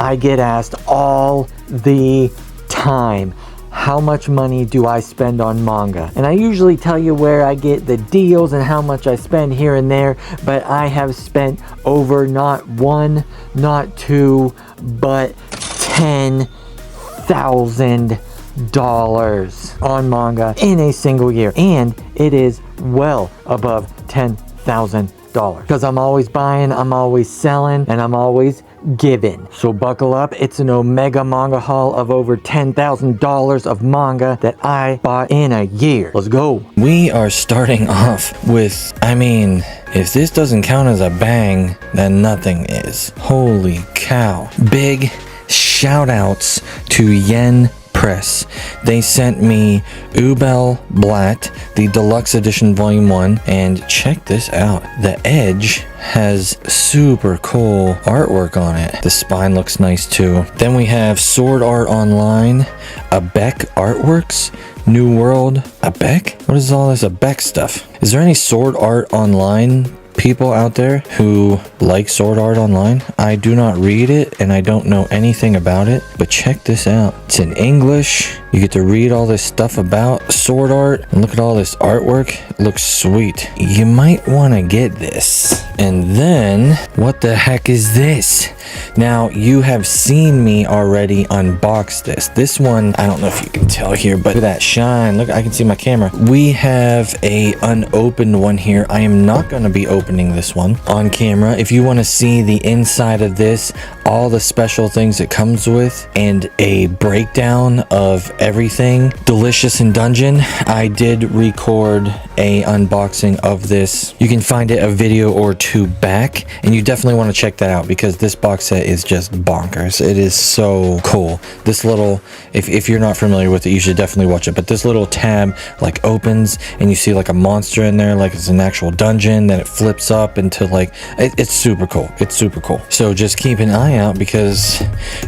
I get asked all the time, how much money do I spend on manga? And I usually tell you where I get the deals and how much I spend here and there, but I have spent over not one, not two, but $10,000 on manga in a single year. And it is well above $10,000 because I'm always buying, I'm always selling, and I'm always giving. So buckle up, it's an Omega manga haul of over $10,000 of manga that I bought in a year. Let's go. We are starting off with, I mean, if this doesn't count as a bang, then nothing is. Holy cow. Big shout outs to Yen Press. They sent me Ubel Blatt, the Deluxe Edition Volume 1, and check this out. The edge has super cool artwork on it. The spine looks nice too. Then we have Sword Art Online, Abeck Artworks, New World, Abeck? What is all this Abeck stuff? Is there any Sword Art Online people out there who like Sword Art Online? I do not read it and I don't know anything about it, but check this out. It's in English. You get to read all this stuff about sword art and look at all this artwork. It looks sweet. You might want to get this. And then, what the heck is this? Now, you have seen me already unbox this. This one, I don't know if you can tell here, but look at that shine. Look, I can see my camera. We have a unopened one here. I am not going to be opening this one on camera. If you want to see the inside of this, all the special things it comes with, and a breakdown of everything Delicious in Dungeon, I did record a unboxing of this. You can find it a video or two back, and you definitely want to check that out because this box set is just bonkers. It is so cool. This little, if you're not familiar with it, you should definitely watch it, but this little tab like opens and you see like a monster in there, like it's an actual dungeon, then it flips up into like, it's super cool. It's super cool. So just keep an eye out because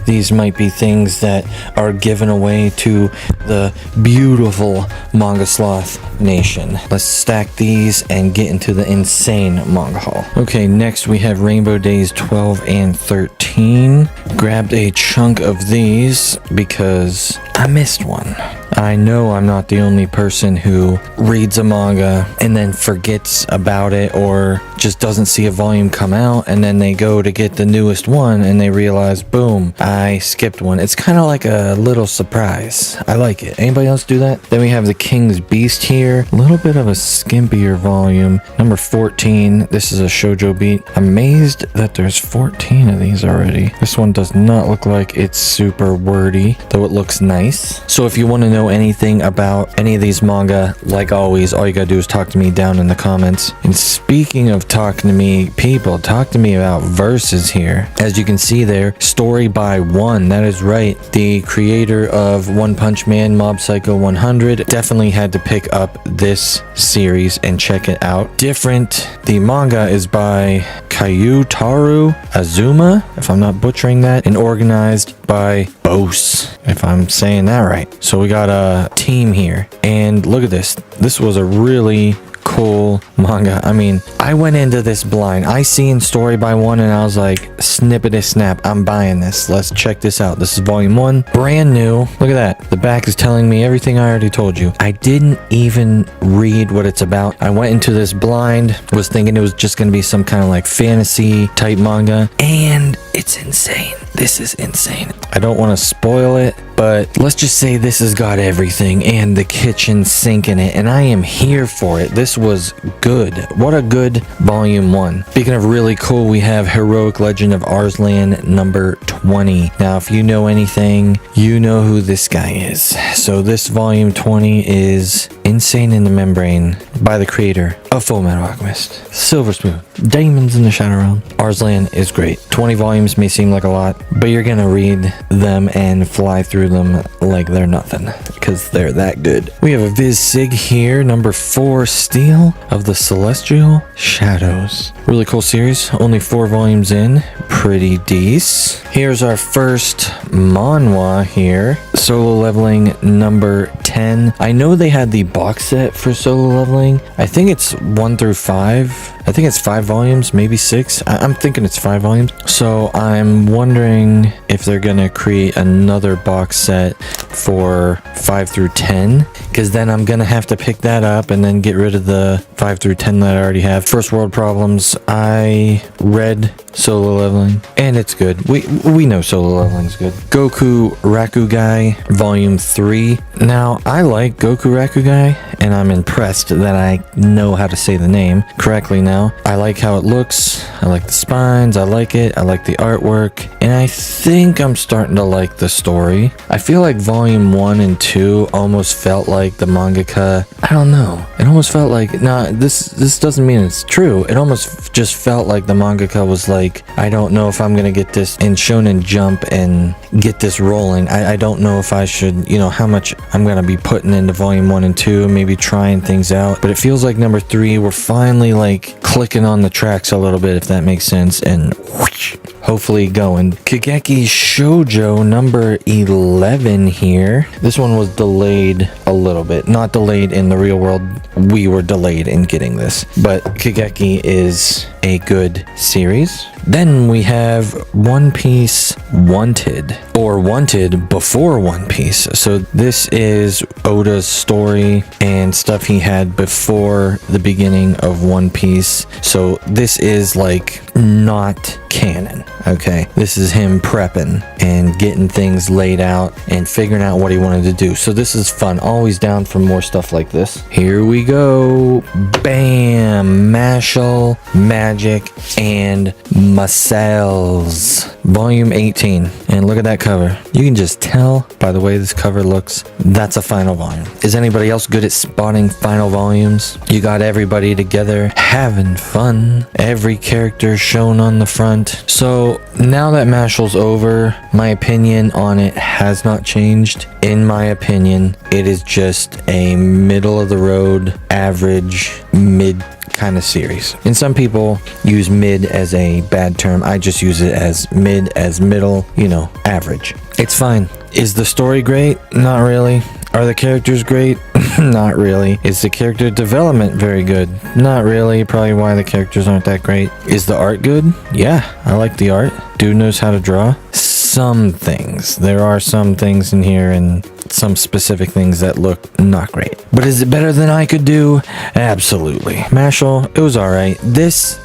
these might be things that are given away to the beautiful MangaSloth Nation. Let's stack these and get into the insane manga haul. Okay, next we have Rainbow Days 12 and 13. Grabbed a chunk of these because I missed one. I know I'm not the only person who reads a manga and then forgets about it or just doesn't see a volume come out and then they go to get the newest one and they realize, boom, I skipped one. It's kind of like a little surprise. I like it. Anybody else do that? Then we have The King's Beast here. A little bit of a skimpier volume. Number 14. This is a shojo beat. Amazed that there's 14 of these already. This one does not look like it's super wordy, though it looks nice. So if you want to know anything about any of these manga, like always, all you gotta do is talk to me down in the comments. And speaking of talking to me, people, talk to me about verses here. As you can see there, story by one. That is right. The creator of One Punch Man, Mob Psycho 100, definitely had to pick up this series and check it out. Different. The manga is by Kyutaru Azuma, if I'm not butchering that, and organized by Bose, if I'm saying that right. So we got a team here, and look at this. This was a really cool manga. I mean, I went into this blind. I seen story by one and I was like, snippety snap, I'm buying this. Let's check this out. This is volume 1, brand new. Look at that. The back is telling me everything I already told you. I didn't even read what it's about. I went into this blind, was thinking it was just going to be some kind of like fantasy type manga, and it's insane. This is insane. I don't want to spoil it, but let's just say this has got everything and the kitchen sink in it, and I am here for it. This was good. What a good volume 1. Speaking of really cool, we have Heroic Legend of Arslan number 20. Now, if you know anything, you know who this guy is. So this volume 20 is Insane in the Membrane by the creator of Fullmetal Alchemist, Silver Spoon, Demons in the Shadow Realm. Arslan is great. 20 volumes may seem like a lot, but you're gonna read them and fly through them like they're nothing because they're that good. We have a Viz Sig here, number 4, Steel of the Celestial Shadows. Really cool series, only 4 volumes in, pretty decent. Here's our first manhwa here. Solo Leveling number 10. I know they had the box set for Solo Leveling. I think it's 1 through 5. I think it's 5 volumes, maybe 6. I'm thinking it's 5 volumes. So I'm wondering if they're gonna create another box set for 5 through 10, because then I'm gonna have to pick that up and then get rid of the 5 through 10 that I already have. First World Problems, I read Solo Leveling and it's good. We know Solo Leveling's good. Goku Rakugai Volume 3. Now I like Goku Rakugai and I'm impressed that I know how to say the name correctly now. I like how it looks. I like the spines. I like it. I like the artwork. And I think I'm starting to like the story. I feel like volume 1 and 2 almost felt like the mangaka. I don't know. It almost felt like, nah, this doesn't mean it's true. It almost just felt like the mangaka was like, I don't know if I'm going to get this in Shonen Jump and get this rolling. I don't know if I should, you know, how much I'm going to be putting into volume 1 and 2, maybe trying things out. But it feels like number 3, we're finally like clicking on the tracks a little bit, if that makes sense, and whoosh, hopefully going. Kageki Shoujo number 11 here. This one was delayed a little bit. Not delayed in the real world. We were delayed in getting this. But Kageki is a good series. Then we have One Piece Wanted, or Wanted before One Piece. So this is Oda's story and stuff he had before the beginning of One Piece. So this is like not canon. Okay, this is him prepping and getting things laid out and figuring out what he wanted to do. So this is fun. Always down for more stuff like this. Here we go. Bam! Mashle, Magic, and Masales. Volume 18. And look at that cover. You can just tell by the way this cover looks, that's a final volume. Is anybody else good at spotting final volumes? You got everybody together having fun. Every character shown on the front. So now that Mashle's over, my opinion on it has not changed. In my opinion, it is just a middle of the road, average, mid kind of series. And some people use mid as a bad term. I just use it as mid, as middle, you know, average. It's fine. Is the story great? Not really. Are the characters great? Not really. Is the character development very good? Not really. Probably why the characters aren't that great. Is the art good? Yeah, I like the art. Dude knows how to draw. Some things. There are some things in here and some specific things that look not great. But is it better than I could do? Absolutely. Mashle, it was alright. This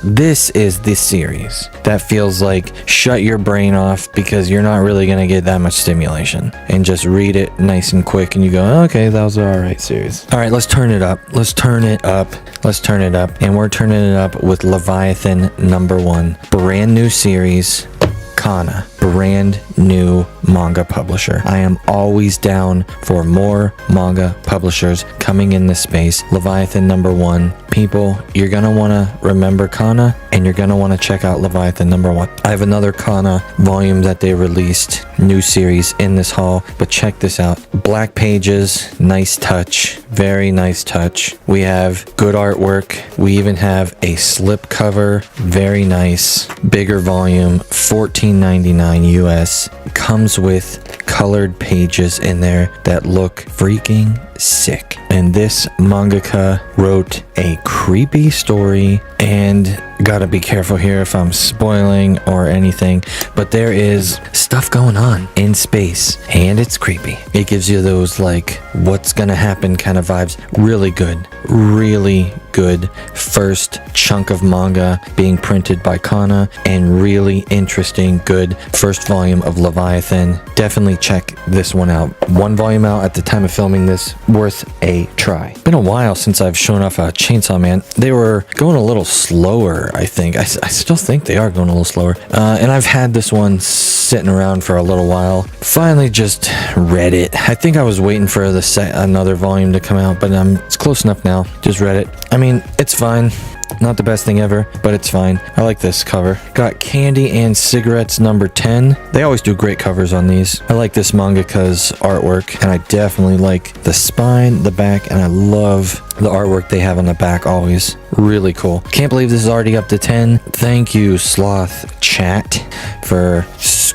is the series that feels like shut your brain off because you're not really going to get that much stimulation. And just read it nice and quick and you go, okay, that was an alright series. Alright, let's turn it up. Let's turn it up. Let's turn it up. And we're turning it up with Leviathan number 1. Brand new series. Kana, brand new manga publisher. I am always down for more manga publishers coming in this space. Leviathan number 1. People, you're gonna want to remember Kana and you're gonna want to check out Leviathan number 1. I have another Kana volume that they released, new series in this haul, but check this out. Black pages, nice touch, very nice touch. We have good artwork. We even have a slip cover, very nice, bigger volume, $14.99 US. Comes with colored pages in there that look freaking sick. And this mangaka wrote a creepy story, and gotta be careful here if I'm spoiling or anything, but there is stuff going on in space and it's creepy. It gives you those like what's gonna happen kind of vibes. Really good first chunk of manga being printed by Kana, and really interesting good first volume of Leviathan. Definitely check this one out. 1 volume out at the time of filming this, worth a try. Been a while since I've shown off a Chainsaw Man. They were going a little slower, I think. I still think they are going a little slower. And I've had this one sitting around for a little while. Finally just read it. I think I was waiting for another volume to come out, but it's close enough now. Just read it. I mean, it's fine. Not the best thing ever, but it's fine. I like this cover. Got Candy and Cigarettes number 10. They always do great covers on these. I like this mangaka's artwork, and I definitely like the spine, the back, and I love the artwork they have on the back always. Really cool. Can't believe this is already up to 10. Thank you, Sloth Chat, for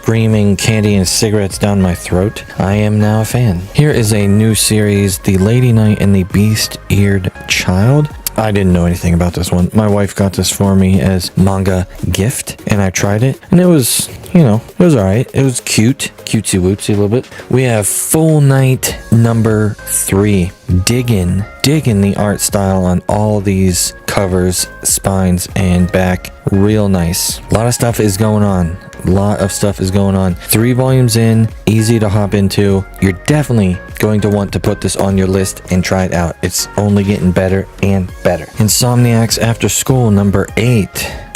screaming candy and cigarettes down my throat, I am now a fan. Here is a new series, The Lady Knight and the Beast-Eared Child. I didn't know anything about this one. My wife got this for me as manga gift, and I tried it, and it was, it was alright. It was cute. Cutesy wootsy a little bit. We have Full Night number 3. Digging the art style on all these covers, spines, and back. Real nice. A lot of stuff is going on. 3 volumes in, easy to hop into. You're definitely going to want to put this on your list and try it out. It's only getting better and better. Insomniacs After School number 8.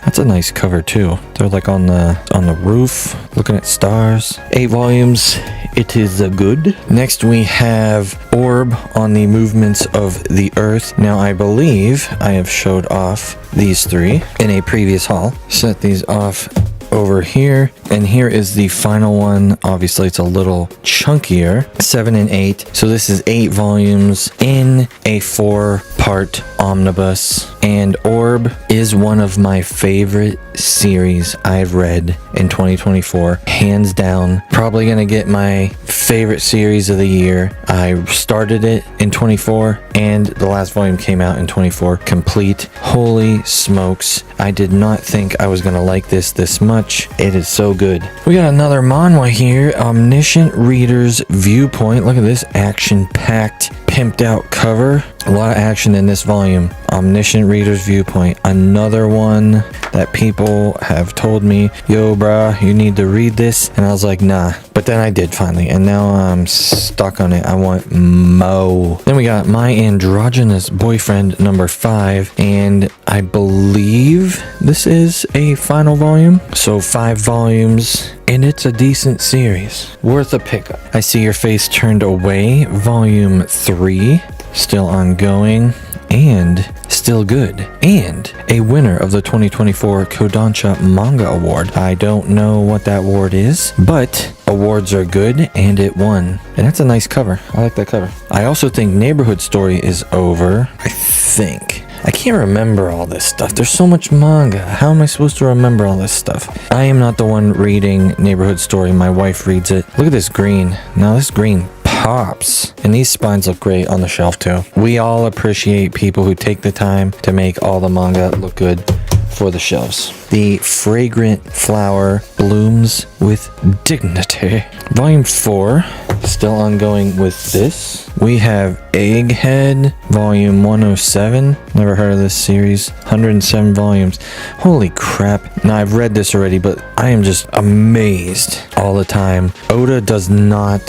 That's a nice cover too. They're like on the roof, looking at stars. 8 volumes. It is good. Next we have Orb on the movements of the earth. Now I believe I have showed off these 3 in a previous haul. Set these off over here, and here is the final one. Obviously it's a little chunkier, 7 and 8. So this is 8 volumes in a 4-part omnibus, and Orb is one of my favorite series I've read in 2024, hands down. Probably gonna get my favorite series of the year. I started it in 24, and the last volume came out in 24 complete. Holy smokes, I did not think I was gonna like this much. It is so good. We got another manhwa here, Omniscient Reader's Viewpoint. Look at this action-packed, pimped out cover. A lot of action in this volume. Omniscient Reader's Viewpoint. Another one that people have told me, yo bruh, you need to read this. And I was like, nah. But then I did finally. And now I'm stuck on it. I want mo. Then we got My Androgynous Boyfriend number 5. And I believe this is a final volume. So 5 volumes. And it's a decent series. Worth a pickup. I See Your Face Turned Away. Volume 3. Still ongoing and still good, and a winner of the 2024 Kodancha Manga Award. I don't know what that award is, but awards are good, and it won. And that's a nice cover. I like that cover. I also think Neighborhood Story is over. I can't remember all this stuff. There's so much manga. How am I supposed to remember all this stuff? I am not the one reading Neighborhood Story. My wife reads it. Look at this green. Now this green pops. And these spines look great on the shelf too. We all appreciate people who take the time to make all the manga look good for the shelves. The Fragrant Flower Blooms with Dignity. Volume 4. Still ongoing with this. We have Egghead, volume 107. Never heard of this series. 107 volumes. Holy crap. Now I've read this already, but I am just amazed all the time. Oda does not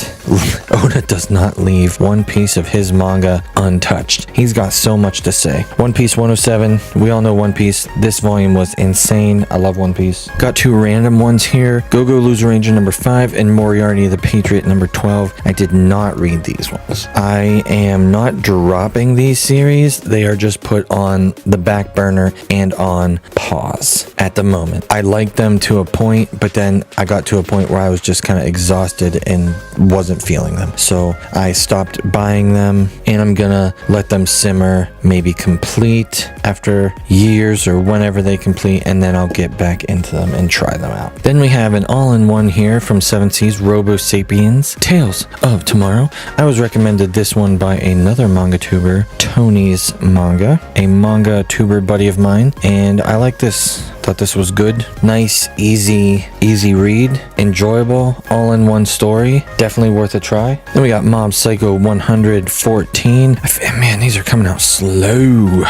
leave one piece of his manga untouched. He's got so much to say. One Piece 107. We all know One Piece. This volume was insane. I love One Piece. Got 2 random ones here. Go-Go Loser Ranger number 5 and Moriarty the Patriot number 12. I did not read these ones. I am not dropping these series. They are just put on the back burner and on pause at the moment. I liked them to a point, but then I got to a point where I was just kind of exhausted and wasn't feeling them. So I stopped buying them, and I'm gonna let them simmer, maybe complete after years or whenever they complete, and then I'll get back into them and try them out. Then we have an all-in-one here from 7 Seas, Robo Sapiens, Tales of Tomorrow. I was recommended this one by another manga tuber, Tony's Manga, a manga tuber buddy of mine, and I like this. Thought this was good. Nice, easy read, enjoyable, all-in-one story. Definitely worth a try. Then we got Mob Psycho 114. Man, these are coming out slow.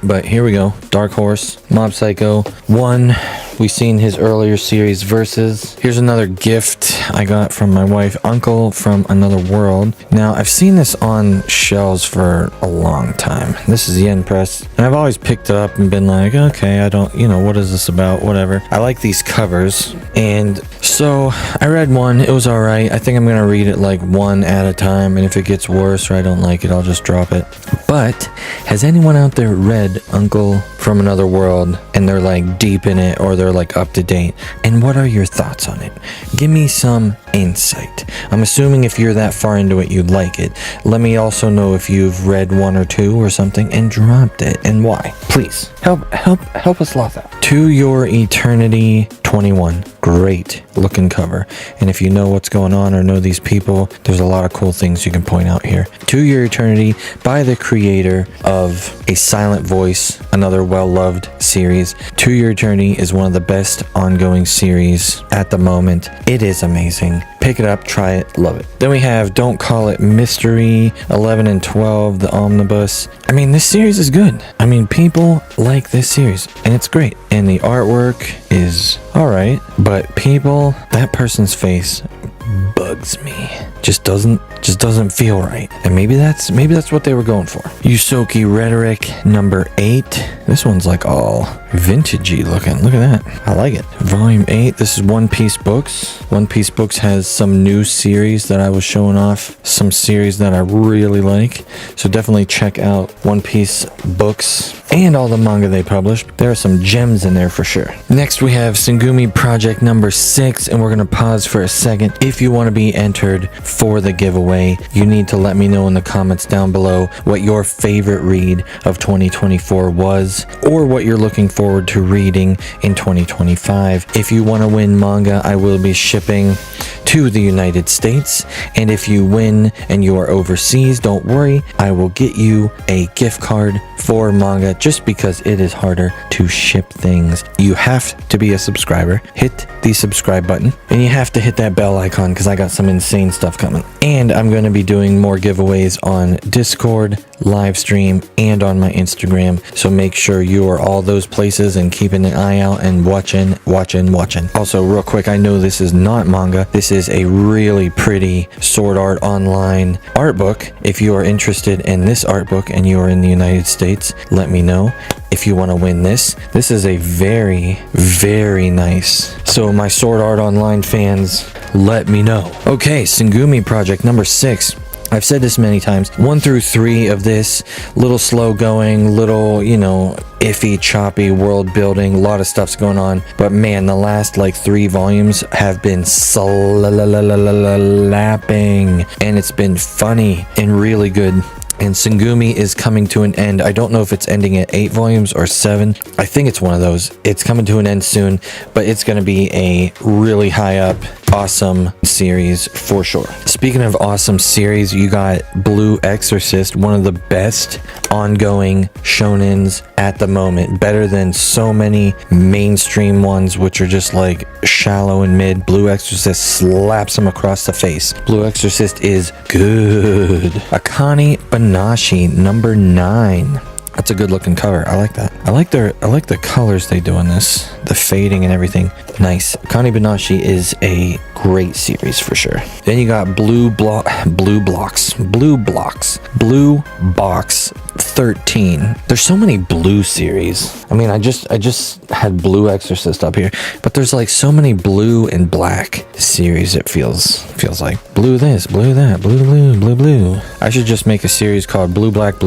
But here we go. Dark Horse, Mob Psycho 1. We've seen his earlier series Versus. Here's another gift I got from my wife, Uncle from Another World. Now, I've seen this on shelves for a long time. This is Yen Press. And I've always picked it up and been like, okay, I don't, what is this about? Whatever. I like these covers. And so I read one. It was all right. I think I'm going to read it like one at a time. And if it gets worse or I don't like it, I'll just drop it. But has anyone out there read Uncle from Another World and they're like deep in it, or they're like up to date? And what are your thoughts on it? Give me some insight. I'm assuming if you're that far into it, you'd like it. Let me also know if you've read 1 or 2 or something and dropped it, and why. Please help us sloth out. To Your Eternity 21. Great looking cover. And if you know what's going on or know these people, there's a lot of cool things you can point out here. To Your Eternity by the creator of A Silent Voice, another well-loved series. To Your Eternity is one of the best ongoing series at the moment. It is amazing. Pick it up, try it, love it. Then we have Don't Call It Mystery, 11 and 12, the omnibus. I mean, this series is good. I mean, people like this series, and it's great. And the artwork is alright, but people, that person's face bugs me. Just doesn't feel right. And maybe that's what they were going for. Yusoki Rhetoric number 8. This one's like all vintagey looking. Look at that. I like it. Volume 8. This is One Piece Books. One Piece Books has some new series that I was showing off. Some series that I really like. So definitely check out One Piece Books and all the manga they publish. There are some gems in there for sure. Next we have Singumi Project number 6, and we're gonna pause for a second. If you want to be entered for the giveaway, you need to let me know in the comments down below what your favorite read of 2024 was, or what you're looking forward to reading in 2025. If you want to win manga, I will be shipping to the United States, and if you win and you are overseas, don't worry, I will get you a gift card for manga, just because it is harder to ship things. You have to be a subscriber. Hit the subscribe button, and you have to hit that bell icon, because I got some insane stuff coming. And I'm going to be doing more giveaways on Discord, live stream, and on my Instagram, so make sure you are all those places and keeping an eye out and watching. Also, real quick, I know this is not manga. This is a really pretty Sword Art Online art book. If you are interested in this art book and you are in the United States, let me know. If you want to win this is a very, very nice. So my Sword Art Online fans, let me know. Okay, Singumi Project number 6. I've said this many times. 1 through 3 of this, little slow going, little, iffy, choppy world building. A lot of stuff's going on. But man, the last 3 volumes have been slapping. And it's been funny and really good. And Singumi is coming to an end. I don't know if it's ending at 8 volumes or 7. I think it's one of those. It's coming to an end soon, but it's going to be a really high up, awesome series for sure. Speaking of awesome series, you got Blue Exorcist, one of the best ongoing shonens at the moment. Better than so many mainstream ones, which are just shallow and mid. Blue Exorcist slaps them across the face. Blue Exorcist is good. Akane Banashi number 9. That's a good looking cover. I like that. I like the colors they do in this. The fading and everything. Nice. Akane Banashi is a great series for sure. Then you got Blue Box 13. There's so many blue series. I mean, I just had Blue Exorcist up here, but there's so many blue and black series. It feels like blue this, blue that, blue. I should just make a series called Blue Black.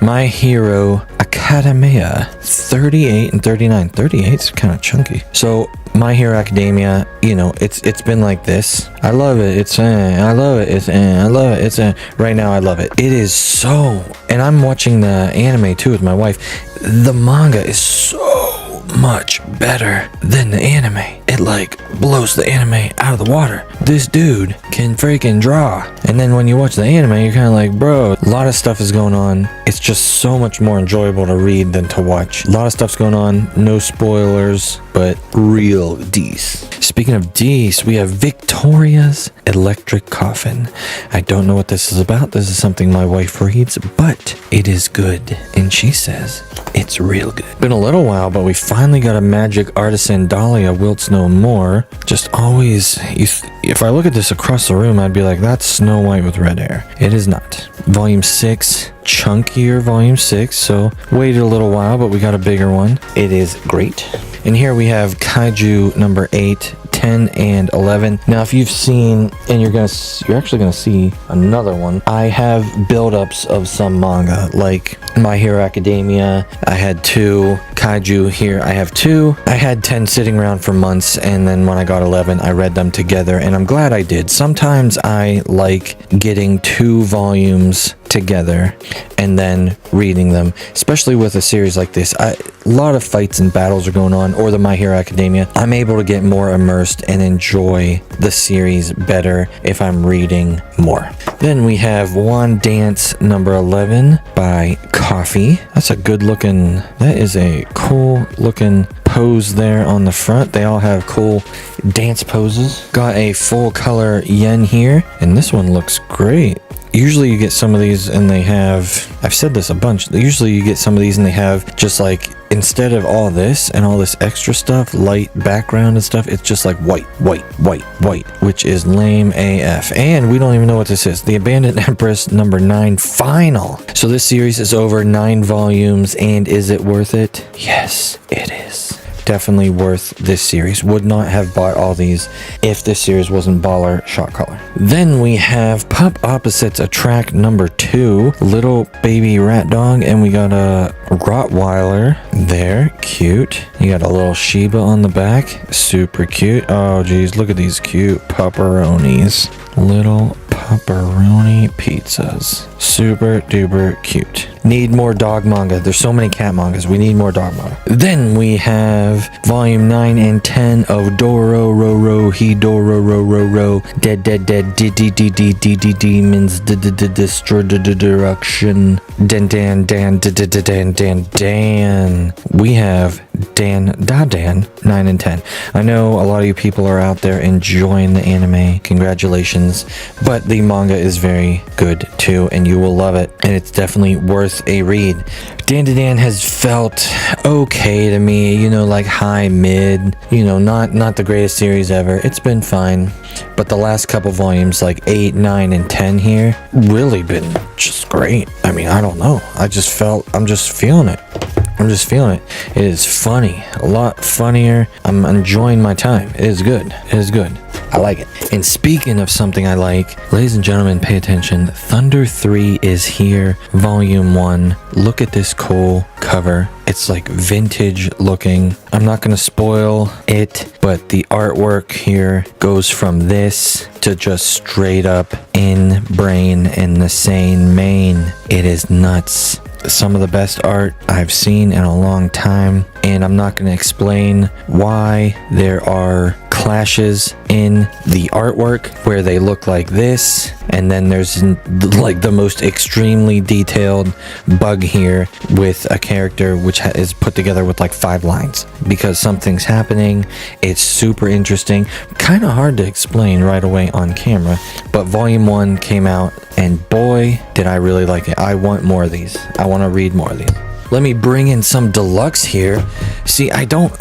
My Hero Academia 38 and 39. 38's kind of chunky. So My Hero Academia, it's been like this. I love it. I love it. I love it. Right now I love it. It is so, and I'm watching the anime too with my wife. The manga is so much better than the anime. It blows the anime out of the water. This dude can freaking draw. And then when you watch the anime, you're kind of bro, a lot of stuff is going on. It's just so much more enjoyable to read than to watch. A lot of stuff's going on. No spoilers, but real dece. Speaking of dece, we have Victoria's Electric Coffin. I don't know what this is about. This is something my wife reads, but it is good. And she says it's real good. Been a little while, but we finally got a magic artisan Dahlia wilts no more. Just always, if I look at this across the room, I'd be like, that's Snow White with red hair. It is not. Volume 6, chunkier volume 6, so waited a little while, but we got a bigger one. It is great. And here we have Kaiju number 8, 10, and 11. Now, if you've seen, and you're actually gonna see another one, I have build-ups of some manga, like My Hero Academia. I had 2. Kaiju here, I have 2. I had 10 sitting around for months, and then when I got 11, I read them together, and I'm glad I did. Sometimes I like getting 2 volumes together and then reading them, especially with a series like this. A lot of fights and battles are going on, or the My Hero Academia. I'm able to get more immersed and enjoy the series better if I'm reading more. Then we have One Dance number 11 by Coffee. That's a good looking, that is a cool looking pose there on the front. They all have cool dance poses. Got a full color yen here, and this one looks great. Usually you get some of these and they have, I've said this a bunch, usually you get some of these and they have just like, instead of all this and all this extra stuff, light background and stuff, it's just like white, which is lame AF. And we don't even know what this is. The Abandoned Empress number 9 final. So this series is over 9 volumes, and is it worth it? Yes, it is. Definitely worth this series. Would not have bought all these if this series wasn't baller shot color. Then we have Pup Opposites Attract number 2, little baby rat dog, and we got a Rottweiler there, cute. You got a little Shiba on the back, super cute. Oh geez, look at these cute pepperonis. Little pepperoni pizzas. Super duper cute. Need more dog manga. There's so many cat mangas. We need more dog manga. Then we have volume 9 and 10 of Doro Roro Hidoro Roro Dead Demons Destruction Dan. We have Dan 9 and 10. I know a lot of you people are out there enjoying the anime. Congratulations. But the manga is very good too, and you will love it, and it's definitely worth a read. Dan has felt okay to me, you know, like high mid, you know, not the greatest series ever. It's been fine, but the last couple volumes, like 8, 9, and 10 here, really been just great. I mean, I don't know. I'm just feeling it. It is funny, a lot funnier. I'm enjoying my time. It is good. I like it. And speaking of something I like, ladies and gentlemen, pay attention. Thunder 3 is here, volume 1. Look at this cool cover. It's like vintage looking. I'm not going to spoil it, but the artwork here goes from this to just straight up in brain and the sane main. It is nuts. Some of the best art I've seen in a long time, and I'm not going to explain why. There are clashes in the artwork where they look like this, and then there's like the most extremely detailed bug here with a character which is put together with like 5 lines because something's happening. It's super interesting, kind of hard to explain right away on camera, but volume 1 came out, and boy did I really like it. I want more of these. I want to read more of these. Let me bring in some deluxe here. See, I don't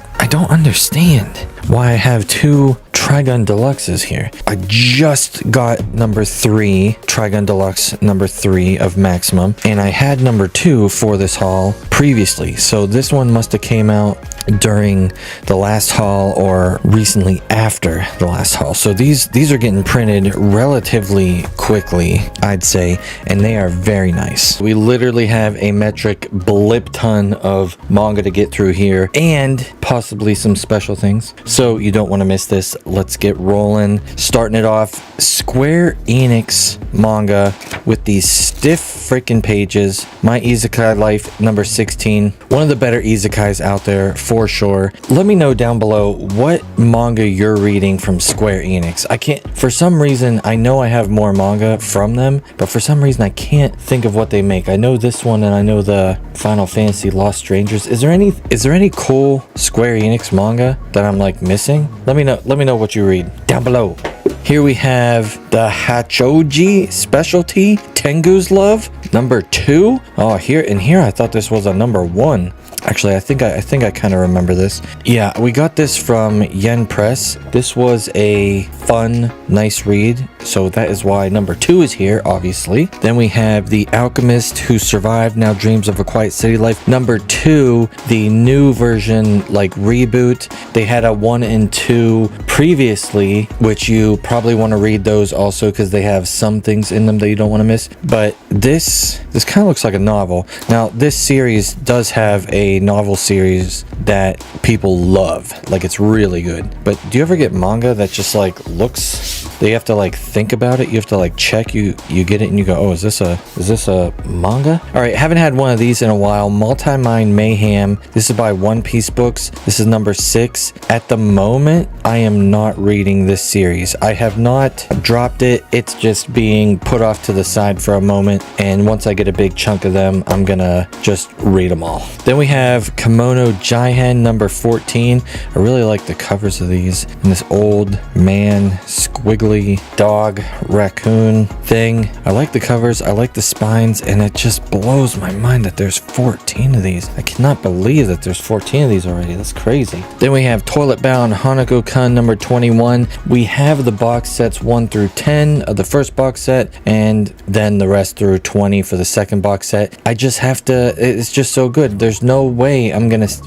understand why I have 2 Trigun Deluxes here. I just got number 3, Trigun Deluxe number 3 of Maximum, and I had number 2 for this haul previously. So this one must have came out during the last haul or recently after the last haul. So these are getting printed relatively quickly, I'd say, and they are very nice. We literally have a metric blip ton of manga to get through here, and possibly some special things. So you don't want to miss this. Let's get rolling. Starting it off, Square Enix manga with these stiff freaking pages. My Isekai Life number 16. One of the better isekais out there for sure. Let me know down below what manga you're reading from Square Enix. I can't, for some reason, I know I have more manga from them, but for some reason I can't think of what they make. I know this one, and I know the Final Fantasy Lost Strangers. Is there any cool Square Enix manga that I'm like missing? Let me know what you read down below. Here we have the Hachoji Specialty Tengu's Love number 2. Oh, here I thought this was a number 1. Actually, I think I kind of remember this. Yeah, we got this from Yen Press. This was a fun, nice read, so that is why number 2 is here, obviously. Then we have The Alchemist Who Survived Now Dreams of a Quiet City Life number 2, the new version, like reboot. They had a 1 and 2 previously, which you probably want to read those also because they have some things in them that you don't want to miss. But this kind of looks like a novel. Now, this series does have a novel series that people love, like it's really good. But do you ever get manga that just like looks They have to like think about it. You have to like check. You get it and you go, oh, is this a manga? All right, haven't had one of these in a while. Multi-Mind Mayhem. This is by One Piece Books. This is number 6. At the moment, I am not reading this series. I have not dropped it. It's just being put off to the side for a moment, and once I get a big chunk of them, I'm gonna just read them all. Then we have Kimono Jihen number 14. I really like the covers of these, and this old man squiggly dog raccoon thing. I like the covers, I like the spines, and it just blows my mind that there's 14 of these. I cannot believe that there's 14 of these already. That's crazy. Then we have Toilet Bound Hanako-kun number 21. We have the box sets 1 through 10 of the first box set, and then the rest through 20 for the second box set. I just have to, it's just so good. There's no way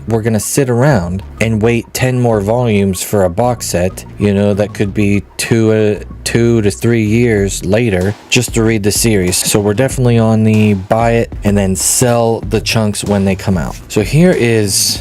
we're gonna sit around and wait 10 more volumes for a box set, you know, that could be 2 to 3 years later just to read the series. So we're definitely on the buy it and then sell the chunks when they come out. So here is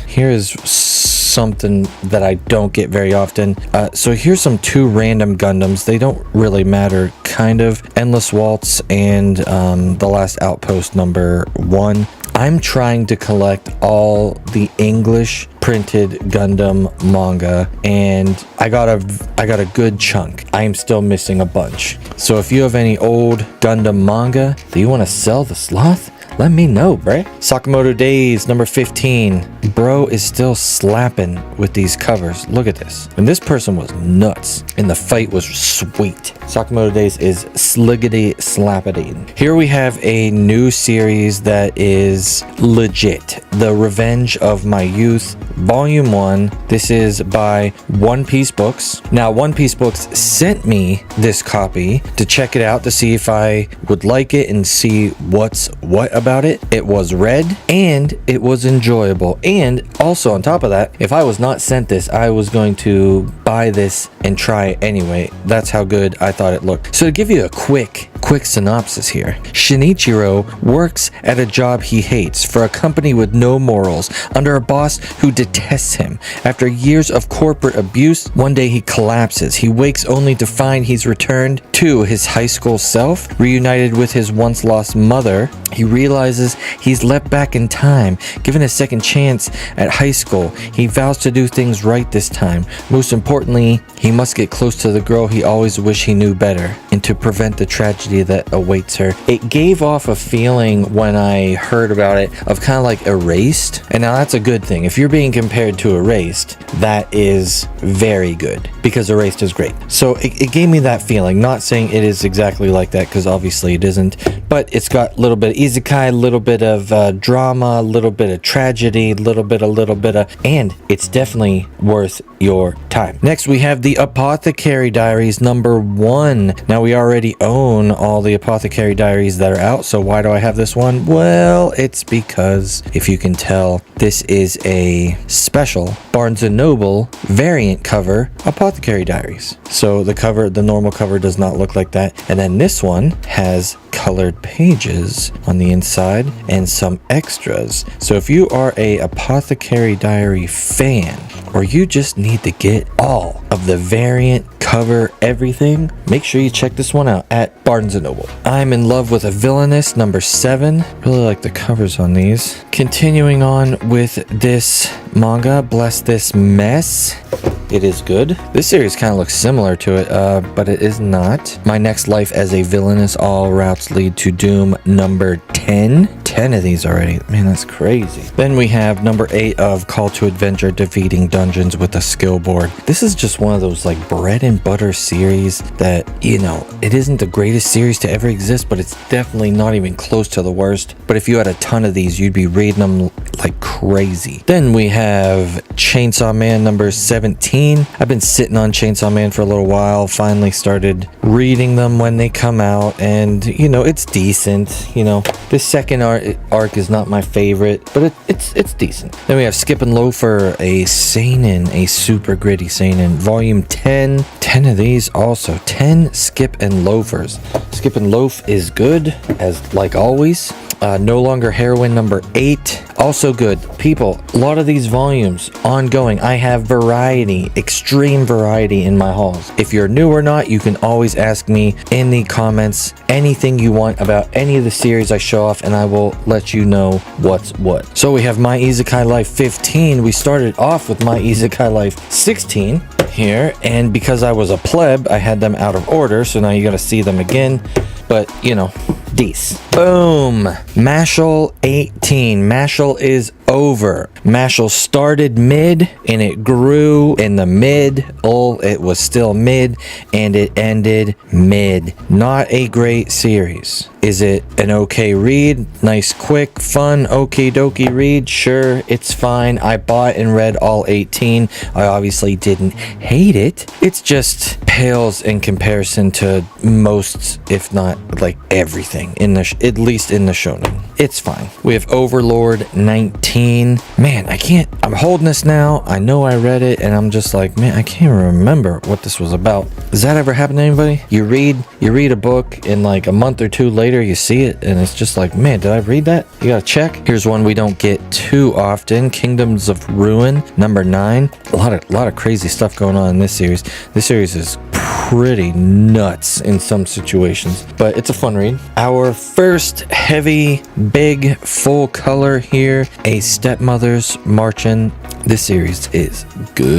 something that I don't get very often. So here's some 2 random Gundams. They don't really matter, kind of. Endless Waltz and The Last Outpost number 1. I'm trying to collect all the English printed Gundam manga, and I got a good chunk. I am still missing a bunch. So if you have any old Gundam manga that you want to sell the sloth, let me know, bruh. Sakamoto Days number 15. Bro is still slapping with these covers. Look at this. And this person was nuts, and the fight was sweet. Sakamoto Days is sliggity slappity. Here we have a new series that is legit. The Revenge of My Youth, Volume 1. This is by One Piece Books. Now, One Piece Books sent me this copy to check it out to see if I would like it and see what's what about it. It was read and it was enjoyable. And also on top of that, if I was not sent this, I was going to buy this and try it anyway. That's how good I thought it looked. So to give you a quick synopsis here. Shinichiro works at a job he hates for a company with no morals, under a boss who detests him. After years of corporate abuse, one day he collapses. He wakes only to find he's returned to his high school self, reunited with his once lost mother. He realizes he's leapt back in time, given a second chance at high school. He vows to do things right this time. Most importantly, he must get close to the girl he always wished he knew better, and to prevent the tragedy that awaits her. It gave off a feeling when I heard about it of kind of like Erased, and now that's a good thing. If you're being compared to Erased, that is very good, because Erased is great. So it gave me that feeling. Not saying it is exactly like that, because obviously it isn't, but it's got a little bit of Isekai, a little bit of drama, a little bit of tragedy, a little bit of, and it's definitely worth your time. Next, we have the Apothecary Diaries number 1. Now, we already own all the Apothecary Diaries that are out, so why do I have this one? Well, it's because, if you can tell, this is a special Barnes & Noble variant cover Apothecary Diaries. So the normal cover does not look like that, and then this one has colored pages on the inside and some extras. So if you are a Apothecary Diary fan, or you just need to get all of the variant cover everything, make sure you check this one out at Barnes & Noble. I'm in love with a Villainous number 7. Really like the covers on these. Continuing on with this manga, Bless This Mess. It is good. This series kind of looks similar to it, but it is not. My Next Life as a Villainous, All Routes Lead to Doom number 10. 10 of these already. Man, that's crazy. Then we have number 8 of Call to Adventure, Defeating Dungeons with a Skill Board. This is just one of those like bread and butter series that, you know, it isn't the greatest series to ever exist, but it's definitely not even close to the worst. But if you had a ton of these, you'd be reading them like crazy. Then we have Chainsaw Man number 17. I've been sitting on Chainsaw Man for a little while. Finally started reading them when they come out, and you know, it's decent. You know, this second arc is not my favorite, but it's decent. Then we have Skip and Loafer, a seinen, a super gritty seinen, volume 10. 10 of these also. 10 Skip and Loafers. Skip and Loaf is good, as like always. No Longer Heroine number 8, also good. People, a lot of these volumes ongoing. I have variety, extreme variety in my hauls. If you're new or not, you can always ask me in the comments anything you want about any of the series I show off, and I will let you know what's what. So we have My Isekai Life 15. We started off with My Isekai Life 16 here, and because I was a pleb, I had them out of order, so now you gotta see them again. But, you know, Dees. Boom! Mashle 18. Mashle is over. Mashle started mid and it grew in the mid. Oh, it was still mid and it ended mid. Not a great series. Is it an okay read? Nice, quick, fun, okie dokie read? Sure, it's fine. I bought and read all 18. I obviously didn't hate it. It's just pales in comparison to most, if not like everything in the at least in the shonen. It's fine. We have Overlord 19. Man, I'm holding this now. I know I read it and I'm just like, man, I can't remember what this was about. Does that ever happen to anybody? You read a book and like a month or two later you see it and it's just like, man, did I read that? You gotta check. Here's one we don't get too often. Kingdoms of Ruin number 9. A lot of crazy stuff going on in this series. This series is pretty nuts in some situations, but it's a fun read. Our first heavy, big, full color here, A Stepmother's Marching. This series is good,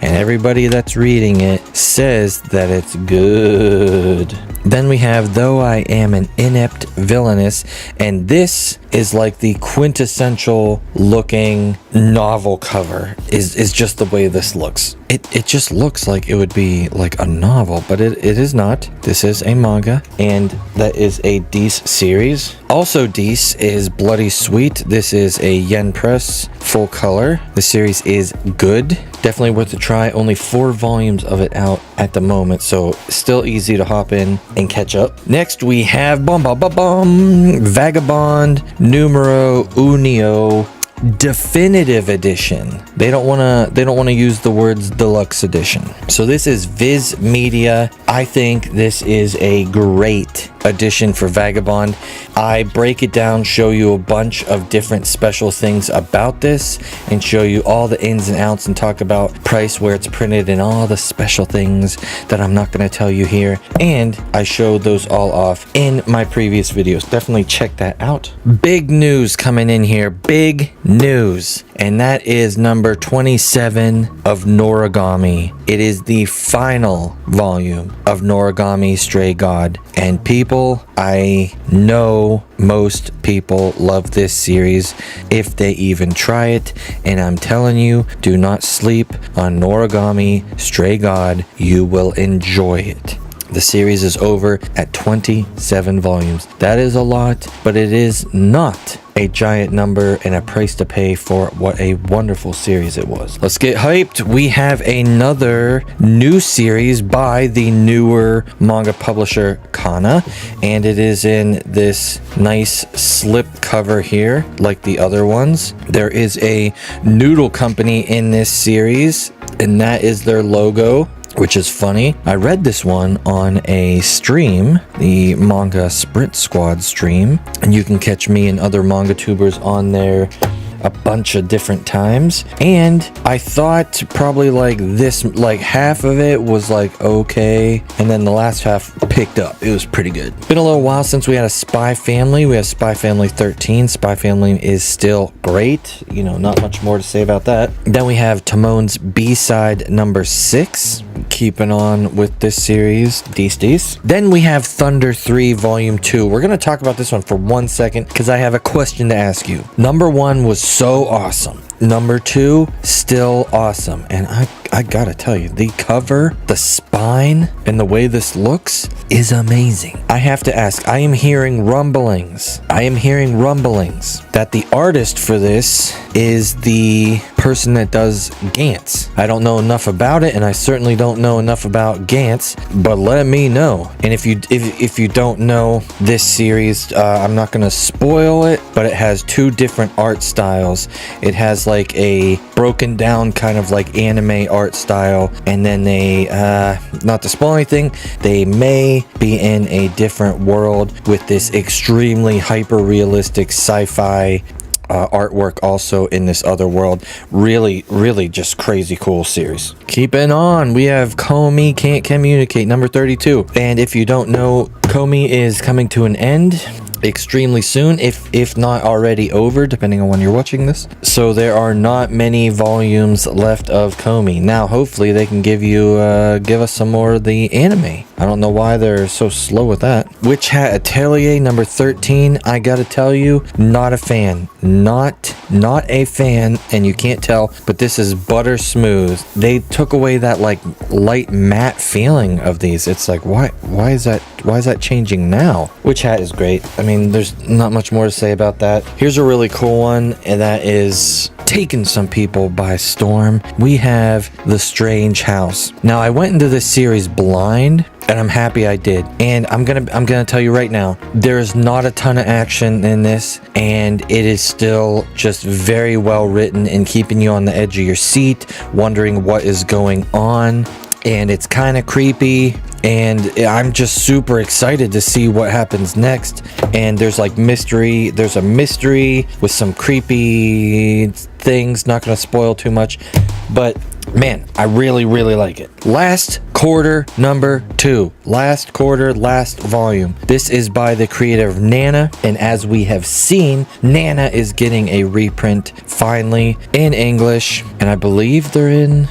and everybody that's reading it says that it's good. Then we have Though I Am an Inept Villainess, and this is like the quintessential looking novel cover is just the way this looks. It just looks like it would be like a novel, but it is not. This is a manga, and that is a Dees series. Also Dees is Bloody Sweet. This is a Yen Press full color. The series is good. Definitely worth a try. Only 4 volumes of it out at the moment, so still easy to hop in and catch up. Next we have Vagabond numero unio definitive edition. They don't want to use the words deluxe edition. So this is Viz Media. I think this is a great edition for Vagabond. I break it down, show you a bunch of different special things about this, and show you all the ins and outs, and talk about price, where it's printed, and all the special things that I'm not going to tell you here. And I showed those all off in my previous videos. Definitely check that out. Big news coming in here. Big news. And that is number 27 of Noragami. It is the final volume of Noragami Stray God. And people, I know most people love this series if they even try it. And I'm telling you, do not sleep on Noragami Stray God. You will enjoy it. The series is over at 27 volumes. That is a lot, but it is not a giant number and a price to pay for what a wonderful series it was. Let's get hyped. We have another new series by the newer manga publisher Kana, and it is in this nice slip cover here like the other ones. There is a noodle company in this series, and that is their logo, which is funny. I read this one on a stream, the Manga Sprint Squad stream, and you can catch me and other manga tubers on there a bunch of different times. And I thought probably like this, like half of it was like okay, and then the last half picked up. It was pretty good. Been a little while since we had a Spy Family. We have Spy Family 13. Spy Family is still great. You know, not much more to say about that. Then we have Timon's B-side number 6. Keeping on with this series, Dees. Then we have Thunder 3 Volume 2. We're going to talk about this one for 1 second because I have a question to ask you. Number 1 was so awesome. Number 2, still awesome. And I gotta tell you, the cover, the spine, and the way this looks is amazing. I have to ask, I am hearing rumblings that the artist for this is the person that does Gantz. I don't know enough about it, and I certainly don't know enough about Gantz, but let me know. And if you don't know this series, I'm not gonna spoil it, but it has 2 different art styles. It has like a broken down kind of like anime art style, and then they not to spoil anything, they may be in a different world with this extremely hyper realistic sci-fi artwork also in this other world. Really just crazy cool series. Keeping on, we have Komi Can't Communicate number 32, and if you don't know, Komi is coming to an end extremely soon, if not already over, depending on when you're watching this. So there are not many volumes left of Komi. Now hopefully they can give us some more of the anime. I don't know why they're so slow with that. Witch Hat Atelier number 13. I gotta tell you, not a fan. Not a fan, and you can't tell, but this is butter smooth. They took away that like light matte feeling of these. It's like, why is that changing now? Witch Hat is great. I mean, there's not much more to say about that. Here's a really cool one, and that is taken some people by storm. We have The Strange House. Now, I went into this series blind, and I'm happy I did. And I'm gonna tell you right now, there's not a ton of action in this, and it is still just very well written and keeping you on the edge of your seat, wondering what is going on. And it's kind of creepy, and I'm just super excited to see what happens next. And there's like mystery, there's a mystery with some creepy things, not gonna spoil too much, but man, I really like it. Last Quarter number 2. Last quarter, last volume. This is by the creator of Nana, and as we have seen, Nana is getting a reprint finally in English, and I believe they're in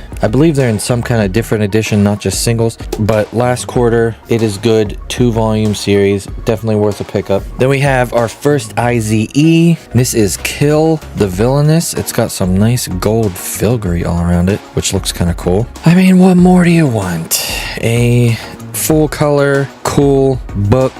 some kind of different edition, not just singles. But Last Quarter, it is good. 2-volume series, definitely worth a pickup. Then we have our first IZE. This is Kill the Villainous. It's got some nice gold filigree all around it, which looks kind of cool. I mean, what more do you want? A full color, cool book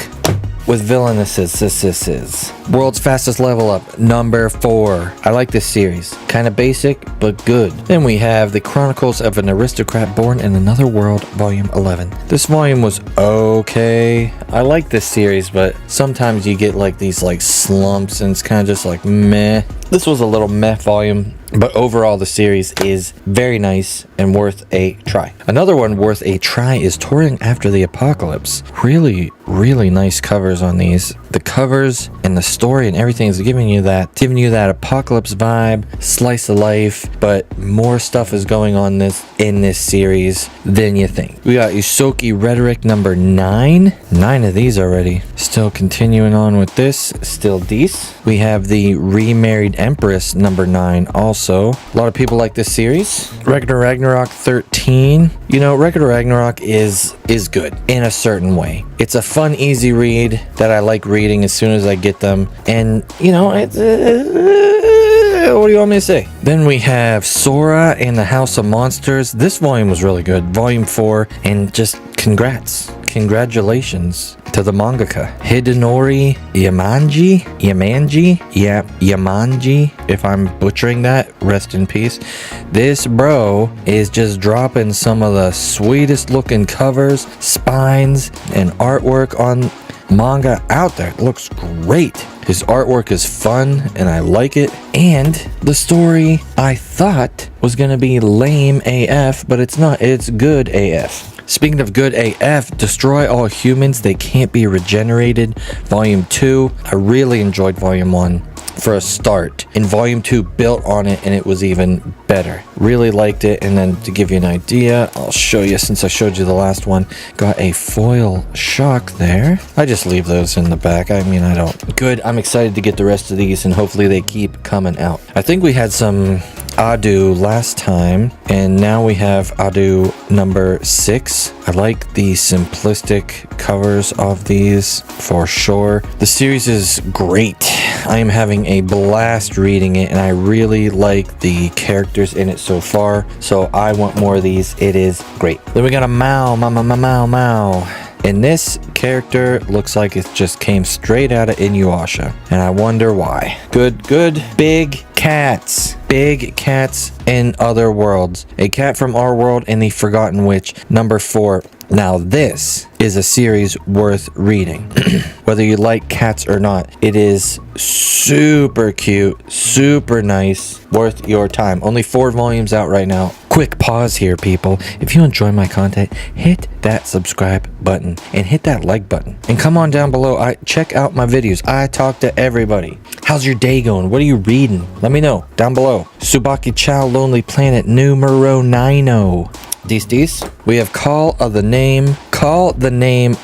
with villainesses. This is World's Fastest Level Up, number 4. I like this series. Kind of basic, but good. Then we have The Chronicles of an Aristocrat Born in Another World, volume 11. This volume was okay. I like this series, but sometimes you get like these like slumps, and it's kind of just like meh. This was a little meh volume, but overall the series is very nice and worth a try. Another one worth a try is Touring After the Apocalypse. Really nice covers on these. The covers and the story and everything is giving you that apocalypse vibe, slice of life, but more stuff is going on in this series than you think. We got Usoki Rhetoric number 9. 9 of these already. Still continuing on with this, still decent. We have the Remarried Empress number 9 also. A lot of people like this series. Regular Ragnarok 13. You know, Regular Ragnarok is good in a certain way. It's a fun, easy read that I like reading as soon as I get them. And, you know, it's... what do you want me to say? Then we have Sora and the House of Monsters. This volume was really good. Volume 4. And just congratulations to the mangaka Hidenori Yamanji. If I'm butchering that, rest in peace. This bro is just dropping some of the sweetest looking covers, spines, and artwork on manga out there. It looks great. His artwork is fun and I like it. And the story I thought was gonna be lame AF, but it's not. It's good AF. Speaking of good AF, Destroy All Humans, They Can't Be Regenerated, Volume 2. I really enjoyed Volume 1 for a start. And Volume 2 built on it and it was even better. Really liked it. And then to give you an idea, I'll show you, since I showed you the last one, got a foil shock there. I just leave those in the back. I mean, I don't. Good. I'm excited to get the rest of these and hopefully they keep coming out. I think we had some Adu last time, and now we have Adu number 6. I like the simplistic covers of these for sure. The series is great. I am having a blast reading it, and I really like the characters in it so far, so I want more of these. It is great. Then we got a Mao. And this character looks like it just came straight out of Inuyasha, and I wonder why. Good. Big cats in other worlds. A Cat from Our World and the Forgotten Witch, number 4. Now this is a series worth reading. Whether you like cats or not, it is super cute, super nice, worth your time. Only 4 volumes out right now. Quick pause here, people. If you enjoy my content, hit that subscribe button and hit that like button. And come on down below. I check out my videos. I talk to everybody. How's your day going? What are you reading? Let me know down below. Tsubaki Chow Lonely Planet numero 90. Dis. We have Call the Name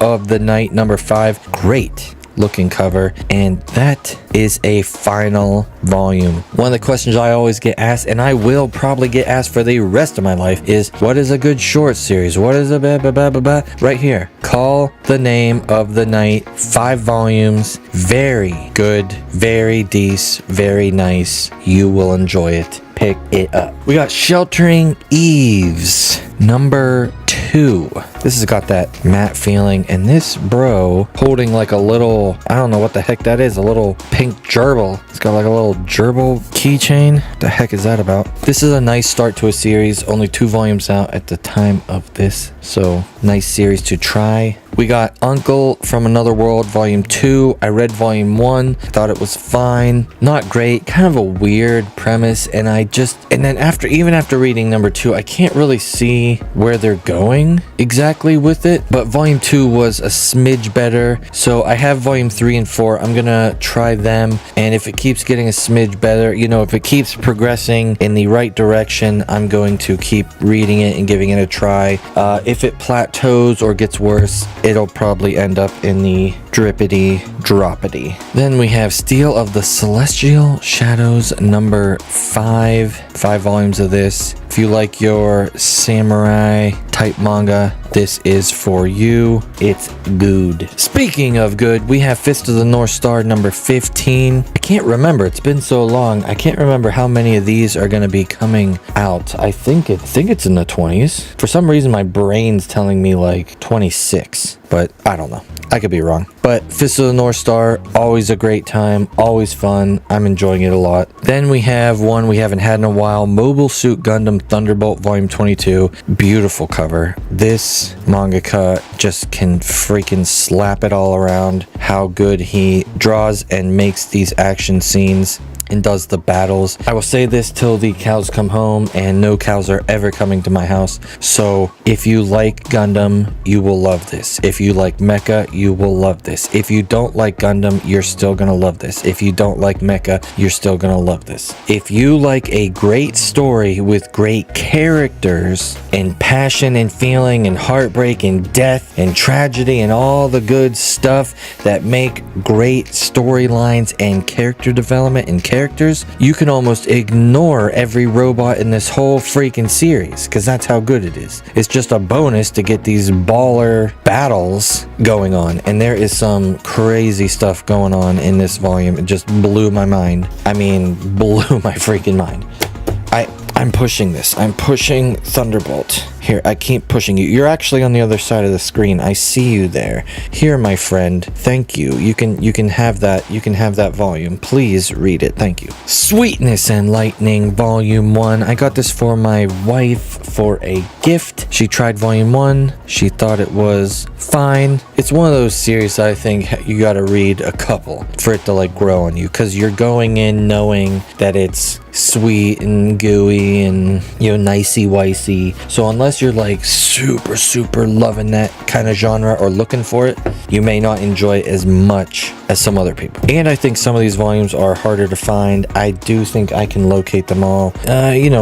of the Night number 5. Great looking cover, and that is a final volume. One of the questions I always get asked, and I will probably get asked for the rest of my life, is what is a good short series? What is a right here? Call the Name of the Night, 5 volumes. Very good, very decent, very nice. You will enjoy it. Pick it up. We got Sheltering Eaves number 2. This has got that matte feeling, and this bro holding like a little, I don't know what the heck that is, a little pink gerbil. It's got like a little gerbil keychain. What the heck is that about? This is a nice start to a series. Only 2 volumes out at the time of this, so nice series to try. We got Uncle from Another World volume 2. I read volume 1, thought it was fine, not great, kind of a weird premise, and then after reading number 2, I can't really see where they're going exactly with it, but volume 2 was a smidge better. So I have volume 3 and 4. I'm gonna try them, and if it keeps getting a smidge better, if it keeps progressing in the right direction, I'm going to keep reading it and giving it a try. If it plateaus or gets worse, it'll probably end up in the drippity droppity. Then we have Steel of the Celestial Shadows number 5. 5 volumes of this. If you like your samurai type manga, this is for you. It's good. Speaking of good, we have Fist of the North Star number 15. I can't remember. It's been so long. I can't remember how many of these are going to be coming out. I think it's in the 20s. For some reason, my brain's telling me like 26, but I don't know. I could be wrong. But Fist of the North Star, always a great time, always fun. I'm enjoying it a lot. Then we have one we haven't had in a while, Mobile Suit Gundam Thunderbolt Volume 22. Beautiful cover. This mangaka just can freaking slap it all around. How good he draws and makes these action scenes and does the battles. I will say this till the cows come home, and no cows are ever coming to my house. So if you like Gundam, you will love this. If you like mecha, you will love this. If you don't like Gundam, you're still gonna love this. If you don't like mecha, you're still gonna love this. If you like a great story with great characters and passion and feeling and heartbreak and death and tragedy and all the good stuff that make great storylines and character development and characters, you can almost ignore every robot in this whole freaking series, because that's how good it is. It's just a bonus to get these baller battles going on, and there is some crazy stuff going on in this volume. It just blew my mind. I mean, blew my freaking mind. I'm pushing this. I'm pushing Thunderbolt. Here, I keep pushing you. You're actually on the other side of the screen. I see you there. Here, my friend. Thank you. You can have that. You can have that volume. Please read it. Thank you. Sweetness and Lightning Volume 1. I got this for my wife for a gift. She tried Volume 1. She thought it was fine. It's one of those series I think you gotta read a couple for it to like grow on you, because you're going in knowing that it's sweet and gooey and nicey wicey. So unless you're like super loving that kind of genre or looking for it, you may not enjoy it as much as some other people. And I think some of these volumes are harder to find. I do think I can locate them all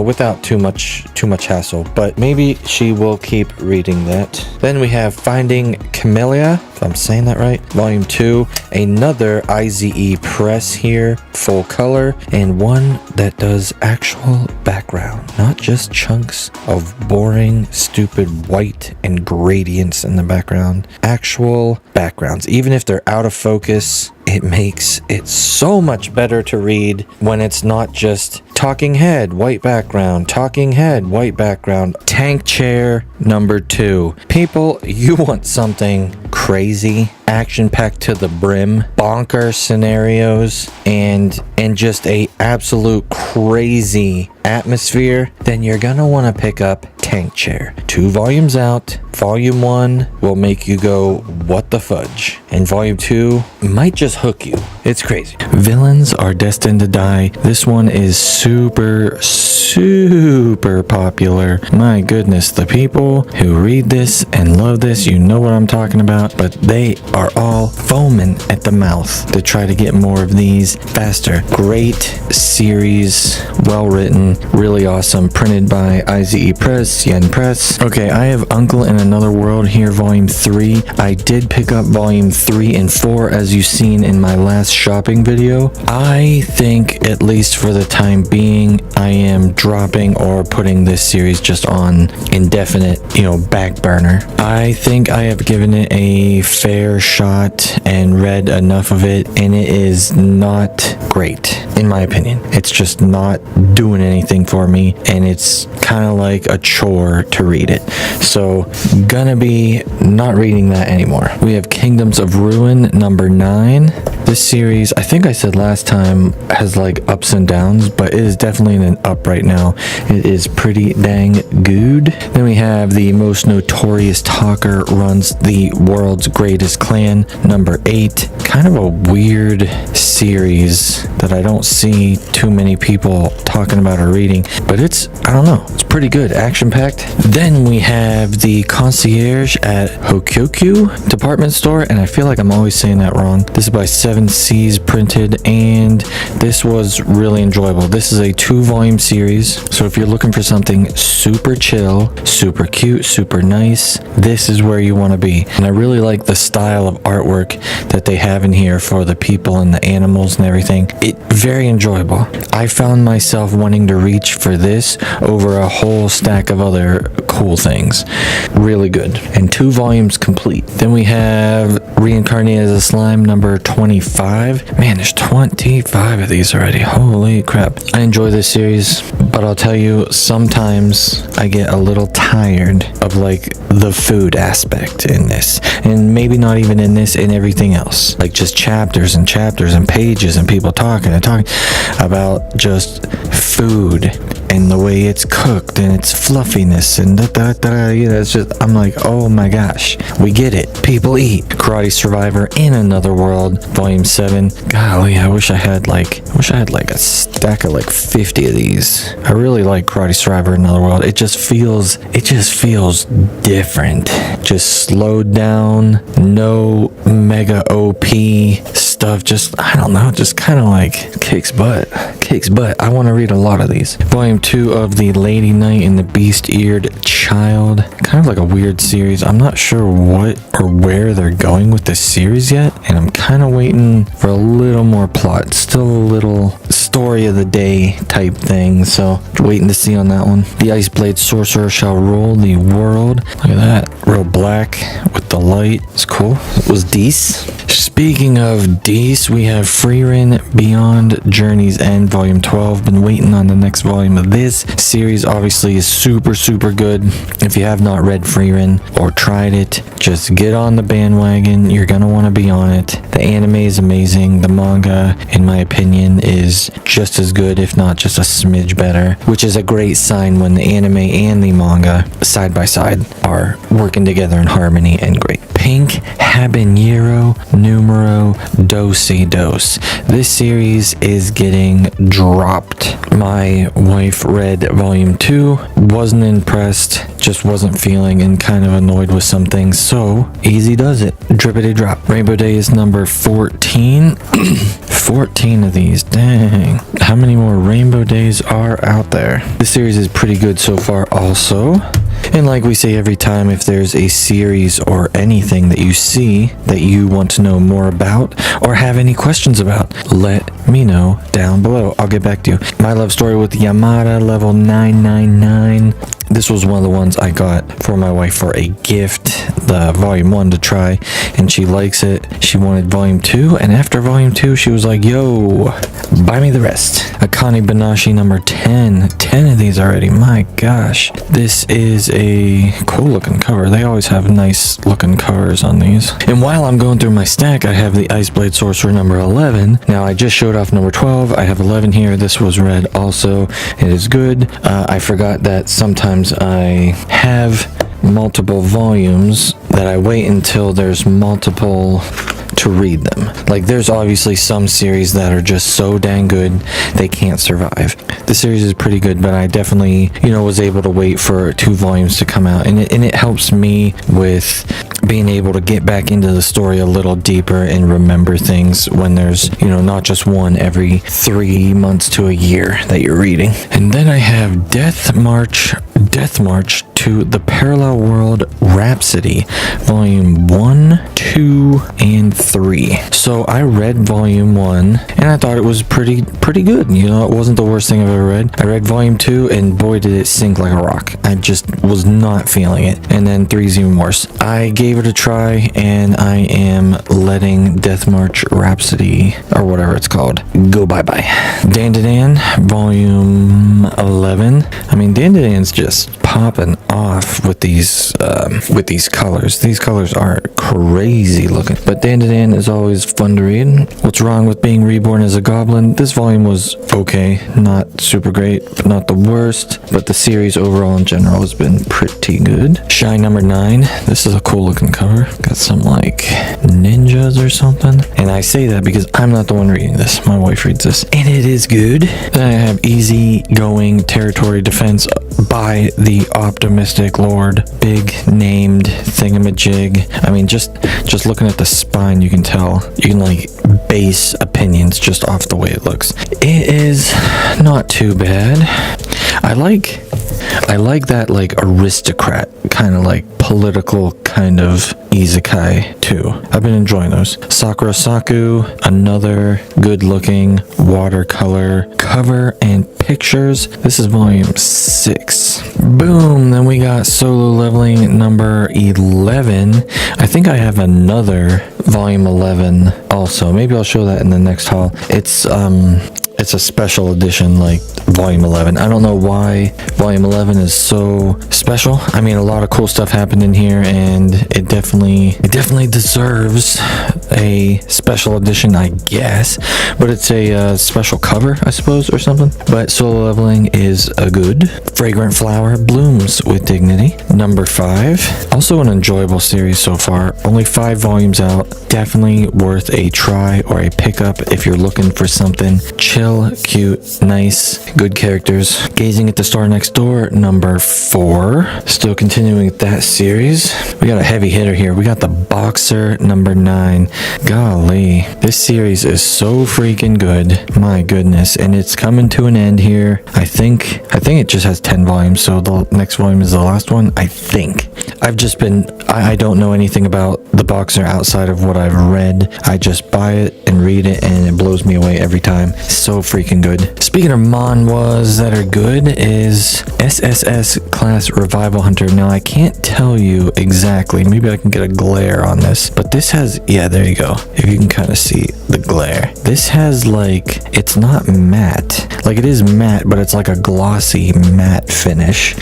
without too much hassle, but maybe she will keep reading that. Then we have Finding Camellia, if I'm saying that right, Volume 2. Another IZE press here, full color, and one that does actual background, not just chunks of boring, stupid white and gradients in the background. Actual backgrounds. Even if they're out of focus, it makes it so much better to read when it's not just talking head, white background, talking head, white background. Tank Chair number 2. People, you want something crazy, action-packed to the brim, bonker scenarios, and just a absolute crazy atmosphere, then you're gonna want to pick up Tank Chair. 2 volumes out Volume 1 will make you go, what the fudge? And Volume 2 might just hook you. It's crazy. Villains are destined to die. This one is super popular. My goodness, the people who read this and love this, you know what I'm talking about, but they are all foaming at the mouth to try to get more of these faster. Great series, well written, really awesome, printed by IZE Press, Yen Press. Okay, I have Uncle in Another World here, Volume 3. I did pick up Volume 3 and 4 as you've seen in my last shopping video. I think, at least for the time being, I am dropping or putting this series just on indefinite, back burner. I think I have given it a fair shot and read enough of it, and it is not great, in my opinion. It's just not doing anything for me, and it's kind of like a chore to read it. So, gonna be not reading that anymore. We have Kingdoms of Ruin, number 9. This series, I think I said last time, has like ups and downs, but it is definitely in an up right now. It is pretty dang good. Then we have The Most Notorious Talker Runs the World's Greatest Clan, number 8. Kind of a weird series that I don't see too many people talking about or reading, but I don't know, it's pretty good, action-packed. Then we have The Concierge at Hokkyoku Department Store, and I feel like I'm always saying that wrong. This is by 7 Seas printed, and this was really enjoyable. This is a 2-volume series, so if you're looking for something super chill, super cute, super nice, this is where you want to be. And I really like the style of artwork that they have in here for the people and the animals and everything. Very enjoyable. I found myself wanting to reach for this over a whole stack of other cool things. Really good. And 2 volumes complete. Then we have Reincarnated as a Slime, number 25. Man, there's 25 of these already. Holy crap. I enjoy this series, but I'll tell you, sometimes I get a little tired of like the food aspect in this. And maybe not even in this, in everything else. Like just chapters and chapters and pages and people talking and talking about just food and the way it's cooked and its fluffiness and it's just, I'm like, oh my gosh, we get it. People eat. Karate Survivor in Another World, Volume 7. Golly, I wish I had like a stack of like 50 of these. I really like Karate Survivor in Another World. It just feels different. Just slowed down, no mega OP stuff, just, I don't know, just kind of like kicks butt. I want to read a lot of these. Volume 2 of The Lady Knight and the Beast-Eared Child. Kind of like a weird series. I'm not sure what or where they're going with this series yet, and I'm kind of waiting for a little more plot. Still a little story of the day type thing, so waiting to see on that one. The Ice Blade Sorcerer Shall Rule the World. Look at that. Real black with the light. It's cool. It was Deece. Speaking of Deece, we have Frieren Beyond Journey's End, Volume 12. Been waiting on the next volume of this series. Obviously is super good. If you have not read Frieren or tried it, just get on the bandwagon. You're gonna want to be on it. The anime is amazing. The manga, in my opinion, is just as good, if not just a smidge better, which is a great sign when the anime and the manga side by side are working together in harmony and great. Pink Habanero Numero Dosi Dos. This series is getting dropped. My wife read Volume 2, wasn't impressed, just wasn't feeling, and kind of annoyed with some things, so easy does it. Drippity drop. Rainbow Days number 14. 14 of these, dang. How many more Rainbow Days are out there? This series is pretty good so far also. And like we say every time, if there's a series or anything that you see that you want to know more about or have any questions about, let me know down below. I'll get back to you. My Love Story with Yamada, level 999. This was one of the ones I got for my wife for a gift, the Volume 1 to try, and she likes it. She wanted Volume 2, and after Volume 2, she was like, yo, buy me the rest. Akane Banashi number 10. 10 of these already, my gosh. This is a cool looking cover. They always have nice looking covers on these. And while I'm going through my stack, I have the Ice Blade Sorcerer number 11. Now, I just showed off number 12. I have 11 here. This was read also. It is good. I forgot that sometimes I have multiple volumes that I wait until there's multiple to read them. Like, there's obviously some series that are just so dang good they can't survive. The series is pretty good, but I definitely, was able to wait for 2 volumes to come out, and it helps me with being able to get back into the story a little deeper and remember things when there's, not just one every 3 months to a year that you're reading. And then I have Death March to the Parallel World Rhapsody, Volume 1, 2, and 3. So I read Volume 1, and I thought it was pretty good. It wasn't the worst thing I've ever read. I read Volume 2, and boy, did it sink like a rock. I just was not feeling it. And then 3's even worse. I gave it a try, and I am letting Death March Rhapsody, or whatever it's called, go bye-bye. Dandadan, Volume 11. I mean, Dandadan's just popping off with these colors. These colors are crazy looking. But Dandadan is always fun to read. What's Wrong with Being Reborn as a Goblin? This volume was okay. Not super great, but not the worst. But the series overall in general has been pretty good. Shy number 9. This is a cool looking cover. Got some like ninjas or something. And I say that because I'm not the one reading this. My wife reads this. And it is good. Then I have Easy Going Territory Defense by the Optimistic Lord. Big named thingamajig. I mean, just looking at the spine, you can tell. You can like base opinions just off the way it looks. It is not too bad. I like that like aristocrat kind of like political kind of isekai too. I've been enjoying those. Sakura Saku, another good looking watercolor cover and pictures. This is volume 6. Boom. Then we got Solo Leveling number 11. I think I have another volume 11 also. Maybe I'll show that in the next haul. It's a special edition, like volume 11. I don't know why volume 11 is so special. I mean, a lot of cool stuff happened in here, and it definitely deserves a special edition, I guess. But it's a special cover, I suppose, or something. But Solo Leveling is a good. Fragrant Flower Blooms with Dignity, number 5. Also an enjoyable series so far. Only 5 volumes out. Definitely worth a try or a pickup if you're looking for something chill, cute, nice, good characters. Gazing at the Star Next Door, number 4. Still continuing with that series. We got a heavy hitter here. We got The Boxer, number 9. Golly, this series is so freaking good. My goodness. And it's coming to an end here. I think it just has 10 volumes, so the next volume is the last one, I think. I don't know anything about The Boxer outside of what I've read. I just buy it and read it, and it blows me away every time. So freaking good. Speaking of manhwas that are good, is SSS Class Revival Hunter. Now, I can't tell you exactly. Maybe I can get a glare on this, but this has, yeah, there you go. If you can kind of see the glare. This has like, it's not matte. Like, it is matte, but it's like a glossy matte finish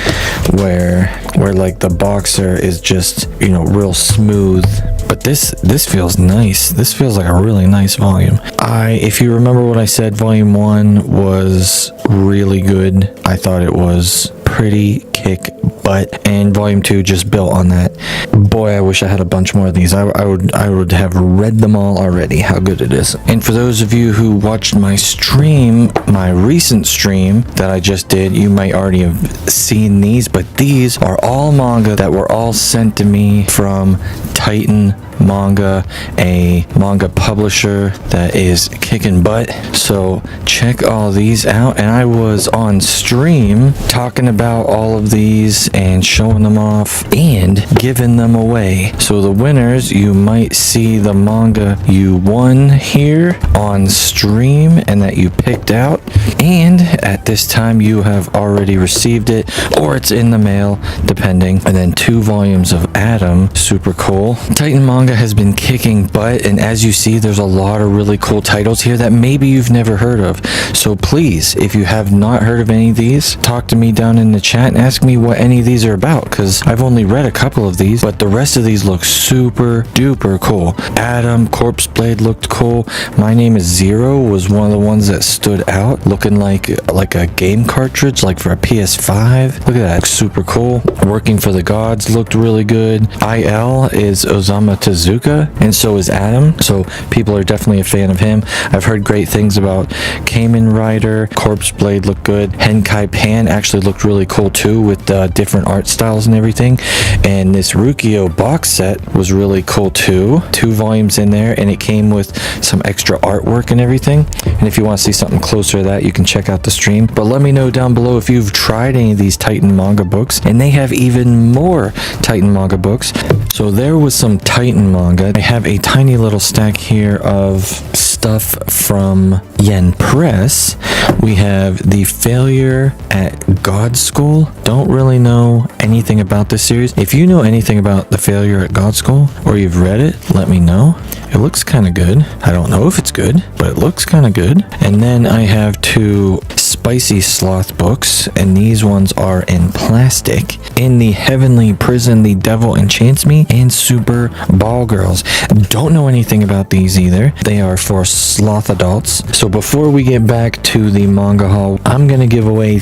where like the Boxer is just, real smooth. But this feels nice. This feels like a really nice volume. If you remember what I said, volume 1 was really good. I thought it was pretty kick butt, and volume 2 just built on that. Boy, I wish I had a bunch more of these. I would have read them all already, how good it is. And for those of you who watched my stream, my recent stream that I just did, you might already have seen these, but these are all manga that were all sent to me from Titan Manga, a manga publisher that is kicking butt. So check all these out. And I was on stream talking about all of these and showing them off and giving them away. So the winners, you might see the manga you won here on stream and that you picked out, and at this time you have already received it, or it's in the mail depending. And then 2 volumes of Adam, super cool. Titan Manga has been kicking butt, and as you see, there's a lot of really cool titles here that maybe you've never heard of. So please, if you have not heard of any of these, talk to me down in the chat and ask me what any any of these are about, because I've only read a couple of these, but the rest of these look super duper cool. Adam, Corpse Blade looked cool. My Name is Zero was one of the ones that stood out, looking like a game cartridge, like for a PS5. Look at that, super cool. Working for the Gods looked really good. IL is Osamu Tezuka, and so is Adam, so people are definitely a fan of him. I've heard great things about Kamen Rider. Corpse Blade looked good. Henkai Pan actually looked really cool too, with different art styles and everything. And this Rukio box set was really cool too. 2 volumes in there, and it came with some extra artwork and everything. And if you want to see something closer to that, you can check out the stream. But let me know down below if you've tried any of these Titan manga books, and they have even more Titan manga books. So there was some Titan manga. I have a tiny little stack here of stuff from Yen Press. We have The Failure at God School. Don't really know anything about this series. If you know anything about The Failure at God School, or you've read it, let me know. It looks kind of good. I don't know if it's good, but it looks kind of good. And then I have 2 Spicy Sloth books, and these ones are in plastic. In the Heavenly Prison, The Devil Enchants Me, and Super Ball Girls. Don't know anything about these either. They are for sloth adults. So before we get back to the manga haul, I'm gonna give away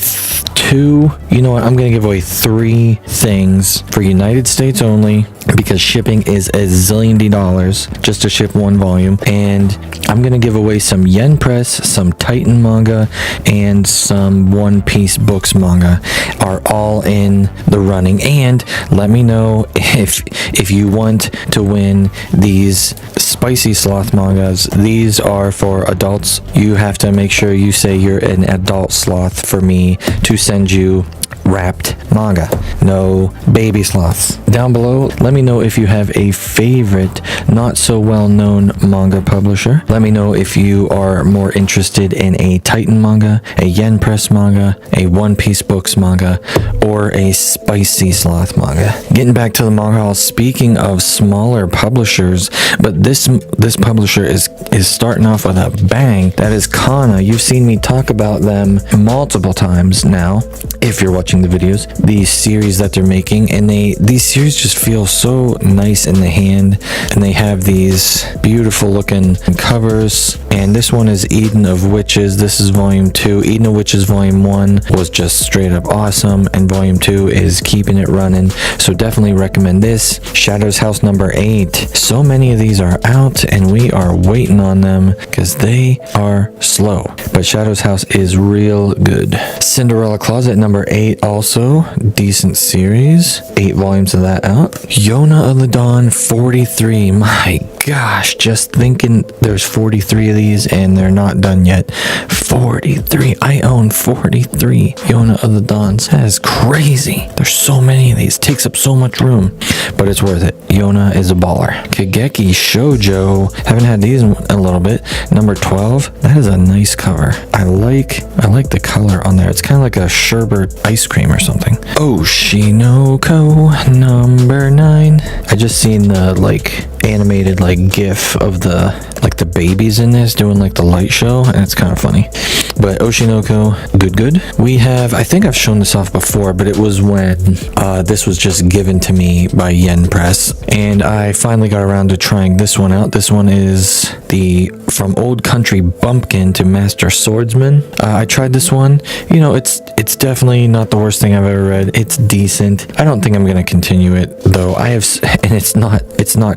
2, you know what, I'm gonna give away 3 things for United States only, because shipping is a $1,000,000 just to ship 1 volume. And I'm gonna give away some Yen Press, some Titan manga, and some One Piece books manga are all in the running. And let me know if you want to win these Spicy Sloth mangas. These are for adults. You have to make sure you say you're an adult sloth for me to send you wrapped manga, no baby sloths. Down below, let me know if you have a favorite not so well known manga publisher. Let me know if you are more interested in a Titan manga, a Yen Press manga, a One Piece books manga, or a Spicy Sloth manga. Getting back to the manga haul, speaking of smaller publishers, but this publisher is starting off with a bang. That is Kana. You've seen me talk about them multiple times now, if you're watching the videos, the series that they're making, and these series just feel so nice in the hand, and they have these beautiful looking covers. And this one is Eden of Witches. This is volume 2. Eden of Witches volume 1 was just straight up awesome, and volume 2 is keeping it running, so definitely recommend this. Shadow's House number 8. So many of these are out, and we are waiting on them because they are slow, but Shadow's House is real good. Cinderella Closet number 8, also decent series. 8 volumes of that out. Yona of the Dawn 43. My gosh, just thinking there's 43 of these and they're not done yet. 43. I own 43 Yona of the Dawns. That is crazy. There's so many of these. It takes up so much room, but it's worth it. Yona is a baller. Kageki Shoujo. Haven't had these in a little bit. Number 12. That is a nice cover. I like the color on there. It's kind of like a sherbet ice cream or something. Oshinoko number 9. I just seen the animated gif of the babies in this doing the light show, and it's kind of funny. But Oshinoko, good. We have, I think I've shown this off before, but it was when this was just given to me by Yen Press, and I finally got around to trying this one out. This one is the From Old Country Bumpkin to Master Swordsman. I tried this one. You know, it's definitely not the worst thing I've ever read. It's decent. I don't think I'm gonna continue it though. And it's not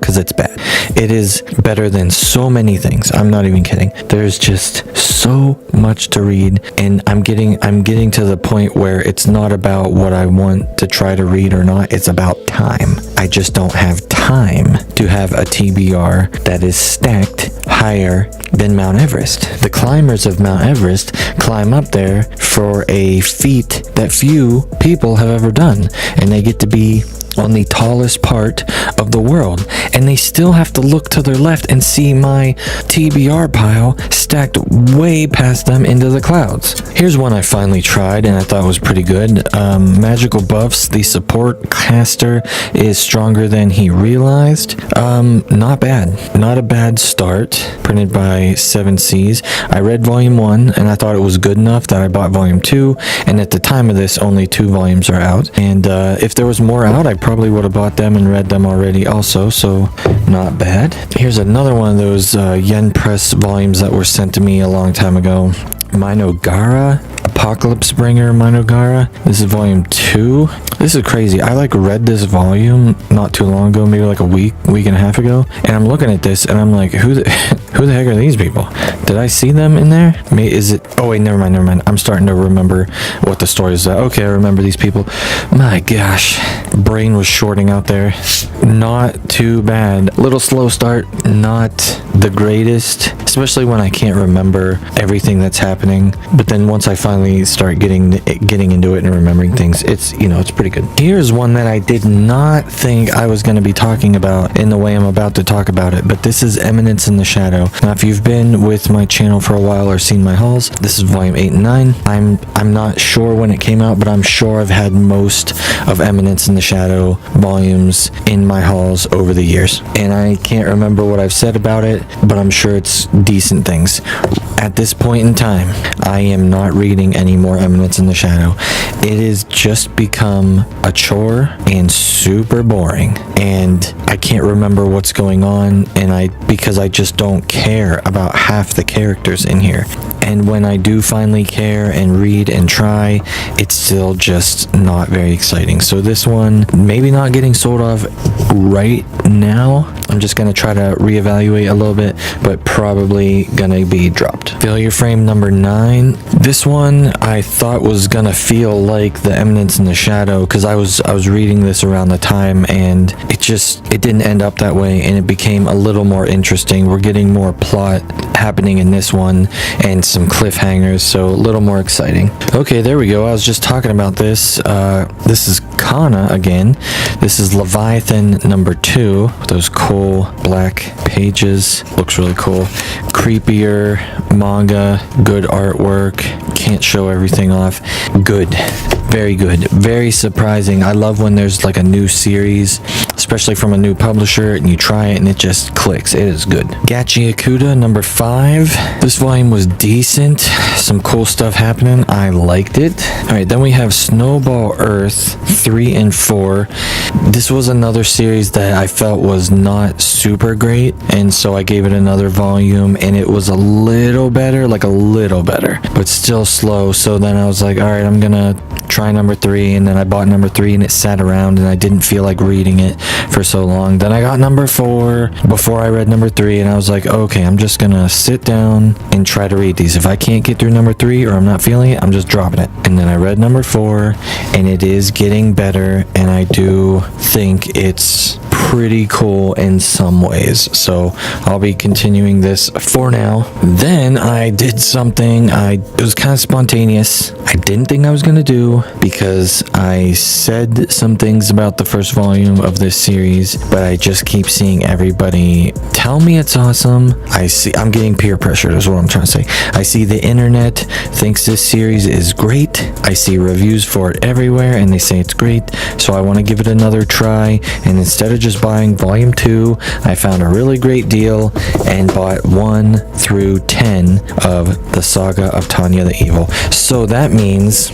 because it's bad. It is better than so many things. I'm not even kidding. There's just so much to read, and I'm getting to the point where it's not about what I want to try to read or not. It's about time. I just don't have time to have a TBR that is stacked higher than Mount Everest. The climbers of Mount Everest climb up there for a feat that few people have ever done, and they get to be on the tallest part of the world, and they still have to look to their left and see my TBR pile stacked way past them into the clouds. Here's one I finally tried and I thought was pretty good. Magical buffs. The support caster is stronger than he realized. Not bad. Not a bad start. Printed by 7Cs. I read volume 1 and I thought it was good enough that I bought volume 2, and at the time of this only 2 volumes are out, and if there was more out I probably would have bought them and read them already also, so not bad. Here's another one of those yen press volumes that were sent to me a long time ago. Minogara, Apocalypse Bringer Minogara. This is volume 2. This is crazy. I read this volume not too long ago, maybe like a week and a half ago, and I'm looking at this and I'm like, who the heck are these people? Did I see them in there? Is it? Oh wait, never mind. I'm starting to remember what the story is. Okay, I remember these people. My gosh, brain was shorting out there. Not too bad. Little slow start. Not the greatest, especially when I can't remember everything that's happening. But then once I finally start getting into it and remembering things, it's pretty good. Here's one that I did not think I was going to be talking about in the way I'm about to talk about it, but this is Eminence in the Shadow. Now, if you've been with my channel for a while or seen my hauls, this is volume 8 and 9. I'm not sure when it came out, but I'm sure I've had most of Eminence in the Shadow volumes in my hauls over the years, and I can't remember what I've said about it, but I'm sure it's decent things. At this point in time, I am not reading any more Eminence in the Shadow. It has just become a chore and super boring, and I can't remember what's going on, and because I just don't care about half the characters in here. And when I do finally care and read and try, it's still just not very exciting. So this one, maybe not getting sold off right now. I'm just going to try to reevaluate a little bit, but probably going to be dropped. Failure Frame number 9. This one I thought was going to feel like the Eminence in the Shadow, because I was reading this around the time, and it didn't end up that way, and it became a little more interesting. We're getting more plot happening in this one and some cliffhangers, so a little more exciting. Okay, there we go. I was just talking about this. This is Kana again. This is Leviathan number 2. Those cool black pages. Looks really cool. Creepier manga. Good artwork. Can't show everything off. Good. Very good. Very surprising. I love when there's like a new series, especially from a new publisher, and you try it and it just clicks. It is good. Gachi Akuda number 5. This volume was decent. Some cool stuff happening. I liked it. Alright, then we have Snowball Earth 3 and 4. This was another series that I felt was not super great, and so I gave it another volume, and it was a little better, but still slow. So then I was like, alright, I'm gonna try number 3, and then I bought number 3 and it sat around and I didn't feel like reading it for so long. Then I got number 4 before I read number 3, and I was like, okay, I'm just gonna sit down and try to read these. If I can't get through number 3 or I'm not feeling it, I'm just dropping it. And then I read number 4 and it is getting better, and I do think it's pretty cool in some ways, so I'll be continuing this for now. Then I did something, it was kind of spontaneous. I didn't think I was gonna do, because I said some things about the first volume of this series, but I just keep seeing everybody tell me it's awesome. I'm getting peer pressured is what I'm trying to say. I see the internet thinks this series is great. I see reviews for it everywhere and they say it's great, so I want to give it another try, and instead of just buying volume 2, I found a really great deal and bought 1 through 10 of the Saga of Tanya the Evil. So that means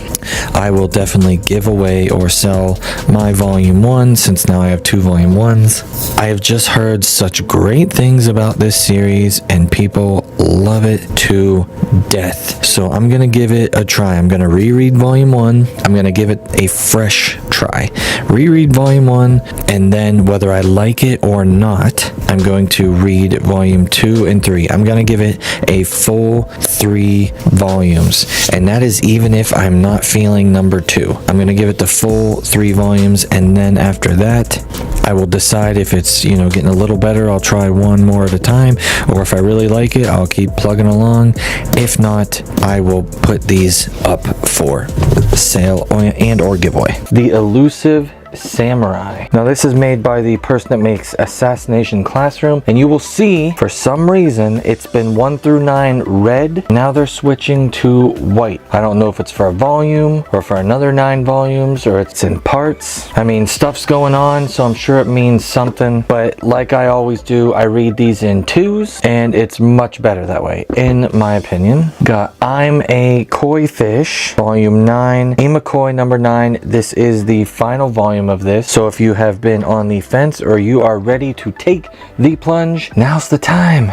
I will definitely give away or sell my volume 1, since now I have 2 volume 1s. I have just heard such great things about this series and people love it to death. So I'm gonna give it a try. I'm gonna reread volume 1. I'm gonna give it a fresh try. Reread volume 1, and then whether I like it or not, I'm going to read volume 2 and 3. I'm gonna give it a full 3 volumes, and that is even if I'm not feeling number 2. I'm gonna give it the full 3 volumes, and then after that I will decide if it's, getting a little better, I'll try 1 more at a time, or if I really like it, I'll keep plugging along. If not, I will put these up for sale and or giveaway. The elusive Samurai. Now this is made by the person that makes Assassination Classroom, and you will see for some reason it's been 1 through 9 red. Now they're switching to white. I don't know if it's for a volume or for another 9 volumes or it's in parts. I mean, stuff's going on, so I'm sure it means something, but like I always do, I read these in 2s and it's much better that way, in my opinion. Got I'm a Koi Fish, volume 9, Imakoi number 9. This is the final volume of this, so if you have been on the fence or you are ready to take the plunge, now's the time.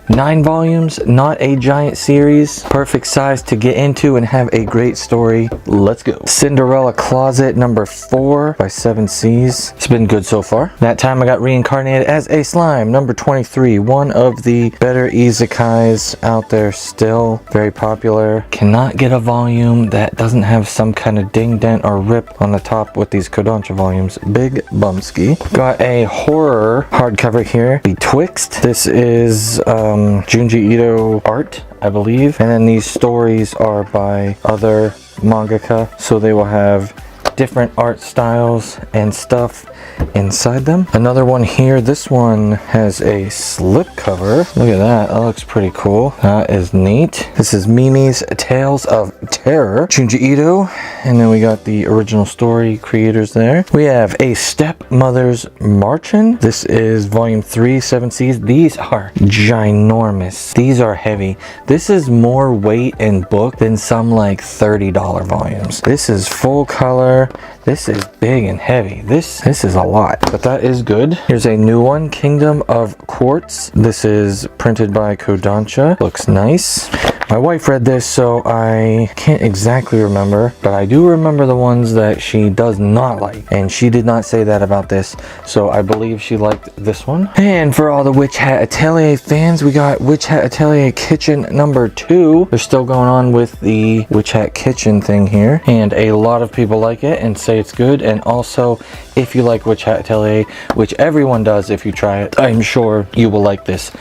9 volumes, not a giant series, perfect size to get into and have a great story. Let's go. Cinderella Closet number 4 by 7 Seas. It's been good so far. That time I got reincarnated as a slime, number 23. One of the better isekais out there still. Very popular. Cannot get a volume that doesn't have some kind of ding, dent, or rip on the top with these Kodancha volumes. Big bumski. Got a horror hardcover here, Betwixt. This is Junji Ito art, I believe, and then these stories are by other mangaka, so they will have different art styles and stuff inside them. Another one here, this one has a slip cover. Look at that, that looks pretty cool. That is neat. This is Mimi's Tales of Terror, Junji Ito, and then we got the original story creators there. We have A Stepmother's Marchin. This is volume 3, 7 Seas. These are ginormous. These are heavy. This is more weight in book than some like $30 volumes. This is full color. This is big and heavy. This is a lot, but that is good. Here's a new one, Kingdom of Quartz. This is printed by Kodansha. Looks nice. My wife read this, so I can't exactly remember, but I do remember the ones that she does not like, and she did not say that about this, so I believe she liked this one. And for all the Witch Hat Atelier fans, we got Witch Hat Atelier Kitchen number 2. They're still going on with the Witch Hat Kitchen thing here, and a lot of people like it and say it's good. And also, if you like Witch Hat Atelier, which everyone does if you try it, I'm sure you will like this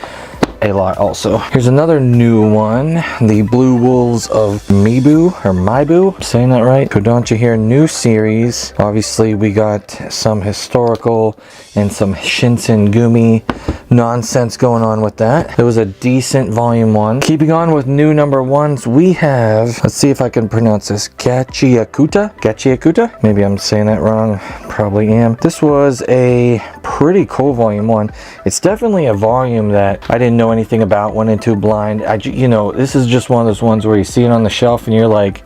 a lot also. Here's another new one, the Blue Wolves of Mibu, or Maibu, I'm saying that right. Kodansha here, new series. Obviously we got some historical and some Shinsengumi nonsense going on with that. It was a decent volume 1. Keeping on with new number 1s, we have, let's see if I can pronounce this, Gachiakuta? Maybe I'm saying that wrong, probably am. This was a pretty cool volume 1. It's definitely a volume that I didn't know anything about, went into blind. You know, this is just one of those ones where you see it on the shelf and you're like,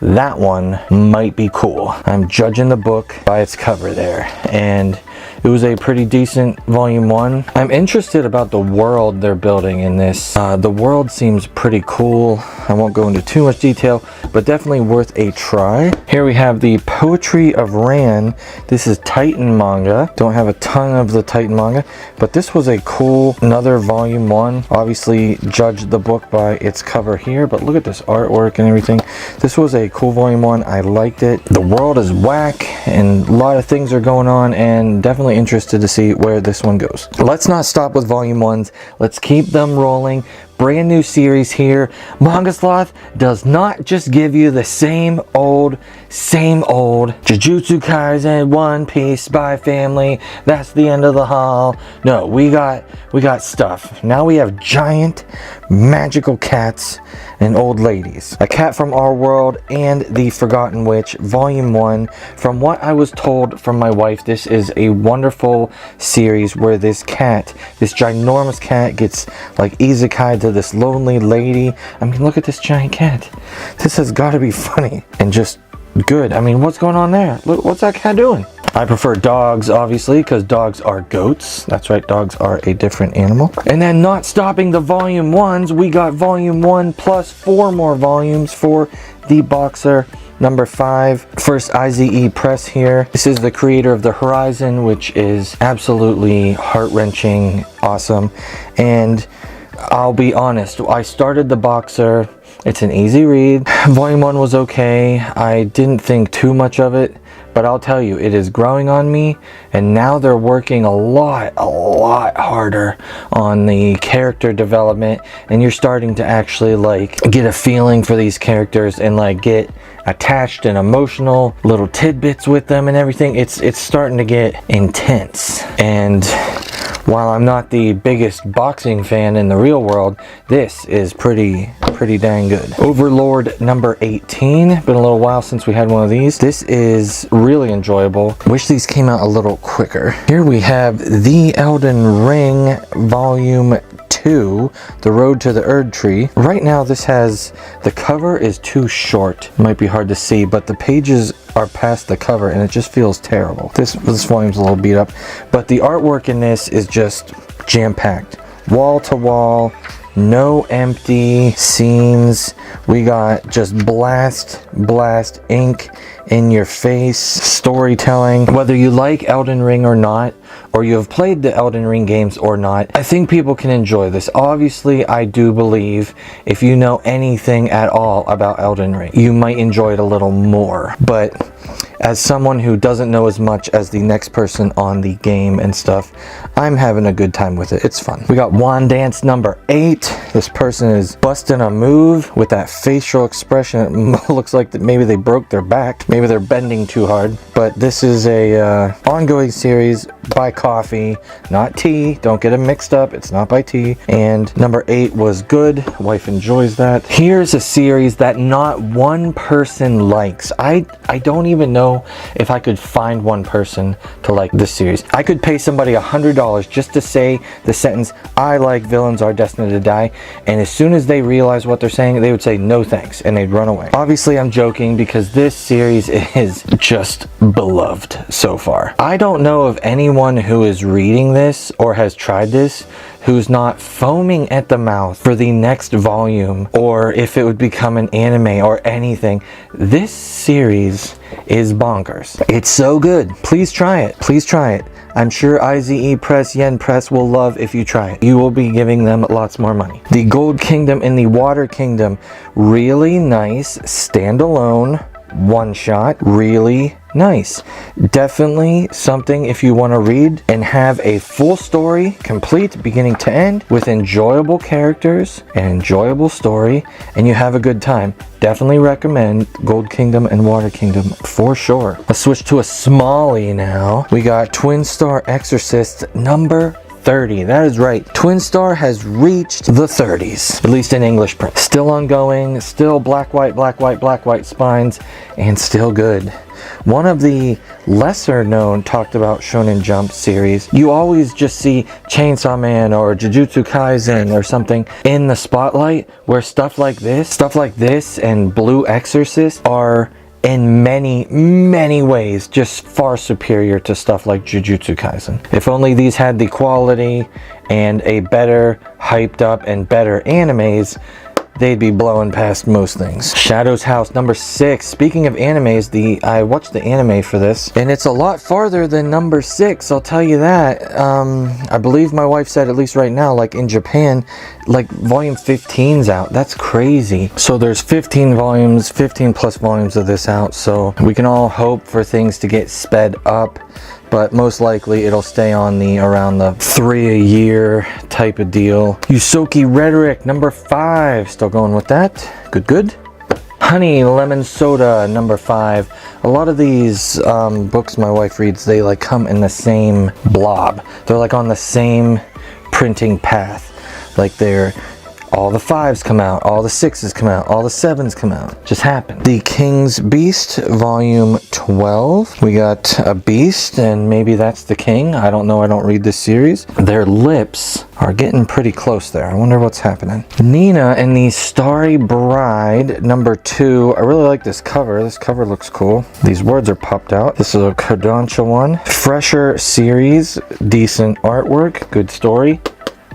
that one might be cool. I'm judging the book by its cover there, and it was a pretty decent volume 1. I'm interested about the world they're building in this. The world seems pretty cool. I won't go into too much detail, but definitely worth a try. Here we have the Poetry of Ran. This is Titan Manga. Don't have a ton of the Titan Manga, but this was a cool, another volume 1. Obviously judge the book by its cover here, but look at this artwork and everything. This was a cool volume 1. I liked it. The world is whack and a lot of things are going on, and definitely interested to see where this one goes. Let's not stop with volume 1s. Let's keep them rolling. Brand new series here. MangaSloth does not just give you the same old Jujutsu Kaisen, One Piece, Spy Family, that's the end of the haul. No, we got stuff. Now we have giant magical cats and old ladies. A Cat from Our World and The Forgotten Witch, volume 1. From what I was told from my wife, this is a wonderful series where this cat, this ginormous cat, gets like isekai to this lonely lady. I mean, look at this giant cat. This has got to be funny and just good. I mean, what's going on there? Look, what's that cat doing? I prefer dogs, obviously, because dogs are goats. That's right, dogs are a different animal. And then, not stopping the volume 1s, we got volume 1 plus 4 more volumes for The Boxer number 5. First IZE press here. This is the creator of The Horizon, which is absolutely heart-wrenching awesome. And I'll be honest, I started The Boxer. It's an easy read. Volume 1 was okay. I didn't think too much of it, but I'll tell you, it is growing on me, and now they're working a lot harder on the character development, and you're starting to actually like get a feeling for these characters and like get attached and emotional little tidbits with them and everything. It's starting to get intense. And while I'm not the biggest boxing fan in the real world, this is pretty dang good. Overlord number 18. Been a little while since we had one of these. This is really enjoyable. Wish these came out a little quicker. Here we have The Elden Ring Volume 2, The Road to the Erd Tree. Right now this has, the cover is too short. It might be hard to see, but the pages are past the cover and it just feels terrible. This volume's a little beat up, but the artwork in this is just jam-packed. Wall to wall, no empty scenes. We got just blast ink in your face storytelling. Whether you like Elden Ring or not, or you have played the Elden Ring games or not, I think people can enjoy this. Obviously, I do believe if you know anything at all about Elden Ring, you might enjoy it a little more. But as someone who doesn't know as much as the next person on the game and stuff, I'm having a good time with it. It's fun. We got Wand Dance number 8. This person is busting a move with that facial expression. It looks like that maybe they broke their back. Maybe they're bending too hard. But this is a ongoing series by Coffee, not Tea. Don't get them mixed up. It's not by Tea. And number 8 was good. Wife enjoys that. Here's a series that not one person likes. I don't even know if I could find one person to like this series. I could pay somebody $100 just to say the sentence, "I like villains are destined to die," and as soon as they realize what they're saying, they would say no thanks and they'd run away. Obviously I'm joking because this series is just beloved so far. I don't know of anyone who is reading this or has tried this who's not foaming at the mouth for the next volume, or if it would become an anime or anything. This series is bonkers. It's so good. Please try it. Please try it. I'm sure IZE Press, Yen Press will love if you try it. You will be giving them lots more money. The Gold Kingdom and the Water Kingdom. Really nice standalone one shot. Really nice. Definitely something if you want to read and have a full story, complete beginning to end, with enjoyable characters and enjoyable story, and you have a good time. Definitely recommend Gold Kingdom and Water Kingdom for sure. Let's switch to a smallie now. We got Twin Star Exorcist number 30. That is right. Twin Star has reached the 30s, at least in English print. Still ongoing, still black, white spines, and still good. One of the lesser known talked about Shonen Jump series. You always just see Chainsaw Man or Jujutsu Kaisen or something in the spotlight, where stuff like this and Blue Exorcist are in many ways just far superior to stuff like Jujutsu Kaisen. If only these had the quality and a better hyped up and better animes, they'd be blowing past most things. Shadow's House number 6. Speaking of animes, I watched the anime for this, and it's a lot farther than number 6, I'll tell you that. I believe my wife said, at least right now, like in Japan, like volume 15's out. That's crazy. So there's 15 volumes, 15 plus volumes of this out, so we can all hope for things to get sped up. But most likely it'll stay on around the 3 a year type of deal. Yusoki Rhetoric number 5, still going with that. Good. Honey Lemon Soda number 5. A lot of these books my wife reads, they like come in the same blob. They're like on the same printing path. Like all the 5s come out, all the 6s come out, all the 7s come out. Just happened. The King's Beast, volume 12. We got a beast, and maybe that's the king. I don't know, I don't read this series. Their lips are getting pretty close there. I wonder what's happening. Nina and the Starry Bride, number 2. I really like this cover. This cover looks cool. These words are popped out. This is a Kodancha one. Fresher series, decent artwork, good story.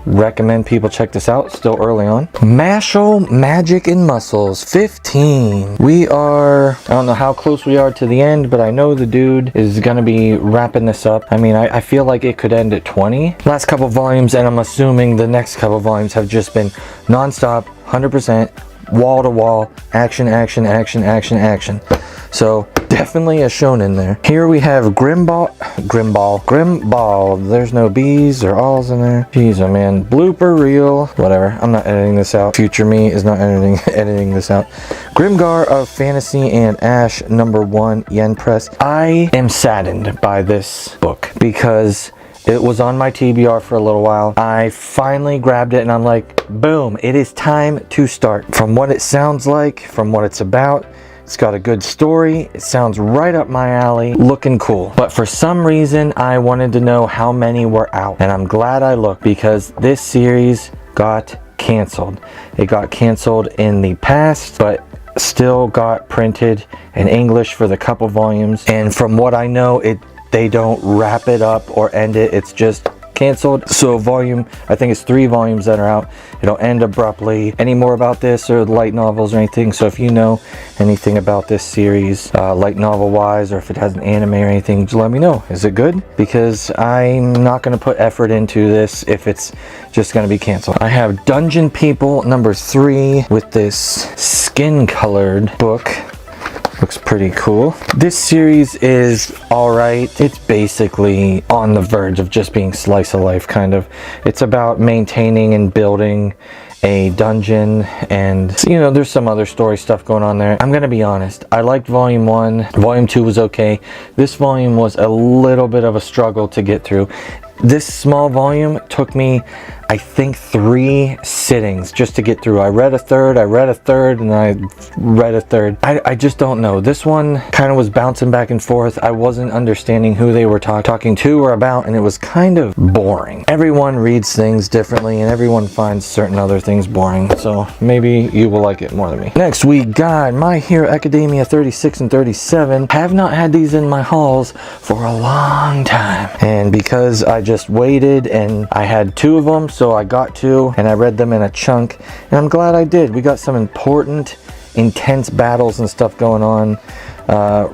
Recommend people check this out. Still early on. Mashle, Magic and Muscles 15. We are, I don't know how close we are to the end, but I know the dude is gonna be wrapping this up. I mean, I feel like it could end at 20. Last couple volumes, and I'm assuming the next couple volumes have just been non-stop, 100%, wall to wall, action. So Definitely a shonen there. Here we have Grimball. There's no B's or All's in there. Jeez, oh man. Blooper reel. Whatever. I'm not editing this out. Future me is not editing this out. Grimgar of Fantasy and Ash #1 Yen Press. I am saddened by this book because it was on my TBR for a little while. I finally grabbed it and I'm like, boom, it is time to start. From what it sounds like, from what it's about, it's got a good story. It sounds right up my alley, looking cool. But for some reason, I wanted to know how many were out. And I'm glad I looked because this series got canceled. It got canceled in the past, but still got printed in English for the couple volumes. And from what I know, they don't wrap it up or end it. It's just canceled. So volume, I think it's 3 volumes that are out. It'll end abruptly. Any more about this or light novels or anything? So if you know anything about this series, light novel wise, or if it has an anime or anything, just let me know. Is it good? Because I'm not going to put effort into this if it's just going to be canceled. I have Dungeon People #3 with this skin colored book. Looks pretty cool. This series is alright. It's basically on the verge of just being slice of life, kind of. It's about maintaining and building a dungeon, and you know, there's some other story stuff going on there. I'm gonna be honest, I liked volume 1. Volume 2 was okay. This volume was a little bit of a struggle to get through. This small volume took me, I think, 3 sittings just to get through. I read a third, and I read a third. I just don't know. This one kind of was bouncing back and forth. I wasn't understanding who they were talking to or about, and it was kind of boring. Everyone reads things differently, and everyone finds certain other things boring, so maybe you will like it more than me. Next, we got My Hero Academia 36 and 37. Have not had these in my hauls for a long time, and because I just waited and I had 2 of them, so I got 2 and I read them in a chunk, and I'm glad I did. We got some important, intense battles and stuff going on.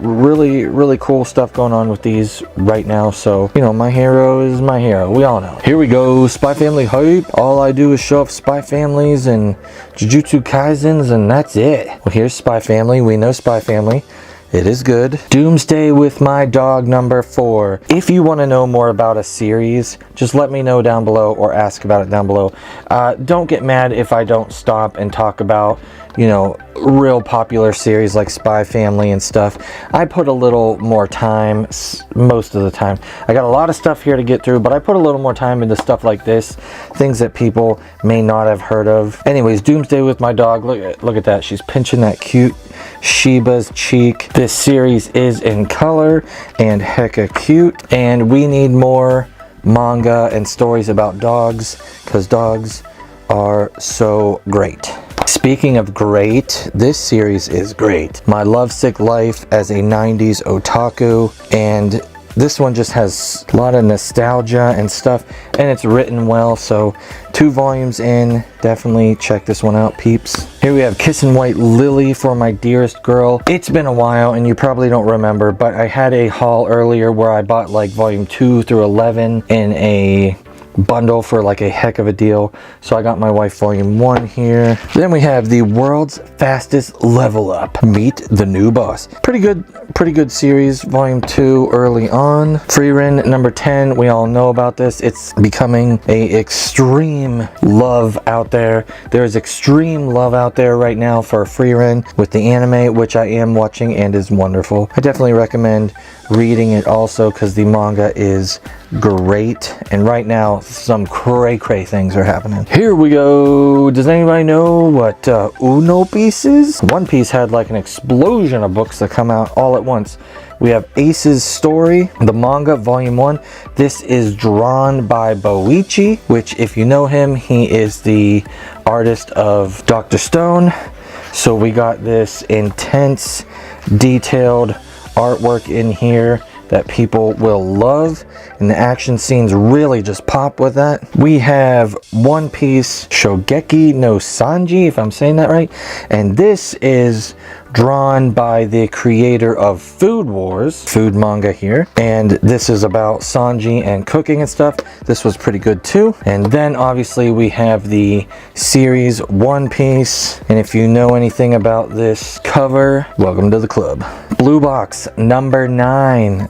Really cool stuff going on with these right now. So, you know, my hero is my hero. We all know. Here we go. Spy Family hype. All I do is show off Spy Families and Jujutsu Kaisens, and that's it. Well, here's Spy Family. We know Spy Family. It is good. Doomsday with My Dog #4. If you want to know more about a series, just let me know down below or ask about it down below. Don't get mad if I don't stop and talk about, you know, real popular series like Spy Family and stuff. I put a little more time most of the time. I got a lot of stuff here to get through, but I put a little more time into stuff like this, things that people may not have heard of. Anyways, Doomsday with My Dog. Look at that. She's pinching that cute Shiba's cheek. This series is in color and hecka cute, and we need more manga and stories about dogs because dogs are so great. Speaking of great, this series is great. My Lovesick Life as a 90s otaku, and this one just has a lot of nostalgia and stuff, and it's written well. So 2 volumes in, definitely check this one out, peeps. Here we have Kissin' White Lily for My Dearest Girl. It's been a while and you probably don't remember, but I had a haul earlier where I bought like volume 2 through 11 in a bundle for like a heck of a deal. So I got my wife volume 1 here. Then we have The World's Fastest Level Up. Meet the New Boss. Pretty good series. Volume 2 early on. Frieren #10. We all know about this. It's becoming a extreme love out there. There's extreme love out there right now for Frieren with the anime, which I am watching and is wonderful. I definitely recommend reading it also because the manga is great, and right now some cray things are happening. Here we go. Does anybody know what Uno Piece is? One Piece had like an explosion of books that come out all at once. We have Ace's Story, the manga, volume 1. This is drawn by Boichi, which if you know him, he is the artist of Dr. Stone. So we got this intense, detailed artwork in here that people will love, and the action scenes really just pop with that. We have One Piece Shogeki no Sanji, if I'm saying that right, and this is drawn by the creator of Food Wars, food manga here. And this is about Sanji and cooking and stuff. This was pretty good too. And then obviously we have the series One Piece. And if you know anything about this cover, welcome to the club. Blue Box number 9.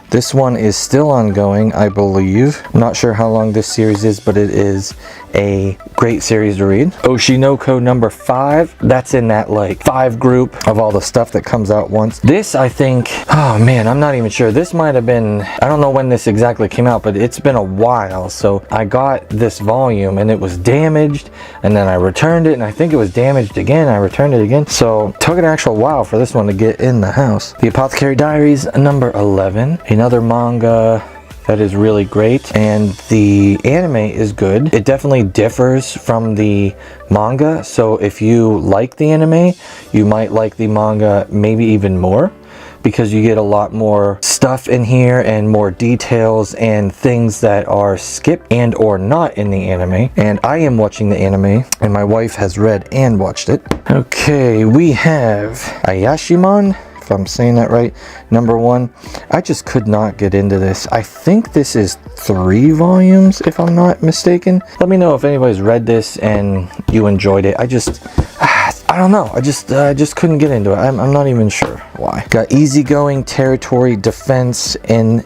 This one is still ongoing, I believe. I'm not sure how long this series is, but it is a great series to read. Oshinoko number 5. That's in that like 5 group of all the stuff that comes out once. This, I think, oh man, I'm not even sure. This might have been, I don't know when this exactly came out, but it's been a while. So I got this volume and it was damaged, and then I returned it and I think it was damaged again. I returned it again. So it took an actual while for this one to get in the house. The Apothecary Diaries number 11. Another manga that is really great, and the anime is good. It definitely differs from the manga, so if you like the anime, you might like the manga maybe even more, because you get a lot more stuff in here and more details and things that are skipped and or not in the anime. And I am watching the anime, and my wife has read and watched it. Okay, we have Ayashimon, if I'm saying that right, number 1. I just could not get into this. I think this is 3 volumes, if I'm not mistaken. Let me know if anybody's read this and you enjoyed it. I don't know. I just couldn't get into it. I'm not even sure why. Got Easygoing Territory Defense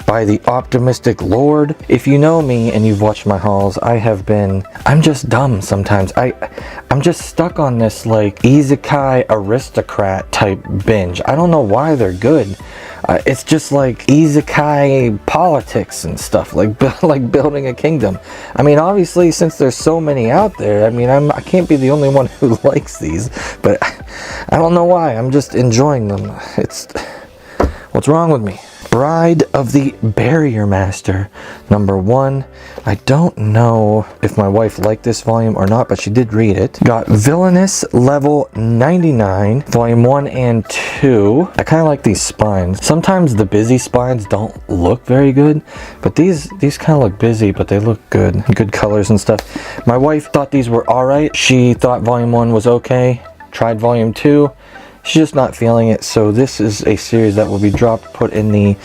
by the Optimistic Lord. If you know me and you've watched my hauls, I'm just dumb sometimes. I'm just stuck on this like Isekai aristocrat type binge. I don't know why they're good. It's just like Isekai politics and stuff, like building a kingdom. I mean, obviously, since there's so many out there, I mean, I can't be the only one who likes these, but I don't know why. I'm just enjoying them. What's wrong with me? Bride of the Barrier Master, number 1. I don't know if my wife liked this volume or not, but she did read it. Got Villainous Level 99, volume 1 and 2. I kind of like these spines. Sometimes the busy spines don't look very good, but these kind of look busy, but they look good. Good colors and stuff. My wife thought these were alright. She thought volume 1 was okay. Tried volume 2. She's just not feeling it, so this is a series that will be dropped, put in the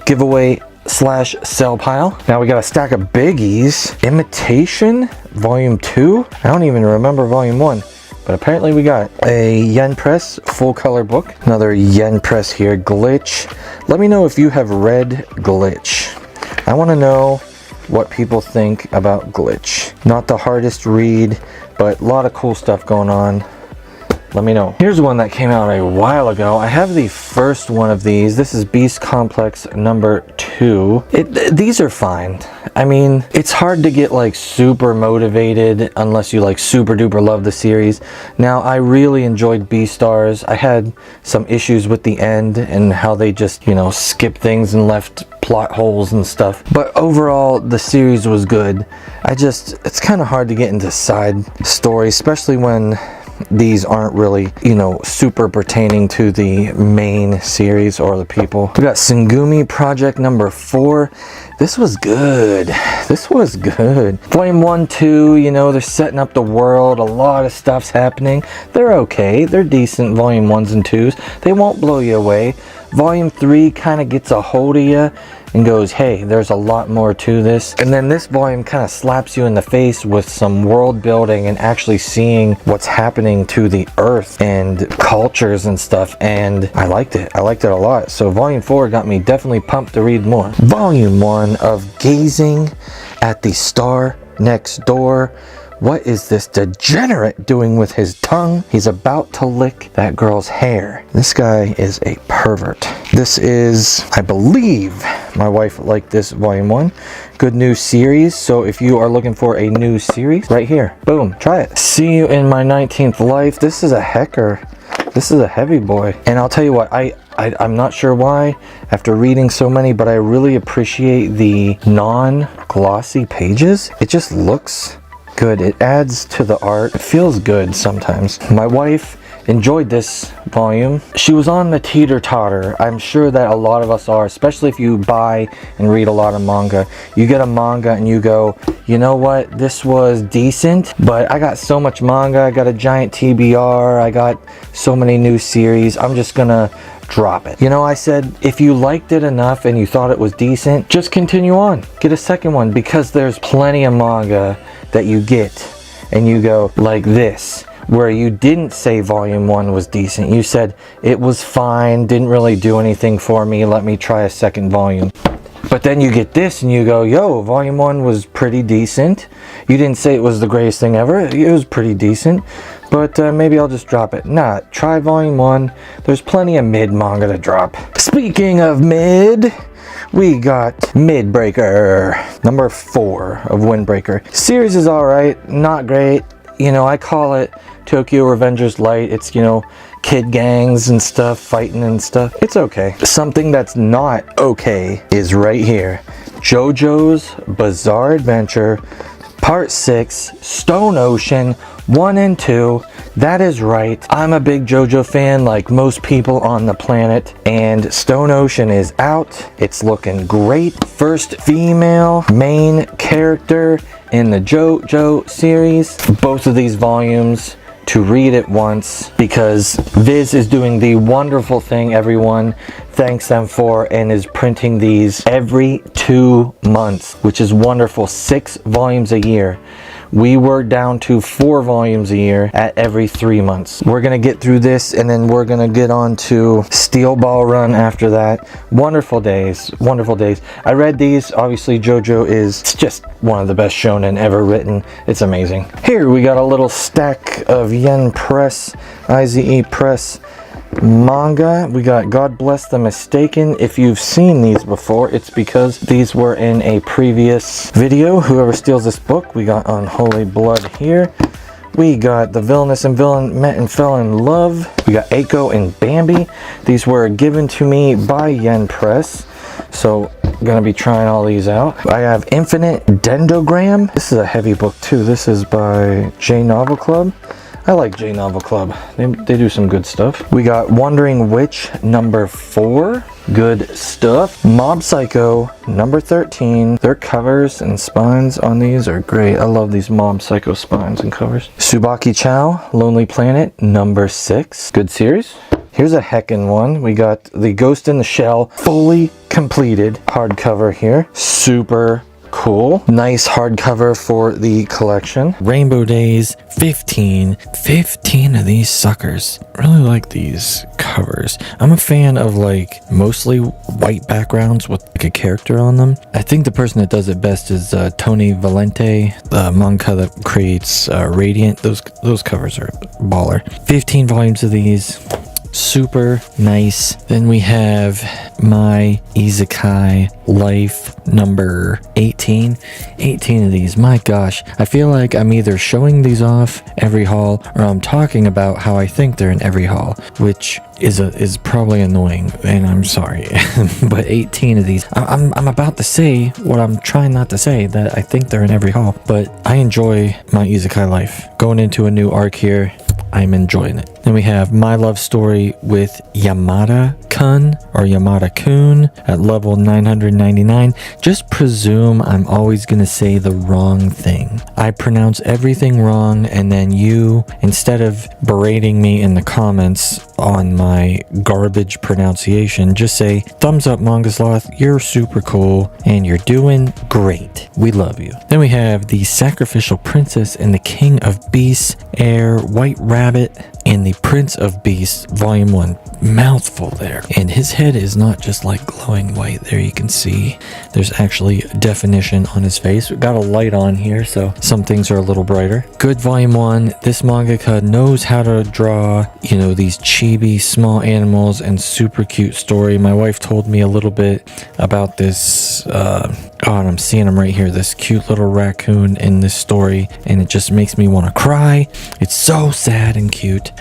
giveaway / sell pile. Now we got a stack of biggies. Imitation, volume 2. I don't even remember volume 1, but apparently we got a Yen Press full color book. Another Yen Press here. Glitch. Let me know if you have read Glitch. I want to know what people think about Glitch. Not the hardest read, but a lot of cool stuff going on. Let me know. Here's one that came out a while ago. I have the first one of these. This is Beast Complex number 2. These are fine. I mean, it's hard to get like super motivated unless you like super duper love the series. Now, I really enjoyed Beastars. I had some issues with the end and how they just, you know, skipped things and left plot holes and stuff. But overall, the series was good. It's kind of hard to get into side stories, especially when these aren't really, you know, super pertaining to the main series or the people. We got Singumi Project number 4. This was good. This was good. Volume 1, 2, you know, they're setting up the world. A lot of stuff's happening. They're okay. They're decent volume 1s and 2s. They won't blow you away. Volume 3 kind of gets a hold of you and goes, hey, there's a lot more to this. And then this volume kind of slaps you in the face with some world building and actually seeing what's happening to the earth and cultures and stuff. And I liked it. I liked it a lot. So volume 4 got me definitely pumped to read more. Volume 1 of Gazing at the Star Next Door. What is this degenerate doing with his tongue? He's about to lick that girl's hair. This guy is a pervert. This is, I believe, my wife liked this volume 1. Good new series. So if you are looking for a new series, right here, boom, try it. See You in My 19th Life. This is a hecker. This is a heavy boy. And I'll tell you what, I'm not sure why after reading so many, but I really appreciate the non-glossy pages. It just looks good. It adds to the art. It feels good sometimes. My wife enjoyed this volume. She was on the teeter-totter. I'm sure that a lot of us are, especially if you buy and read a lot of manga. You get a manga and you go, you know what, this was decent, but I got so much manga, I got a giant TBR, I got so many new series, I'm just gonna drop it. You know, I said, if you liked it enough and you thought it was decent, just continue on. Get a second one, because there's plenty of manga that you get and you go like this, where you didn't say volume 1 was decent. You said it was fine, didn't really do anything for me, let me try a second volume. But then you get this and you go, yo, volume 1 was pretty decent. You didn't say it was the greatest thing ever. It was pretty decent, but maybe I'll just drop it. Nah, try volume 1. There's plenty of mid manga to drop. Speaking of mid, we got Midbreaker, number 4 of Windbreaker. Series is alright, not great. You know, I call it Tokyo Revengers Light. It's, you know, kid gangs and stuff, fighting and stuff. It's okay. Something that's not okay is right here. JoJo's Bizarre Adventure, Part 6, Stone Ocean, 1 and 2. That is right. I'm a big JoJo fan like most people on the planet, and Stone Ocean is out. It's looking great. First female main character in the JoJo series. Both of these volumes to read at once, because Viz is doing the wonderful thing everyone thanks them for, and is printing these every 2 months, which is wonderful. 6 volumes a year. We were down to 4 volumes a year at every 3 months. We're gonna get through this, and then we're gonna get on to Steel Ball Run after that. Wonderful days, wonderful days. I read these. Obviously JoJo is just one of the best shonen ever written. It's amazing. Here we got a little stack of Yen Press, IZE Press manga. We got God Bless the Mistaken. If you've seen these before, it's because these were in a previous video. Whoever steals this book. We got Unholy Blood here. We got The Villainous and Villain Met and Fell in Love. We got Eiko and Bambi. These were given to me by Yen Press, so I'm gonna be trying all these out. I have Infinite Dendrogram. This is a heavy book too. This is by J Novel Club. I like J Novel Club. They do some good stuff. We got Wandering Witch number 4. Good stuff. Mob Psycho number 13. Their covers and spines on these are great. I love these Mob Psycho spines and covers. Tsubaki Chow, Lonely Planet number 6. Good series. Here's a heckin' one. We got The Ghost in the Shell, fully completed hardcover here. Super cool. Nice hardcover for the collection. Rainbow Days, 15 of these suckers. Really like these covers. I'm a fan of like mostly white backgrounds with like a character on them. I think the person that does it best is Tony Valente, the manga that creates Radiant. Those covers are baller. 15 volumes of these. Super nice. Then we have my Isekai Life number 18. 18 of these. My gosh. I feel like I'm either showing these off every haul, or I'm talking about how I think they're in every haul, which is probably annoying, and I'm sorry. But 18 of these. I'm about to say what I'm trying not to say, that I think they're in every haul, but I enjoy my Isekai Life. Going into a new arc here, I'm enjoying it. Then we have My Love Story with Yamada-kun or Yamada-kun at level 999. Just presume I'm always going to say the wrong thing. I pronounce everything wrong, and then you, instead of berating me in the comments on my garbage pronunciation, just say, thumbs up MangaSloth, you're super cool and you're doing great. We love you. Then we have The Sacrificial Princess and the King of Beasts, Air, White Rabbit, and the Prince of Beasts, Volume 1. Mouthful there. And his head is not just like glowing white. There you can see there's actually definition on his face. We've got a light on here, so some things are a little brighter. Good Volume 1. This mangaka knows how to draw, you know, these chibi small animals and super cute story. My wife told me a little bit about this, and I'm seeing him right here, this cute little raccoon in this story, and it just makes me want to cry. It's so sad and cute.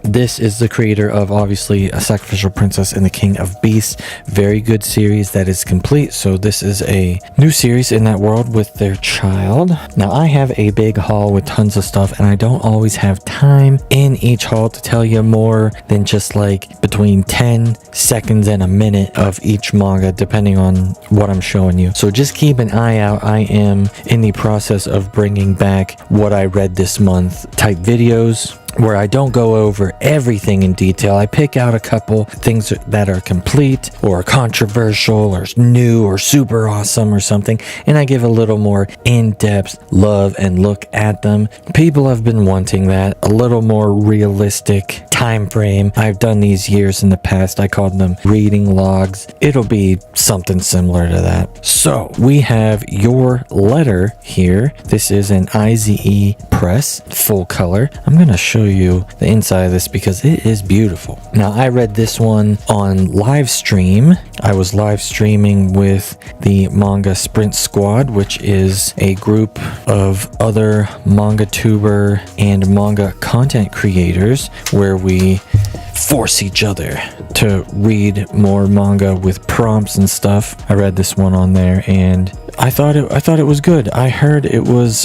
This is the creator of obviously A Sacrificial Princess and the King of Beasts. Very good series that is complete. So this is a new series in that world with their child. Now I have a big haul with tons of stuff, and I don't always have time in each haul to tell you more than just like between 10 seconds and a minute of each manga, depending on what I'm showing you. So just keep an eye out. I am in the process of bringing back what I read this month type videos, where I don't go over everything in detail. I pick out a couple things that are complete or controversial or new or super awesome or something, and I give a little more in-depth love and look at them. People have been wanting that, a little more realistic time frame. I've done these years in the past. I called them reading logs. It'll be something similar to that. So we have your letter here. This is an IZE press, full color. I'm gonna show you the inside of this because it is beautiful. Now I read this one on live stream. I was live streaming with the Manga Sprint Squad, which is a group of other manga tuber and manga content creators where we force each other to read more manga with prompts and stuff. I read this one on there and I thought it was good. I heard it was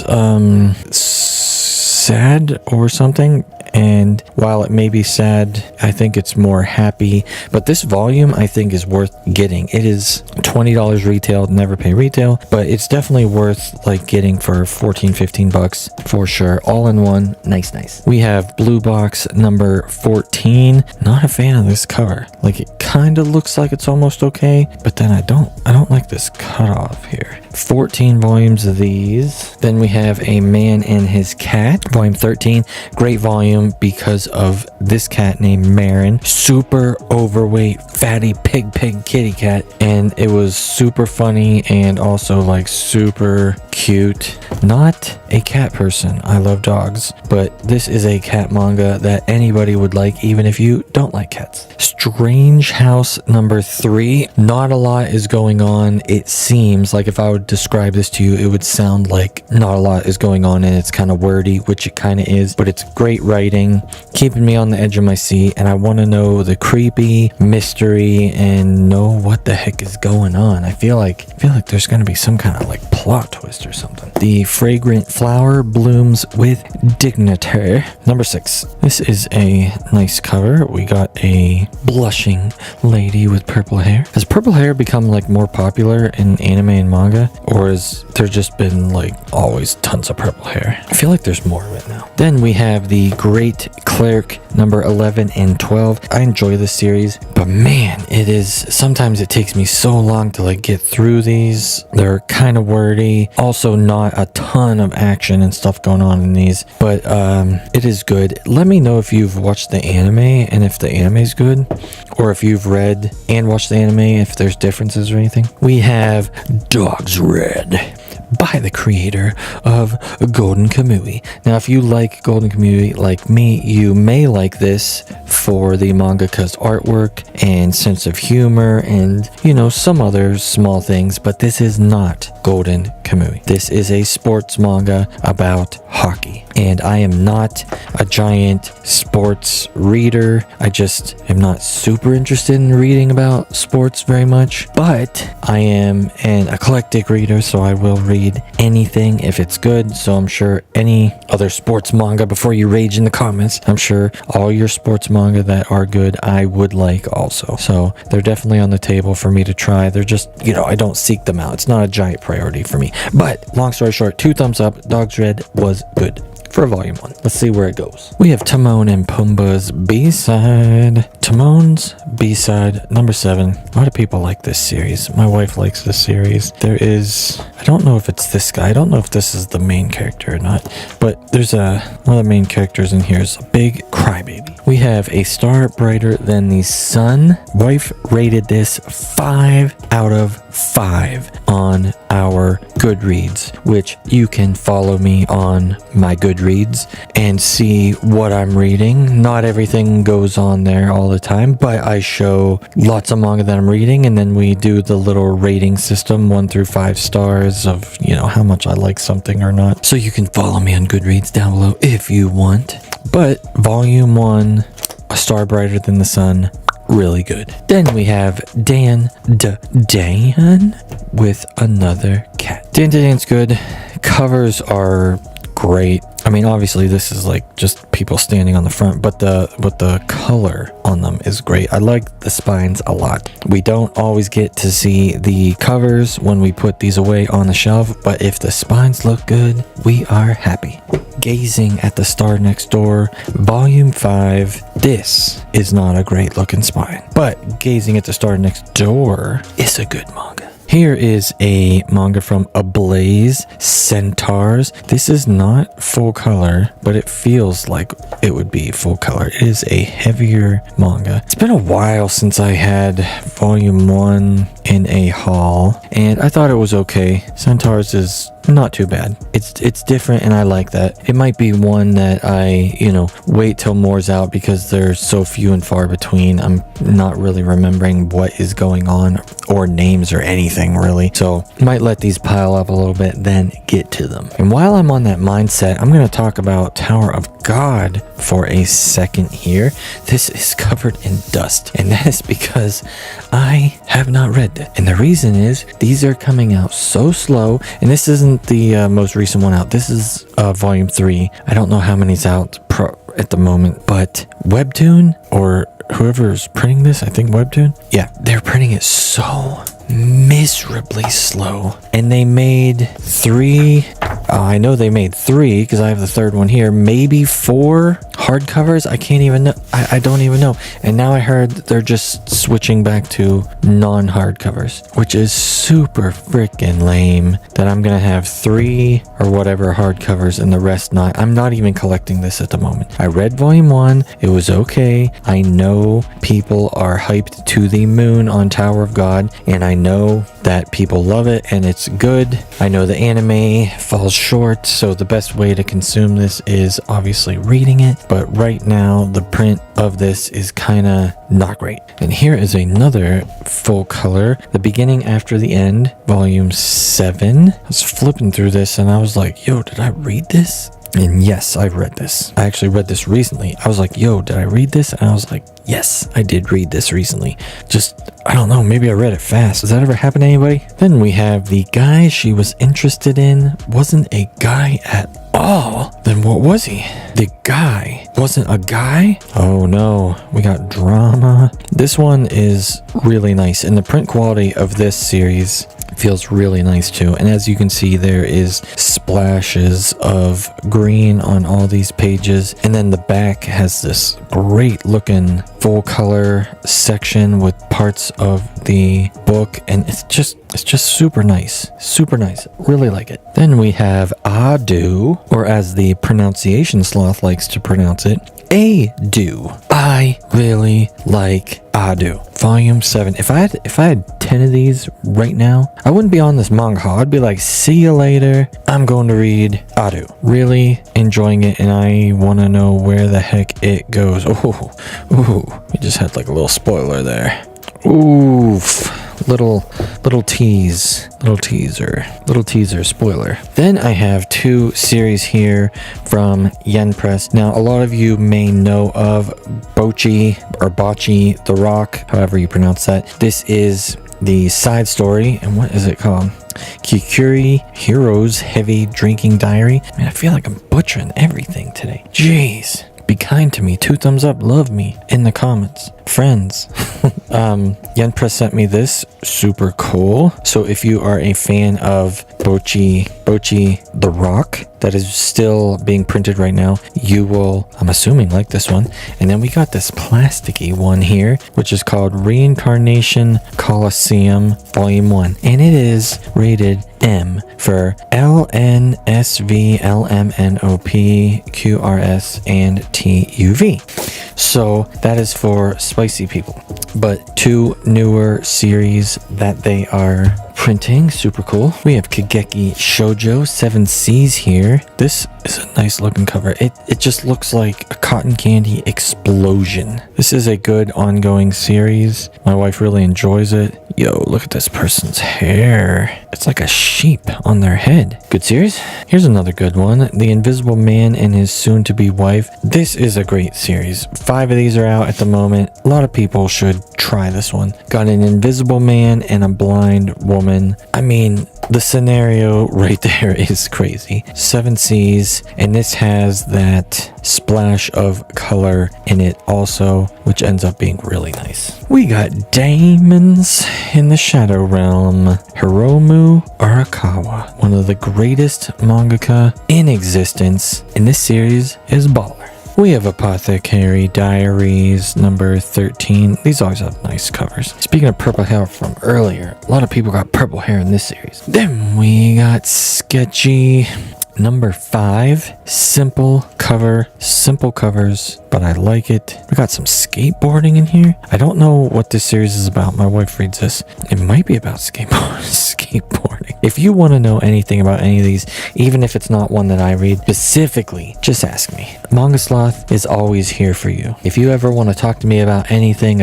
sad or something, and while it may be sad, I think it's more happy. But this volume I think is worth getting. It is $20 retail, never pay retail, but it's definitely worth like getting for 14-15 bucks for sure. All in one, nice. We have blue box number 14. Not a fan of this cover. Like it kind of looks like it's almost okay, but then I don't like this cutoff here. 14 volumes of these. Then we have A Man and His Cat, volume 13. Great volume because of this cat named Marin. Super overweight, fatty pig kitty cat, and it was super funny and also like super cute. Not a cat person. I love dogs, but this is a cat manga that anybody would like, even if you don't like cats. Strange House number 3. Not a lot is going on. It seems like if I would describe this to you, it would sound like not a lot is going on, and it's kind of wordy, which it kind of is, but it's great writing, keeping me on the edge of my seat, and I want to know the creepy mystery and know what the heck is going on. I feel like there's going to be some kind of like plot twist or something. The Fragrant Flower Blooms with Dignity, number 6. This is a nice cover. We got a blushing lady with purple hair. Has purple hair become like more popular in anime and manga, or has there just been like always tons of purple hair? I feel like there's more of it now. Then we have the Great Clerk number 11 and 12. I enjoy this series, but man, sometimes it takes me so long to like get through these. They're kind of wordy. Also not a ton of action and stuff going on in these, but it is good. Let me know if you've watched the anime and if the anime is good, or if you've read and watched the anime, if there's differences or anything. We have Dogs Red by the creator of Golden Kamuy. Now, if you like Golden Kamuy like me, you may like this for the mangaka's artwork and sense of humor and, some other small things, but this is not Golden Kamuy. This is a sports manga about hockey, and I am not a giant sports reader. I just am not super interested in reading about sports very much, but I am an eclectic reader, so I will read anything if it's good. So I'm sure any other sports manga, before you rage in the comments, I'm sure all your sports manga that are good I would like also. So they're definitely on the table for me to try. They're just, I don't seek them out. It's not a giant priority for me. But long story short, 2 thumbs up. Dogs Red was good for volume 1. Let's see where it goes. We have Timon and Pumbaa's B-side. Timon's B-side number 7. A lot of people like this series. My wife likes this series. I don't know if it's this guy. I don't know if this is the main character or not, but there's one of the main characters in here is a big crybaby. We have A Star Brighter Than the Sun. Wife rated this 5 out of 5 on our Goodreads, which you can follow me on my Goodreads and see what I'm reading. Not everything goes on there all the time, but I show lots of manga that I'm reading, and then we do the little rating system, 1 through 5 stars of, how much I like something or not. So you can follow me on Goodreads down below if you want. But volume 1 A Star Brighter Than the Sun, really good. Then we have Dan with Another Cat. Dan's good. Covers are great. I mean, obviously this is like just people standing on the front, but the color on them is great. I like the spines a lot. We don't always get to see the covers when we put these away on the shelf, but if the spines look good, we are happy. Gazing at the Star Next Door, Volume 5. This is not a great looking spine, but Gazing at the Star Next Door is a good manga. Here is a manga from Ablaze, Centaurs. This is not full color, but it feels like it would be full color. It is a heavier manga. It's been a while since I had volume 1 in a haul, and I thought it was okay. Centaurs is not too bad. It's different, and I like that. It might be one that I, wait till more's out because they're so few and far between. I'm not really remembering what is going on or names or anything really. So might let these pile up a little bit, then get to them. And while I'm on that mindset, I'm going to talk about Tower of God for a second here. This is covered in dust, and that is because I have not read it. And the reason is these are coming out so slow, and this isn't the most recent one out. This is volume 3. I don't know how many's out at the moment, but Webtoon, or whoever's printing this, I think Webtoon, yeah, they're printing it so miserably slow. And they made 3, I know they made 3 because I have the third one here, maybe 4 hardcovers. I can't even know. I don't even know. And now I heard they're just switching back to non-hardcovers, which is super freaking lame that I'm gonna have 3 or whatever hardcovers and the rest not. I'm not even collecting this at the moment. I read volume 1. It was okay. I know people are hyped to the moon on Tower of God, and I know that people love it and it's good. I know the anime falls short, so the best way to consume this is obviously reading it, but right now the print of this is kind of not great. And here is another full color, The Beginning After the End, volume 7. I was flipping through this and I was like, yo, did I read this? And yes, I've read this. I actually read this recently. I was like, yo, did I read this? And I was like, yes, I did read this recently. Just, I don't know, maybe I read it fast. Does that ever happen to anybody? Then we have the guy she was interested in wasn't a guy at all. Then what was he? The guy wasn't a guy? Oh no, we got drama. This one is really nice, and the print quality of this series feels really nice too. And as you can see, there is splashes of green on all these pages, and then the back has this great looking full color section with parts of the book, and it's just super nice, really like it. Then we have Adu, or as the pronunciation sloth likes to pronounce it, Adu. I really like Adu. Volume 7. If I had 10 of these right now, I wouldn't be on this manga haul. I'd be like, see you later. I'm going to read Adu. Really enjoying it, and I want to know where the heck it goes. Ooh, we just had like a little spoiler there. Oof. Little teaser spoiler. Then I have 2 series here from Yen Press. Now a lot of you may know of Bochi or Bachi the Rock, however you pronounce that. This is the side story, and what is it called? Kikuri Hero's Heavy Drinking Diary. Man, I feel like I'm butchering everything today. Jeez. Be kind to me. 2 thumbs up. Love me in the comments. Friends. Yen Press sent me this. Super cool. So if you are a fan of Bochi the Rock, that is still being printed right now, you will, I'm assuming, like this one. And then we got this plasticky one here, which is called Reincarnation Coliseum Volume 1. And it is rated M for LNSV, LMNOP, QRS, and TUV. So that is for spicy people. But 2 newer series that they are printing, super cool. We have Kageki Shoujo 7 Seas here. This is a nice looking cover. It just looks like a cotton candy explosion. This is a good ongoing series. My wife really enjoys it. Yo, look at this person's hair. It's like a sheep on their head. Good series. Here's another good one. The Invisible Man and His Soon-to-Be Wife. This is a great series. 5 of these are out at the moment. A lot of people should try this one. Got an invisible man and a blind woman. I mean, the scenario right there is crazy. 7 Seas, and this has that splash of color in it also, which ends up being really nice. We got Demons in the Shadow Realm. Hiromu Arakawa, one of the greatest mangaka in existence, and this series is baller. We have Apothecary Diaries number 13. These always have nice covers. Speaking of purple hair from earlier, a lot of people got purple hair in this series. Then we got Sketchy number 5. Simple cover, simple covers, but I like it. We got some skateboarding in here. I don't know what this series is about. My wife reads this. It might be about skateboarding. If you want to know anything about any of these, even if it's not one that I read specifically, just ask me. MangaSloth is always here for you. If you ever want to talk to me about anything,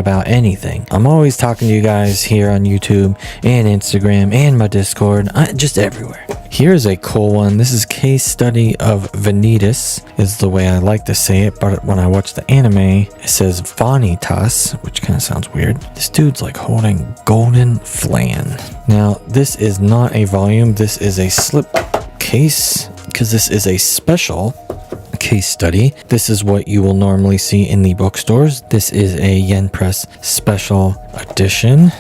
I'm always talking to you guys here on YouTube and Instagram and my Discord, just everywhere. Here's a cool one. This is Case Study of Vanitas, is the way I like to say it, but when I watch the anime, it says Vanitas, which kind of sounds weird. This dude's like holding golden flan. Now, this is not a volume. This is a slip case, because this is a special case study. This is what you will normally see in the bookstores. This is a Yen Press special edition.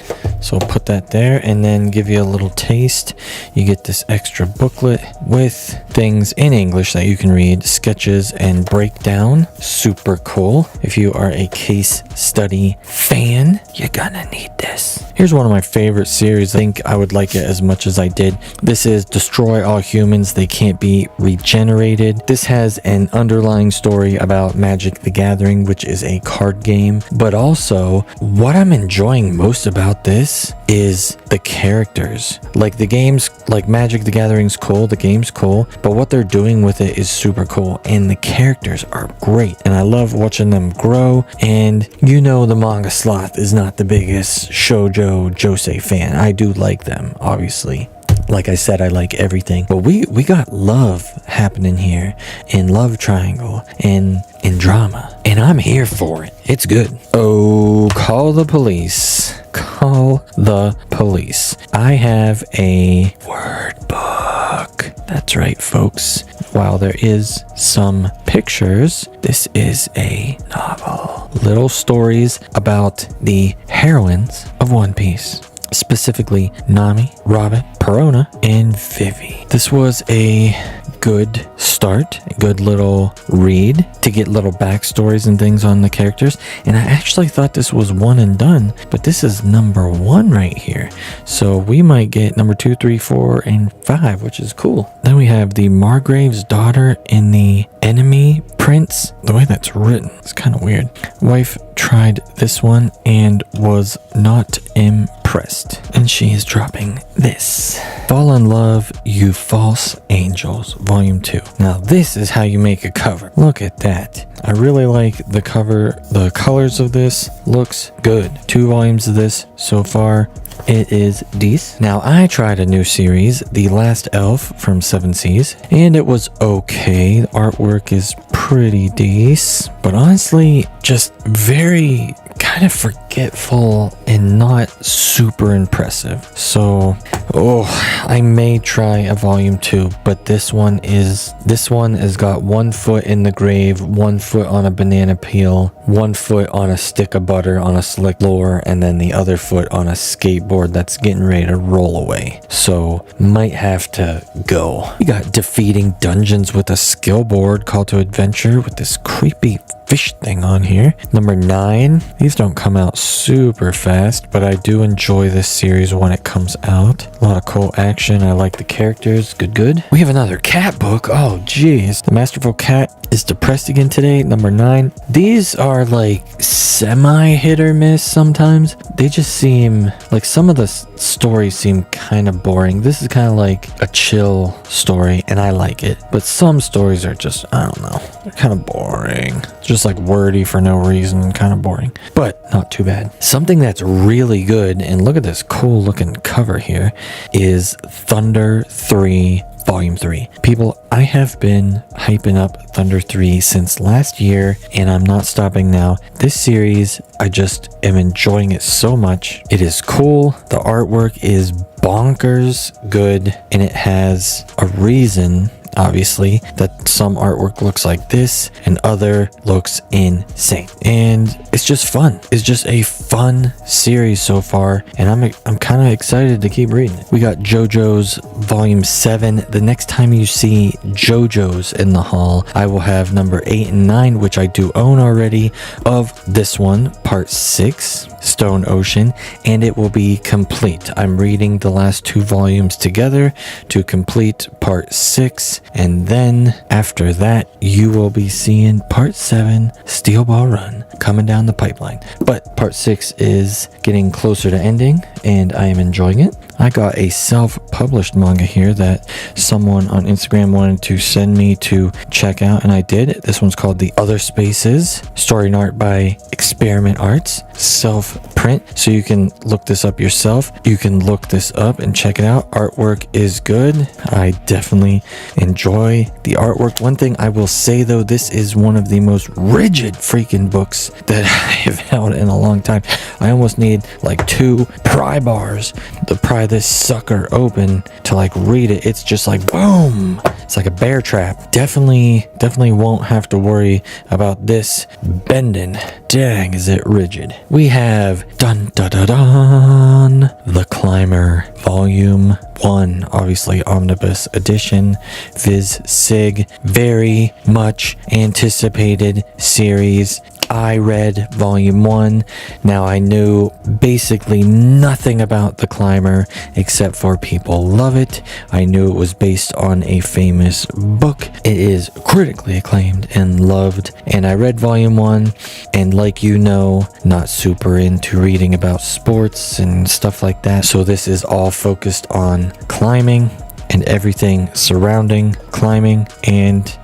So I'll put that there and then give you a little taste. You get this extra booklet with things in English that you can read, sketches and breakdown. Super cool. If you are a case study fan, you're gonna need this. Here's one of my favorite series. I think I would like it as much as I did. This is Destroy All Humans. They Can't Be Regenerated. This has an underlying story about Magic the Gathering, which is a card game. But also, what I'm enjoying most about this is the characters. Like the games, like Magic the Gathering's cool, the game's cool, but what they're doing with it is super cool, and the characters are great, and I love watching them grow. And you know, the MangaSloth is not the biggest shojo Josei fan. I do like them, obviously. Like I said, I like everything, but we got love happening here, and love triangle, and drama, and I'm here for it. It's good. Oh, call the police. Call the police. I have a word book. That's right, folks. While there is some pictures, this is a novel. Little stories about the heroines of One Piece. Specifically Nami, Robin, Perona, and Vivi. This was a good start, a good little read to get little backstories and things on the characters, and I actually thought this was one and done, but this is number 1 right here, so we might get number 2, 3, 4, and 5, which is cool. Then we have the Margrave's Daughter in the Enemy Prince. The way that's written, it's kind of weird. Wife tried this one and was not impressed, and she is dropping this. Fall in Love, You False Angels, Volume 2. Now this is how you make a cover. Look at that. I really like the cover. The colors of this looks good. 2 volumes of this so far. It is decent. Now I tried a new series, The Last Elf from 7 Seas, and it was okay. The artwork is pretty decent, but honestly, just very kind of forgetful and not super impressive. So, I may try a volume 2, but this one has got 1 foot in the grave, 1 foot on a banana peel, 1 foot on a stick of butter on a slick floor, and then the other foot on a skateboard that's getting ready to roll away. So might have to go. We got Defeating Dungeons with a Skill Board, Call to Adventure with this creepy fish thing on here. Number 9. These don't come out super fast, but I do enjoy this series when it comes out. A lot of cool action. I like the characters. Good. We have another cat book. Oh geez. The Masterful Cat is depressed again today. Number 9. These are like semi hit or miss sometimes. They just seem like some of the stories seem kind of boring. This is kind of like a chill story, and I like it. But some stories are just, I don't know, they're kind of boring. Just like wordy for no reason, kind of boring. But not too bad. Something that's really good, and look at this cool looking cover here, is Thunder 3 Volume 3. People, I have been hyping up Thunder 3 since last year, and I'm not stopping now. This series, I just am enjoying it so much. It is cool. The artwork is bonkers good, and it has a reason, obviously, that some artwork looks like this and other looks insane, and it's just fun. It's just a fun series so far, and I'm kind of excited to keep reading it. We got JoJo's Volume 7. The next time you see JoJo's in the haul, I will have number 8 and 9, which I do own already, of this one, part 6, Stone Ocean, and it will be complete. I'm reading the last 2 volumes together to complete part 6, and then after that you will be seeing part 7, Steel Ball Run, coming down the pipeline. But part 6 is getting closer to ending, and I am enjoying it. I got a self-published manga here that someone on Instagram wanted to send me to check out, and I did. This one's called The Other Spaces, story and art by Experiment Arts, self-print, so you can look this up yourself. You can look this up and check it out. Artwork is good. I definitely enjoy the artwork. One thing I will say though, this is one of the most rigid freaking books that I have held in a long time. I almost need like 2 pry bars to pry this sucker open to like read it. It's just like boom, it's like a bear trap. Definitely won't have to worry about this bending. Dang, is it rigid. We have dun dun dun dun, The Climber Volume 1, obviously omnibus edition, Viz Sig, very much anticipated series. I read Volume 1. Now I knew basically nothing about The Climber except for people love it. I knew it was based on a famous book. It is critically acclaimed and loved. And I read Volume 1, and like you know, not super into reading about sports and stuff like that. So this is all focused on climbing and everything surrounding climbing, and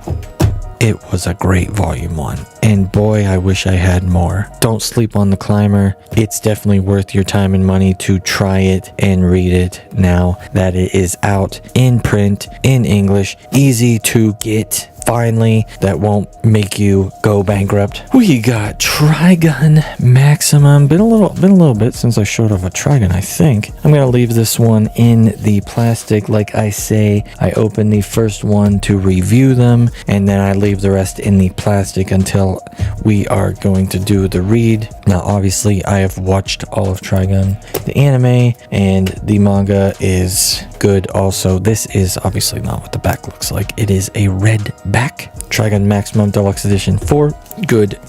it was a great Volume 1. And boy, I wish I had more. Don't sleep on The Climber. It's definitely worth your time and money to try it and read it now that it is out in print, in English, easy to get. Finally, that won't make you go bankrupt. We got Trigun Maximum. Been a little bit since I showed off a Trigun, I think. I'm gonna leave this one in the plastic. Like I say, I open the first one to review them, and then I leave the rest in the plastic until we are going to do the read. Now, obviously, I have watched all of Trigun, the anime, and the manga is good also. This is obviously not what the back looks like. It is a red back. Trigun Maximum Deluxe Edition 4. Good.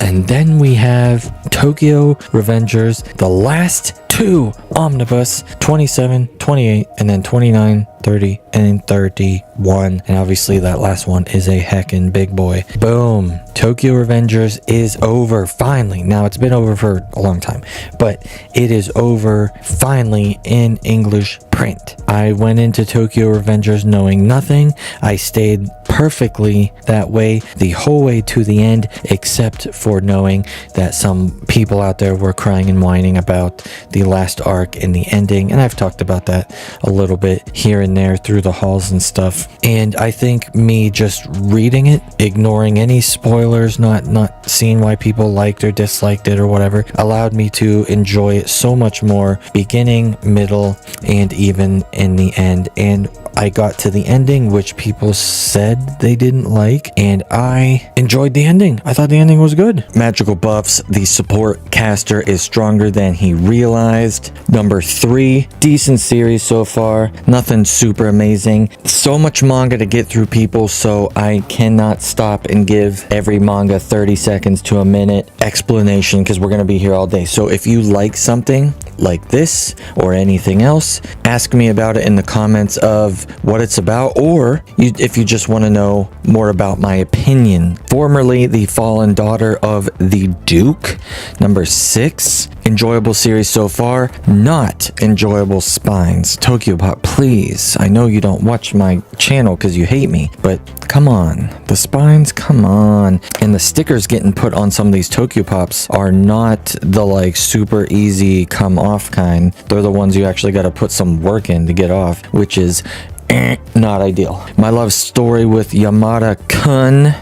And then we have Tokyo Revengers, the last 2 omnibus, 27, 28, and then 29, 30, and 31. And obviously that last one is a heckin' big boy. Boom. Tokyo Revengers is over finally. Now, it's been over for a long time, but it is over finally in English print. I went into Tokyo Revengers knowing nothing. I stayed perfectly that way the whole way to the end, except for knowing that some people out there were crying and whining about the last arc and the ending, and I've talked about that a little bit here and there through the halls and stuff. And I think me just reading it, ignoring any spoilers, not seeing why people liked or disliked it or whatever, allowed me to enjoy it so much more, beginning, middle, and even in the end. And I got to the ending, which people said they didn't like, and I enjoyed the ending. I thought the ending was good. Magical buffs. The support caster is stronger than he realized. Number 3, decent series so far. Nothing super amazing. So much manga to get through, people, so I cannot stop and give every manga 30 seconds to a minute explanation, because we're going to be here all day. So if you like something, like this or anything else, ask me about it in the comments of what it's about, or if you just want to know more about my opinion. Formerly the fallen daughter of the Duke, number 6. Enjoyable series so far, not enjoyable spines. Tokyopop, please. I know you don't watch my channel because you hate me, but come on. The spines, come on. And the stickers getting put on some of these Tokyopops are not the like super easy come off kind. They're the ones you actually got to put some work in to get off, which is not ideal. My love story with Yamada Kun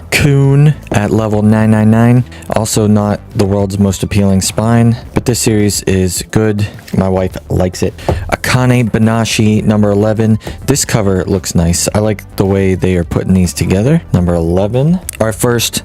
at level 999. Also not the world's most appealing spine, but this series is good. My wife likes it. Akane Banashi, number 11. This cover looks nice. I like the way they are putting these together. Number 11. Our first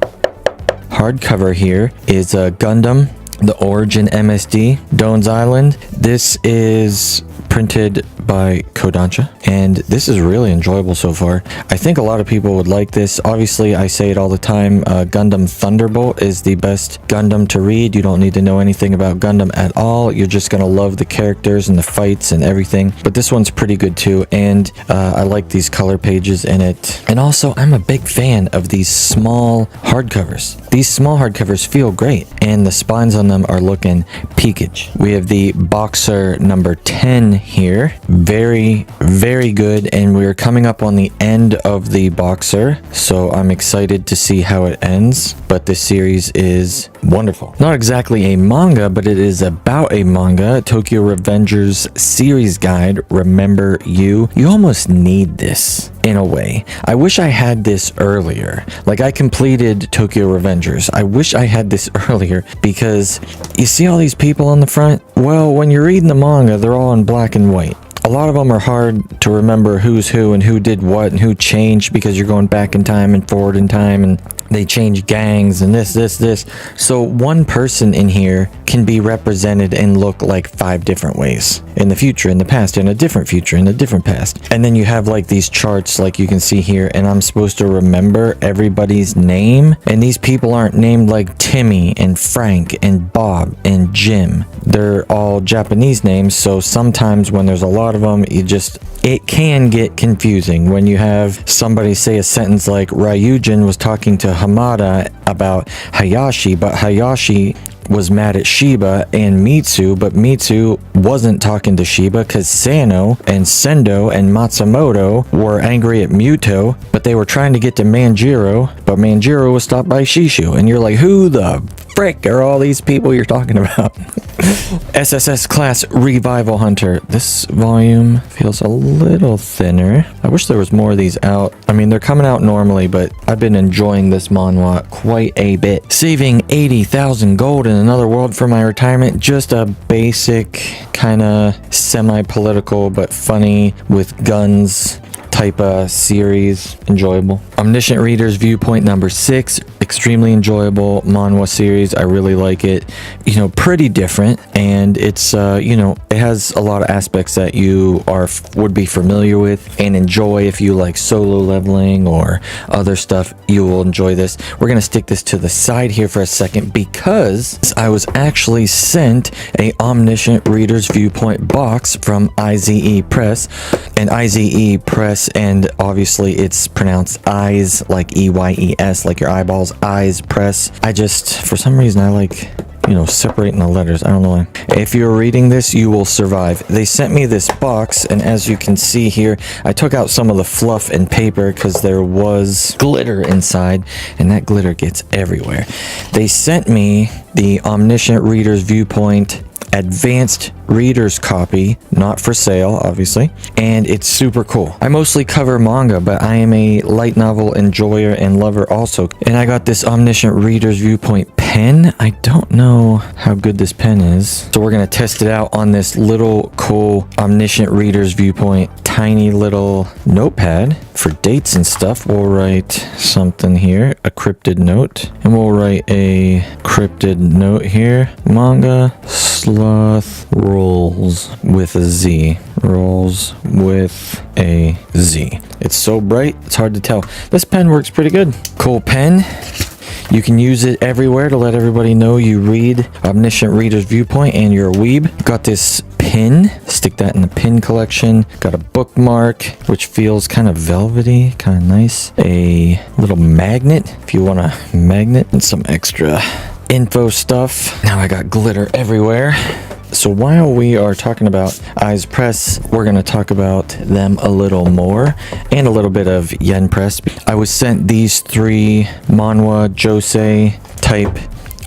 hardcover here is Gundam, The Origin MSD, Doan's Island. This is printed by Kodancha, and this is really enjoyable so far. I think a lot of people would like this. Obviously, I say it all the time, Gundam Thunderbolt is the best Gundam to read. You don't need to know anything about Gundam at all. You're just gonna love the characters and the fights and everything. But this one's pretty good too, and I like these color pages in it. And also, I'm a big fan of these small hardcovers. These small hardcovers feel great, and the spines on them are looking peakage. We have the Boxer number 10 here. Very, very good, and we're coming up on the end of the Boxer, so I'm excited to see how it ends. But this series is wonderful. Not exactly a manga, but it is about a manga. Tokyo Revengers series guide, Remember You. You almost need this in a way. I wish I had this earlier. Like, I completed Tokyo Revengers. I wish I had this earlier, because you see all these people on the front? Well, when you're reading the manga, they're all in black and white. A lot of them are hard to remember who's who and who did what and who changed, because you're going back in time and forward in time, and they change gangs and this. So one person in here can be represented and look like 5 different ways. In the future, in the past, in a different future, in a different past. And then you have like these charts like you can see here, and I'm supposed to remember everybody's name. And these people aren't named like Timmy and Frank and Bob and Jim. They're all Japanese names, so sometimes when there's a lot of them, it can get confusing when you have somebody say a sentence like Ryujin was talking to Hamada about Hayashi, but Hayashi was mad at Shiba and Mitsu, but Mitsu wasn't talking to Shiba because Sano and Sendo and Matsumoto were angry at Muto, but they were trying to get to Manjiro, but Manjiro was stopped by Shishu, and you're like, who the frick are all these people you're talking about? SSS Class Revival Hunter. This volume feels a little thinner. I wish there was more of these out. I mean, they're coming out normally, but I've been enjoying this manhwa quite a bit. Saving 80,000 gold in another world for my retirement. Just a basic kind of semi-political but funny with guns type of series. Enjoyable. Omniscient Reader's Viewpoint number 6. Extremely enjoyable manhwa series. I really like it. You know, pretty different, and it's you know, it has a lot of aspects that you would be familiar with and enjoy. If you like solo leveling or other stuff, you will enjoy this. We're gonna stick this to the side here for a second, because I was actually sent a Omniscient Reader's Viewpoint box from IZE Press, and IZE Press, and obviously it's pronounced eyes, like EYES, like your eyeballs. Eyes Press. I just, for some reason, I like, you know, separating the letters. I don't know why. If you're reading this, you will survive. They sent me this box, and as you can see here, I took out some of the fluff and paper because there was glitter inside, and that glitter gets everywhere. They sent me the Omniscient Reader's Viewpoint advanced reader's copy, not for sale obviously, and it's super cool. I mostly cover manga, but I am a light novel enjoyer and lover also, and I got this Omniscient Reader's Viewpoint pen. I don't know how good this pen is, so we're gonna test it out on this little cool Omniscient Reader's Viewpoint tiny little notepad for dates and stuff. We'll write something here, a cryptid note, and we'll write a cryptid note here. MangaSloth rolls with a Z. Rolls with a Z. It's so bright, it's hard to tell. This pen works pretty good. Cool pen. You can use it everywhere to let everybody know you read Omniscient Reader's Viewpoint and you're a weeb. Got this pin, stick that in the pin collection. Got a bookmark, which feels kind of velvety, kind of nice. A little magnet, if you want a magnet, and some extra info stuff. Now I got glitter everywhere. So while we are talking about Eyes Press, we're going to talk about them a little more and a little bit of Yen Press. I was sent these 3 manhwa Josei type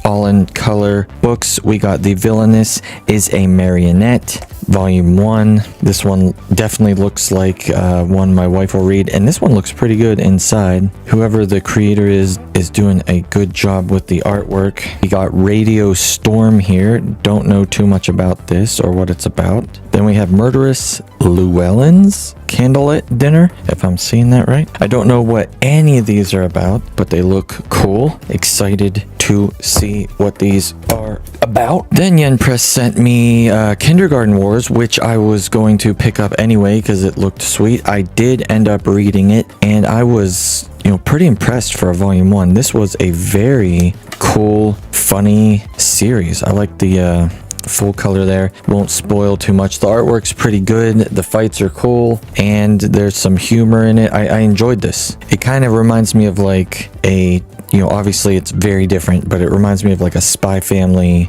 all in color books. We got The Villainess is a Marionette, Volume 1. This one definitely looks like one my wife will read, and this one looks pretty good inside. Whoever the creator is doing a good job with the artwork. We got Radio Storm here. Don't know too much about this or what it's about. Then we have Murderous Llewellyn's Candlelit Dinner, if I'm seeing that right. I don't know what any of these are about, but they look cool. Excited to see what these are about. Then Yen Press sent me Kindergarten Wars, which I was going to pick up anyway because it looked sweet. I did end up reading it, and I was, pretty impressed for a volume 1. This was a very cool, funny series. I like the full color there. Won't spoil too much. The artwork's pretty good. The fights are cool, and there's some humor in it. I enjoyed this. It kind of reminds me of like a, obviously it's very different, but it reminds me of like a Spy Family,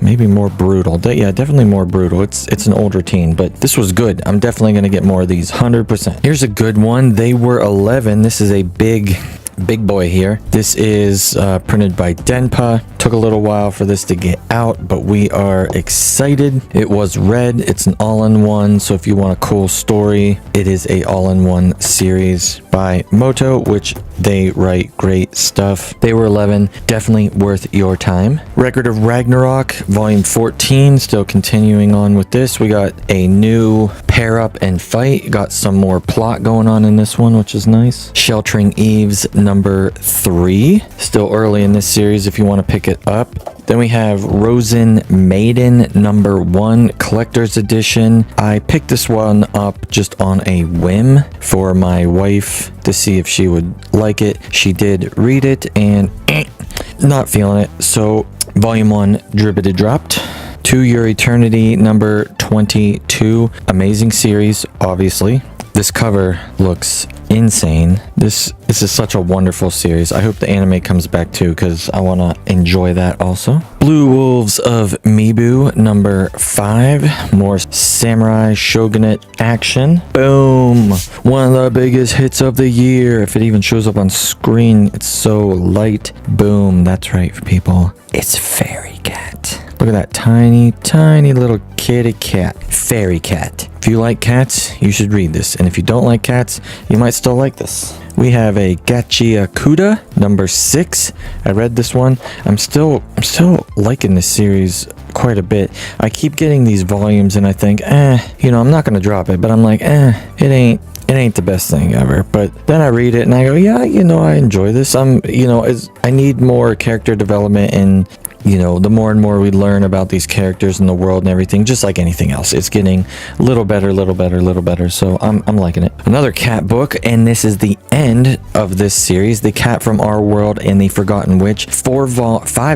maybe more brutal. Yeah, definitely more brutal. It's an older teen, but this was good. I'm definitely going to get more of these, 100%. Here's a good one. They Were 11. This is a big boy here. This is printed by Denpa. Took a little while for this to get out, but we are excited. It was red. It's an all-in-one, so if you want a cool story, it is a all-in-one series by Moto, which they write great stuff. They Were 11, definitely worth your time. Record of Ragnarok, volume 14, still continuing on with this. We got a new pair up and fight. Got some more plot going on in this one, which is nice. Sheltering Eves number 3, still early in this series if you want to pick it up. Then we have Rosen Maiden number 1 collector's edition. I picked this one up just on a whim for my wife to see if she would like it. She did read it and not feeling it. So volume 1 drippity dropped. To Your Eternity number 22. Amazing series, obviously. This cover looks insane. This is such a wonderful series. I hope the anime comes back too, because I want to enjoy that also. Blue Wolves of Mibu number 5. More samurai shogunate action. Boom! One of the biggest hits of the year. If it even shows up on screen, it's so light. Boom! That's right, people. It's Fairy Cat. Look at that tiny, tiny little kitty cat. Fairy Cat. If you like cats, you should read this. And if you don't like cats, you might still like this. We have a Gachiakuda number 6. I read this one. I'm still liking this series quite a bit. I keep getting these volumes and I think, I'm not gonna drop it, but I'm like, it ain't the best thing ever. But then I read it and I go, yeah, I enjoy this. I need more character development, and the more and more we learn about these characters in the world and everything, just like anything else, it's getting a little better. So I'm liking it. Another cat book, and this is the end of this series, The Cat from Our World and the Forgotten Witch. 5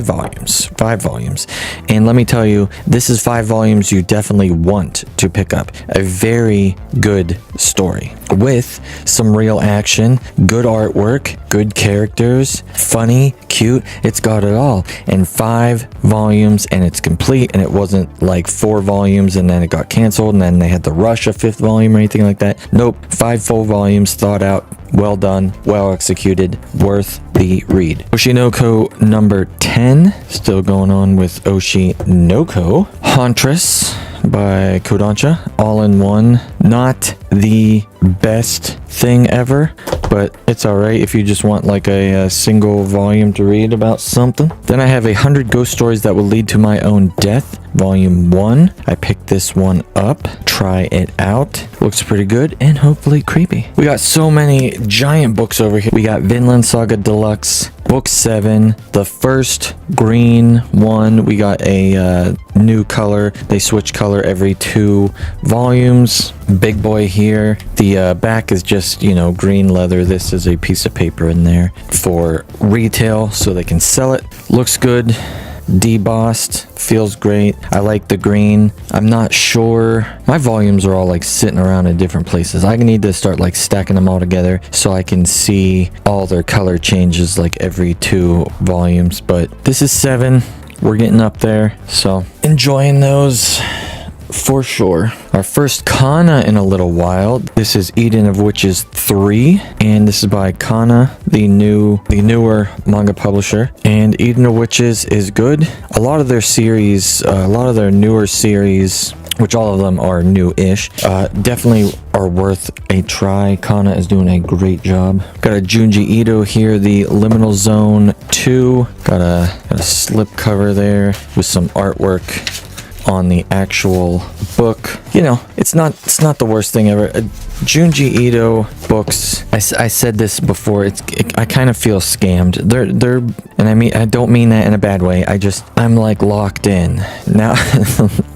volumes. And let me tell you, this is 5 volumes you definitely want to pick up. A very good story with some real action, good artwork, good characters, funny, cute. It's got it all. And 5 volumes, and it's complete, and it wasn't like 4 volumes and then it got canceled and then they had to rush a 5th volume or anything like that. Nope, 5 full volumes, thought out, well done, well executed, worth the read. Oshinoko number 10, still going on with Oshinoko. Hauntress by Kodancha, all in one. Not the best thing ever, but it's alright if you just want like a single volume to read about something. Then I have 100 Ghost Stories That Will Lead to My Own Death, volume 1. I picked this one up. Try it out. Looks pretty good and hopefully creepy. We got so many giant books over here. We got Vinland Saga Deluxe, book 7, the first green one. We got a new color. They switch color every 2 volumes. big boy here. The back is just, you know, green leather. This is a piece of paper in there for retail so they can sell it. Looks good. Debossed, feels great. I like the green. I'm not sure, my volumes are all like sitting around in different places. I need to start like stacking them all together so I can see all their color changes like every 2 volumes. But this is 7, we're getting up there, so enjoying those for sure. Our first Kana in a little while. This is Eden of Witches 3, and this is by Kana, the newer manga publisher. And Eden of Witches is good. A lot of their series, a lot of their newer series, which all of them are new-ish, definitely are worth a try. Kana is doing a great job. Got a Junji Ito here, the Liminal Zone 2. Got a slip cover there with some artwork on the actual book. You know, it's not the worst thing ever. Junji Ito books, I said this before, I kind of feel scammed. They're and I don't mean that in a bad way. I'm like locked in. Now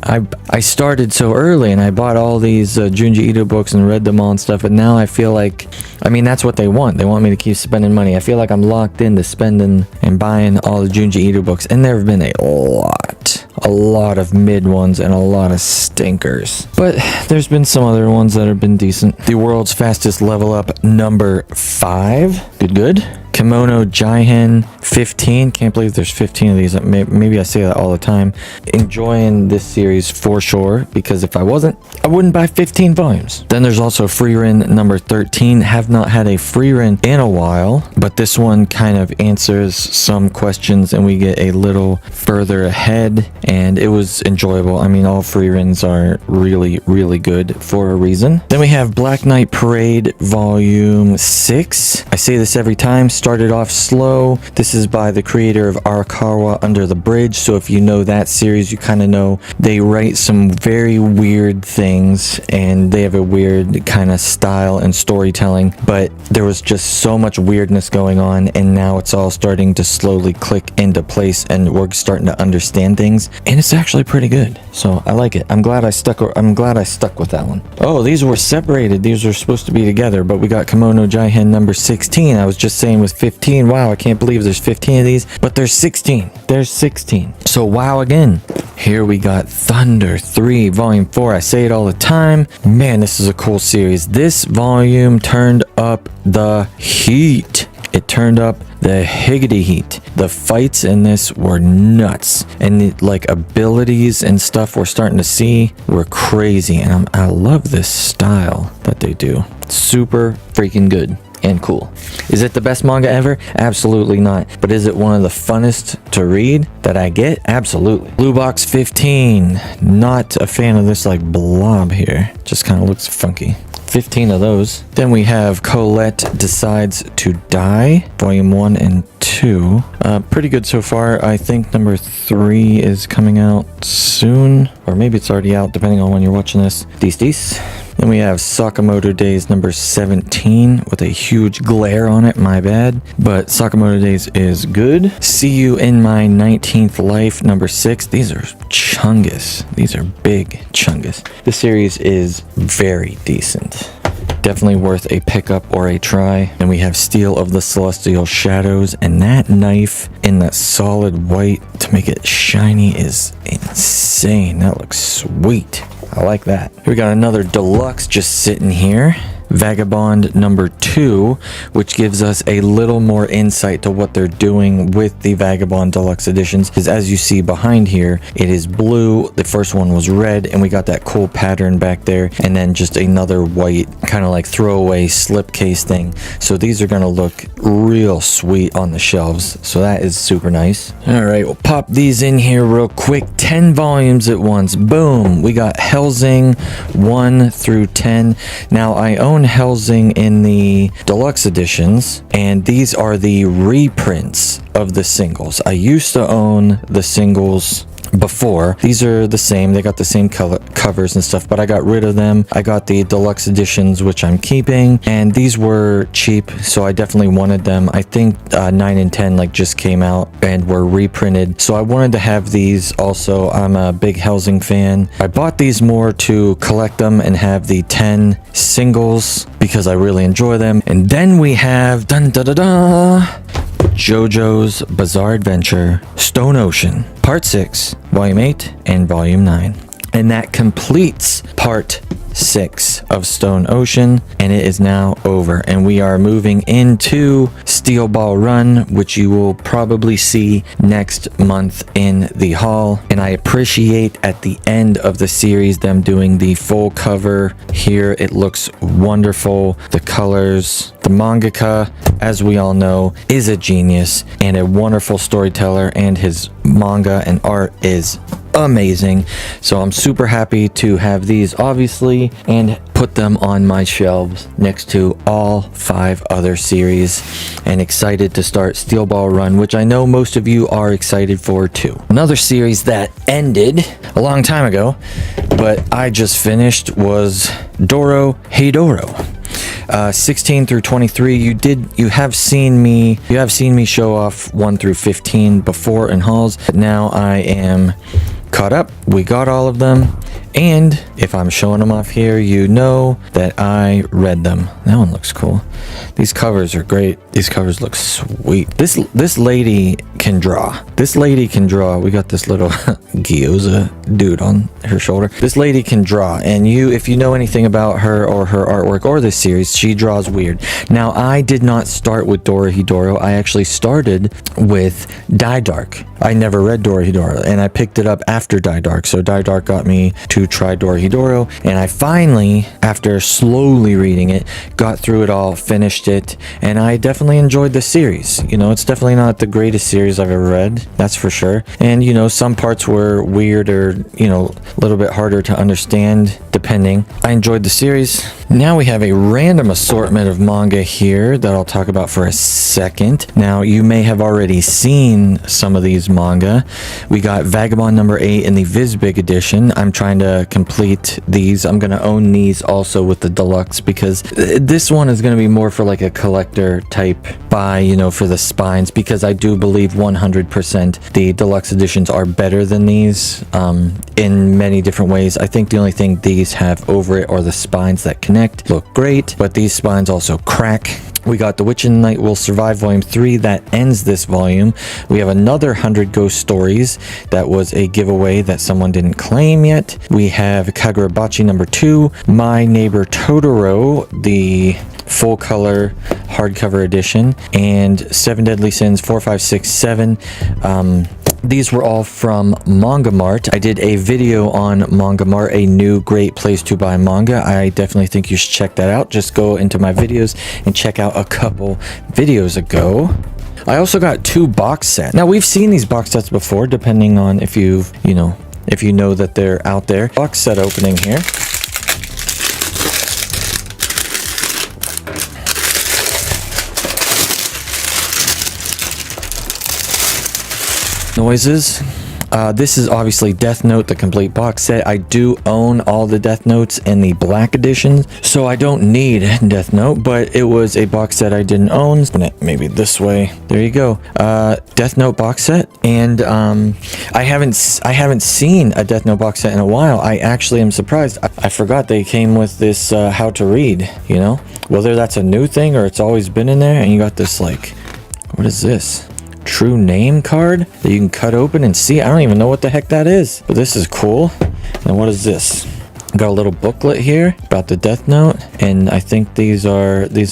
I started so early and I bought all these Junji Ito books and read them all and stuff, and now I feel like, I mean, that's what they want. They want me to keep spending money. I feel like I'm locked into spending and buying all the Junji Ito books, and there have been a lot of mid ones and a lot of stinkers, but there's been some other ones that have been decent. The World's Fastest Level Up number 5, good. Kimono Jihen 15. Can't believe there's 15 of these. Maybe I say that all the time. Enjoying this series for sure, because if I wasn't, I wouldn't buy 15 volumes. Then there's also Frieren number 13. Have not had a Frieren in a while, but this one kind of answers some questions and we get a little further ahead, and it was enjoyable. I mean, all Frierens are really, really good for a reason. Then we have Black Knight Parade volume 6. I say this every time. Started off slow. This is by the creator of Arakawa Under the Bridge, so if you know that series, you kind of know they write some very weird things and they have a weird kind of style and storytelling, but there was just so much weirdness going on, and now it's all starting to slowly click into place and we're starting to understand things, and it's actually pretty good, so I like it. I'm glad I stuck with that one. Oh, these were separated. These were supposed to be together, but we got Kimono Jihen number 16. I was just saying with 15. Wow, I can't believe there's 15 of these, but there's 16. There's 16. So wow again. Here we got Thunder 3 volume 4. I say it all the time. Man, this is a cool series. This volume turned up the heat. It turned up the higgity heat. The fights in this were nuts, and the like abilities and stuff we're starting to see were crazy, and I love this style that they do. Super freaking good and cool. Is it the best manga ever? Absolutely not. But is it one of the funnest to read that I get? Absolutely. Blue Box 15. Not a fan of this like blob here. Just kind of looks funky. 15 of those. Then we have Colette Decides to Die, volume 1 and 2. Pretty good so far. I think number 3 is coming out soon, or maybe it's already out depending on when you're watching this. Dees. Then we have Sakamoto Days number 17 with a huge glare on it, my bad. But Sakamoto Days is good. See You in My 19th Life number 6. These are chungus. These are big chungus. This series is very decent. Definitely worth a pickup or a try. And we have Steel of the Celestial Shadows, and that knife in that solid white to make it shiny is insane. That looks sweet. I like that. We got another deluxe just sitting here. Vagabond number 2, which gives us a little more insight to what they're doing with the Vagabond deluxe editions, because as you see behind here, it is blue. The first one was red, and we got that cool pattern back there, and then just another white kind of like throwaway slipcase thing. So these are gonna look real sweet on the shelves, so that is super nice. All right, we'll pop these in here real quick. 10 volumes at once. Boom. We got Hellsing 1 through 10. Now I own Hellsing in the deluxe editions, and these are the reprints of the singles. I used to own the singles before. These are the same. They got the same color covers and stuff, but I got rid of them. I got the deluxe editions, which I'm keeping, and these were cheap, so I definitely wanted them. I think 9 and 10 like just came out and were reprinted, so I wanted to have these also. I'm a big Helsing fan. I bought these more to collect them and have the 10 singles because I really enjoy them. And then we have JoJo's Bizarre Adventure Stone Ocean Part 6, Volume 8, and Volume 9. And that completes Part 6 of Stone Ocean, and it is now over. And we are moving into Steel Ball Run, which you will probably see next month in the haul. And I appreciate at the end of the series them doing the full cover here. It looks wonderful. The colors, the mangaka, as we all know, is a genius and a wonderful storyteller, and his manga and art is amazing. So I'm super happy to have these, obviously, and put them on my shelves next to all 5 other series, and excited to start Steel Ball Run, which I know most of you are excited for too. Another series that ended a long time ago, but I just finished, was Doro Heidoro. 16 through 23. You have seen me show off 1 through 15 before in hauls, but now I am caught up. We got all of them, and if I'm showing them off here, you know that I read them. That one looks cool. These covers are great. These covers look sweet. This lady can draw. We got this little gyoza dude on her shoulder. This lady can draw, and if you know anything about her or her artwork or this series, she draws weird. Now, I did not start with Dorohedoro. I actually started with Die Dark. I never read Dorohedoro, and I picked it up after Die Dark. So Die Dark got me to try Dorohedoro, and I finally, after slowly reading it, got through it all, finished it, and I definitely enjoyed the series. It's definitely not the greatest series I've ever read, that's for sure. And some parts were weird or a little bit harder to understand depending. I enjoyed the series. Now we have a random assortment of manga here that I'll talk about for a second. Now, you may have already seen some of these manga. We got Vagabond number 8 in the Vizbig edition. I'm trying to complete these. I'm going to own these also with the deluxe, because this one is going to be more for like a collector type buy, for the spines, because I do believe 100% the deluxe editions are better than these in many different ways. I think the only thing these have over it are the spines that connect. Look great, but these spines also crack. We got The Witch and Night Will Survive Volume 3 that ends this volume. We have another 100 Ghost Stories that was a giveaway that someone didn't claim yet. We have Kadurabachi number 2, My Neighbor Totoro, the full color hardcover edition, and 7 Deadly Sins 4, 5, 6, 7. These were all from Manga Mart. I did a video on Manga Mart, a new great place to buy manga. I definitely think you should check that out. Just go into my videos and check out a couple videos ago. I also got 2 box sets. Now, we've seen these box sets before, depending on if you know that they're out there. Box set opening here. Noises. This is obviously Death Note, the complete box set. I do own all the Death Notes in the black edition, so I don't need Death Note, but it was a box set I didn't own. Maybe this way. There you go. Death Note box set, and I haven't seen a Death Note box set in a while. I actually am surprised. I forgot they came with this how to read, whether that's a new thing or it's always been in there. And you got this, like, what is this? True name card that you can cut open and see. I don't even know what the heck that is, but this is cool. And what is this? Got a little booklet here about the Death Note, and I think these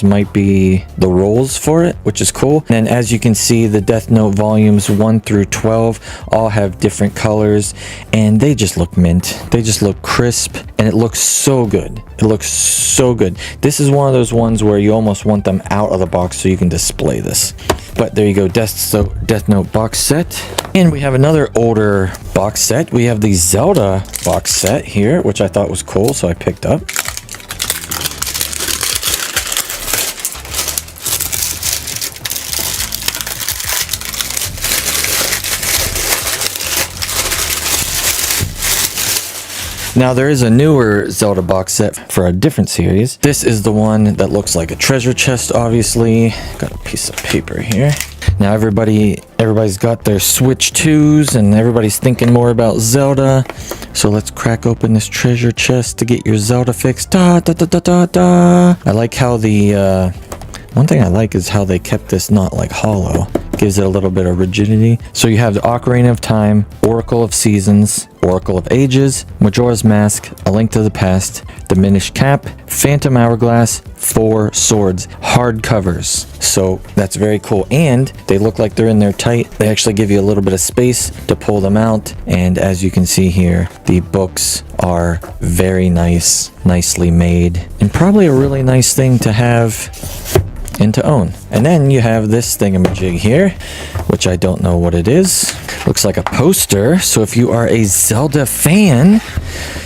might be the roles for it, which is cool. And as you can see, the Death Note volumes 1 through 12 all have different colors, and they just look mint. They just look crisp, and it looks so good. It looks so good. This is one of those ones where you almost want them out of the box so you can display this. But there you go, Death Note box set. And we have another older box set. We have the Zelda box set here, which I thought was cool, so I picked up. Now there is a newer Zelda box set for a different series. This is the one that looks like a treasure chest, obviously. Got a piece of paper here. Now everybody's got their Switch 2s and everybody's thinking more about Zelda. So let's crack open this treasure chest to get your Zelda fix. Da da da da da da. I like how the one thing I like is how they kept this not like hollow. Gives it a little bit of rigidity. So you have the Ocarina of Time, Oracle of Seasons, Oracle of Ages, Majora's Mask, A Link to the Past, Diminished Cap, Phantom Hourglass, 4 Swords, hardcovers. So that's very cool. And they look like they're in there tight. They actually give you a little bit of space to pull them out. And as you can see here, the books are very nice, nicely made, and probably a really nice thing to have and to own. And then you have this thingamajig here, which I don't know what it is. Looks like a poster. So if you are a Zelda fan,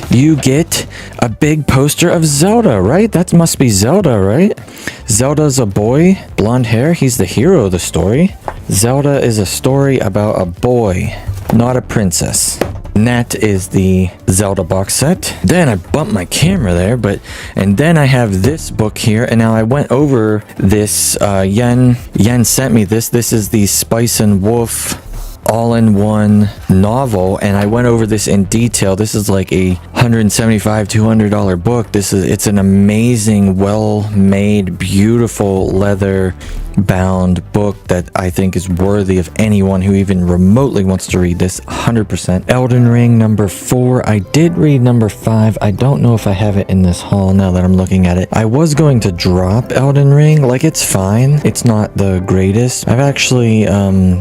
you get a big poster of Zelda, right? That must be Zelda, right? Zelda's a boy, blonde hair. He's the hero of the story. Zelda is a story about a boy, not a princess. And that is the Zelda box set. Then I bumped my camera there, and then I have this book here. And now I went over this, Yen sent me this. This is the Spice and Wolf all-in-one novel, and I went over this in detail. This is like a $175-$200 book. It's an amazing, well-made, beautiful leather bound book that I think is worthy of anyone who even remotely wants to read this. 100%. Elden Ring number 4. I did read number 5. I don't know if I have it in this haul now that I'm looking at it. I was going to drop Elden Ring. Like, it's fine. It's not the greatest. I've actually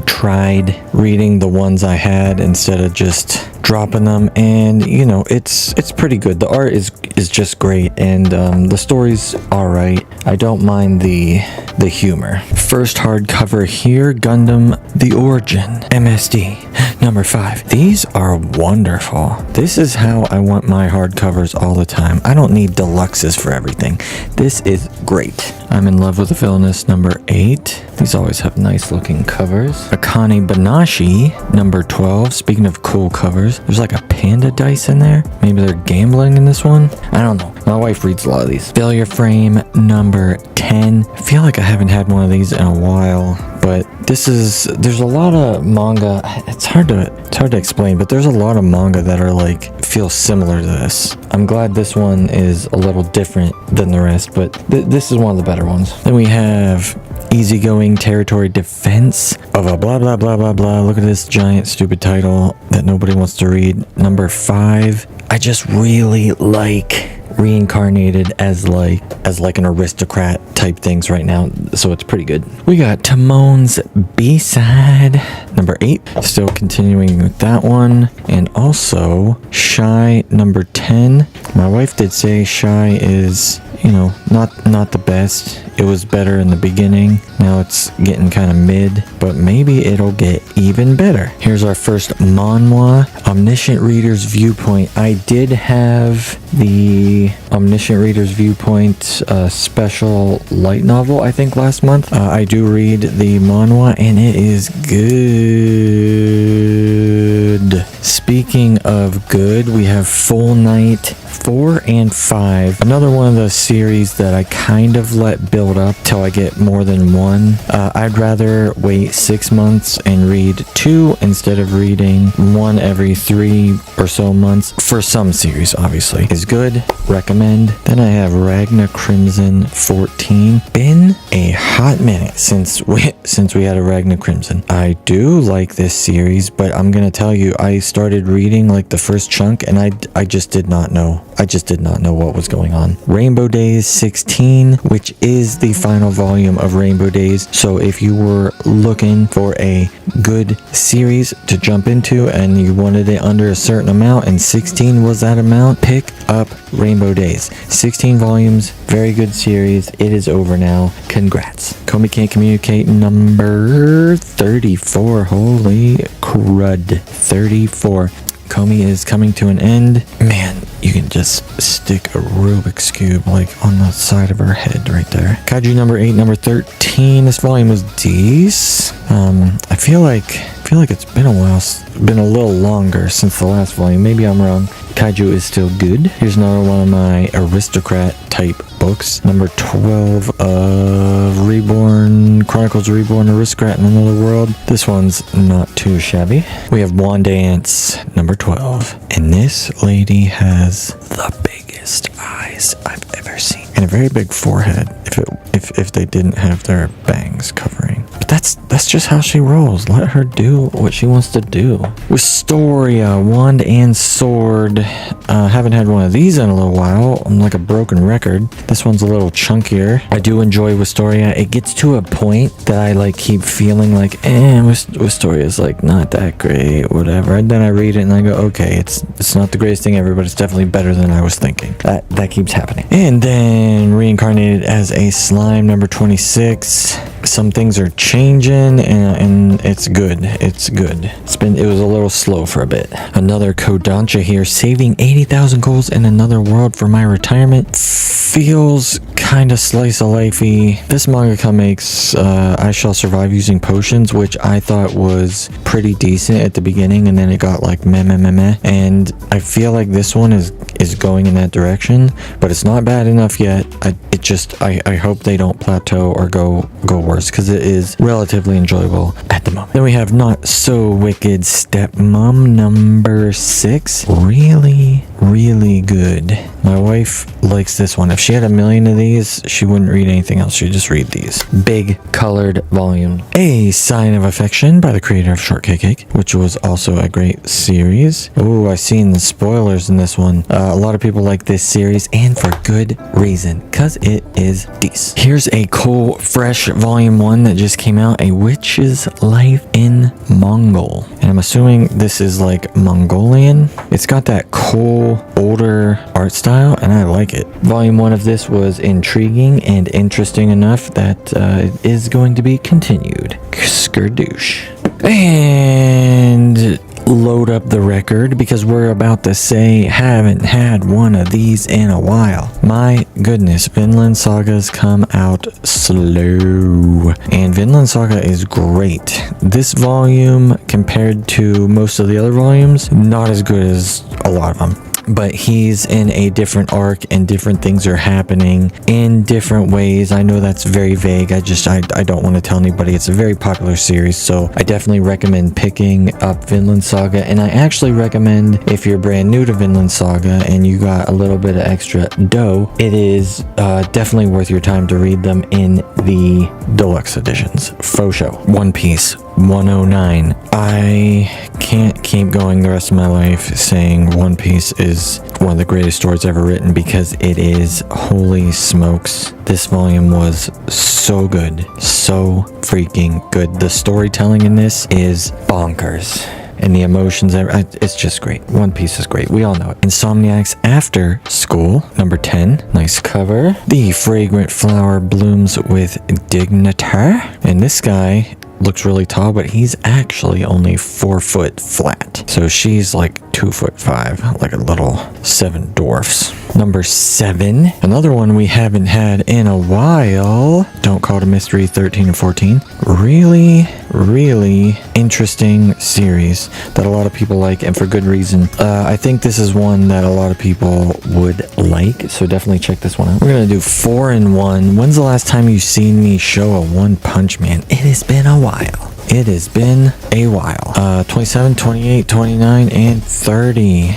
tried reading the ones I had instead of just dropping them, and you know, it's pretty good. The art is just great, and the story's all right. I don't mind the humor. First hardcover here, Gundam The Origin, MSD, number 5. These are wonderful. This is how I want my hardcovers all the time. I don't need deluxes for everything. This is great. I'm in love with the villainess, number 8. These always have nice looking covers. Akane Banashi, number 12. Speaking of cool covers, there's like a panda dice in there. Maybe they're gambling in this one. I don't know. My wife reads a lot of these. Failure Frame, number 10. I feel like I haven't had one of these in a while, but there's a lot of manga. It's hard to explain, but there's a lot of manga that are like, feel similar to this. I'm glad this one is a little different than the rest, but this is one of the better ones. Then we have Easygoing Territory Defense of a blah blah blah blah blah. Look at this giant stupid title that nobody wants to read. Number 5. I just really like reincarnated as like an aristocrat type things right now, so it's pretty good. We got Timon's B-side, number 8, still continuing with that one, and also Shy, number 10. My wife did say Shy is, you know, not the best. It was better in the beginning. Now it's getting kind of mid, but maybe it'll get even better. Here's our first manhwa, Omniscient Reader's Viewpoint. I did have the Omniscient Reader's Viewpoint special light novel, I think, last month. I do read the manhwa, and it is good. Speaking of good, we have Full Night 4 and 5. Another one of those series that I kind of let build up till I get more than one. I'd rather wait 6 months and read 2 instead of reading 1 every 3 or so months. For some series, obviously, is good. Recommend. Then I have Ragna Crimson 14. Been a hot minute since we had a Ragna Crimson. I do like this series, but I'm gonna tell you, I started reading like the first chunk, and I just did not know. I just did not know what was going on. Rainbow Days 16, which is the final volume of Rainbow Days. So if you were looking for a good series to jump into and you wanted it under a certain amount, and 16 was that amount, pick up Rainbow Days. 16 volumes, very good series. It is over now. Congrats. Komi Can't Communicate, number 34. Holy crud. 34. Komi is coming to an end. Man, you can just stick a Rubik's Cube like on the side of her head right there. Kaiju number 8, number 13. This volume was decent. I feel like it's been a while, been a little longer since the last volume. Maybe I'm wrong. Kaiju is still good. Here's another one of my aristocrat type books. Number 12 of Reborn, Chronicles Reborn, Aristocrat in Another World. This one's not too shabby. We have Wand Ants, number 12. And this lady has the biggest eyes I've ever seen. And a very big forehead if they didn't have their bangs covering. But that's just how she rolls. Let her do what she wants to do. Wistoria, Wand and Sword. Haven't had one of these in a little while. I'm like a broken record. This one's a little chunkier. I do enjoy Wistoria. It gets to a point that I like keep feeling like, Wistoria is like not that great, whatever. And then I read it and I go, okay, it's not the greatest thing ever, but it's definitely better than I was thinking. That keeps happening. And then Reincarnated as a Slime, number 26. Some things are changing and it's good. It's good. It was a little slow for a bit. Another Kodancha here, saving 80,000 goals in another world for my retirement. Feels kind of slice of lifey. This mangaka makes I Shall Survive Using Potions, which I thought was pretty decent at the beginning, and then it got like meh. And I feel like this one is going in that direction, but it's not bad enough yet. I hope they don't plateau or go worse, because it is relatively enjoyable at the moment. Then we have Not So Wicked Stepmom, number 6. Really good. My wife likes this one. If she had a million of these, she wouldn't read anything else. She'd just read these. Big colored volume. A Sign of Affection by the creator of Shortcake Cake, which was also a great series. Oh, I've seen the spoilers in this one. A lot of people like this series, and for good reason, because it is decent. Here's a cool, fresh volume 1 that just came out, A Witch's Life in Mongol. And I'm assuming this is like Mongolian. It's got that cool, older art style, and I like it. Volume 1 of this was intriguing and interesting enough that it is going to be continued. Skerdoosh. And load up the record, because we're about to say haven't had one of these in a while. My goodness, Vinland Saga's come out slow, and Vinland Saga is great. This volume, compared to most of the other volumes, not as good as a lot of them. But he's in a different arc, and different things are happening in different ways. I know that's very vague. I don't want to tell anybody. It's a very popular series, so I definitely recommend picking up Vinland Saga. And I actually recommend, if you're brand new to Vinland Saga and you got a little bit of extra dough, it is definitely worth your time to read them in the deluxe editions. Faux show. One Piece 109. I can't keep going the rest of my life saying One Piece is one of the greatest stories ever written, because it is. Holy smokes. This volume was so good. So freaking good. The storytelling in this is bonkers. And the emotions, it's just great. One Piece is great. We all know it. Insomniacs After School, number 10. Nice cover. The Fragrant Flower Blooms with Digniter. And this guy looks really tall, but he's actually only 4 foot flat. So she's like 2'5", like a little 7 dwarfs. Number 7, another one we haven't had in a while. Don't Call It a Mystery 13 and 14. Really interesting series that a lot of people like, and for good reason. I think this is one that a lot of people would like, so definitely check this one out. We're gonna do 4 in 1. When's the last time you've seen me show a One Punch Man? It has been a while. It has been a while. 27, 28, 29, and 30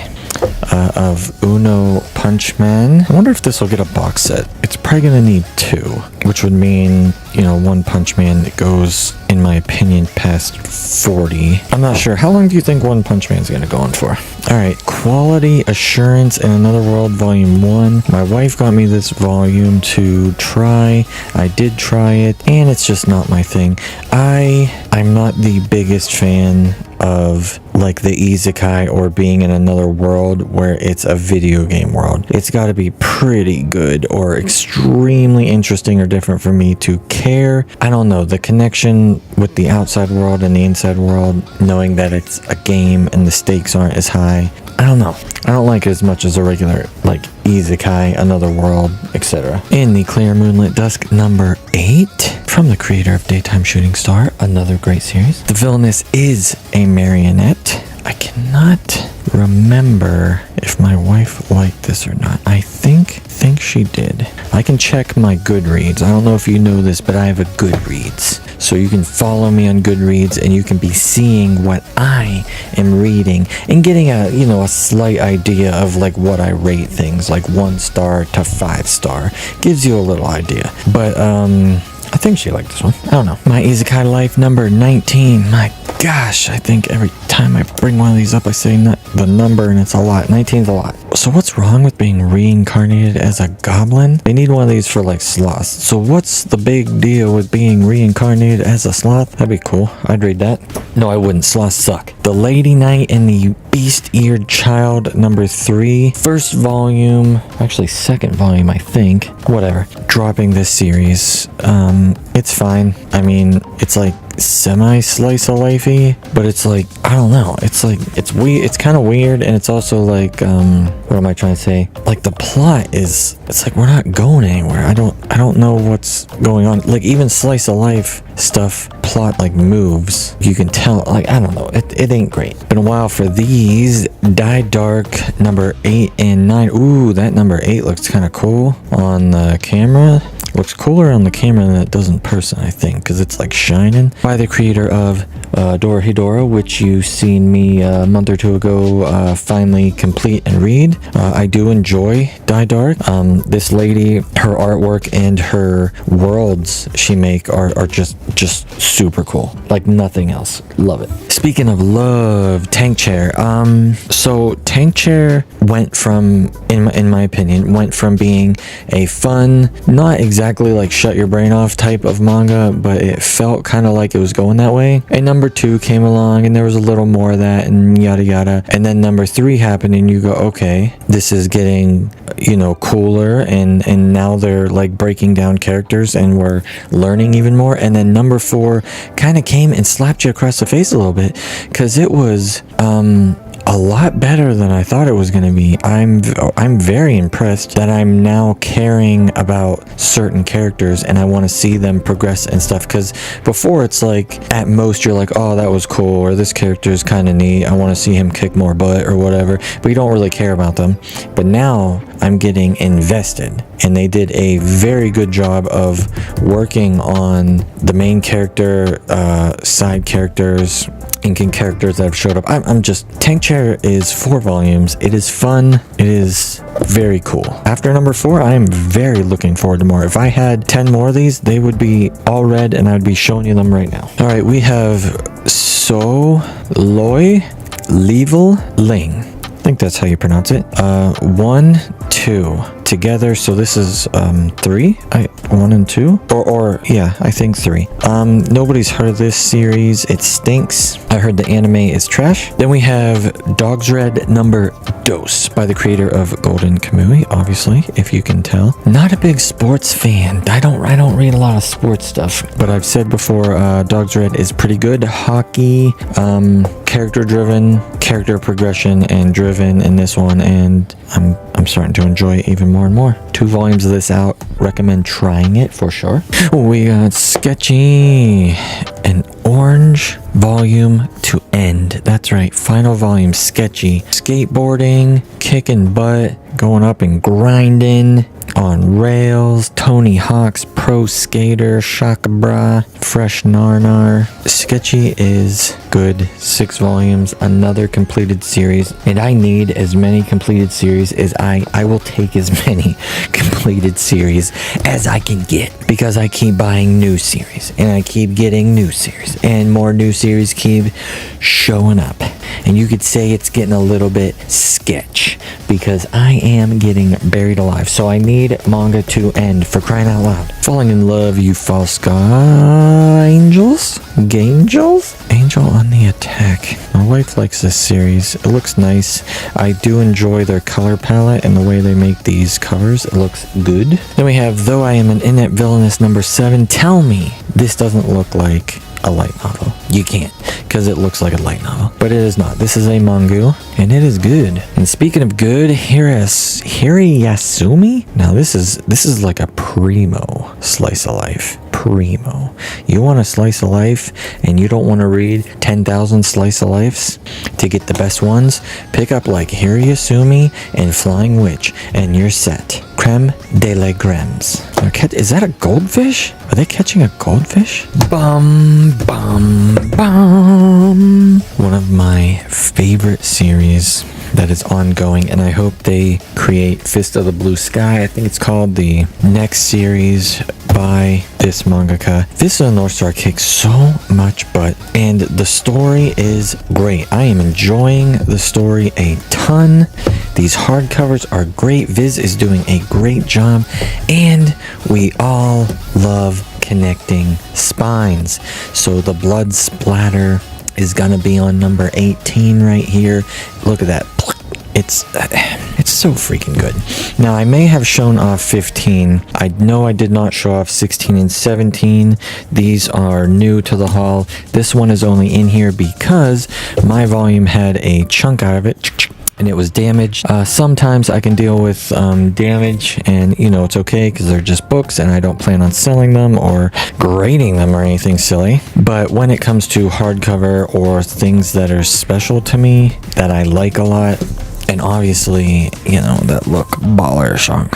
of Uno Punch Man. I wonder if this will get a box set. It's probably gonna need 2, which would mean, One Punch Man that goes, in my opinion, past 40. I'm not sure. How long do you think One Punch Man's gonna go on for? Alright, Quality Assurance in Another World Volume 1. My wife got me this volume to try. I did try it, and it's just not my thing. I'm not the biggest fan of like the Isekai or being in another world where it's a video game world. It's got to be pretty good or extremely interesting or different for me to care. I don't know, the connection with the outside world and the inside world, knowing that it's a game and the stakes aren't as high. I don't know. I don't like it as much as a regular like Isekai, Another World, etc. In the Clear Moonlit Dusk, number 8, from the creator of Daytime Shooting Star, another great series. The villainess is a marionette. I cannot remember if my wife liked this or not. I think she did. I can check my Goodreads. I don't know if you know this, but I have a Goodreads. So you can follow me on Goodreads and you can be seeing what I am reading and getting a slight idea of like what I rate things, like 1 star to 5 star. Gives you a little idea. But I think she liked this one. I don't know. My Isekai life number 19. My gosh, I think every time I bring one of these up, I say the number and it's a lot. 19's a lot. So what's wrong with being reincarnated as a goblin? They need one of these for like sloths. So what's the big deal with being reincarnated as a sloth? That'd be cool. I'd read that. No, I wouldn't. Sloths suck. The Lady Knight and the Beast-Eared Child number 3. First volume. Actually, second volume, I think. Whatever. Dropping this series. It's fine. I mean, it's like semi-slice of lifey, but it's like, I don't know, it's like, it's weird, it's kind of weird, and it's also like, what am I trying to say, like the plot is, it's like we're not going anywhere. I don't know what's going on. Like even slice of life stuff, plot like moves, you can tell, like I don't know, it ain't great. Been a while for these. Die Dark number 8 and 9. Ooh, that number 8 looks kind of cool on the camera. Looks cooler on the camera than it does in person, I think, because it's like shining. By the creator of Dorohedoro, which you seen me a month or two ago finally complete and read. I do enjoy Die Dark. This lady, her artwork and her worlds she make are just super cool. Like nothing else. Love it. Speaking of love, Tank Chair. So Tank Chair went from, in my opinion, went from being a fun, not exactly like shut your brain off type of manga, but it felt kind of like it was going that way. And number 2 came along and there was a little more of that and yada yada. And then number 3 happened and you go, okay, this is getting, cooler, and now they're like breaking down characters and we're learning even more. And then number 4 kind of came and slapped you across the face a little bit, because it was a lot better than I thought it was going to be. I'm very impressed that I'm now caring about certain characters and I want to see them progress and stuff, because before it's like at most you're like, oh, that was cool, or this character is kind of neat, I want to see him kick more butt or whatever, but you don't really care about them. But now I'm getting invested, and they did a very good job of working on the main character, side characters, inking characters that have showed up. I'm just, Tank Chair is 4 volumes. It is fun. It is very cool. After number 4, I am very looking forward to more. If I had 10 more of these, they would be all read and I would be showing you them right now. All right, we have So Loi Level Ling. I think that's how you pronounce it. 1, 2 together. So this is 3. 1 and 2, or yeah, I think 3. Nobody's heard of this series. It stinks. I heard the anime is trash. Then we have Dog's Red number Dos by the creator of Golden Kamui, obviously, if you can tell. Not a big sports fan. I don't read a lot of sports stuff, but I've said before, Dog's Red is pretty good. Hockey, character driven, character progression and driven in this one, and I'm starting to enjoy it even more and more. 2 volumes of this out. Recommend trying it for sure. We got Sketchy, an orange volume to end. That's right, final volume, Sketchy. Skateboarding, kicking butt, going up and grinding on rails. Tony Hawk's Pro Skater, Shaka Bra, Fresh Narnar. Sketchy is good. 6 volumes, another completed series, and I need as many completed series as I will take as many completed series as I can get, because I keep buying new series and I keep getting new series and more new series keep showing up, and you could say it's getting a little bit sketch because I am getting buried alive. So I need manga to end, for crying out loud. Falling in Love, You False Angels? Gangels? Angel on the Attack. My wife likes this series. It looks nice. I do enjoy their color palette and the way they make these covers. It looks good. Then we have Though I Am an Inept Villainess number 7. Tell me this doesn't look like a light novel. You can't, because it looks like a light novel, but it is not. This is a manga, and it is good. And speaking of good, Hirayasumi. Now this is like a primo slice of life. primo. You want a slice of life and you don't want to read 10,000 slice of lifes to get the best ones? Pick up like Hiriasumi and Flying Witch and you're set. Creme de la cremes. Is that a goldfish? Are they catching a goldfish? Bum, bum, bum. One of my favorite series that is ongoing, and I hope they create Fist of the Blue Sky. I think it's called the next series by this mangaka. Fist of the North Star kicks so much butt, and the story is great. I am enjoying the story a ton. These hardcovers are great. Viz is doing a great job, and we all love connecting spines. So the blood splatter is gonna be on number 18 right here. Look at that. It's so freaking good. Now, I may have shown off 15. I know I did not show off 16 and 17. These are new to the haul. This one is only in here because my volume had a chunk out of it and it was damaged. Sometimes I can deal with damage, and you know, it's okay because they're just books and I don't plan on selling them or grading them or anything silly. But when it comes to hardcover or things that are special to me that I like a lot, and obviously, you know, that look baller song,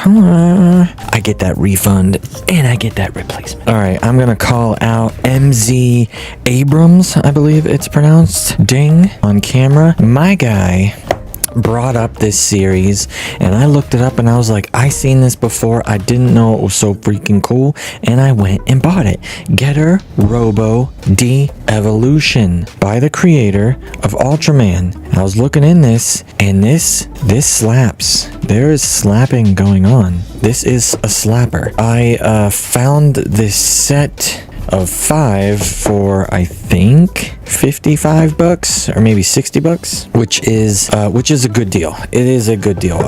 I get that refund and I get that replacement. All right, I'm gonna call out MZ Abrams, I believe it's pronounced. Ding on camera. My guy brought up this series and I looked it up and I was like, I seen this before. I didn't know it was so freaking cool, and I went and bought it. Getter Robo De-Evolution by the creator of Ultraman. I was looking in this, and this slaps. There is slapping going on. This is a slapper. I found this set of 5 for, I think, $55 or maybe $60, which is a good deal. It is a good deal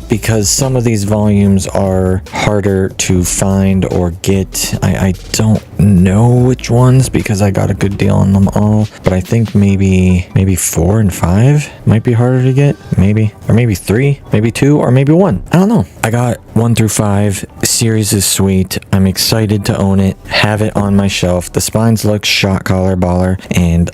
because some of these volumes are harder to find or get. I don't know which ones because I got a good deal on them all, but I think maybe 4 and 5 might be harder to get, maybe, or maybe 3, maybe 2, or maybe 1. I don't know. I got 1 through 5. Series is sweet. I'm excited to own it, have it on my shelf. The spines look shot collar baller, and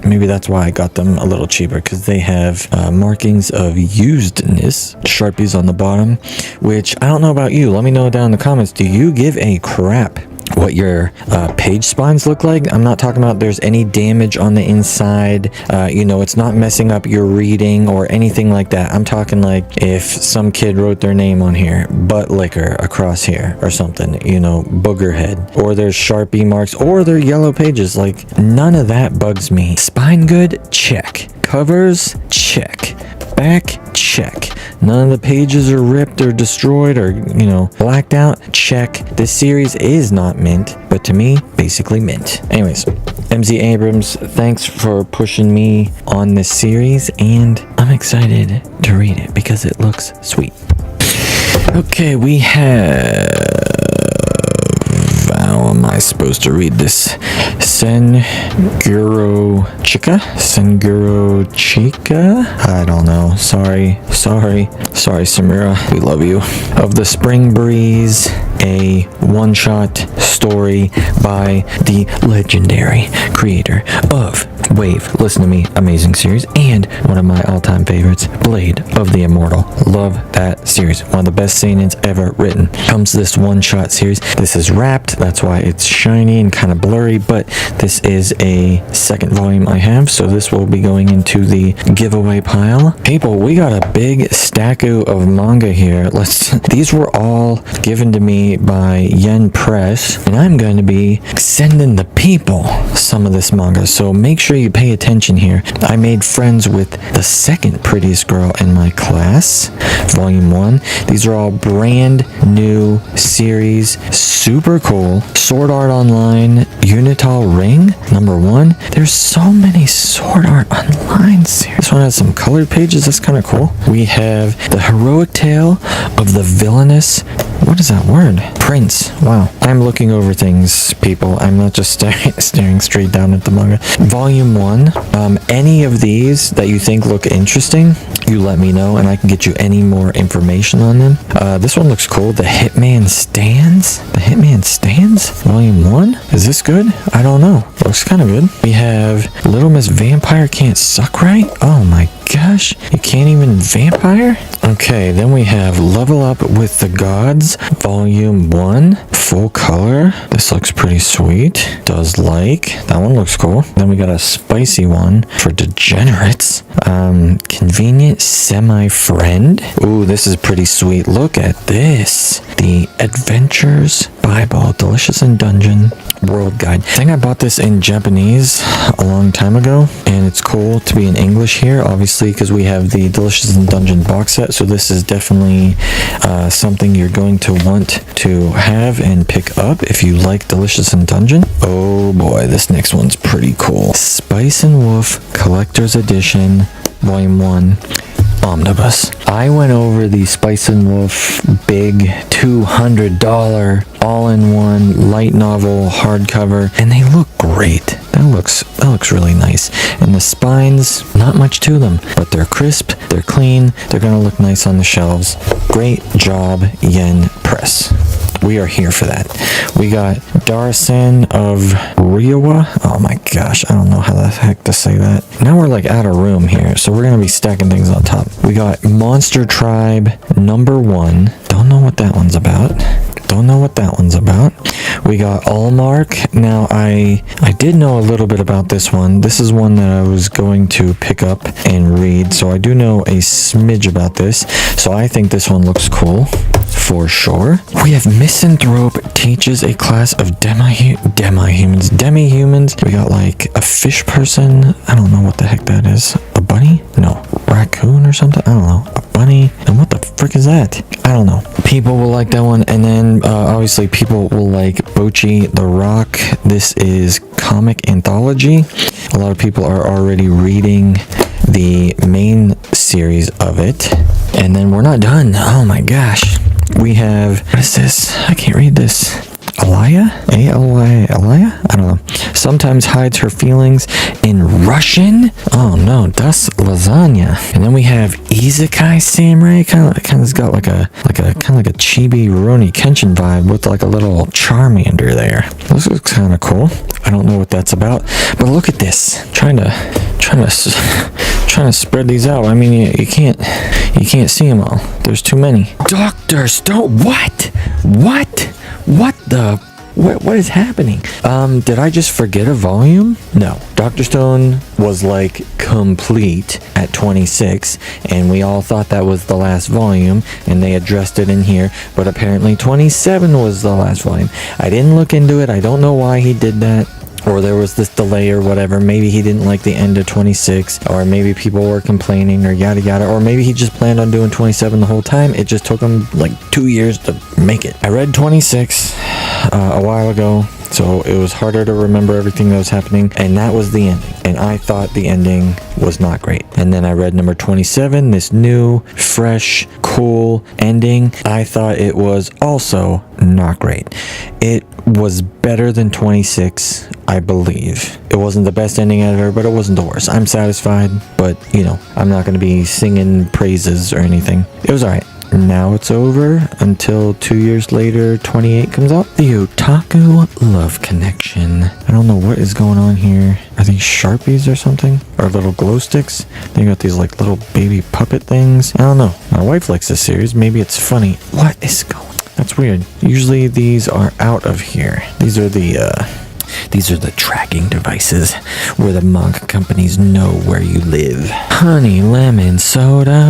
maybe that's why I got them a little cheaper, because they have markings of usedness, Sharpies on the bottom, which I don't know about you. Let me know down in the comments. Do you give a crap what your page spines look like? I'm not talking about there's any damage on the inside, you know, it's not messing up your reading or anything like that. I'm talking like if some kid wrote their name on here, butt liquor across here or something, you know, booger head, or there's Sharpie marks, or they're yellow pages. Like, none of that bugs me. Spine good? Check. Covers? Check. Back? Check. None of the pages are ripped or destroyed or, you know, blacked out? Check. This series is not mint, but to me, basically mint. Anyways, MZ Abrams, thanks for pushing me on this series, and I'm excited to read it because it looks sweet. Okay, we have... How am I supposed to read this? Senguro Chika? I don't know. Sorry, Samira. We love you. Of the Spring Breeze, a one-shot story by the legendary creator of Wave, Listen to Me, amazing series, and one of my all-time favorites, Blade of the Immortal. Love that series. One of the best seinens ever written. Comes this one-shot series. This is wrapped, that's why it's shiny and kind of blurry, but this is a second volume I have, so this will be going into the giveaway pile. People, we got a big stack of manga here. These were all given to me by Yen Press, and I'm going to be sending the people some of this manga, so make sure you pay attention here. I made friends with the second prettiest girl in my class, volume 1. These are all brand new series, super cool. Sword Art Online, Unital Ring, number 1. There's so many Sword Art Online series. This one has some colored pages, that's kind of cool. We have the heroic tale of the villainous, what is that word? prints. Wow. I'm looking over things, people. I'm not just staring straight down at the manga. Volume 1. Any of these that you think look interesting, you let me know and I can get you any more information on them. This one looks cool. The Hitman Stands? The Hitman Stands? Volume 1? Is this good? I don't know. Looks kind of good. We have Little Miss Vampire Can't Suck Right? Oh my gosh. You can't even vampire? Okay, then we have Level Up with the Gods, Volume 1, full color. This looks pretty sweet. Does like. That one looks cool. Then we got a spicy one for degenerates. Convenient Semi-Friend. Ooh, this is pretty sweet. Look at this. The Adventures Bible, Delicious in Dungeon World Guide. I think I bought this in Japanese a long time ago, and it's cool to be in English here, obviously, because we have the Delicious in Dungeon box set, so this is definitely something you're going to want to have and pick up if you like Delicious in Dungeon. Oh boy, this next one's pretty cool. Spice and Wolf Collector's Edition, Volume 1. Omnibus. I went over the Spice and Wolf big $200 all-in-one light novel hardcover, and they look great. That looks really nice. And the spines, not much to them, but they're crisp, they're clean, they're gonna look nice on the shelves. Great job, Yen Press. We are here for that. We got Darasen of Riowa. Oh my gosh, I don't know how the heck to say that. Now we're like out of room here, so we're gonna be stacking things on top. We got Monster Tribe number 1. Don't know what that one's about. Don't know what that one's about. We got Allmark. Now, I did know a little bit about this one. This is one that I was going to pick up and read, so I do know a smidge about this. So I think this one looks cool, for sure. We have Misanthrope teaches a class of demi-humans. We got like a fish person. I don't know what the heck that is. A bunny? No. Raccoon or something? I don't know. A bunny? And what the frick is that? I don't know. People will like that one. And then obviously people will like Bochi the Rock. This is comic anthology. A lot of people are already reading the main series of it. And then we're not done. Oh my gosh. We have, what is this? I can't read this. Alaya? A-L-Y, Alaya? I don't know. Sometimes hides her feelings in Russian. Oh no, das lasagna. And then we have Isekai Samurai. Kind of got like a chibi Rurouni Kenshin vibe with like a little Charmander there. This looks kind of cool. I don't know what that's about, but look at this. Trying to spread these out. I mean, you can't see them all. There's too many. Dr. Stone. What is happening? Did I just forget a volume? No. Dr. Stone was like complete at 26, and we all thought that was the last volume, and they addressed it in here, but apparently 27 was the last volume. I didn't look into it. I don't know why he did that. Or there was this delay or whatever. Maybe he didn't like the end of 26, or maybe people were complaining or yada yada, or maybe he just planned on doing 27 the whole time. It just took him like 2 years to make it. I read 26 a while ago, so it was harder to remember everything that was happening, and that was the ending. And I thought the ending was not great. And then I read number 27, this new, fresh, cool ending. I thought it was also not great. It was better than 26, I believe. It wasn't the best ending ever, but it wasn't the worst. I'm satisfied, but you know, I'm not going to be singing praises or anything. It was alright. Now it's over until 2 years later, 28 comes out. The Otaku Love Connection. I don't know what is going on here. Are these Sharpies or something? Or little glow sticks? They got these like little baby puppet things. I don't know. My wife likes this series. Maybe it's funny. What is going on? That's weird. Usually these are out of here. These are the tracking devices where the manga companies know where you live. Honey Lemon Soda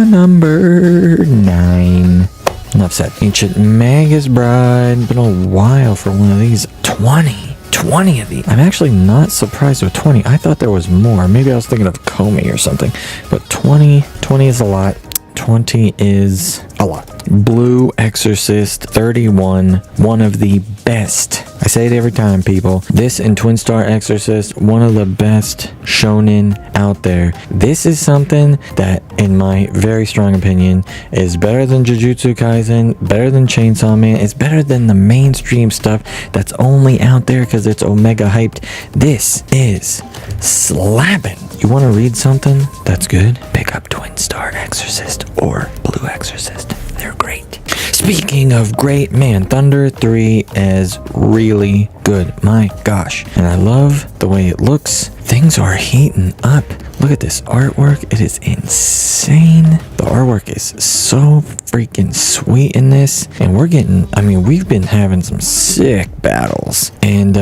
number 9. Enough said. Ancient Magus Bride. Been a while for one of these. 20 of these. I'm actually not surprised with 20. I thought there was more. Maybe I was thinking of Comey or something. But 20 is a lot. 20 is a lot. Blue Exorcist 31, one of the best. I say it every time, people. This and Twin Star Exorcist, one of the best shonen out there. This is something that, in my very strong opinion, is better than Jujutsu Kaisen, better than Chainsaw Man. It's better than the mainstream stuff that's only out there because it's Omega hyped. This is slapping. You want to read something that's good? Pick up Twin Star Exorcist or Blue Exorcist. They're great. Speaking of great, man, Thunder 3 is really good. My gosh. And I love the way it looks. Things are heating up. Look at this artwork. It is insane. The artwork is so freaking sweet in this. And we've been having some sick battles. And,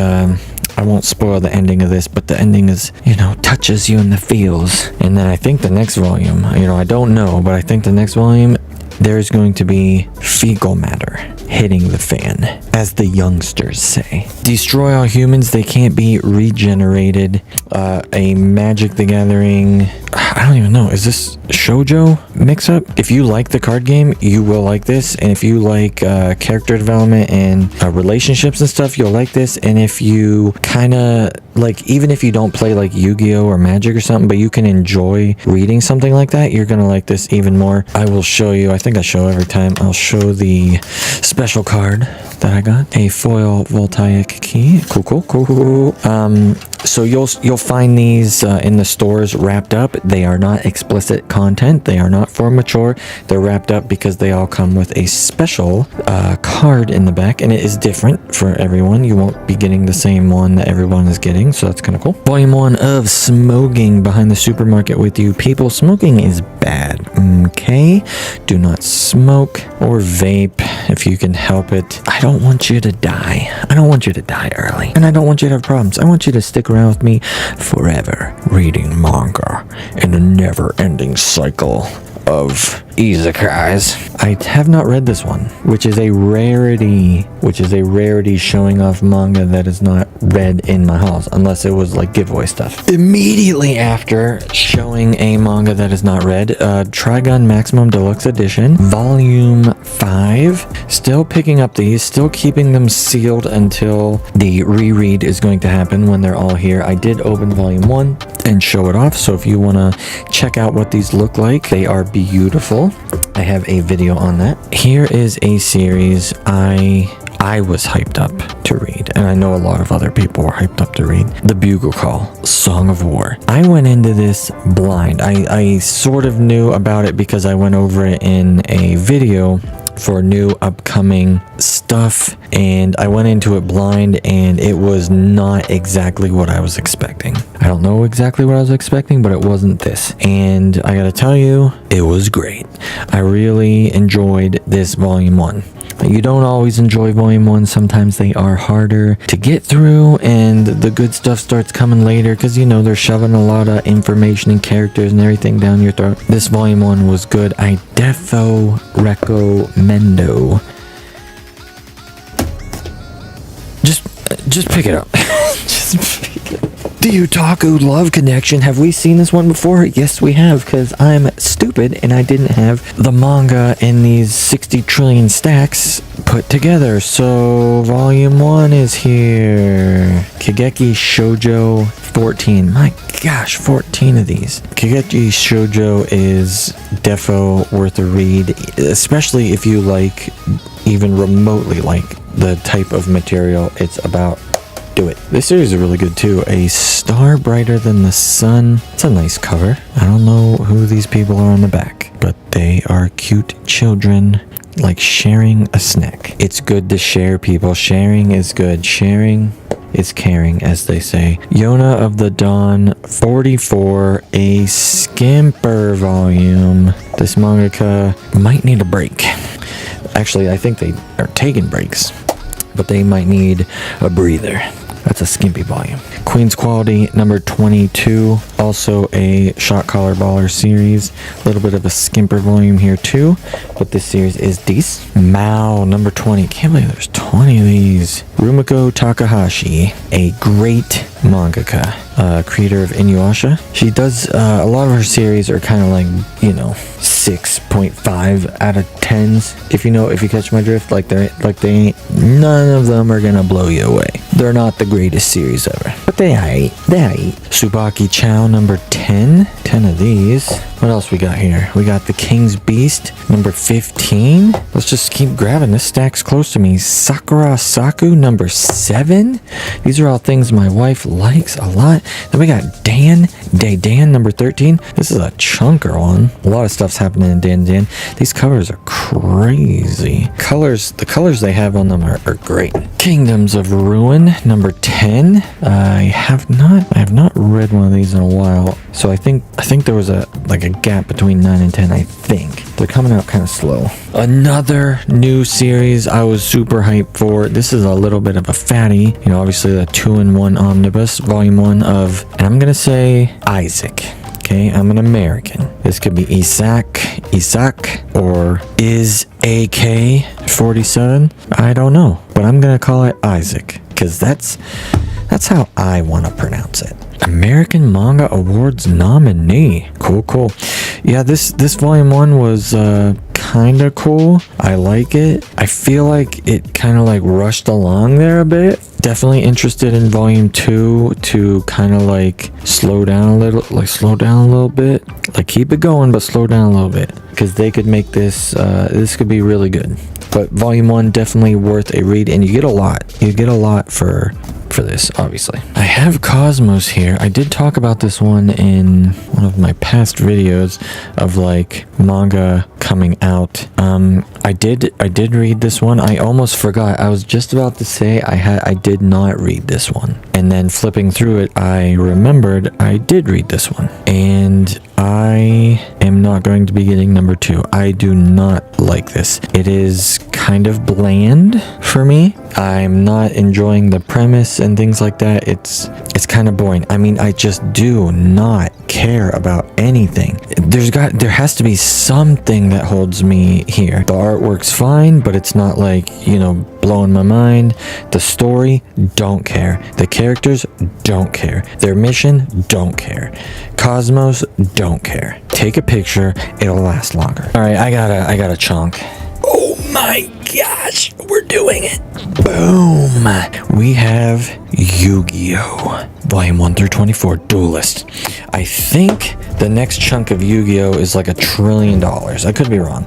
I won't spoil the ending of this, but the ending is, touches you in the feels. And then I think the next volume, I don't know, but I think the next volume, there's going to be fecal matter hitting the fan, as the youngsters say. Destroy all humans, they can't be regenerated. A Magic the Gathering, I don't even know, is this shojo mix-up? If you like the card game, you will like this. And if you like character development and relationships and stuff, you'll like this. And if you kind of even if you don't play like Yu-Gi-Oh or Magic or something, but you can enjoy reading something like that, you're gonna like this even more. I will show you, I think I show every time, I'll show the special card that I got. A foil voltaic key. Cool. So you'll find these in the stores wrapped up. They are not explicit content. They are not for mature. They're wrapped up because they all come with a special card in the back, and it is different for everyone. You won't be getting the same one that everyone is getting, so that's kind of cool. Volume 1 of Smoking Behind the Supermarket with You. People, smoking is bad, okay? Do not smoke or vape if you can help it. I don't want you to die. I don't want you to die early, and I don't want you to have problems. I want you to stick around with me forever, reading manga in a never-ending cycle of Isekais. I have not read this one, which is a rarity showing off manga that is not read in my house, unless it was like giveaway stuff. Immediately after showing a manga that is not read, Trigun Maximum Deluxe Edition, Volume 5. Still picking up these, still keeping them sealed until the reread is going to happen when they're all here. I did open Volume 1 and show it off, so if you want to check out what these look like, they are beautiful. I have a video on that. Here is a series I was hyped up to read, and I know a lot of other people were hyped up to read. The Bugle Call, Song of War. I went into this blind. I sort of knew about it because I went over it in a video for new upcoming stuff, and I went into it blind, and it was not exactly what I was expecting. I don't know exactly what I was expecting, but it wasn't this, and I gotta tell you, it was great. I really enjoyed this volume 1. You don't always enjoy volume 1. Sometimes they are harder to get through, and the good stuff starts coming later because they're shoving a lot of information and characters and everything down your throat. This volume 1 was good. I defo recommendo. Just pick it up. Just pick it up. The Otaku Love Connection. Have we seen this one before? Yes, we have, because I'm stupid and I didn't have the manga in these 60 trillion stacks put together. So, volume 1 is here. Kageki Shoujo 14. My gosh, 14 of these. Kageki Shoujo is defo worth a read, especially if you even remotely like the type of material it's about. Do it. This series is really good too. A Star Brighter Than the Sun. It's a nice cover. I don't know who these people are on the back, but they are cute children, sharing a snack. It's good to share, people. Sharing is good. Sharing is caring, as they say. Yona of the Dawn 44, a skimper volume. This mangaka might need a break. Actually, I think they are taking breaks, but they might need a breather. That's a skimpy volume. Queen's Quality number 22, also a shot collar baller series. A little bit of a skimper volume here too, but this series is decent. Mao number 20. Can't believe there's 20 of these. Rumiko Takahashi, a great mangaka, creator of Inuyasha. She does a lot of her series are kind of like, 6.5 out of 10s. If you catch my drift, none of them are gonna blow you away. They're not the greatest series ever, but they aight. Tsubaki Chow number 10. 10 of these. What else we got here? We got The King's Beast number 15. Let's just keep grabbing. This stack's close to me. Sakura Saku number 7. These are all things my wife likes a lot. Then we got Dan number 13. This is a chunker one. A lot of stuff's happening in Dan. These covers are crazy. The colors they have on them are great. Kingdoms of Ruin number 10. I have not read one of these in a while, so I think there was a gap between 9 and 10. I think they're coming out kind of slow. Another new series I was super hyped for. This is a little bit of a fatty, obviously the 2-in-1 omnibus, volume 1 of, and I'm gonna say Isaac. Okay, I'm an American. This could be Isak, or is AK-47. I don't know, but I'm gonna call it Isaac because that's how I want to pronounce it. American Manga Awards nominee. Cool. Yeah, this volume 1 was kind of cool. I like it. I feel like it kind of rushed along there a bit. Definitely interested in volume 2 to kind of slow down a little bit. Keep it going, but slow down a little bit, because they could make this could be really good. But volume 1 definitely worth a read, and you get a lot for this, obviously. I have Cosmos here. I did talk about this one in one of my past videos of manga coming out. I did read this one. I almost forgot. I was just about to say I did not read this one, and then flipping through it, I remembered I did read this one, and I am not going to be getting number 2. I do not like this. It is kind of bland for me. I'm not enjoying the premise and things like that. It's kind of boring. I mean, I just do not care about anything. There has to be something that holds me here. The artwork's fine, but it's not blowing my mind. The story, don't care. The characters, don't care. Their mission, don't care. Cosmos, don't care. Take a picture, it'll last longer. All right, I got a chunk. Oh my gosh, we're doing it. Boom. We have Yu-Gi-Oh! Volume 1 through 24, Duelist. I think the next chunk of Yu-Gi-Oh! Is $1 trillion. I could be wrong.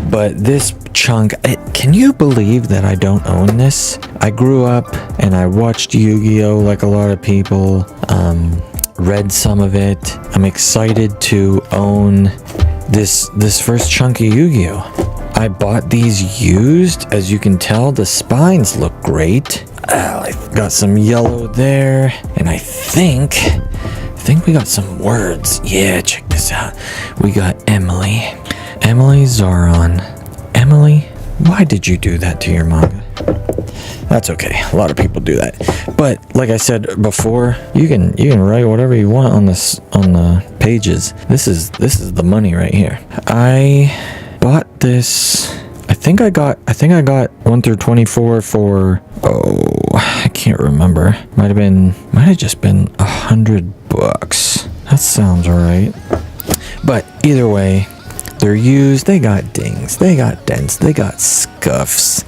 But this chunk, can you believe that I don't own this? I grew up and I watched Yu-Gi-Oh! Like a lot of people. Read some of it. I'm excited to own this first chunk of Yu-Gi-Oh! I bought these used. As you can tell, the spines look great. I've got some yellow there, and I think we got some words. Yeah, check this out. We got Emily Zaron. Emily, why did you do that to your manga? That's okay. A lot of people do that. But like I said before, you can write whatever you want on the pages. This is the money right here. I bought this. I think I got 1 through 24 for, I can't remember. Might have just been $100. That sounds right. But either way, they're used. They got dings. They got dents. They got scuffs.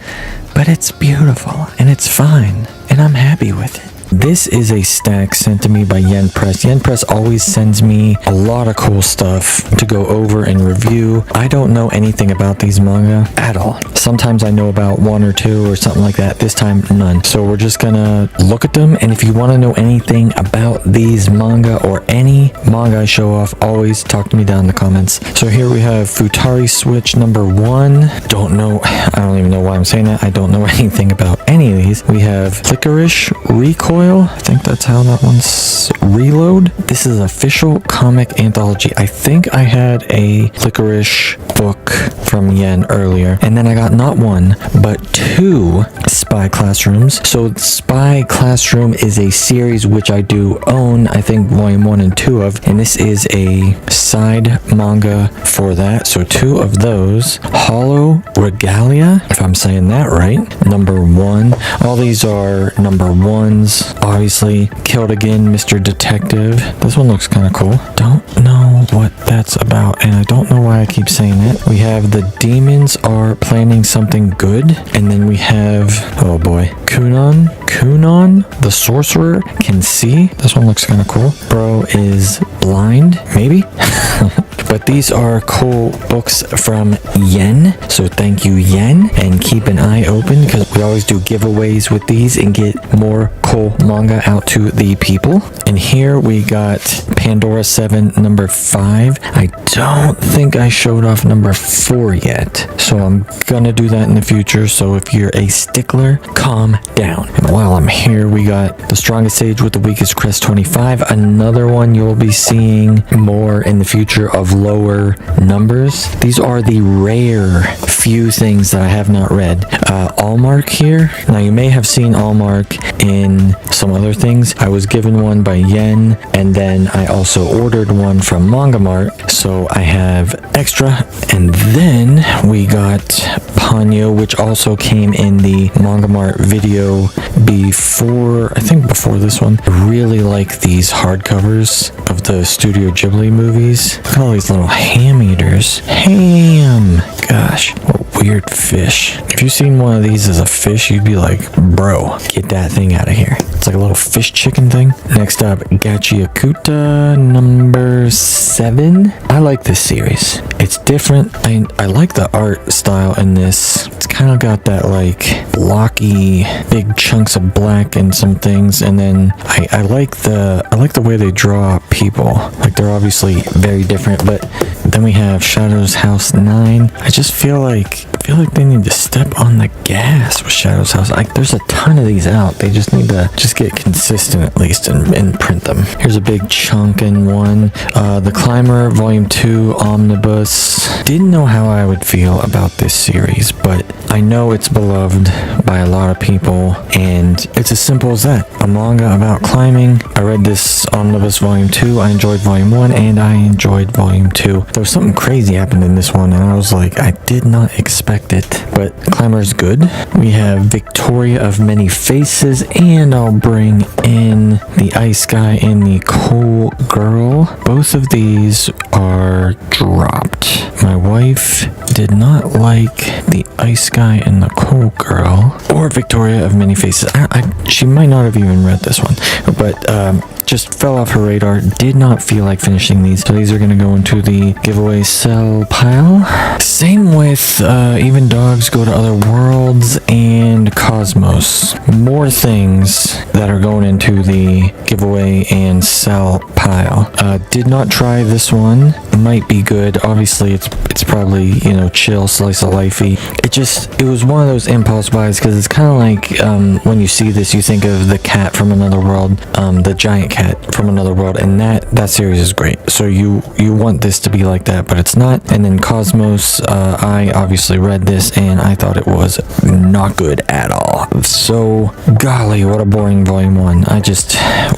But it's beautiful and it's fine, and I'm happy with it. This is a stack sent to me by Yen Press. Yen Press always sends me a lot of cool stuff to go over and review. I don't know anything about these manga at all. Sometimes I know about 1 or 2 or something like that. This time, none. So we're just gonna look at them, and if you want to know anything about these manga or any manga I show off, always talk to me down in the comments. So here we have Futari Switch number 1. I don't even know why I'm saying that. I don't know anything about any of these. We have Licorice Recoil Oil. I think that's how that one's Reload. This is official comic anthology. I think I had a Licorice book from Yen earlier, and then I got not one, but 2 Spy Classrooms. So Spy Classroom is a series which I do own, I think volume 1 and 2 of, and this is a side manga for that. So 2 of those. Hollow Regalia, if I'm saying that right, number 1. All these are number 1s. Obviously, Killed Again, Mr. Detective. This one looks kind of cool. Don't know what that's about, and I don't know why I keep saying it. We have The Demons Are Planning Something Good, and then we have, oh boy, Kunon, the Sorcerer Can See. This one looks kind of cool. Bro is Blind, maybe? But these are cool books from Yen, so thank you, Yen, and keep an eye open because we always do giveaways with these and get more cool manga out to the people. And here we got Pandora 7 number 5. I don't think I showed off number 4 yet, so I'm gonna do that in the future. So if you're a stickler, calm down. And while I'm here, we got The Strongest Sage with the Weakest Crest 25, another one you'll be seeing more in the future of lower numbers. These are the rare few things that I have not read. Allmark here. Now you may have seen Allmark in some other things. I was given one by Yen, and then I also ordered one from Manga Mart, so I have extra. And then we got Ponyo, which also came in the Manga Mart video before, I think before this one. I really like these hardcovers of the Studio Ghibli movies. Look at all these little ham eaters. Ham! Gosh, what weird fish. If you've seen one of these as a fish, you'd be like, bro, get that thing out of here. It's like a little fish chicken thing. Next up, Gachiakuta number 7. I like this series. It's different. I like the art style in this. It's kind of got that like blocky, big chunks of black and some things, and then I like the way they draw people. Like they're obviously very different, but then we have Shadow's House 9. I just feel like they need to step on the gas with Shadow's House. Like there's a ton of these out. They just need to just get consistent at least and print them. Here's a big chunk in one. The Climber Volume 2 Omnibus. Didn't know how I would feel about this series, but I know it's beloved by a lot of people, and it's as simple as that. A manga about climbing. I read this Omnibus Volume 2. I enjoyed Volume 1, and I enjoyed Volume 2. There was something crazy happened in this one, and I was like, I did not expect it, but Climber's good. We have Victoria of Many Faces, and I'll bring in the Ice Guy and the Cool Girl. Both of these are dropped. My wife did not like the Ice Guy and the Cool Girl, or Victoria of Many Faces. She might not have even read this one, but just fell off her radar. Did not feel like finishing these, so these are going to go into the giveaway sell pile. Same with Even Dogs Go to Other Worlds and Cosmos. More things that are going into the giveaway and sell pile. Did not try this one. Might be good. Obviously it's probably, you know, chill, slice of lifey. It was one of those impulse buys because it's kind of like when you see this, you think of the cat from Another World, the giant cat from Another World, and that series is great. So you want this to be like that, but it's not. And then Cosmos, I obviously read this and I thought it was not good at all. So golly, what a boring volume 1.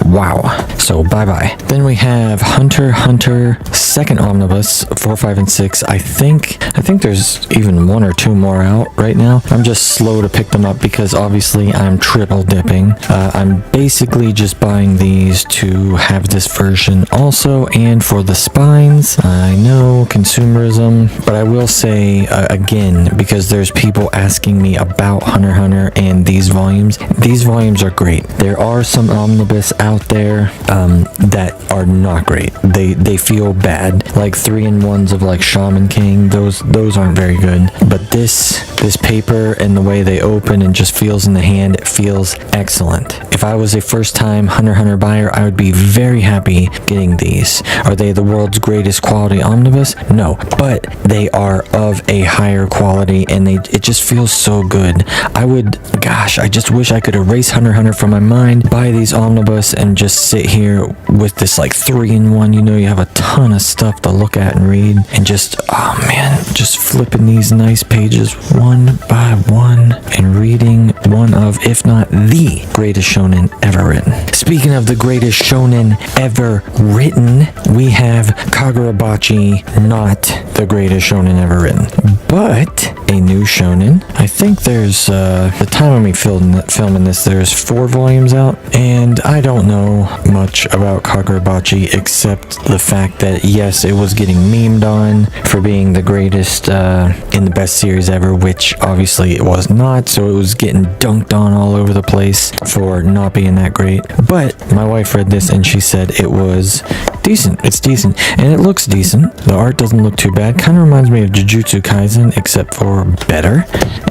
Wow. So bye. Then we have Hunter x Hunter second omnibus 4, 5, and 6. I think there's even 1 or 2 more out right now. I'm just slow to pick them up because obviously I'm triple dipping. I'm basically just buying these to have this version also, and for the spines. I know, consumerism, but I will say again, because there's people asking me about Hunter x Hunter and these volumes are great. There are some omnibus out there that are not great. They feel bad. like 3-in-1s of like Shaman King. Those aren't very good. But this paper and the way they open and just feels in the hand, it feels excellent. If I was a first-time Hunter x Hunter buyer, I would be very happy getting these. Are they the world's greatest quality omnibus? No, but they are of a higher quality, and it just feels so good. I just wish I could erase Hunter x Hunter from my mind, buy these omnibus, and just sit here with this like 3-in-1. You know, you have a ton of stuff to look at and read, and just, oh man, just flipping these nice pages one by one and reading one of, if not the greatest shonen ever written. Speaking of the greatest shonen ever written, we have Kadurabachi, not the greatest shonen ever written, but a new shonen. I think there's, the time of me filming this, there's 4 volumes out, and I don't know much about Kadurabachi except the fact that, yes, it was getting memed on for being the greatest in the best series ever, which obviously it was not, so it was getting dunked on all over the place for not being that great. But my wife read this and she said it was decent. It's decent, and it looks decent. The art doesn't look too bad. Kind of reminds me of Jujutsu Kaisen, except for better.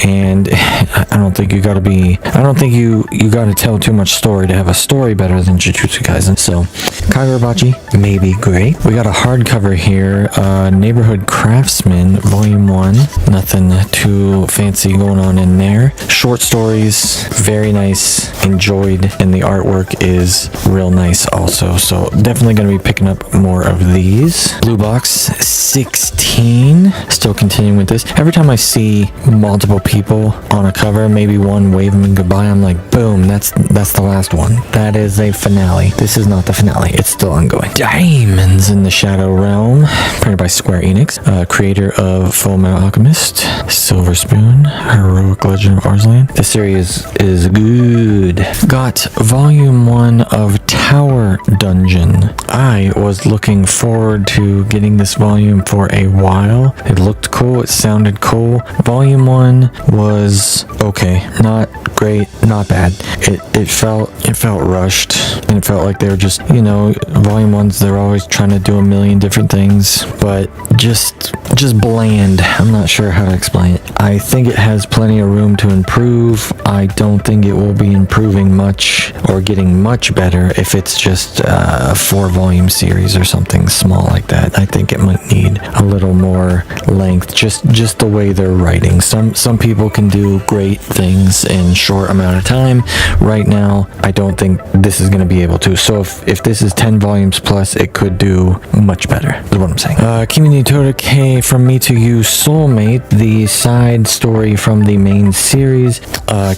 And I don't think you gotta tell too much story to have a story better than Jujutsu Kaisen. So Kadurabachi may be great. We got a hardcover here, Neighborhood Craftsman, Volume 1. Nothing too fancy going on in there. Short stories, very nice, enjoyed, and the artwork is real nice also. So definitely gonna be picking up more of these. Blue Box 16. Still continuing with this. Every time I see multiple people on a cover, maybe one waving them goodbye, I'm like, boom, that's the last one. That is a finale. This is not the finale. It's still ongoing. Diamonds in the Shadow Realm, printed by Square Enix, creator of Full Metal Alchemist, Silver Spoon, Heroic Legend of Arslan. This series is good. Got volume 1 of Tower Dungeon. I was looking forward to getting this volume for a while. It looked cool. It sounded cool. Volume 1 was okay. Not great, not bad. It felt rushed, and it felt like they were just, volume 1s, they're always trying to do a million different things, but just bland. I'm not sure how to explain it. I think it has plenty of room to improve. I don't think it will be improving much or getting much better if it's just a 4-volume series or something small like that. I think it might need a little more length, just the way they're writing. Some people can do great things in short amount of time. Right now, I don't think this is going to be able to. So if this is 10 volumes plus, it could do much better, is what I'm saying. Kimi ni Todoke, From Me to You Soulmate, the side story from the main series.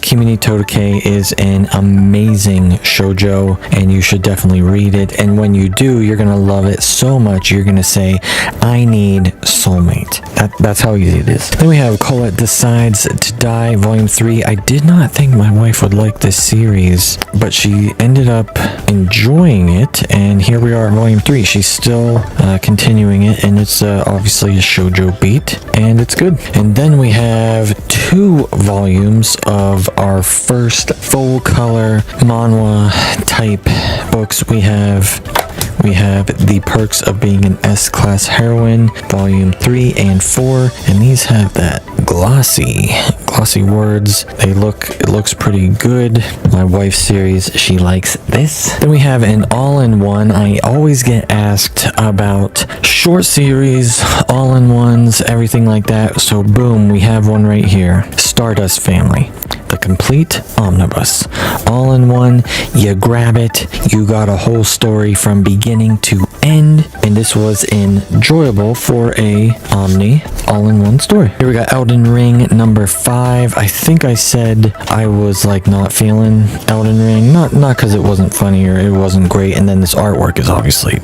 Kimi ni Todoke is an amazing shojo, and you should definitely read it. And when you do, you're going to love it so much, you're going to say, I need soulmate. That's how easy it is. Then we have Colette Decides to Die, Volume 3. I did not think my wife would like this series, but she ended up enjoying it, and here we are at Volume 3. She's still continuing it, and it's obviously a shoujo beat, and it's good. And then we have 2 volumes of our first full color manhwa type books. We have The Perks of Being an S-Class Heroine, Volume 3 and 4, and these have that glossy words. It looks pretty good. My wife's series, she likes this. Then we have an all-in-one. I always get asked about short series, all-in-ones, everything like that. So boom, we have one right here. Stardust Family, the complete omnibus. All in one, you grab it, you got a whole story from beginning to end, and this was enjoyable for a omni all-in-one story. Here we got Elden Ring number 5. I think I said I was like not feeling Elden Ring, not because it wasn't funny or it wasn't great, and then this artwork is obviously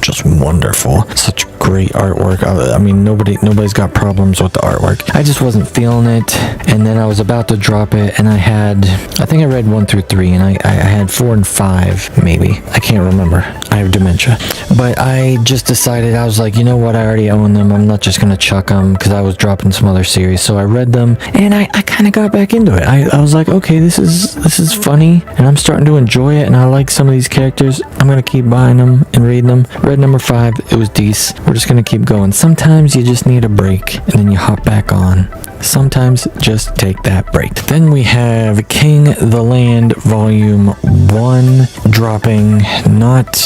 just wonderful. Such great artwork. I mean, nobody's got problems with the artwork. I just wasn't feeling it, and then I was about to drop it, and I think I read 1 through 3, and I had 4 and 5 maybe. I can't remember. I have dementia. But I just decided, I was like, you know what, I already own them. I'm not just gonna chuck them, because I was dropping some other series. So I read them, and I kind of got back into it. I was like, okay, this is funny, and I'm starting to enjoy it, and I like some of these characters. I'm gonna keep buying them and reading them. Read number 5, it was decent. we're just gonna keep going. Sometimes you just need a break and then you hop back on. Sometimes just take that break. Then we have King the Land Volume 1 dropping. Not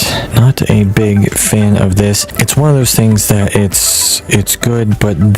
a big fan of this. It's one of those things that it's good, but in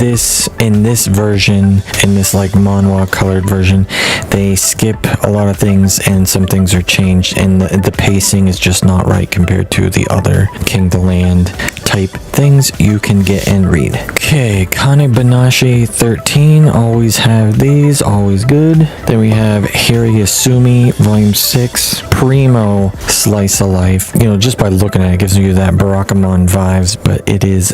this version, in this like manhwa colored version, they skip a lot of things and some things are changed, and the pacing is just not right compared to the other King the Land type things you can get and read. Okay, Kanebanashi 13, always have these, always good. Then we have Hariyasumi Volume 6, primo slice of life. You know, just by looking at it, gives you that Barakamon vibes, but it is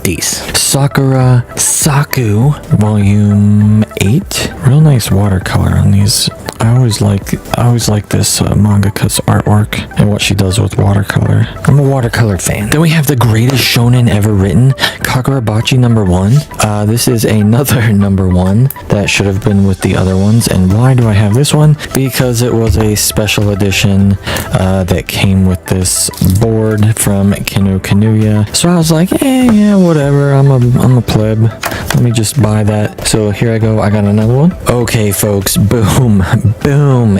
decent. Sakura Saku Volume 8, real nice watercolor on these. I always like this mangaka's artwork and what she does with watercolor. I'm a watercolor fan. Then we have the greatest shonen ever written, Kadurabachi #1. This is another #1 that should have been with the other ones. And why do I have this one? Because it was a special edition that came with this board from Kino Kanuya. So I was like, yeah, whatever. I'm a pleb. Let me just buy that. So here I go. I got another one. Okay, folks. Boom.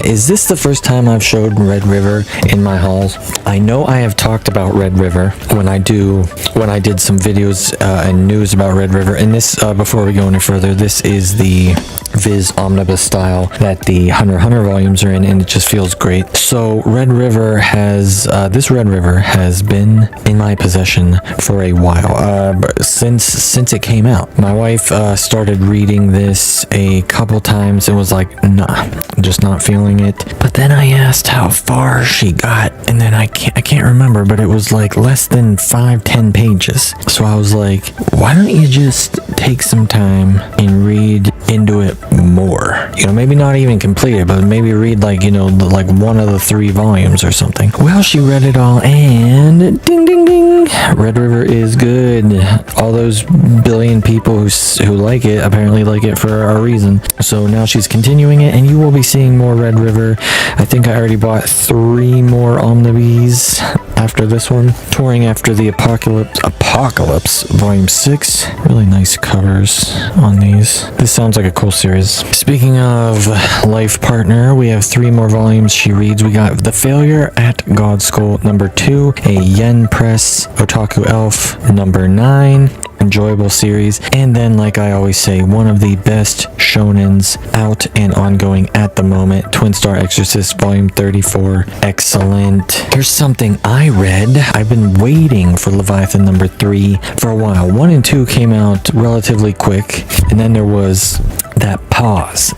Is this the first time I've showed Red River in my hauls? I know I have talked about Red River when I did some videos and news about Red River. And this, before we go any further, this is the Viz Omnibus style that the Hunter x Hunter volumes are in, and it just feels great. So Red River has been in my possession for a while, since it came out. My wife started reading this a couple times and was like, nah, I'm just not feeling it. But then I asked how far she got, and then I can't remember, but it was like less than 5-10 pages. So I was like, why don't you just take some time and read into it more? You know, maybe not even complete it, but maybe read like, you know, like one of the 3 volumes or something. Well, she read it all, and ding ding ding, Red River is good. All those billion people who like it apparently like it for a reason. So now she's continuing it, and you will be seeing more Red River. I think I already bought 3 more omnibus after this one. Touring After the Apocalypse Volume 6. Really nice covers on these. This sounds like a cool series. Speaking of life partner, we have 3 more volumes she reads. We got The Failure at God's School #2, a Yen Press Otaku Elf #9. Enjoyable series. And then, like I always say, one of the best shonens out and ongoing at the moment, Twin Star Exorcist Volume 34. Excellent. Here's something I read. I've been waiting for Leviathan #3 for a while. 1 and 2 came out relatively quick, and then there was that pause.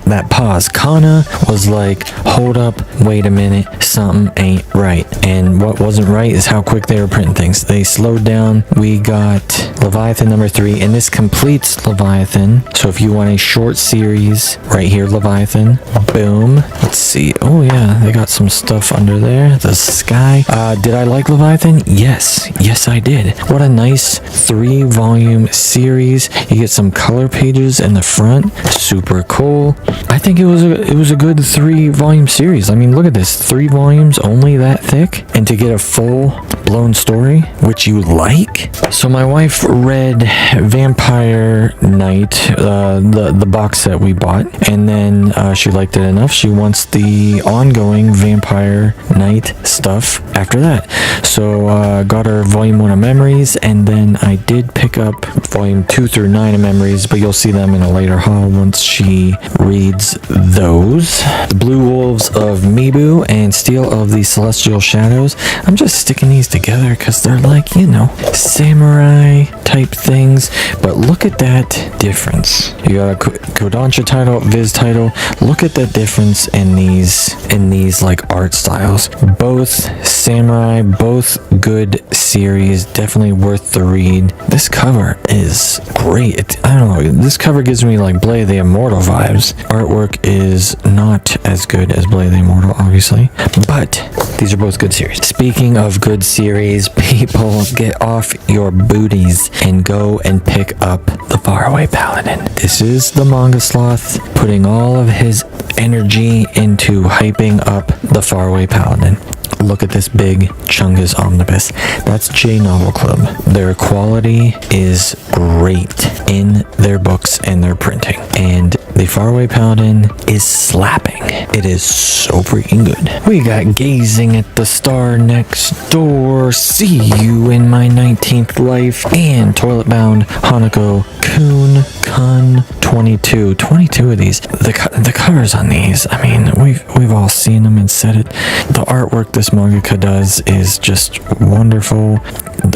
Kana was like, hold up, wait a minute, something ain't right. And what wasn't right is how quick they were printing things. They slowed down. We got Leviathan #3, and this completes Leviathan. So if you want a short series, right here, Leviathan. Boom. Let's see. Oh yeah, they got some stuff under there. The sky. Did I like Leviathan? Yes I did. What a nice 3-volume series. You get some color pages in the front. Super cool. I think it was a good 3-volume series. I mean, look at this, 3 volumes, only that thick, and to get a full blown story, which you like. So my wife read Vampire Knight, the box set we bought, and then she liked it enough. She wants the ongoing Vampire Knight stuff after that. So got her Volume 1 of Memories, and then I did pick up Volume 2 through 9 of Memories, but you'll see them in a later haul once she reads those. The Blue Wolves of Mibu and Steel of the Celestial Shadows. I'm just sticking these together because they're like, you know, samurai type things, but look at that difference. You got a Kodancha title, Viz title. Look at the difference in these like art styles. Both samurai, both good series, definitely worth the read. This cover is great. I don't know, this cover gives me like Blade the Immortal vibes. Artwork is not as good as Blade the Immortal, obviously, but these are both good series. Speaking of good series, people, get off your booties and go and pick up The Faraway Paladin. This is the MangaSloth putting all of his energy into hyping up The Faraway Paladin. look at this big Chungus omnibus. That's J Novel Club. Their quality is great in their books and their printing. And the Faraway Paladin is slapping. It is so freaking good. We got Gazing at the Star Next Door, See You in My 19th Life, and Toilet Bound Hanako Kun 22. 22 of these. The covers on these, I mean, we've all seen them and said it. The artwork this mangaka does is just wonderful.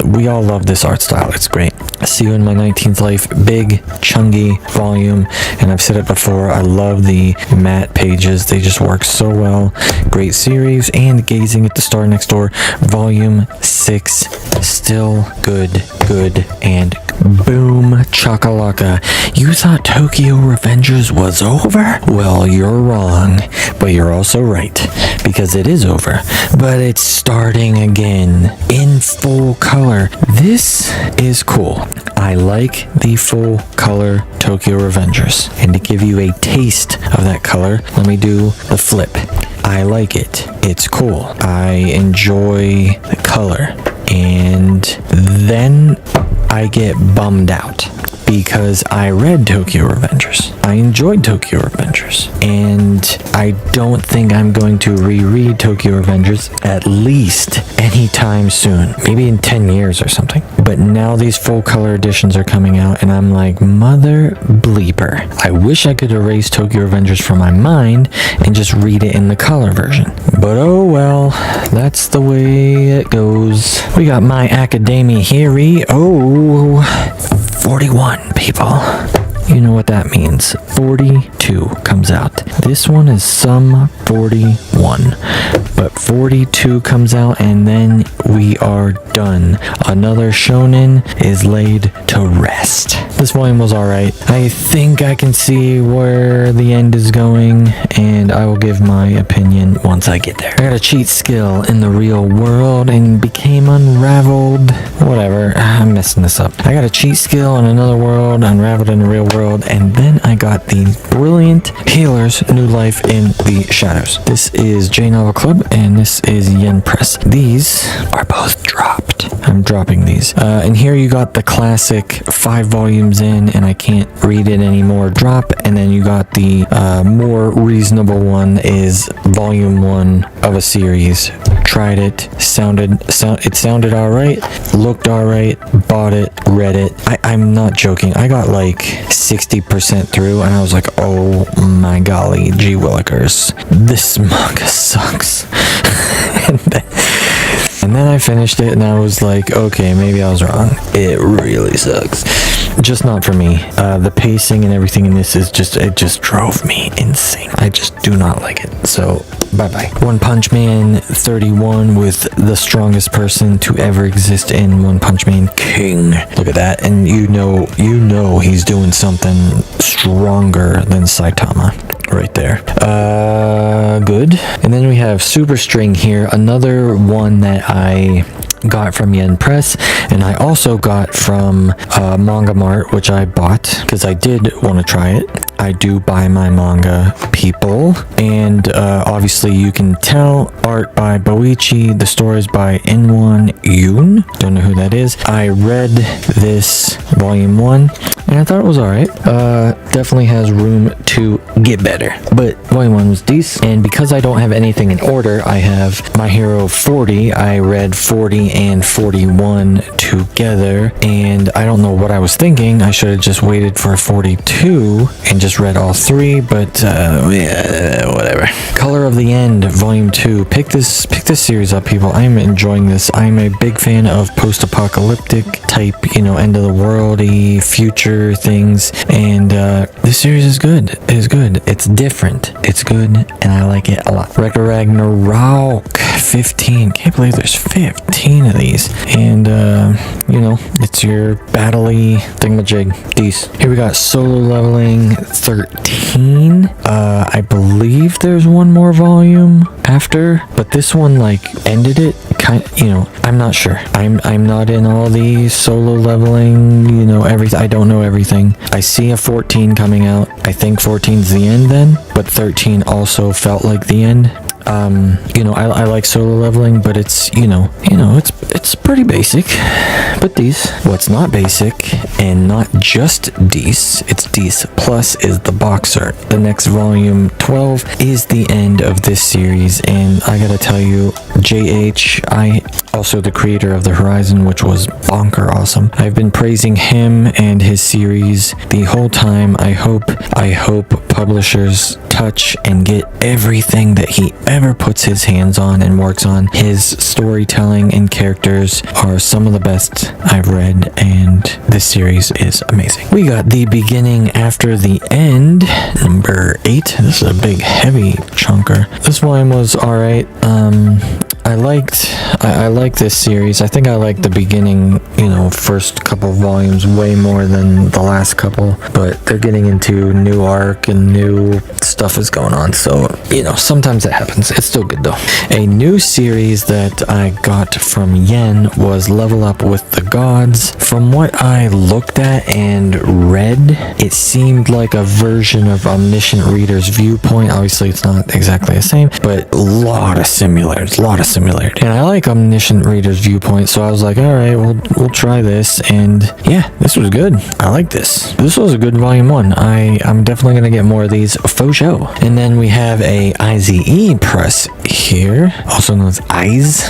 We all love this art style. It's great. See You in My 19th Life, big, chunky volume, and I've said it before, I love the matte pages. They just work so well. Great series. And Gazing at the Star Next Door, volume 6, still good, and boom chakalaka. You thought Tokyo Revengers was over? Well, you're wrong, but you're also right, because it is over, but it's starting again in full color. This is cool. I like the full color Tokyo Revengers, and to give you a taste of that color, let me do the flip. I like it. It's cool. I enjoy the color. And then I get bummed out because I read Tokyo Revengers. I enjoyed Tokyo Revengers. And I don't think I'm going to reread Tokyo Revengers at least anytime soon. Maybe in 10 years or something. But now these full color editions are coming out and I'm like, mother bleeper. I wish I could erase Tokyo Revengers from my mind and just read it in the color version. But oh well, that's the way it goes. We got My Academia Hiri. Oh, 41 people. You know what that means. 42 comes out. This one is some 41. But 42 comes out and then we are done. Another shonen is laid to rest. This volume was alright. I think I can see where the end is going and I will give my opinion once I get there. I got a cheat skill in the real world and became unraveled. Whatever, I'm messing this up. I got a cheat skill in another world, unraveled in the real world, and then I got the brilliant Healer's New Life in the Shadows. This is J Novel Club and this is Yen Press. These are both dropped. I'm dropping these. And here you got the classic 5 volumes in and I can't read it anymore drop, and then you got the more reasonable one is volume 1 of a series. Tried it, it sounded alright, looked alright, bought it, read it. I'm not joking. I got like 60% through and I was like, oh my golly, gee willikers, this manga sucks. And then I finished it and I was like, okay, maybe I was wrong. It really sucks. Just not for me. The pacing and everything in this is it just drove me insane. I just do not like it. So, bye-bye. One Punch Man 31 with the strongest person to ever exist in One Punch Man, King. Look at that. And you know he's doing something stronger than Saitama right there. Good. And then we have Super String here, another one that I got from Yen Press, and I also got from Manga Mart, which I bought because I did want to try it. I do buy my manga, people, and obviously you can tell art by Boichi, the stories by Inwon Yoon, don't know who that is. I read this volume 1 and I thought it was alright. Definitely has room to get better, but volume 1 was decent. And because I don't have anything in order, I have My Hero 40. I read 40 and 41 together, and I don't know what I was thinking. I should have just waited for 42 and just read all 3, but yeah, whatever. Color of the End volume 2. Pick this series up, people. I'm enjoying this. I'm a big fan of post-apocalyptic type, end of the world-y future things, and this series is good. It is good. It's different. It's good, and I like it a lot. Ragnarok 15. Can't believe there's 15 of these, and it's your battle-y thingamajig. Here we got Solo Leveling 13. I believe there's one more volume after, but this one ended it. I'm not sure. I'm not in all these Solo Leveling, everything. I don't know everything. I see a 14 coming out. I think 14's the end then, but 13 also felt like the end. You know, I like Solo Leveling, but it's, it's pretty basic. But these, what's not basic, and not just Dece, it's Dece Plus is the box art. The next volume 12 is the end of this series, and I gotta tell you, also the creator of the Horizon, which was bonker awesome. I've been praising him and his series the whole time. I hope publishers touch and get everything that he ever puts his hands on and works on. His storytelling and characters are some of the best I've read, and this series is amazing. We got The Beginning After the End, number 8. This is a big, heavy chunker. This one was alright. I like this series. I think I like the beginning, first couple volumes way more than the last couple, but they're getting into new arc and new stuff is going on, so sometimes it happens. It's still good though. A new series that I got from Yen was Level Up with the Gods. From what I looked at and read, it seemed like a version of Omniscient Reader's Viewpoint. Obviously it's not exactly the same, but a lot of similarities. And I like Omniscient Reader's Viewpoint, so I was like, alright, we'll try this, and yeah, this was good. I like this. This was a good volume 1. I'm definitely gonna get more of these for show. And then we have a IZE press here, also known as IZE.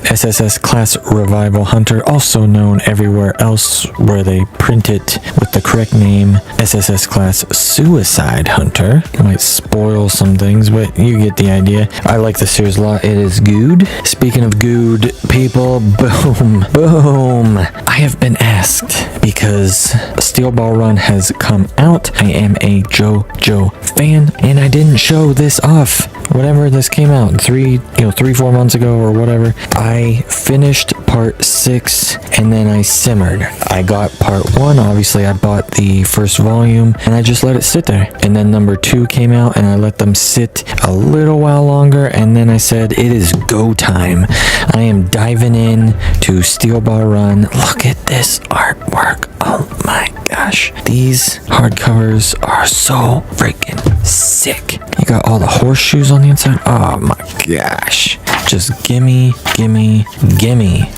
SSS Class Revival Hunter, also known everywhere else where they print it with the correct name, SSS Class Suicide Hunter. Might spoil some things, but you get the idea. I like the series a lot. It is good. Speaking of good people, boom. I have been asked because Steel Ball Run has come out. I am a JoJo fan, and I didn't show this off. Whatever this came out 3-4 months ago or whatever. I finished part 6 and then I simmered. I got part 1, obviously I bought the first volume and I just let it sit there. And then number 2 came out and I let them sit a little while longer, and then I said, it is go time. I am diving in to Steel Ball Run. Look at this artwork. Oh my gosh. These hardcovers are so freaking sick. You got all the horseshoes on the inside. Oh my gosh. Just gimme.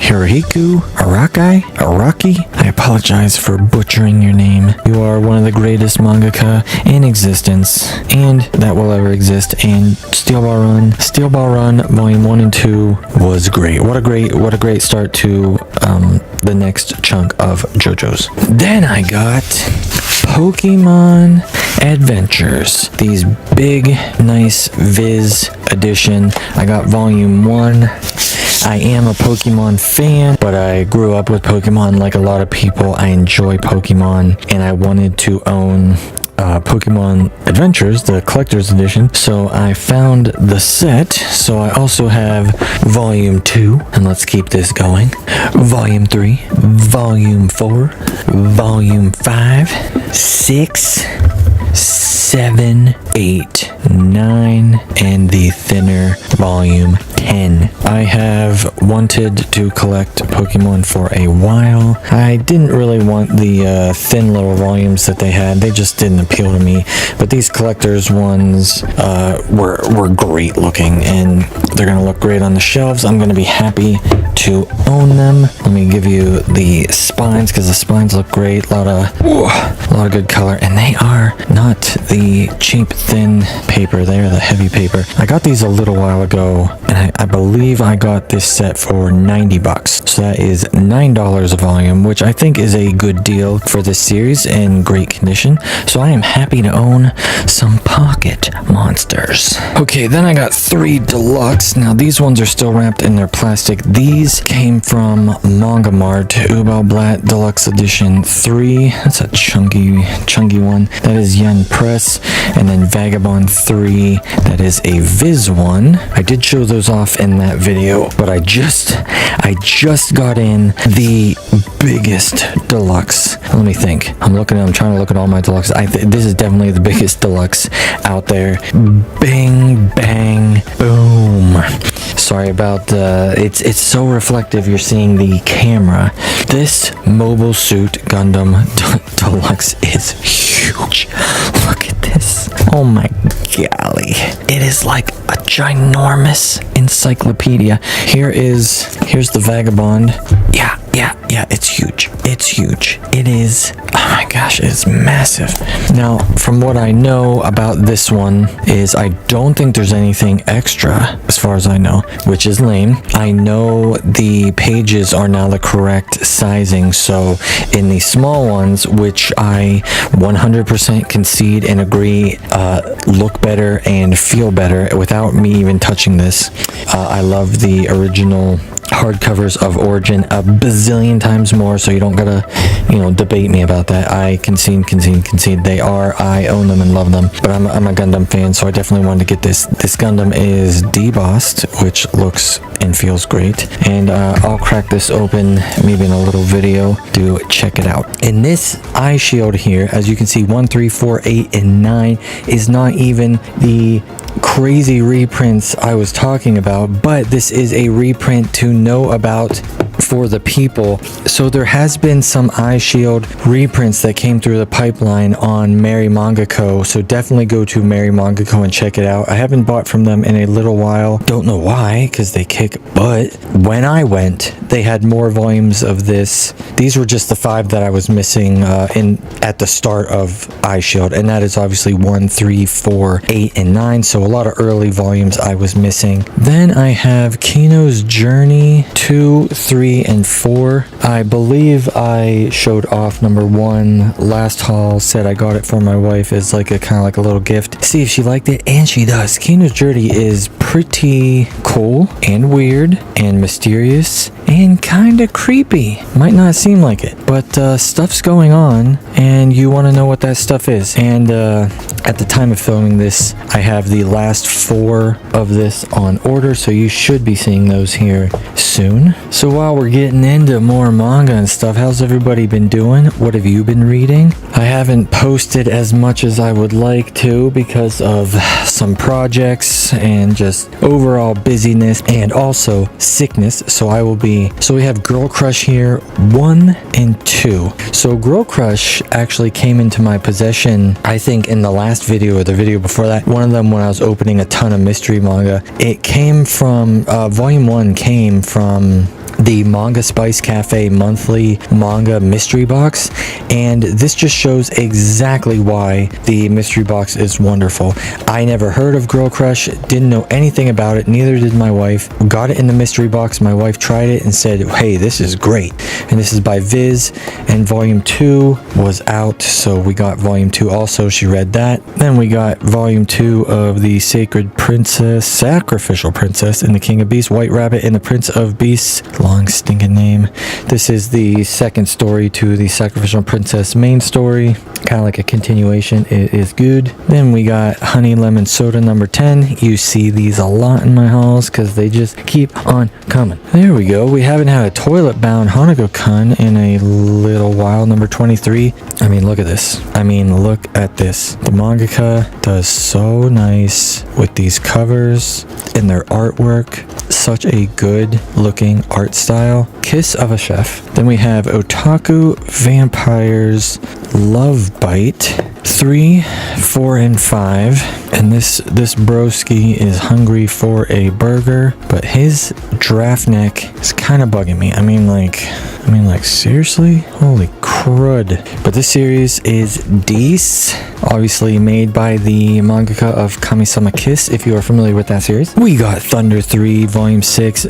Hirohiko Araki? I apologize for butchering your name. You are one of the greatest mangaka in existence, and that will ever exist. And Steel Ball Run Volume 1 and 2 was great. What a great start to the next chunk of JoJo's. Then I got Pokemon Adventures. These big, nice Viz edition. I got volume 1. I am a Pokemon fan, but I grew up with Pokemon like a lot of people. I enjoy Pokemon, and I wanted to own Pokemon Adventures, the collector's edition, so I found the set. So I also have volume 2, and let's keep this going, volume 3, volume 4, volume 5, 6, 7, 8, 9, and the thinner volume 10. I have wanted to collect Pokemon for a while. I didn't really want the thin little volumes that they had. They just didn't appeal to me. But these collector's ones were great looking, and they're gonna look great on the shelves. I'm gonna be happy to own them. Let me give you the spines, because the spines look great. A lot of good color, and they are not the cheap thin paper. They are the heavy paper. I got these a little while ago, and I believe I got this set for $90. So that is $9 a volume, which I think is a good deal for this series in great condition. So I am happy to own some pocket monsters. Okay, then I got 3 Deluxe. Now these ones are still wrapped in their plastic. These came from Manga Mart, Ubal Blatt Deluxe Edition 3. That's a chunky one. That is Yen Press. And then Vagabond 3. That is a Viz one. I did show those off in that video, but I just got in the biggest Deluxe. Let me think. I'm trying to look at all my Deluxe. This is definitely the biggest Deluxe out there. Bang, bang, boom. Sorry about it's so reflective. You're seeing the camera. This Mobile Suit Gundam Deluxe is huge. Look at this. this? Oh my golly. It is like a ginormous encyclopedia. Here's the Vagabond. Yeah, it's huge. It's huge. It is, oh my gosh, it's massive. Now, from what I know about this one is I don't think there's anything extra as far as I know, which is lame. I know the pages are now the correct sizing, so in the small ones, which I 100% concede and agree look better and feel better without me even touching this. I love the original hardcovers of Origin a bazillion times more, so you don't gotta, debate me about that. I concede. I own them and love them, but I'm a Gundam fan, so I definitely wanted to get this. This Gundam is debossed, which looks and feels great, and I'll crack this open maybe in a little video to check it out. And this eye shield here, as you can see, 1, 3, 4, 8, and 9 is not even the crazy reprints I was talking about, but this is a reprint to know about for the people. So there has been some eye shield reprints that came through the pipeline on Mary Manga Co. So definitely go to Mary Manga Co. and check it out. I haven't bought from them in a little while. Don't know why, because they kick butt. When I went, they had more volumes of this. These were just the 5 that I was missing at the start of eye shield, and that is obviously 1, 3, 4, 8, and 9. So a lot of early volumes I was missing. Then I have Kino's Journey 2, 3, and 4. I believe I showed off number 1 last haul, said I got it for my wife as like a kind of like a little gift. See if she liked it, and she does. Kino's Journey is pretty cool and weird and mysterious and kind of creepy. Might not seem like it, but stuff's going on and you want to know what that stuff is. And at the time of filming this, I have the last 4 of this on order, so you should be seeing those here soon. So while we're getting into more manga and stuff, how's everybody been doing? What have you been reading? I haven't posted as much as I would like to because of some projects and just overall busyness and also sickness. So we have Girl Crush here 1 and 2. So Girl Crush actually came into my possession, I think, in the last video or the video before that. One of them when I was opening a ton of mystery manga. It came from volume 1 came from the Manga Spice Cafe monthly manga mystery box, and this just shows exactly why the mystery box is wonderful. I never heard of Girl Crush, didn't know anything about it, neither did my wife. Got it in the mystery box, my wife tried it and said, hey, this is great. And this is by Viz, and volume 2 was out, so we got volume 2 also. She read that. Then we got volume 2 of the Sacred Princess, Sacrificial Princess, and the King of Beasts, White Rabbit and the Prince of Beasts. Long stinking name. This is the second story to the Sacrificial Princess main story, kind of like a continuation. It is good. Then we got Honey Lemon Soda number 10. You see these a lot in my hauls because they just keep on coming. There we go. We haven't had a toilet bound Hanako-kun in a little while, number 23. I mean, look at this. Look at this. The mangaka does so nice with these covers and their artwork. Such a good looking art style. Kiss of a Chef. Then we have Otaku Vampires Love Bite 3, 4, and 5. And this broski is hungry for a burger, but his draft neck is kind of bugging me. I mean like seriously? Holy crud. But this series is Deece, obviously made by the mangaka of Kami-sama Kiss, if you are familiar with that series. We got Thunder 3 Volume 6.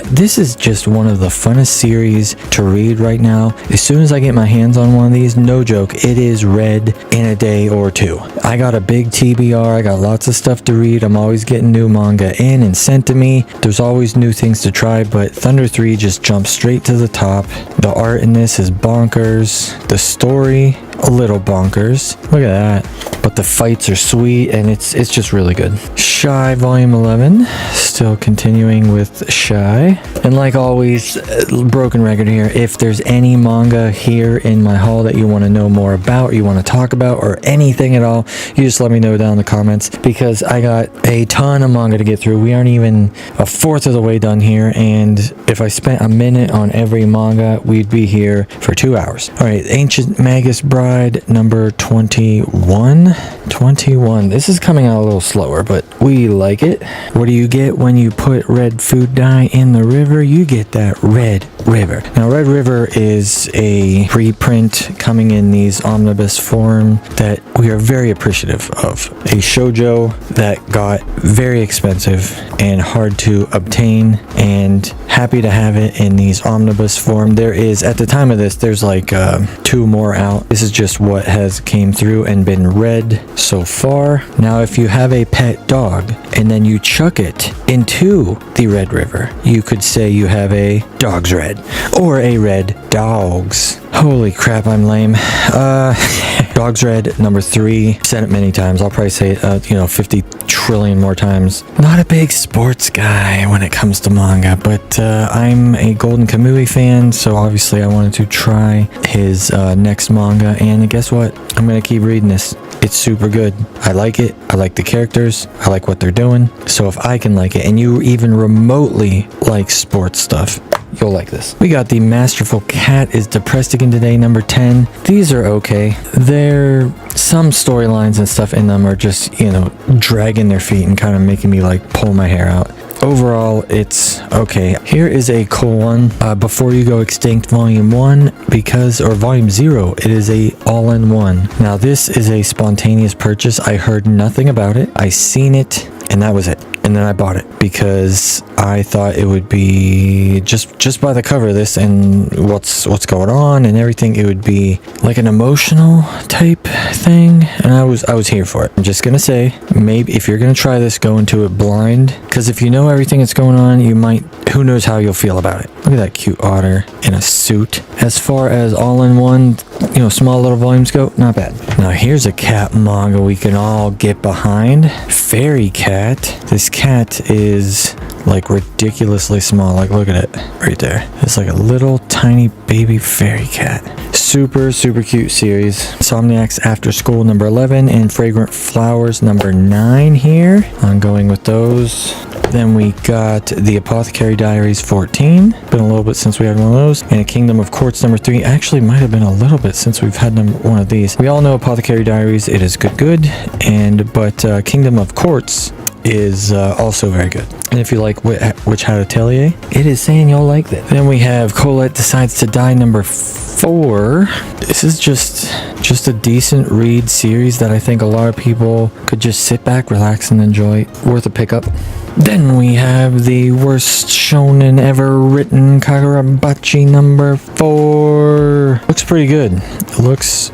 This is just one of the funnest series to read right now. As soon as I get my hands on one of these, no joke, it is read in a day or 2. I got a big TBR, I got lots of stuff to read. I'm always getting new manga in and sent to me. There's always new things to try, but Thunder 3 just jumps straight to the top. The art in this is bonkers. The story, a little bonkers. Look at that. But the fights are sweet and it's just really good. Shy Volume 11. Still continuing with Shy. And like always, broken record here. If there's any manga here in my haul that you want to know more about, or you want to talk about, or anything at all, you just let me know down in the comments, because I got a ton of manga to get through. We aren't even a fourth of the way done here, and if I spent a minute on every manga, we'd be here for 2 hours. Alright, Ancient Magus Bride number 21. 21. This is coming out a little slower, but we like it. What do you get when you put red food dye in the river? You get that Red River. Now, Red River is a reprint coming in these omnibus form that we are very appreciative of. A shojo that got very expensive and hard to obtain, and happy to have it in these omnibus form. There is, at the time of this, there's like 2 more out. This is just what has came through and been read so far. Now, if you have a pet dog and then you chuck it into the Red River, you could say you have a dog's red or a red dog's. Holy crap, I'm lame. Dog's Red number 3. Said it many times. I'll probably say it 50 trillion more times. Not a big sports guy when it comes to manga, but I'm a Golden Kamui fan, so obviously I wanted to try his next manga, and guess what? I'm gonna keep reading this. It's super good. I like it. I like the characters. I like what they're doing. So if I can like it, and you even remotely like sports stuff, you'll like this. We got The Masterful Cat is Depressed Again Today, number 10. These are okay. Some storylines and stuff in them are just, dragging their feet and kind of making me like pull my hair out. Overall, it's okay. Here is a cool one. Before You Go Extinct Volume 1, or Volume 0, it is a all-in-one. Now, this is a spontaneous purchase. I heard nothing about it. I seen it, and that was it. And then I bought it because I thought it would be just by the cover of this and what's going on and everything, it would be like an emotional type thing, and I was here for it. I'm just gonna say, maybe if you're gonna try this, go into it blind, because if you know everything that's going on, you might, who knows how you'll feel about it. Look at that cute otter in a suit. As far as all-in-one, small little volumes go, not bad. Now here's a cat manga we can all get behind. Fairy Cat. This cat is like ridiculously small. Like, look at it right there. It's like a little tiny baby fairy cat. Super cute series. Insomniac's After School number 11 and Fragrant Flowers number 9 here. I'm going with those. Then we got The Apothecary Diaries 14. Been a little bit since we had one of those. And Kingdom of Quartz number 3. Actually, might have been a little bit since we've had one of these. We all know Apothecary Diaries. It is good. But Kingdom of Quartz is also very good. And if you like Witch Hat Atelier, it is saying you'll like that. Then we have Colette Decides to Die number 4. This is just a decent read series that I think a lot of people could just sit back, relax, and enjoy. Worth a pickup. Then we have the worst shonen ever written, Kadurabachi number 4. Looks pretty good. Looks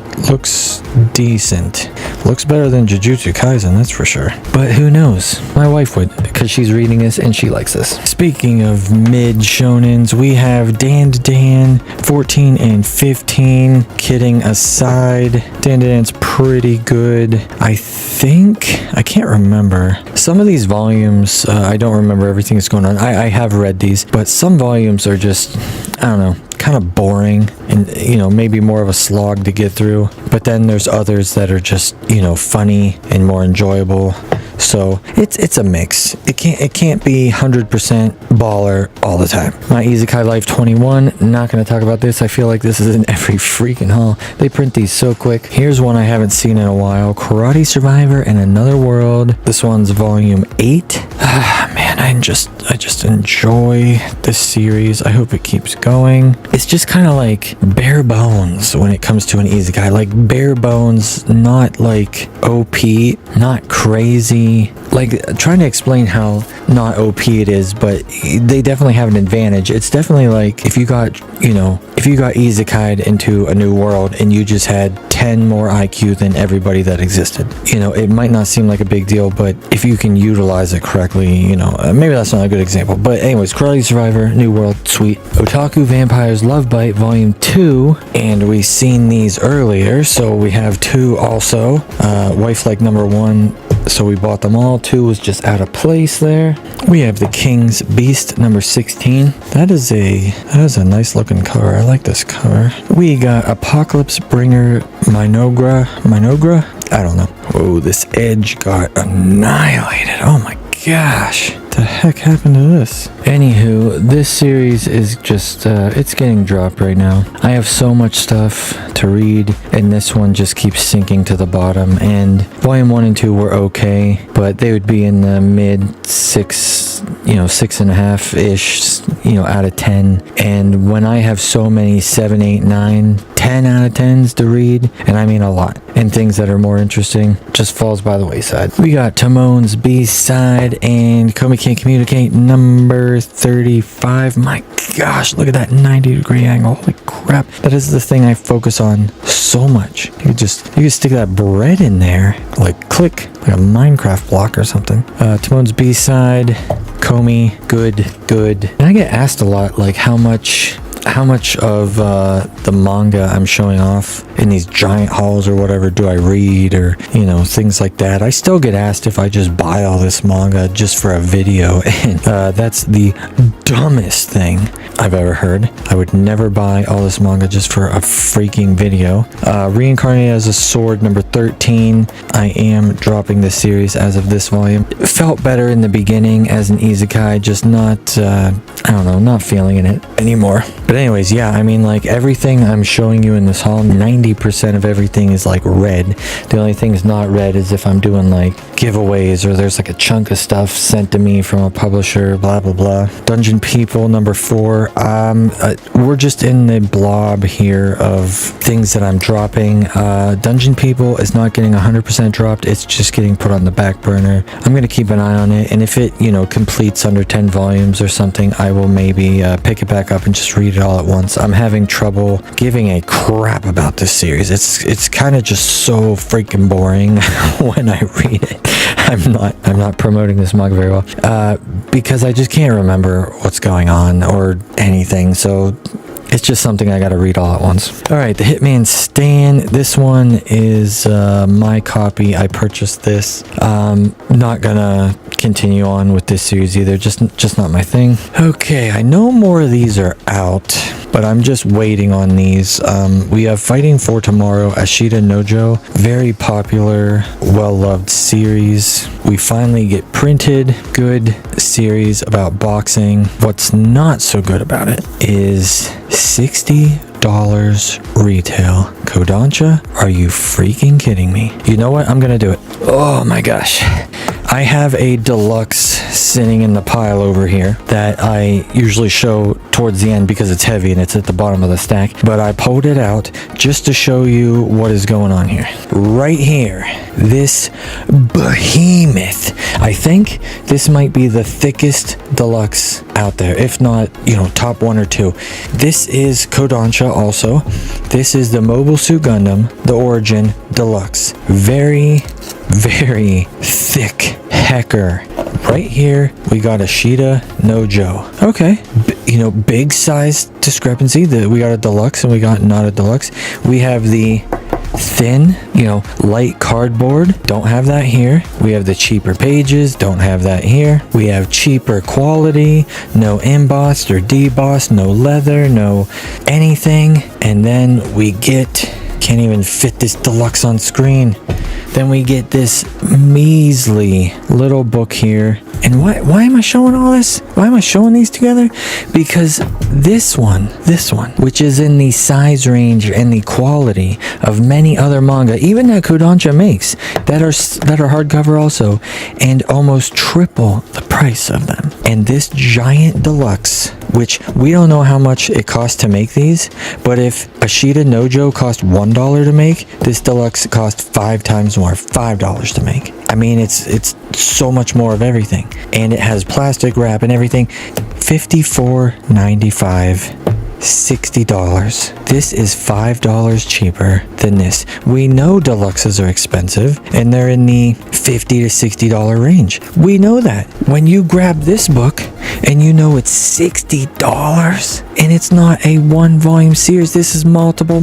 decent. Looks better than Jujutsu Kaisen, that's for sure. But who knows? My wife would, because she's reading this and she likes this. Speaking of mid shonens, we have Dan 14 and 15. Kidding aside, Dan pretty good. I can't remember. Some of these volumes, I don't remember everything that's going on. I have read these, but some volumes are just, I don't know, kind of boring and maybe more of a slog to get through, but then there's others that are just funny and more enjoyable. So it's a mix. It can't be 100% baller all the time. My Isekai Life 21, not going to talk about this. I feel like this is in every freaking haul. They print these so quick. Here's one I haven't seen in a while. Karate Survivor and Another World. This one's volume 8. Man, I just enjoy this series. I hope it keeps going. It's just kind of like bare bones when it comes to an Isekai. Like bare bones, not like OP, not crazy. Like trying to explain how not OP it is, but they definitely have an advantage. It's definitely like if you got Isekai'd into a new world and you just had 10 more IQ than everybody that existed. It might not seem like a big deal, but if you can utilize it correctly, maybe that's not a good example. But anyways, Karate Survivor, New World, sweet. Otaku Vampires Love Bite Volume 2, and we've seen these earlier, so we have 2 also. Wife Like number 1, so we bought them all. 2 was just out of place there. We have The King's Beast number 16. That is a nice looking cover. I like this cover. We got Apocalypse Bringer Minogra. I don't know. Oh, this edge got annihilated. Oh my gosh. the heck happened to this? Anywho, this series is just, it's getting dropped right now. I have so much stuff to read, and this one just keeps sinking to the bottom. And volume 1 and 2 were okay, but they would be in the mid 6, 6.5-ish, out of 10. And when I have so many 7, 8, 9, 10 out of 10s to read, and I mean a lot, and things that are more interesting, just falls by the wayside. We got Timon's B-side and Komi Can't Communicate number 35. My gosh, look at that 90-degree angle. Holy crap. That is the thing I focus on so much. You could stick that bread in there, like click, like a Minecraft block or something. Timon's B-side, Komi, good. And I get asked a lot, like how much of the manga I'm showing off in these giant hauls or whatever do I read, or things like that. I still get asked if I just buy all this manga just for a video, and that's the dumbest thing I've ever heard. I would never buy all this manga just for a freaking video. Reincarnated as a Sword number 13. I am dropping this series as of this volume. It felt better in the beginning as an isekai, just not not feeling it anymore. But anyways, yeah, I mean, like, everything I'm showing you in this haul, 90% of everything is like red. The only thing is not red is if I'm doing like giveaways, or there's like a chunk of stuff sent to me from a publisher, blah blah blah. Dungeon People number 4. We're just in the blob here of things that I'm dropping. Dungeon People is not getting 100% dropped, it's just getting put on the back burner. I'm gonna keep an eye on it, and if it completes under 10 volumes or something, I will maybe pick it back up and just read it all at once. I'm having trouble giving a crap about this series. It's kind of just so freaking boring when I read it. I'm not promoting this manga very well because I just can't remember what's going on or anything. So it's just something I gotta read all at once. All right, The Hitman Stan. This one is my copy. I purchased this. Not gonna continue on with this series either. Just not my thing. Okay, I know more of these are out, but I'm just waiting on these. We have Fighting for Tomorrow, Ashita Nojo. Very popular, well-loved series. We finally get printed. Good series about boxing. What's not so good about it is $60 retail. Kodancha? Are you freaking kidding me? You know what? I'm gonna do it. Oh my gosh. I have a deluxe sitting in the pile over here that I usually show towards the end because it's heavy and it's at the bottom of the stack, but I pulled it out just to show you what is going on here. Right here, this behemoth. I think this might be the thickest deluxe out there, if not, top 1 or 2. This is Kodansha also. This is the Mobile Suit Gundam, the Origin Deluxe. Very, very thick hecker. Right here, we got Ashita Nojo. Okay, big size discrepancy. We got a deluxe and we got not a deluxe. We have the thin, light cardboard. Don't have that here. We have the cheaper pages. Don't have that here. We have cheaper quality. No embossed or debossed. No leather. No anything. And then we can't even fit this deluxe on screen. Then we get this measly little book here. And why am I showing all this? Why am I showing these together? Because this one, which is in the size range and the quality of many other manga, even that Kodansha makes, that are hardcover also, and almost triple the price of them. And this giant deluxe, which we don't know how much it costs to make these, but if Ashita Nojo cost $1 to make, this deluxe cost 5 times more, $5 to make. I mean, it's so much more of everything, and it has plastic wrap and everything. $54.95, $60. This is $5 cheaper than this. We know deluxes are expensive, and they're in the $50 to $60 range. We know that. When you grab this book, And you know it's $60, and it's not a one volume series. This is multiple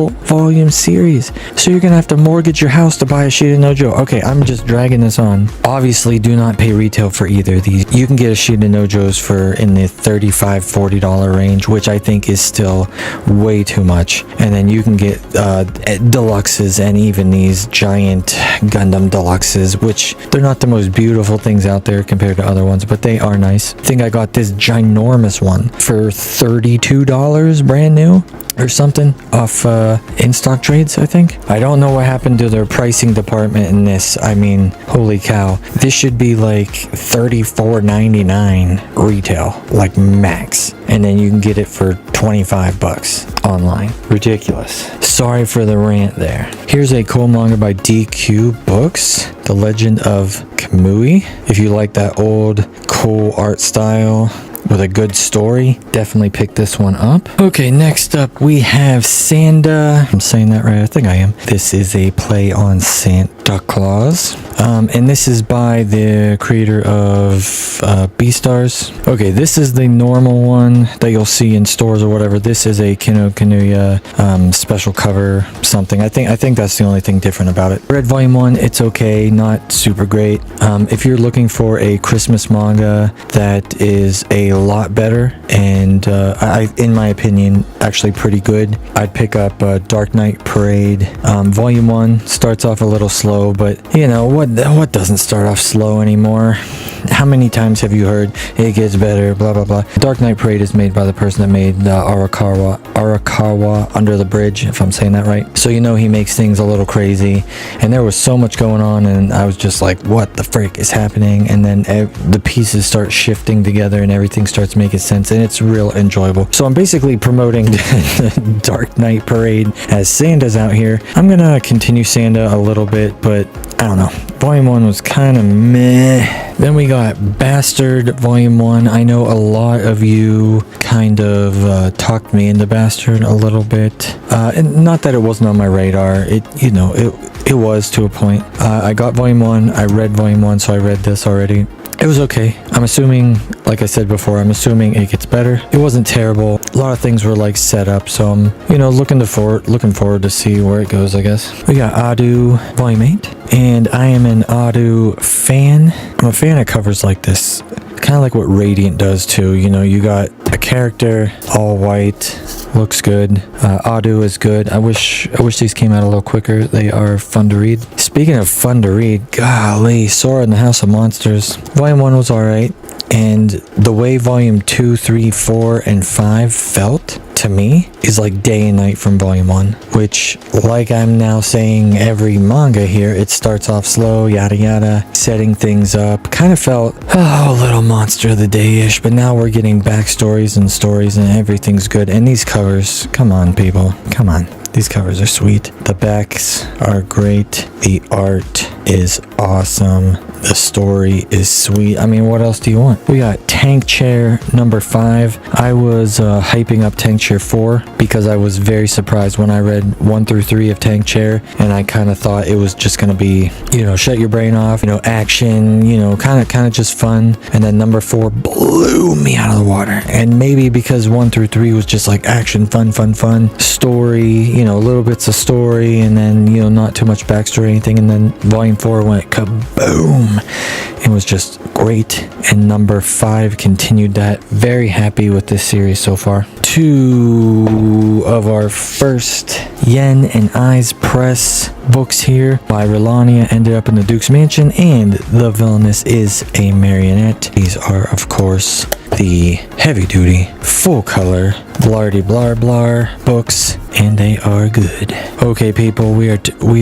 volume series. So you're gonna have to mortgage your house to buy a Shitanojo. Okay, I'm just dragging this on. Obviously, do not pay retail for either of these. You can get a Shitanojos for in the $35-$40 range, which I think is still way too much. And then you can get deluxes and even these giant Gundam deluxes, which they're not the most beautiful things out there compared to other ones, but they are nice. I think I got this ginormous one for $32 brand new or something off in stock trades, I think. I don't know what happened to their pricing department in this. I mean, holy cow. This should be like $34.99 retail, like max. And then you can get it for $25 online. Ridiculous. Sorry for the rant there. Here's a cool manga by DQ Books, The Legend of Kamui. If you like that old cool art style with a good story, definitely pick this one up. Okay, next up we have Sanda. I'm saying that right, I think I am. This is a play on Santa Claus. And this is by the creator of Beastars. Okay, this is the normal one that you'll see in stores or whatever. This is a Kino Kanuya special cover something. I think that's the only thing different about it. Read volume 1, it's okay, not super great. If you're looking for a Christmas manga that is a lot better and in my opinion actually pretty good, I'd pick up Dark Knight Parade. Volume 1 starts off a little slow, but you know what doesn't start off slow anymore? How many times have you heard it gets better, blah blah blah? Dark Knight Parade is made by the person that made Arakawa Under the Bridge, if I'm saying that right. So you know he makes things a little crazy, and there was so much going on and I was just like, what the frick is happening? And then the pieces start shifting together and everything starts making sense, and it's real enjoyable. So I'm basically promoting Dark Knight Parade as Sanda's out here. I'm gonna continue Sanda a little bit, but I don't know. Volume 1 was kind of meh. Then we got Bastard Volume 1. I know a lot of you kind of talked me into Bastard a little bit. And not that it wasn't on my radar. It was to a point. I got Volume 1. I read Volume 1, so I read this already. It was okay. I'm assuming, like I said before, I'm assuming it gets better. It wasn't terrible. A lot of things were like set up, so I'm, looking forward to see where it goes, I guess. We got Adu Volume 8, and I am an Adu fan. I'm a fan of covers like this. Kind of like what Radiant does too. You got a character all white, looks good. Adu is good. I wish these came out a little quicker. They are fun to read. Speaking of fun to read, golly, Sora in the House of Monsters. Volume 1 was alright, and the way Volume 2, 3, 4, and 5 felt to me is like day and night from Volume 1, which, like I'm now saying every manga here, it starts off slow, yada yada, setting things up. Kind of felt, little Monster of the Day-ish, but now we're getting backstories and stories and everything's good. And these covers, come on people, come on. These covers are sweet. The backs are great. The art is awesome. The story is sweet. I mean, what else do you want? We got Tank Chair number 5. I was hyping up Tank Chair 4 because I was very surprised when I read 1 through 3 of Tank Chair, and I kind of thought it was just gonna be, shut your brain off, action, kind of just fun. And then number 4 blew me out of the water. And maybe because 1 through 3 was just like action, fun, story, little bits of story, and then not too much backstory or anything. And then Volume 4 went kaboom. It was just great, and number 5 continued that. Very happy with this series so far. 2 of our first Yen and Eyes Press books here by Relania ended up in the Duke's Mansion, and The Villainess is a Marionette. These are, of course, the heavy-duty, full-color, blardy blar blar books, and they are good. Okay, people, we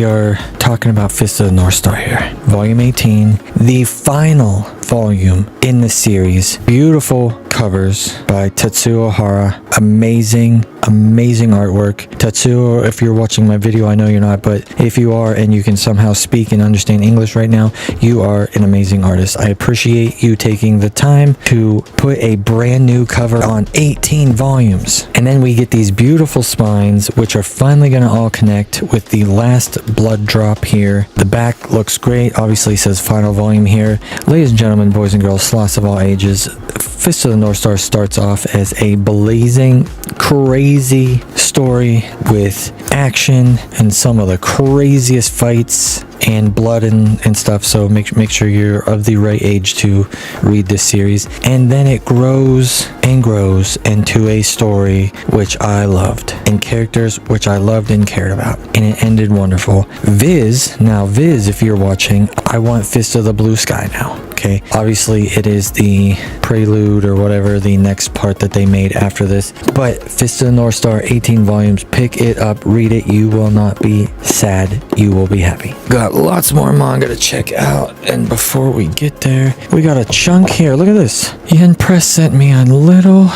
are talking about Fist of the North Star here. Volume 18, the final volume in the series. Beautiful covers by Tetsuo Hara. Amazing artwork. Tetsuo, if you're watching my video, I know you're not, but if you are and you can somehow speak and understand English right now, you are an amazing artist. I appreciate you taking the time to put a brand new cover on 18 volumes. volumes. And then we get these beautiful spines, which are finally going to all connect with the last blood drop here. The back looks great. Obviously says final volume here. Ladies and gentlemen, boys and girls, sloths of all ages, Fist of the North Star starts off as a blazing, crazy story with action and some of the craziest fights and blood and stuff, so make sure you're of the right age to read this series. And then it grows and grows into a story which I loved, and characters which I loved and cared about, and it ended wonderful. Viz, if you're watching, I want Fist of the Blue Sky now. Okay, obviously it is the prelude or whatever, the next part that they made after this, but Fist of the North Star, 18 volumes, pick it up, read it, you will not be sad, you will be happy. Got lots more manga to check out, and before we get there, we got a chunk here. Look at this. Yen Press sent me a little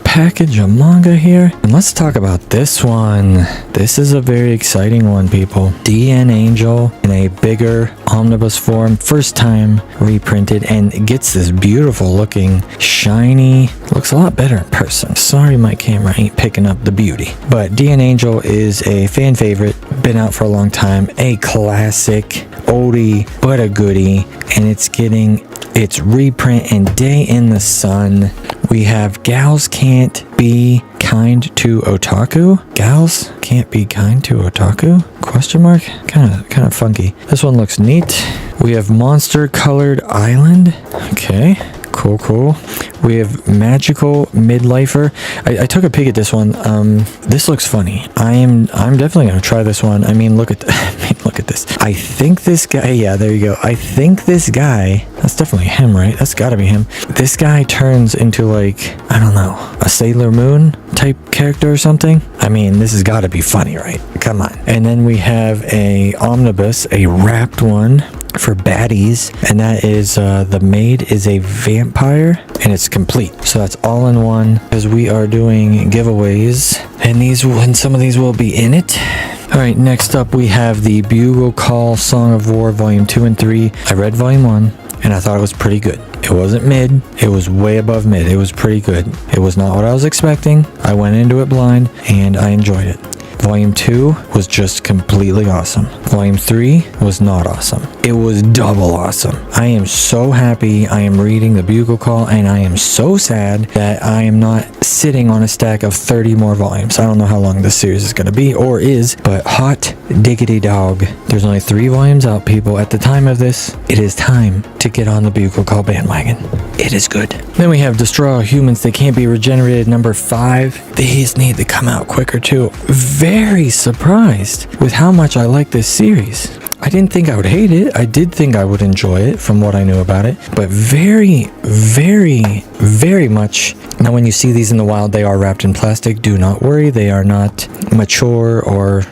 package of manga here, and let's talk about this one. This is a very exciting one, people. DN Angel in a bigger omnibus form, first time reprinted, and it gets this beautiful looking shiny, looks a lot better in person. Sorry my camera ain't picking up the beauty, but DN Angel is a fan favorite, been out for a long time, a classic, oldie but a goodie, and it's getting its reprint in Day in the Sun. We have Gals Can't Be Kind to Otaku. Gals Can't Be Kind to Otaku? Question mark? Kind of funky. This one looks neat. We have Monster Colored Island. Okay. Cool. We have Magical Midlifer. I took a peek at this one. This looks funny. I'm definitely gonna try this one. I mean, look at this. I think this guy. Yeah, there you go. I think this guy. That's definitely him, right? That's got to be him. This guy turns into, like, I don't know, a Sailor Moon type character or something. I mean, this has got to be funny, right? Come on. And then we have a omnibus, a wrapped one for baddies, and that is The Maid is a Vampire, and it's complete, so that's all in one, because we are doing giveaways, and some of these will be in it. All right, next up we have the Bugle Call Song of War volume 2 and 3. I read volume 1 and I thought it was pretty good. It wasn't mid, it was way above mid. It was pretty good. It was not what I was expecting. I went into it blind and I enjoyed it. Volume 2 was just completely awesome. Volume 3 was not awesome. It was double awesome. I am so happy I am reading the Bugle Call, and I am so sad that I am not sitting on a stack of 30 more volumes. I don't know how long this series is going to be, or is, but hot diggity dog. There's only 3 volumes out, people. At the time of this, it is time to get on the Bugle Call bandwagon. It is good. Then we have Destroy All Humans They Can't Be Regenerated, number 5. These need to come out quicker too. Very surprised with how much I like this series. I didn't think I would hate it. I did think I would enjoy it from what I knew about it, but very, very, very much. Now, when you see these in the wild, they are wrapped in plastic. Do not worry. They are not mature or,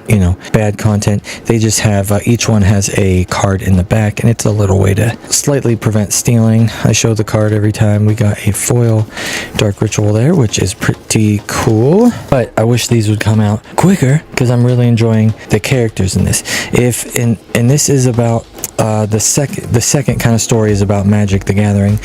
bad content. They just have, each one has a card in the back, and it's a little way to slightly prevent stealing. I show the card every time. We got a foil Dark Ritual there, which is pretty cool, but I wish these would come out quicker because I'm really enjoying the characters in this. And this is about the second kind of story is about Magic the Gathering,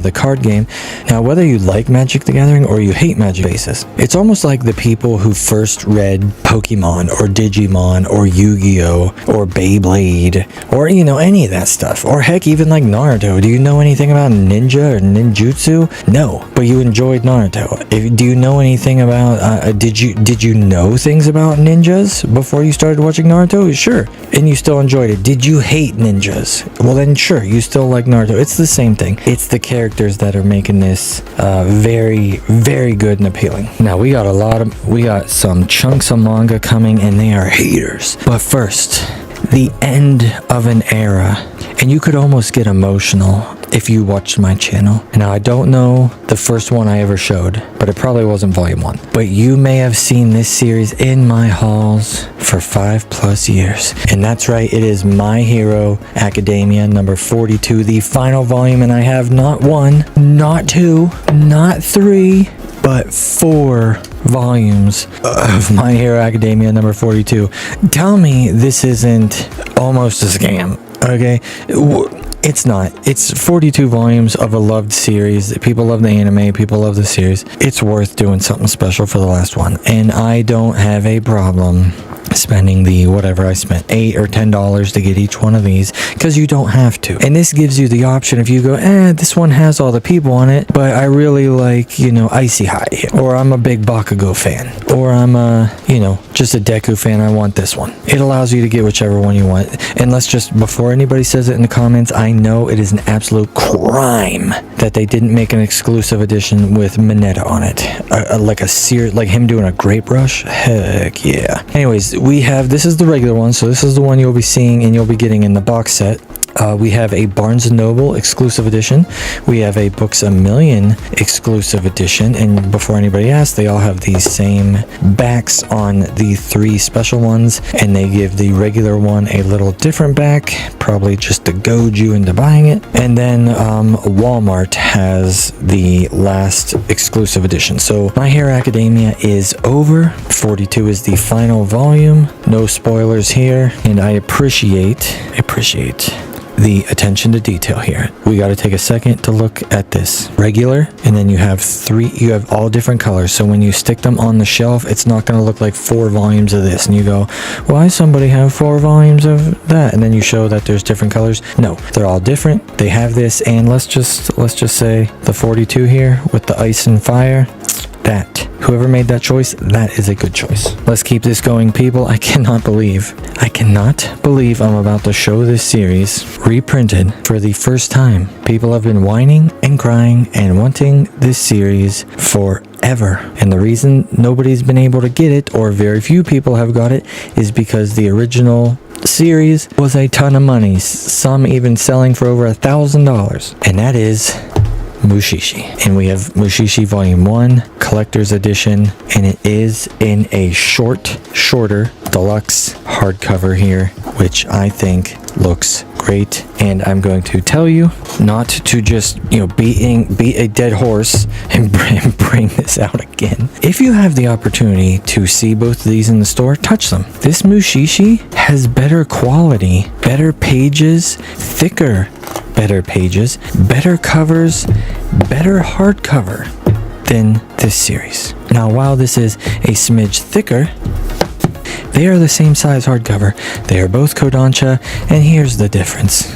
the card game. Now, whether you like Magic the Gathering or you hate Magic basis, it's almost like the people who first read Pokemon or Digimon or Yu-Gi-Oh or Beyblade or any of that stuff, or heck, even like Naruto. Do you know anything about ninja or ninjutsu? No, but you enjoyed Naruto. Do you know anything about did you know things about ninjas before you started watching Naruto? Sure. And you still enjoyed it. Did you hate ninjas? Well, then sure, you still like Naruto. It's the same thing. It's the characters that are making this very, very good and appealing. Now, we got some chunks of manga coming, and they are haters. But first, the end of an era, and you could almost get emotional if you watched my channel. Now, I don't know the first one I ever showed, but it probably wasn't volume 1. But you may have seen this series in my hauls for 5+ years. And that's right, it is My Hero Academia number 42, the final volume, and I have not 1, not 2, not 3, but 4 volumes of My Hero Academia number 42. Tell me this isn't almost a scam, okay? It's not. It's 42 volumes of a loved series. People love the anime. People love the series. It's worth doing something special for the last one. And I don't have a problem spending the whatever I spent, $8 or $10 to get each one of these, because you don't have to. And this gives you the option if you go, this one has all the people on it, but I really like, you know, Isekai, or I'm a big Bakugo fan, or I'm a, you know, just a Deku fan, I want this one. It allows you to get whichever one you want. And let's just, before anybody says it in the comments, I know it is an absolute crime that they didn't make an exclusive edition with Mineta on it. Like him doing a grape rush. Heck yeah. Anyways, we have, this is the regular one, so this is the one you'll be seeing and you'll be getting in the box set. We have a Barnes & Noble exclusive edition. We have a Books A Million exclusive edition. And before anybody asks, they all have the same backs on the 3 special ones. And they give the regular one a little different back, probably just to goad you into buying it. And then Walmart has the last exclusive edition. So My Hero Academia is over. 42 is the final volume. No spoilers here. And I appreciate the attention to detail here. We got to take a second to look at this. Regular, and then you have all different colors. So when you stick them on the shelf, it's not going to look like 4 volumes of this. And you go, why somebody have 4 volumes of that? And then you show that there's different colors. No, they're all different. They have this, and let's just say the 42 here with the ice and fire. That, whoever made that choice, that is a good choice. Let's keep this going, people. I cannot believe I'm about to show this series reprinted for the first time. People have been whining and crying and wanting this series forever. And the reason nobody's been able to get it, or very few people have got it, is because the original series was a ton of money. Some even selling for over $1,000. And that is Mushishi. And we have Mushishi Volume 1 Collector's Edition, and it is in a shorter deluxe hardcover here, which I think looks great. And I'm going to tell you not to just, beat a dead horse and bring this out again. If you have the opportunity to see both of these in the store, touch them. This Mushishi has better quality, better pages, thicker better pages, better covers, better hardcover than this series. Now, while this is a smidge thicker, they are the same size hardcover. They are both Kodancha, and here's the difference.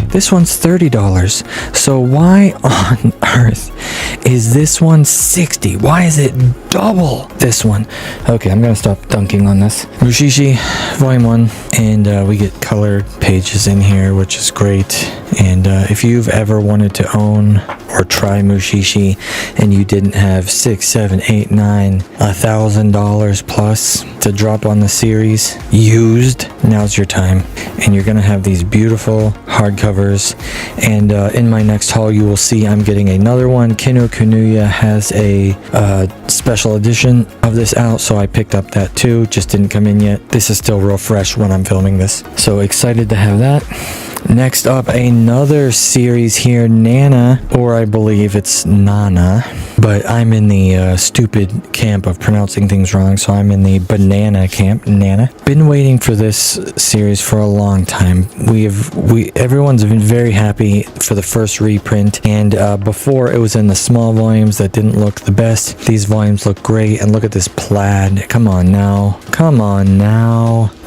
This one's $30. So why on earth is this one $60? Why is it double this one? Okay, I'm gonna stop dunking on this. Mushishi Volume 1, and we get colored pages in here, which is great. And if you've ever wanted to own or try Mushishi and you didn't have $6, $7, $8, $9, $1,000 plus to drop on the series used, now's your time. And you're gonna have these beautiful hardcovers. And in my next haul, you will see I'm getting another one. Kino Kanuya has a special edition of this out, so I picked up that too. Just didn't come in yet. This is still real fresh when I'm filming this, so excited to have that. Next up, another series here, Nana, or I believe it's Nana, but I'm in the stupid camp of pronouncing things wrong, so I'm in the banana camp. Nana. Been waiting for this series for a long time. Everyone's been very happy for the first reprint, and before it was in the small volumes that didn't look the best. These volumes look great, and look at this plaid. Come on now.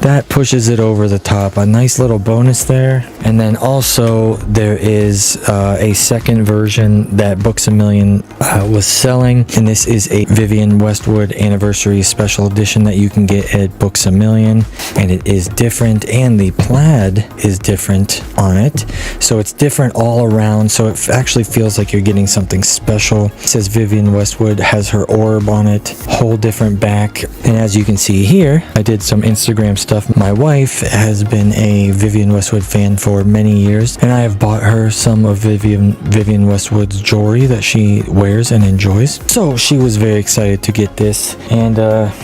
That pushes it over the top. A nice little bonus there. And then also there is a second version that Books A Million was selling, and this is a Vivienne Westwood Anniversary Special Edition that you can get at Books A Million, and it is different, and the plaid is different on it, so it's different all around, so it actually feels like you're getting something special. It says Vivienne Westwood, has her orb on it, whole different back, and as you can see here, I did some Instagram stuff. My wife has been a Vivienne Westwood fan for many years, and I have bought her some of Vivienne Westwood's jewelry that she wears and enjoys. So she was very excited to get this, and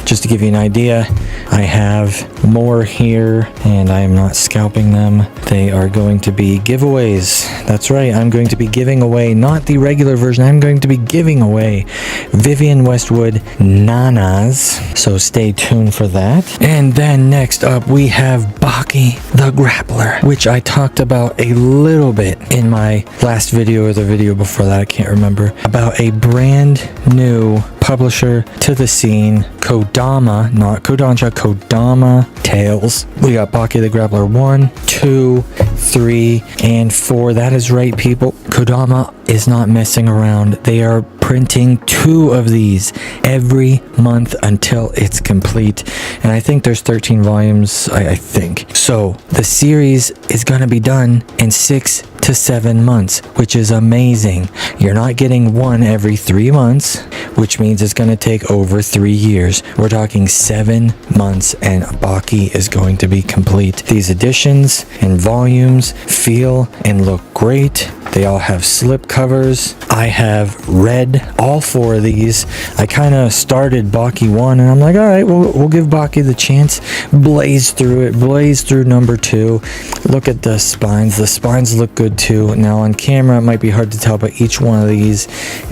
just to give you an idea, I have more here, and I am not scalping them. They are going to be giveaways. That's right, I'm going to be giving away, not the regular version, I'm going to be giving away Vivian Westwood Nanas. So stay tuned for that. And then next up, we have Baki the Grappler, which I talked about a little bit in my last video or the video before that, I can't remember, about a brand new publisher to the scene, Kodama, not Kodancha, Kodama Tales. We got Baki the Grappler 1, 2, 3, and 4. That is right, people. Kodama is not messing around. They are printing 2 of these every month until it's complete. And I think there's 13 volumes, I think. So the series is going to be done in 6 to 7 months, which is amazing. You're not getting one every 3 months, which means it's going to take over 3 years. We're talking 7 months and Baki is going to be complete. These editions and volumes feel and look great. They all have slip covers. I have read all 4 of these. I kind of started Baki 1 and I'm like, all right, we'll give Baki the chance. Blaze through it, blaze through number 2. Look at the spines. The spines look good too. Now on camera it might be hard to tell, but each one of these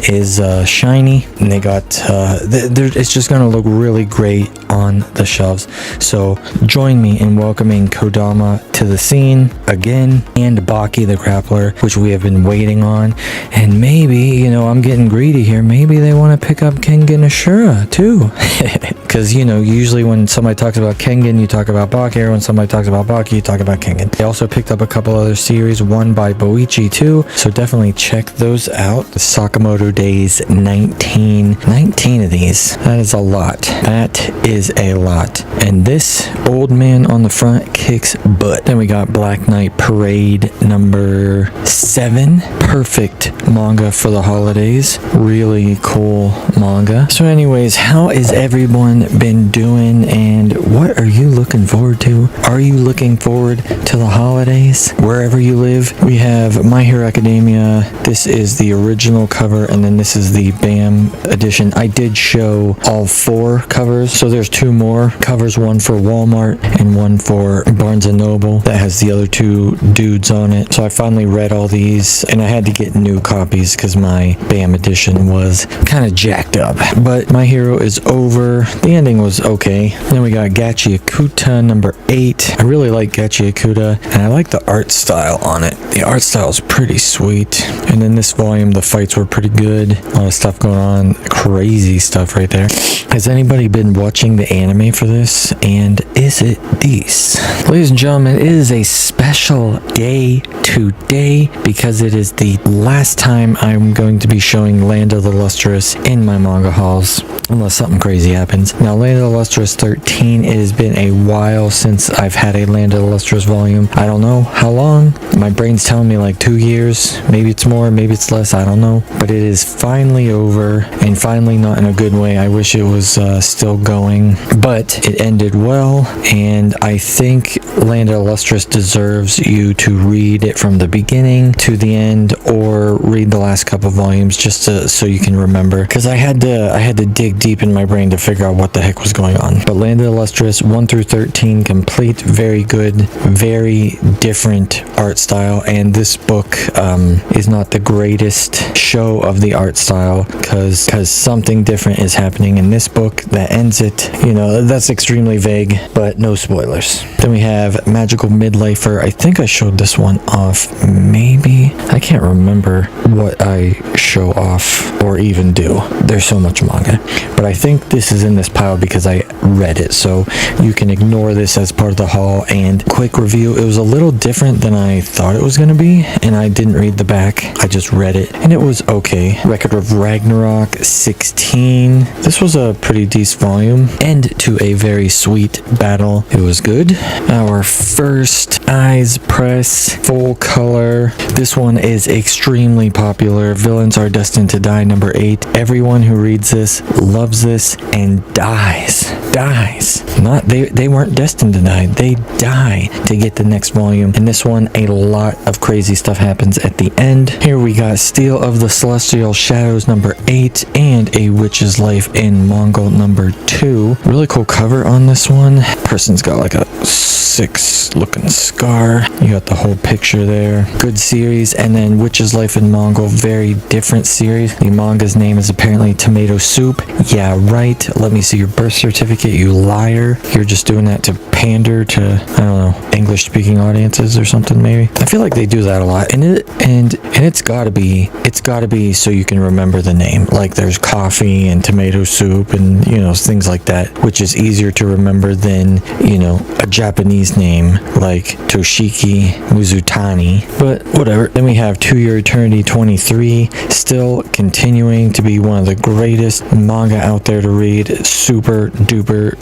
is shiny, and they got it's just gonna look really great on the shelves. So join me in welcoming Kodama to the scene again, and Baki the Grappler, which we have been waiting on. And maybe, you know, I'm getting greedy here, maybe they want to pick up Kengan Ashura too. Because, you know, usually when somebody talks about Kengan, you talk about Baki, or when somebody talks about Baki, you talk about Kengan. They also picked up a couple other series, one by Boichi too, so definitely check those out. The Sakamoto Days 19 of these. That is a lot. That is a lot. And this old man on the front kicks butt. Then we got Black Knight Parade number 7. Perfect manga for the holidays. Really cool manga. So anyways, how is everyone been doing, and what are you looking forward to? Are you looking forward to the holidays wherever you live? We have My Hero Academia. This is the original cover, and then this is the BAM edition. I did show all 4 covers, so there's 2 more covers, one for Walmart and one for Barnes & Noble that has the other 2 dudes on it. So I finally read all these, and I had to get new copies because my BAM edition was kind of jacked up. But My Hero is over. The ending was okay. Then we got Gachi Akuta number 8. I really like Gachi Akuta, and I like the art style on it. The art style is pretty sweet. And in this volume, the fights were pretty good. A lot of stuff going on. Crazy stuff right there. Has anybody been watching the anime for this? And is it these? Ladies and gentlemen, it is a special day today because it is the last time I'm going to be showing Land of the Lustrous in my manga hauls, unless something crazy happens. Now, Land of the Lustrous 13, it has been a while since I've had a Land of the Lustrous volume. I don't know how long. My brain's telling me like 2 years. Maybe it's more, maybe it's less, I don't know. But it is finally over, and finally not in a good way. I wish it was still going, but it ended well, and I think Land of the Lustrous deserves you to read it from the beginning to the end, or read the last couple volumes just so you can remember, because I had to dig deep in my brain to figure out what the heck was going on. But Land of the Lustrous 1 through 13 complete, very good, very different art style, and this book is not the greatest show of the art style because something different is happening in this book that ends it. You know, that's extremely vague, but no spoilers. Then we have Magical Midlifer. I think I showed this one off, maybe. I can't remember what I show off or even do. There's so much manga. But I think this is in this pile because I read it, so you can ignore this as part of the haul. And quick review, it was a little different than I thought it was going to be, and I didn't read the back. I just read it, and it was okay. Record of Ragnarok 16. This was a pretty decent volume. End to a very sweet battle. It was good. Our first Eyes Press full color. This one is a extremely popular. Villains Are Destined to Die, number 8. Everyone who reads this loves this and dies. Not they weren't destined to die. They die to get the next volume. In this one, a lot of crazy stuff happens at the end. Here we got Steel of the Celestial Shadows, number 8, and A Witch's Life in Mongol, number 2. Really cool cover on this one. Person's got like a 6 looking scar. You got the whole picture there. Good series. And then Witch's Life in Mongol, very different series. The manga's name is apparently Tomato Soup. Yeah, right. Let me see your birth certificate, you liar. You're just doing that to pander to, I don't know, English speaking audiences or something maybe. I feel like they do that a lot. And it's gotta be so you can remember the name. Like there's coffee and tomato soup and, you know, things like that, which is easier to remember than, you know, a Japanese name like Toshiki Mizutani. But whatever. Then we have To Your Eternity 23, still continuing to be one of the greatest manga out there to read. Super duper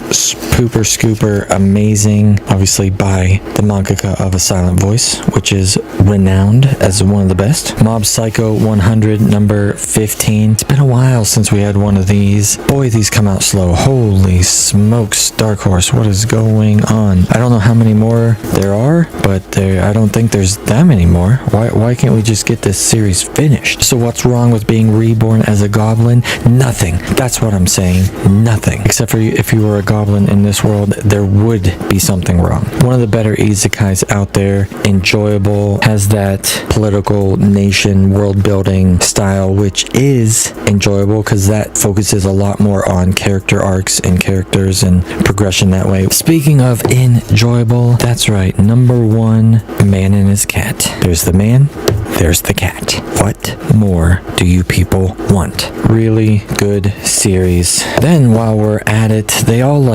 pooper scooper amazing, obviously by the mangaka of A Silent Voice, which is renowned as one of the best. Mob Psycho 100, number 15. It's been a while since we had one of these. Boy, these come out slow. Holy smokes, Dark Horse, what is going on? I don't know how many more there are, but I don't think there's that many more. Why can't we just get this series finished? So what's wrong with being reborn as a goblin? Nothing. That's what I'm saying. Nothing. Except for if you were a goblin in this world, there would be something wrong. One of the better isekais out there. Enjoyable. Has that political nation world building style, which is enjoyable because that focuses a lot more on character arcs and characters and progression that way. Speaking of enjoyable, that's right. Number 1, Man and His Cat. There's the man, there's the cat. What more do you people want? Really good series. Then while we're at it, they all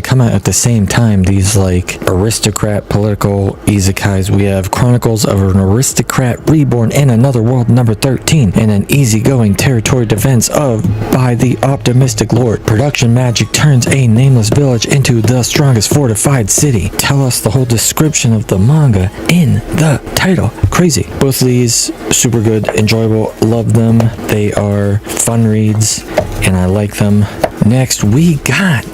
come out at the same time. These like aristocrat political isekais. We have Chronicles of an Aristocrat Reborn in Another World, number 13, and an easygoing territory defense of by the optimistic lord. Production magic turns a nameless village into the strongest fortified city. Tell us the whole description of the manga in the title. Crazy. Both of these super good, enjoyable, love them. They are fun reads and I like them. Next we got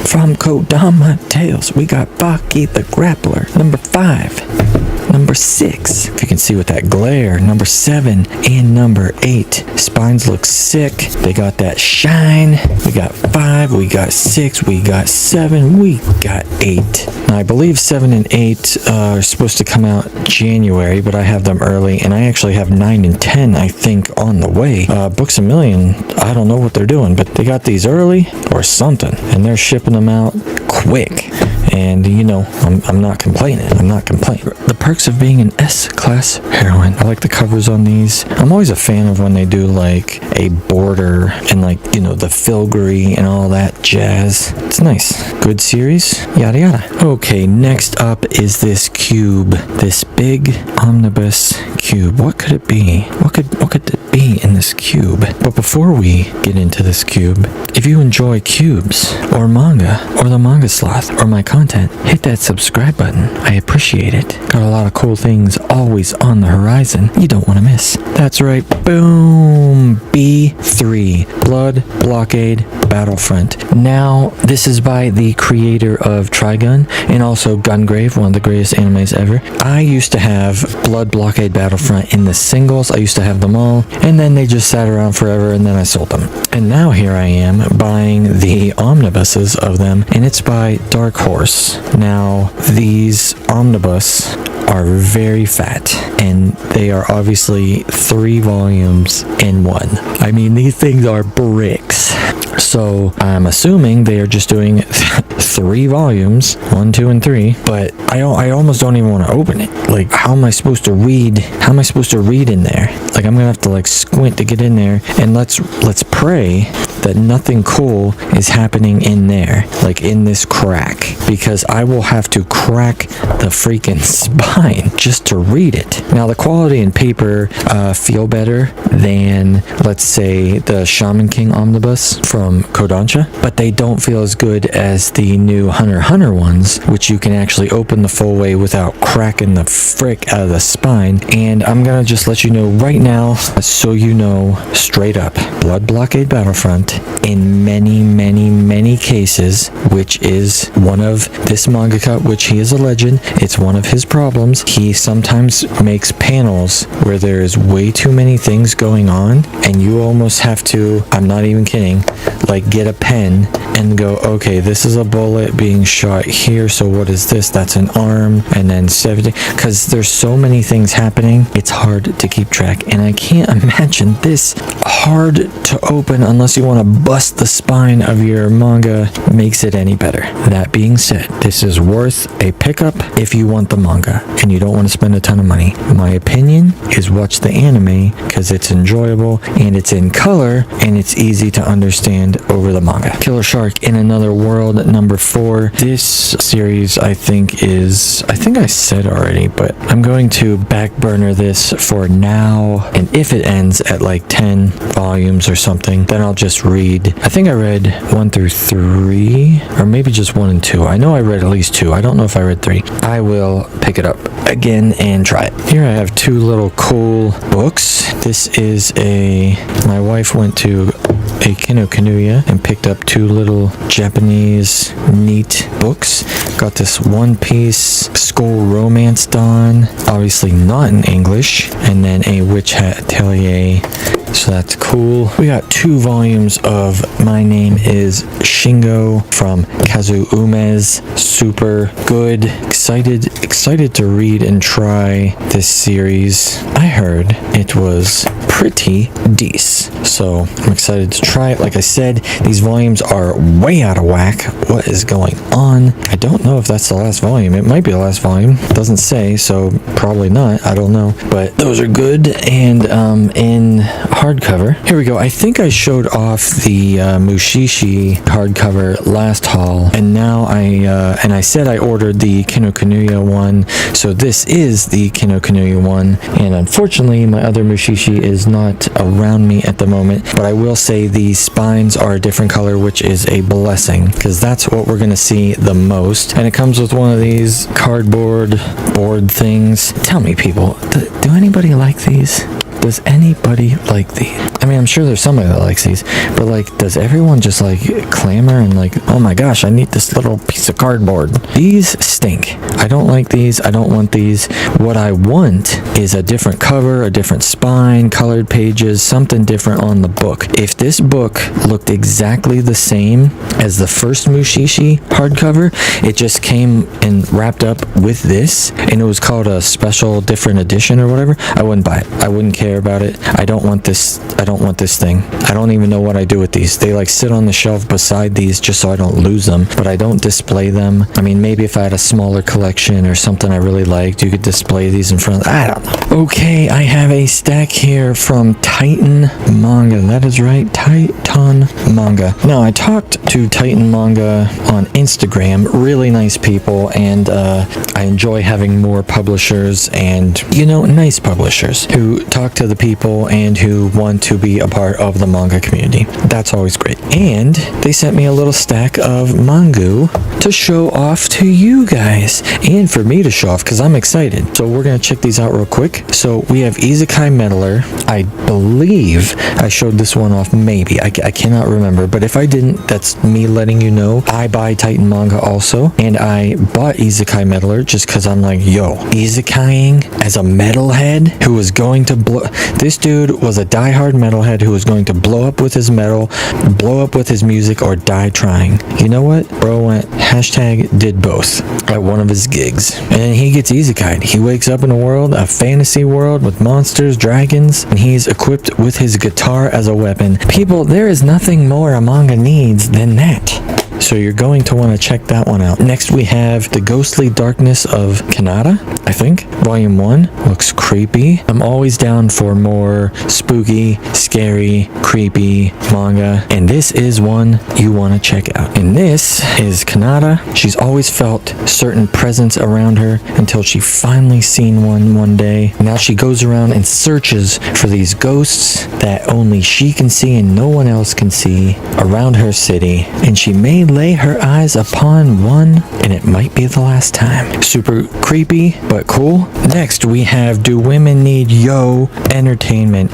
from Kodama Tales, we got Baki the Grappler, number 5. Number 6, if you can see with that glare. Number 7 and number 8. Spines look sick. They got that shine. We got 5, we got 6, we got 7, we got 8. Now I believe 7 and 8 are supposed to come out January, but I have them early, and I actually have 9 and 10, I think, on the way. Books A Million, I don't know what they're doing, but they got these early or something, and they're shipping them out quick. And you know, I'm not complaining. The perks of being an S-class heroine. I like the covers on these. I'm always a fan of when they do like a border and like, you know, the filigree and all that jazz. It's nice. Good series. Yada yada. Okay, next up is this cube. This big omnibus cube. What could it be? What could it be in this cube? But before we get into this cube, if you enjoy cubes or manga or the MangaSloth or my content, hit that subscribe button. I appreciate it. Got a lot of cool things always on the horizon you don't want to miss. That's right. Boom. B3. Blood Blockade Battlefront. Now, this is by the creator of Trigun and also Gungrave, one of the greatest animes ever. I used to have Blood Blockade Battlefront in the singles. I used to have them all, and then they just sat around forever, and then I sold them. And now here I am buying the omnibuses of them, and it's by Dark Horse. Now, these omnibus are very fat, and they are obviously 3 volumes in one. I mean, these things are bricks. So I'm assuming they are just doing 3 volumes, 1, 2, and 3. But I almost don't even want to open it. Like, how am I supposed to read? How am I supposed to read in there? Like, I'm gonna have to like squint to get in there. And let's pray that nothing cool is happening in there, like in this crack, because I will have to crack the freaking spine spine just to read it. Now the quality in paper feel better than, let's say, the Shaman King Omnibus from Kodancha, but they don't feel as good as the new Hunter x Hunter ones, which you can actually open the full way without cracking the frick out of the spine. And I'm gonna just let you know right now, so you know, straight up, Blood Blockade Battlefront, in many cases, which is one of this mangaka, which he is a legend, it's one of his problems. He sometimes makes panels where there is way too many things going on, and you almost have to, I'm not even kidding, like get a pen and go, okay, this is a bullet being shot here, so what is this? That's an arm, and then 70, because there's so many things happening, it's hard to keep track. And I can't imagine this hard to open unless you want to bust the spine of your manga makes it any better. That being said, this is worth a pickup if you want the manga and you don't want to spend a ton of money. My opinion is watch the anime because it's enjoyable and it's in color and it's easy to understand over the manga. Killer Shark in Another World, number 4. This series I think I said already, but I'm going to back burner this for now, and if it ends at like 10 volumes or something, then I'll just read. I think I read 1 through 3, or maybe just 1 and 2. I know I read at least 2. I don't know if I read 3. I will pick it up again and try it. Here I have 2 little cool books. This is my wife went to a Kinokuniya and picked up 2 little Japanese neat books. Got this One Piece School Romance Dawn, obviously not in English, and then a Witch Hat Atelier, so that's cool. We got 2 volumes of My Name is Shingo from Kazu Ume's. Super good. Excited to read and try this series. I heard it was pretty decent, so I'm excited to try it. Like I said, these volumes are way out of whack. What is going on? I don't know if that's the last volume. It might be the last volume. It doesn't say, so probably not. I don't know. But those are good. And in hardcover, here we go. I think I showed off the Mushishi hardcover last haul, and now I said I ordered the Kinokuniya one, so this is the Kinokuniya one. And unfortunately, my other Mushishi is not around me at the moment, but I will say the spines are a different color, which is a blessing, because that's what we're going to see the most. And it comes with one of these cardboard board things. Tell me, people, do anybody like these? Does anybody like these? I mean, I'm sure there's somebody that likes these, but like, does everyone just like clamor and like, oh my gosh, I need this little piece of cardboard? These stink. I don't like these. I don't want these. What I want is a different cover, a different spine, colored pages, something different on the book. If this book looked exactly the same as the first Mushishi hardcover, it just came and wrapped up with this, and it was called a special different edition or whatever, I wouldn't buy it. I wouldn't care about it. I don't want this thing. I don't even know what I do with these. They like sit on the shelf beside these just so I don't lose them, but I don't display them. I mean, maybe if I had a smaller collection or something I really liked, you could display these in front of, I don't know. Okay, I have a stack here from Titan Manga. That is right, Titan Manga. Now, I talked to Titan Manga on Instagram. Really nice people, and I enjoy having more publishers and, you know, nice publishers who talk to the people and who want to be a part of the manga community. That's always great. And they sent me a little stack of mangu to show off to you guys and for me to show off because I'm excited. So we're going to check these out real quick. So we have Isekai Meddler. I believe I showed this one off, maybe. I cannot remember, but if I didn't, that's me letting you know. I buy Titan Manga also, and I bought Isekai Meddler just because I'm like, yo, Isekaiing as a metalhead who was going to blow. This dude was a diehard metalhead who was going to blow up with his metal, blow up with his music, or die trying. You know what? Bro went #did both at one of his gigs. And he gets Isekai'd. He wakes up in a fantasy world with monsters, dragons, and he's equipped with his guitar as a weapon. People, there is nothing more a manga needs than that. So you're going to want to check that one out. Next we have The Ghostly Darkness of Kana, I think. Volume 1 looks creepy. I'm always down for more spooky, scary, creepy manga, and this is one you want to check out. And this is Kana. She's always felt certain presence around her until she finally seen one day. Now she goes around and searches for these ghosts that only she can see and no one else can see around her city, and she may lay her eyes upon one, and it might be the last time. Super creepy, but cool. Next, we have Do Women Need Yo Entertainment?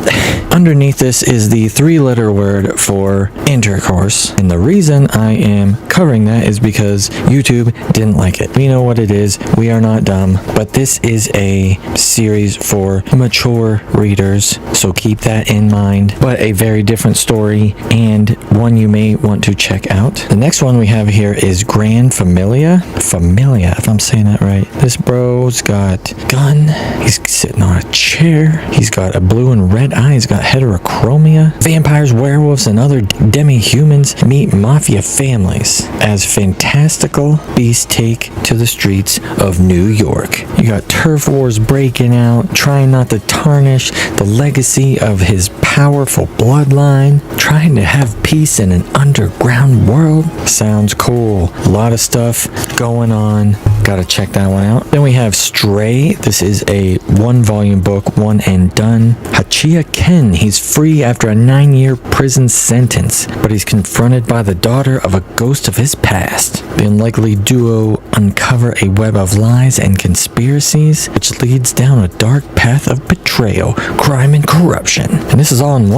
Underneath this is the 3-letter word for intercourse, and the reason I am covering that is because YouTube didn't like it. We know what it is. We are not dumb, but this is a series for mature readers, so keep that in mind. But a very different story, and one you may want to check out. The next one we have here is Grand Familia, if I'm saying that right. This bro's got a gun, he's sitting on a chair, he's got a blue and red eye, he's got heterochromia. Vampires, werewolves, and other demi-humans meet mafia families as fantastical beasts take to the streets of New York. You got turf wars breaking out, trying not to tarnish the legacy of his powerful bloodline, trying to have peace in an underground world. Sounds cool. A lot of stuff going on. Gotta check that one out. Then we have Stray. This is a 1-volume book, one and done. Hachiya Ken, he's free after a 9-year prison sentence, but he's confronted by the daughter of a ghost of his past. The unlikely duo uncover a web of lies and conspiracies, which leads down a dark path of betrayal, crime, and corruption. And this is all in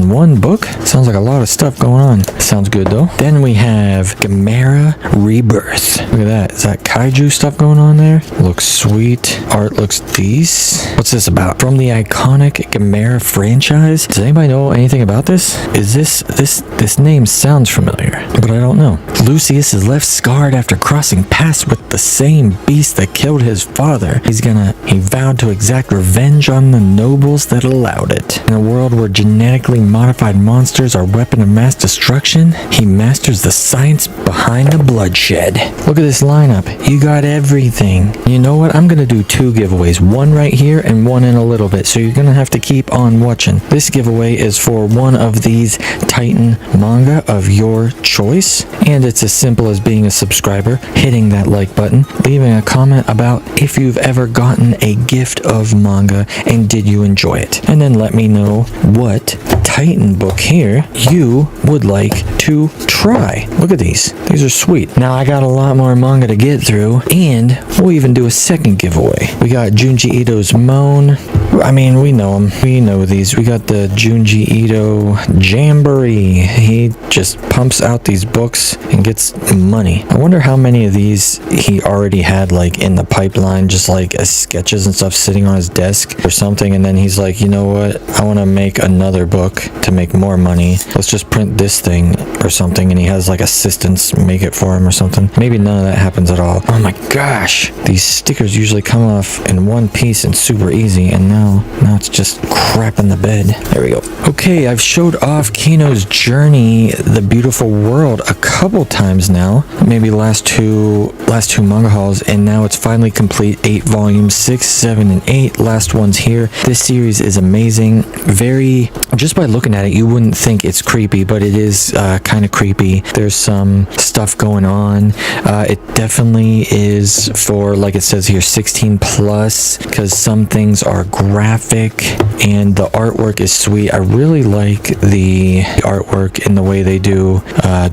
one book? Sounds like a lot of stuff going on. Sounds good though. Then we have Gamera Rebirth. Look at that. Is that kaiju stuff going on there? Looks sweet. Art looks decent. What's this about? From the iconic Gamera franchise? Does anybody know anything about this? Is this name sounds familiar, but I don't know. Lucius is left scarred after crossing paths with the same beast that killed his father. He vowed to exact revenge on the nobles that allowed it. In a world where genetically modified monsters are weapon of mass destruction, he masters the science behind the bloodshed. Look at this lineup. You got everything. You know what? I'm gonna do 2 giveaways. One right here and one in a little bit. So you're gonna have to keep on watching. This giveaway is for one of these Titan manga of your choice. And it's as simple as being a subscriber, hitting that like button, leaving a comment about if you've ever gotten a gift of manga and did you enjoy it. And then let me know what Titan book here you would like to try. Look at these. These are sweet. Now I got a lot more manga to get through, and we'll even do a second giveaway. We got Junji Ito's Moan. I mean, we know him. We know these. We got the Junji Ito Jamboree. He just pumps out these books and gets money. I wonder how many of these he already had like in the pipeline, just like as sketches and stuff sitting on his desk or something, and then he's like, you know what, I want to make another book to make more money. Let's just print this thing or something, and he has like assistants make it for him or something. Maybe none of that happens at all. Oh my gosh, these stickers usually come off in one piece and super easy, and now it's just crap in the bed. There we go. Okay, I've showed off Kino's Journey, The Beautiful World a couple times now, maybe last two manga hauls, and now it's finally complete. 8 volumes, 6, 7, and 8. Last one's here. This series is amazing. Very, just by looking at it, you wouldn't think it's creepy, but it is kind of creepy. There's some stuff going on. It definitely is for, like it says here, 16 plus, because some things are graphic and the artwork is sweet. I really like the artwork and the way they do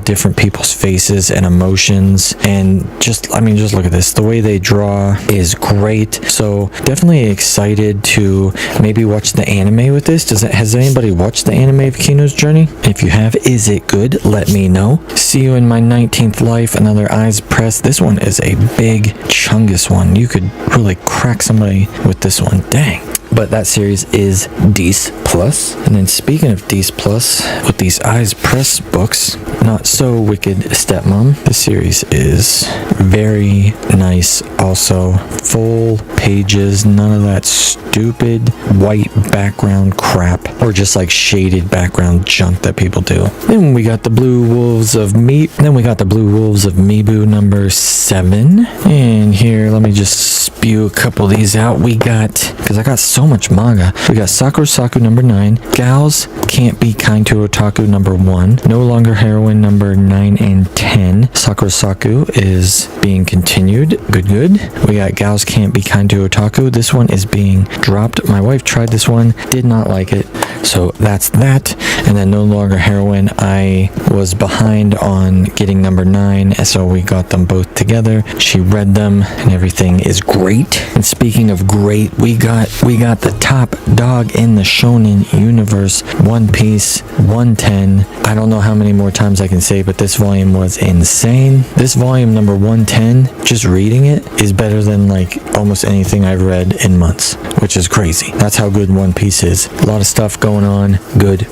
different people's faces and emotions, and just look at this. The way they draw is great. So definitely excited to maybe watch the anime with this. Has anybody watched the anime of Kino's Journey? If you have, is it good? Let me know. See You in My 19th Life, another Eyes Pressed. This one is a big chungus one. You could really crack somebody with this one. Dang. But that series is Dece Plus. And then speaking of Dece Plus, with these Eyes Pressed books, Not So Wicked Stepmom, the series is very nice also. Full pages, none of that stupid stupid white background crap or just like shaded background junk that people do. Then we got the Blue Wolves of Mibu number 7. And here, let me just spew a couple of these out. We got, because I got so much manga, we got Sakura Saku number 9, Gals Can't Be Kind to Otaku number 1, No Longer Heroine number 9 and 10. Sakura Saku is being continued. Good. We got Gals Can't Be Kind to Otaku. This one is being dropped. My wife tried this one, did not like it. So that's that. And then No Longer Heroine, I was behind on getting number 9, so we got them both together. She read them and everything is great. And speaking of great, we got the top dog in the shonen universe, One Piece 110. I don't know how many more times I can say, but this volume was insane. This volume number 110, just reading it is better than like almost anything I've read in months, which is crazy. That's how good One Piece is. A lot of stuff going on. Good.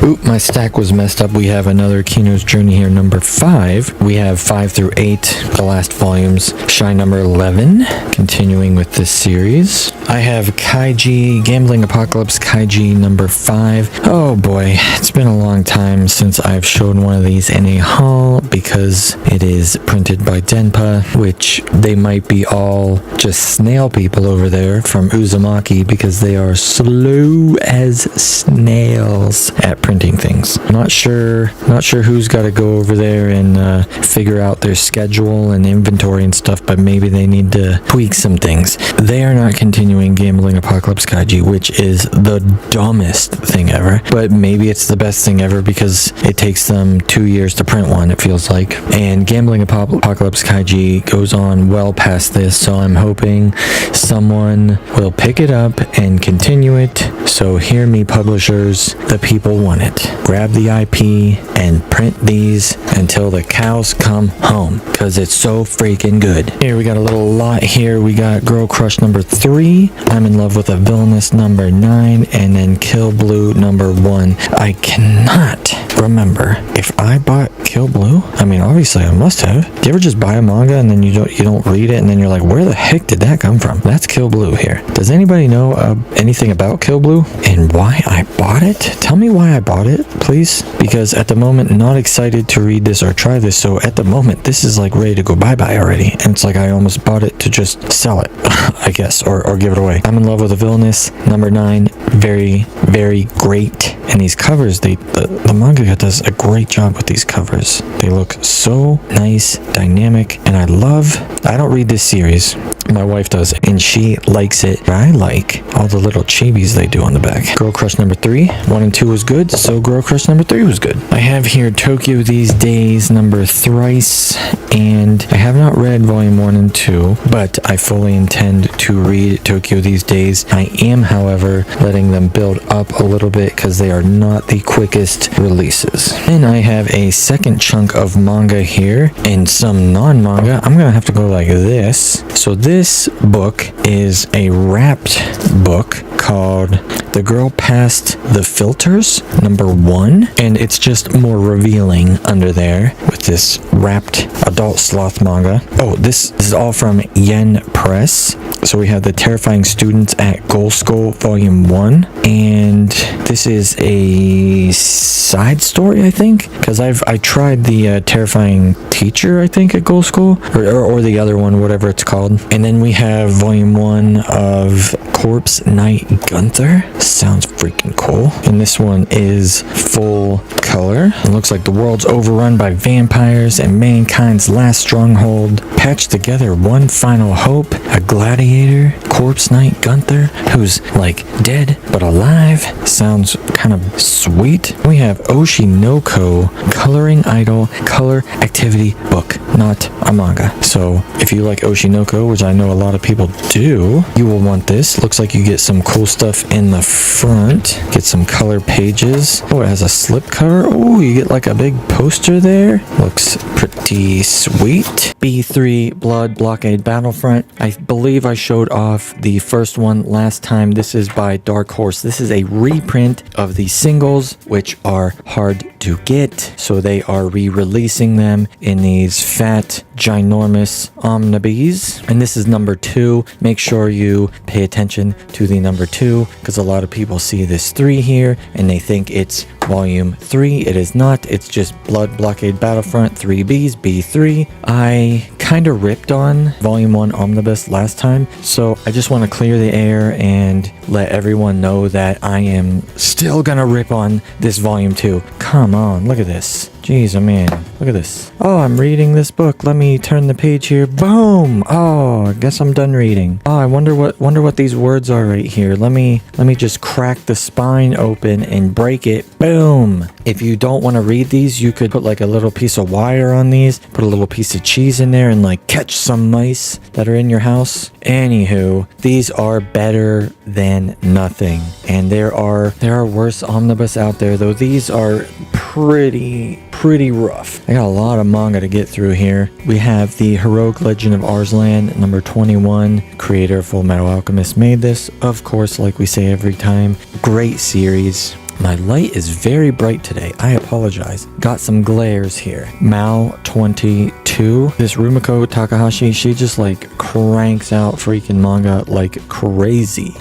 Oop, my stack was messed up. We have another Kino's Journey here, number 5. We have 5 through 8, the last volumes. Shine number 11, continuing with this series. I have Kaiji, Gambling Apocalypse Kaiji number 5. Oh boy, it's been a long time since I've shown one of these in a haul because it is printed by Denpa, which they might be all just snail people over there from Uzumaki because they are slow as snails at printing things. Not sure who's got to go over there and figure out their schedule and inventory and stuff, but maybe they need to tweak some things. They are not continuing Gambling Apocalypse Kaiji, which is the dumbest thing ever, but maybe it's the best thing ever because it takes them 2 years to print one, it feels like. And Gambling Apocalypse Kaiji goes on well past this, so I'm hoping someone will pick it up and continue it. So hear me, publishers, the people want it. Grab the IP and print these until the cows come home because it's so freaking good. Here we got a little lot here. We got Girl Crush number 3, I'm in Love with a Villainess number 9, and then Kill Blue number 1. I cannot remember if I bought Kill Blue. I mean, obviously I must have. Do you ever just buy a manga and then you don't read it and then you're like, where the heck did that come from? That's Kill Blue here. Does anybody know anything about Kill Blue and why I bought it? Tell me why I bought it, please, because at the moment not excited to read this or try this. So at the moment this is like ready to go bye-bye already, and it's like I almost bought it to just sell it I guess, or give it away. I'm in Love with a Villainess number 9. Very, very great. And these covers, the manga does a great job with these covers. They look so nice, dynamic, and I don't read this series. My wife does, and she likes it. I like all the little chibis they do on the back. Girl Crush number 3, 1 and 2 was good, so Girl Crush number 3 was good. I have here Tokyo These Days number Thrice, and I have not read volume 1 and 2, but I fully intend to read Tokyo These Days. I am, however, letting them build up a little bit because they are not the quickest releases. And I have a second chunk of manga here and some non-manga. I'm gonna have to go like this. So this book is a wrapped book called The Girl Past the Filters number 1, and it's just more revealing under there with this wrapped adult sloth manga. Oh, this is all from Yen Press. So we have The Terrifying Students at Goal School volume 1, and this is a side story, I think, because I tried the Terrifying Teacher, I think, at Goal School, or the other one, whatever it's called. And then we have volume 1 of Corpse Knight Gunther. Sounds freaking cool. And this one is full color. It looks like the world's overrun by vampires and mankind's last stronghold. Patched together one final hope, a gladiator, Corpse Knight Gunther, who's like dead but alive. Sounds kind of sweet. We have Oshinoko, Coloring Idol, Color Activity Book, not a manga. So if you like Oshinoko, which I know a lot of people do, you will want this. Looks like you get some cool stuff in the front. Get some color pages. Oh, it has a slip cover. Oh, you get like a big poster there. Looks pretty sweet. B3 Blood Blockade Battlefront. I believe I showed off the first one last time. This is by Dark Horse. This is a reprint of the singles, which are hard to get. So they are re-releasing them in these fat ginormous omnibus. And this is number 2. Make sure you pay attention to the number 2 because a lot of people see this 3 here and they think it's volume 3. It is not. It's just Blood Blockade Battlefront 3Bs, B3. I kind of ripped on volume 1 omnibus last time, so I just want to clear the air and let everyone know that I am still gonna rip on this volume 2. Come on, look at this. Jeez, oh man, look at this. Oh, I'm reading this book. Let me turn the page here. Boom. Oh, I guess I'm done reading. Oh, I wonder what these words are right here. Let me just crack the spine open and break it. Boom. If you don't want to read these, you could put like a little piece of wire on these, put a little piece of cheese in there and like catch some mice that are in your house. Anywho, these are better than nothing. And there are worse omnibus out there, though these are pretty rough. I got a lot of manga to get through here. We have the Heroic Legend of Arslan, number 21. Creator of Full Metal Alchemist made this, of course, like we say every time. Great series. My light is very bright today. I apologize. Got some glares here. Mao 22. This Rumiko Takahashi, she just like cranks out freaking manga like crazy.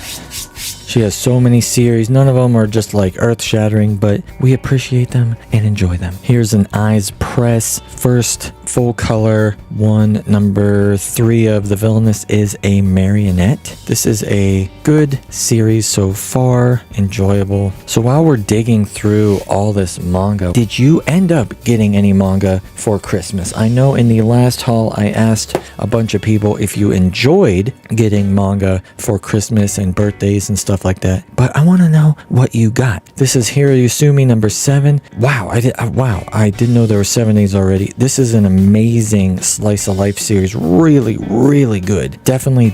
She has so many series. None of them are just like earth-shattering, but we appreciate them and enjoy them. Here's an Eyes Press. First full color one. Number 3 of The Villainous is a marionette. This is a good series so far. Enjoyable. So while we're digging through all this manga, did you end up getting any manga for Christmas? I know in the last haul I asked a bunch of people if you enjoyed getting manga for Christmas and birthdays and stuff like that, but I want to know what you got. This is Hirayusumi number 7. Wow, I didn't know there were 7 days already. This is an amazing slice of life series. Really good. Definitely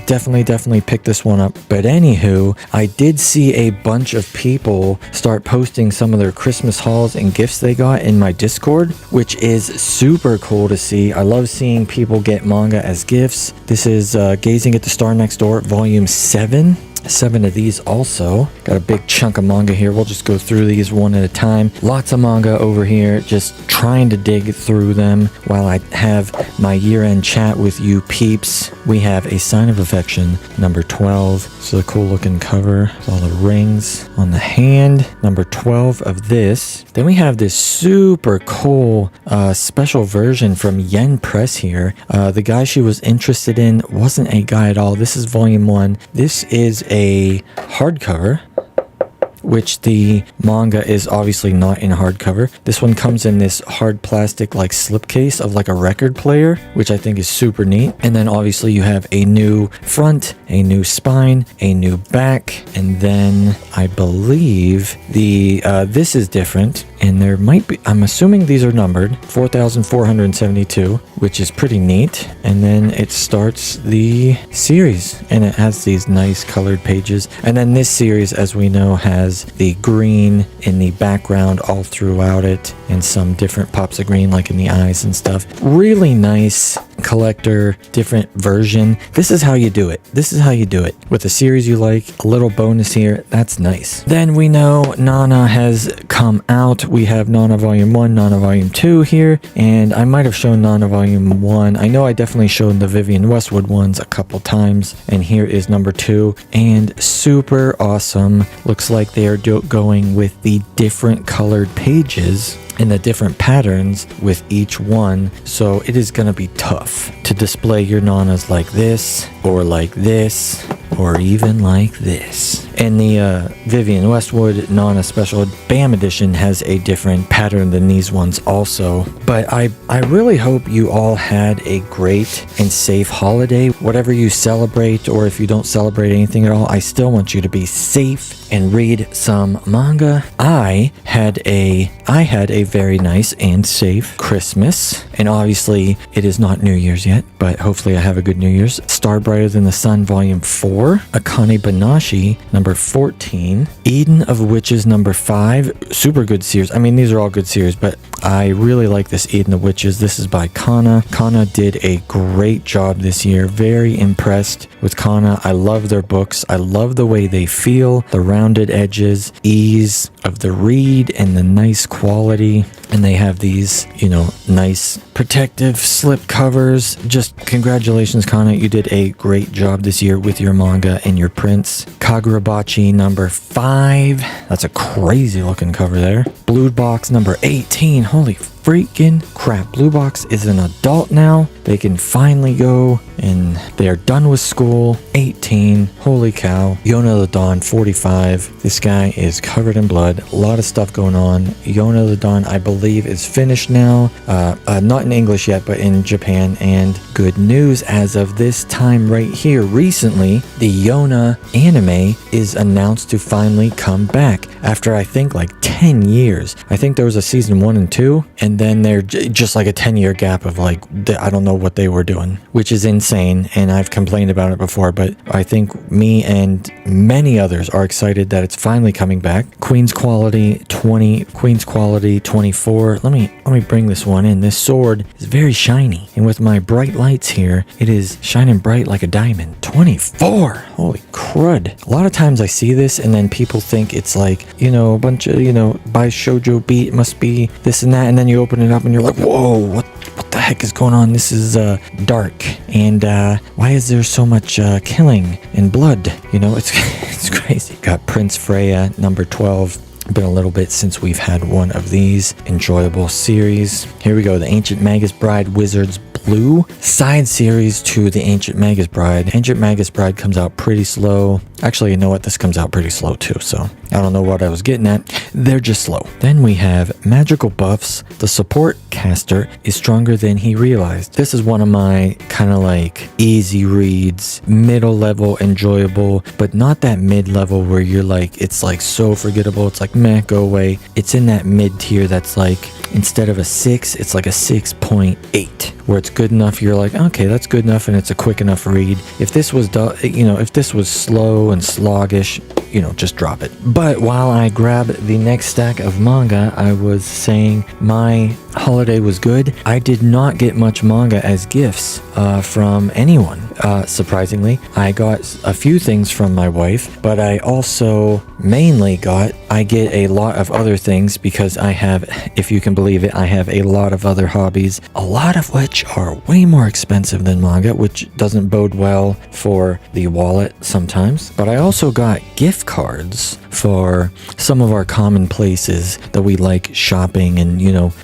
pick this one up. But anywho, I did see a bunch of people start posting some of their Christmas hauls and gifts they got in my Discord, which is super cool to see. I love seeing people get manga as gifts. This is Gazing at the Star Next Door, volume 7. 7 of these also. Got a big chunk of manga here. We'll just go through these one at a time. Lots of manga over here. Just trying to dig through them while I have my year-end chat with you peeps. We have A Sign of Affection, number 12. It's a cool looking cover with all the rings on the hand. Number 12 of this. Then we have this super cool special version from Yen Press here. The guy she was interested in wasn't a guy at all. This is volume 1. This is a hardcover, which the manga is obviously not in hardcover. This one comes in this hard plastic like slipcase of like a record player, which I think is super neat. And then obviously you have a new front, a new spine, a new back, and then I believe the this is different, and there might be, I'm assuming these are numbered, 4,472, which is pretty neat. And then it starts the series, and it has these nice colored pages. And then this series, as we know, has the green in the background all throughout it, and some different pops of green like in the eyes and stuff. Really nice collector, different version. This is how you do it. This is how you do it. With a series you like, a little bonus here, that's nice. Then we know Nana has come out. We have Nana Volume 1, Nana Volume 2 here, and I might have shown Nana Volume 1. I know I definitely showed the Vivian Westwood ones a couple times, and here is number 2, and super awesome. Looks like they are going with the different colored pages and the different patterns with each one, so it is going to be tough to display your nanas like this, or like this, or even like this. And the Vivian Westwood Nana Special BAM Edition has a different pattern than these ones also. But I really hope you all had a great and safe holiday. Whatever you celebrate, or if you don't celebrate anything at all, I still want you to be safe and read some manga. I had a very nice and safe Christmas, and obviously it is not New Year's yet, but hopefully I have a good New Year's. Star Brighter Than the Sun Volume 4, Akane Banashi number 14, Eden of Witches number 5, super good series. I mean, these are all good series, but I really like this Eden of Witches. This is by Kana. Kana did a great job this year. Very impressed with Kana. I love their books. I love the way they feel, the rounded edges, ease of the read, and the nice quality. And they have these, you know, nice protective slip covers. Just congratulations, Kana. You did a great job this year with your manga and your prints. Kadurabachi number 5. That's a crazy looking cover there. Blue Box number 18. Holy freaking crap. Blue Box is an adult now. They can finally go and they're done with school. 18. Holy cow. Yona the Dawn 45. This guy is covered in blood. A lot of stuff going on. Yona the Dawn, I believe, is finished now. Not in English yet, but in Japan. And good news, as of this time right here, recently, the Yona anime is announced to finally come back after I think like 10 years. I think there was a season 1 and 2, and then they're just like a 10-year gap of like, I don't know what they were doing, which is insane. And I've complained about it before, but I think me and many others are excited that it's finally coming back. Queen's Quality 20, Queen's Quality 24. Let me bring this one in. This sword is very shiny, and with my bright lights here, it is shining bright like a diamond. 24. Holy crud. A lot of times I see this and then people think it's like, you know, a bunch of, you know, by shojo beat, it must be this and that, and then you open it up and you're like, whoa, what the heck is going on? This is dark, and why is there so much killing and blood? You know, it's it's crazy. Got Prince Freya number 12. Been a little bit since we've had one of these. Enjoyable series. Here we go. The Ancient Magus Bride Wizards Blue side series to the Ancient Magus Bride. Ancient Magus Bride comes out pretty slow. Actually, you know what? This comes out pretty slow too, so I don't know what I was getting at. They're just slow. Then we have Magical Buffs. The support caster is stronger than he realized. This is one of my kind of like easy reads, middle level, enjoyable, but not that mid level where you're like, it's like so forgettable. It's like, meh, go away. It's in that mid tier that's like, instead of a 6, it's like a 6.8, where it's good enough. You're like, okay, that's good enough, and it's a quick enough read. If this was, if this was slow and sluggish, just drop it. But while I grab the next stack of manga, I was saying my holiday was good. I did not get much manga as gifts from anyone. Surprisingly, I got a few things from my wife, but I also mainly I get a lot of other things because I have, if you can believe it, I have a lot of other hobbies, a lot of which are way more expensive than manga, which doesn't bode well for the wallet sometimes. But I also got gift cards for some of our common places that we like shopping and,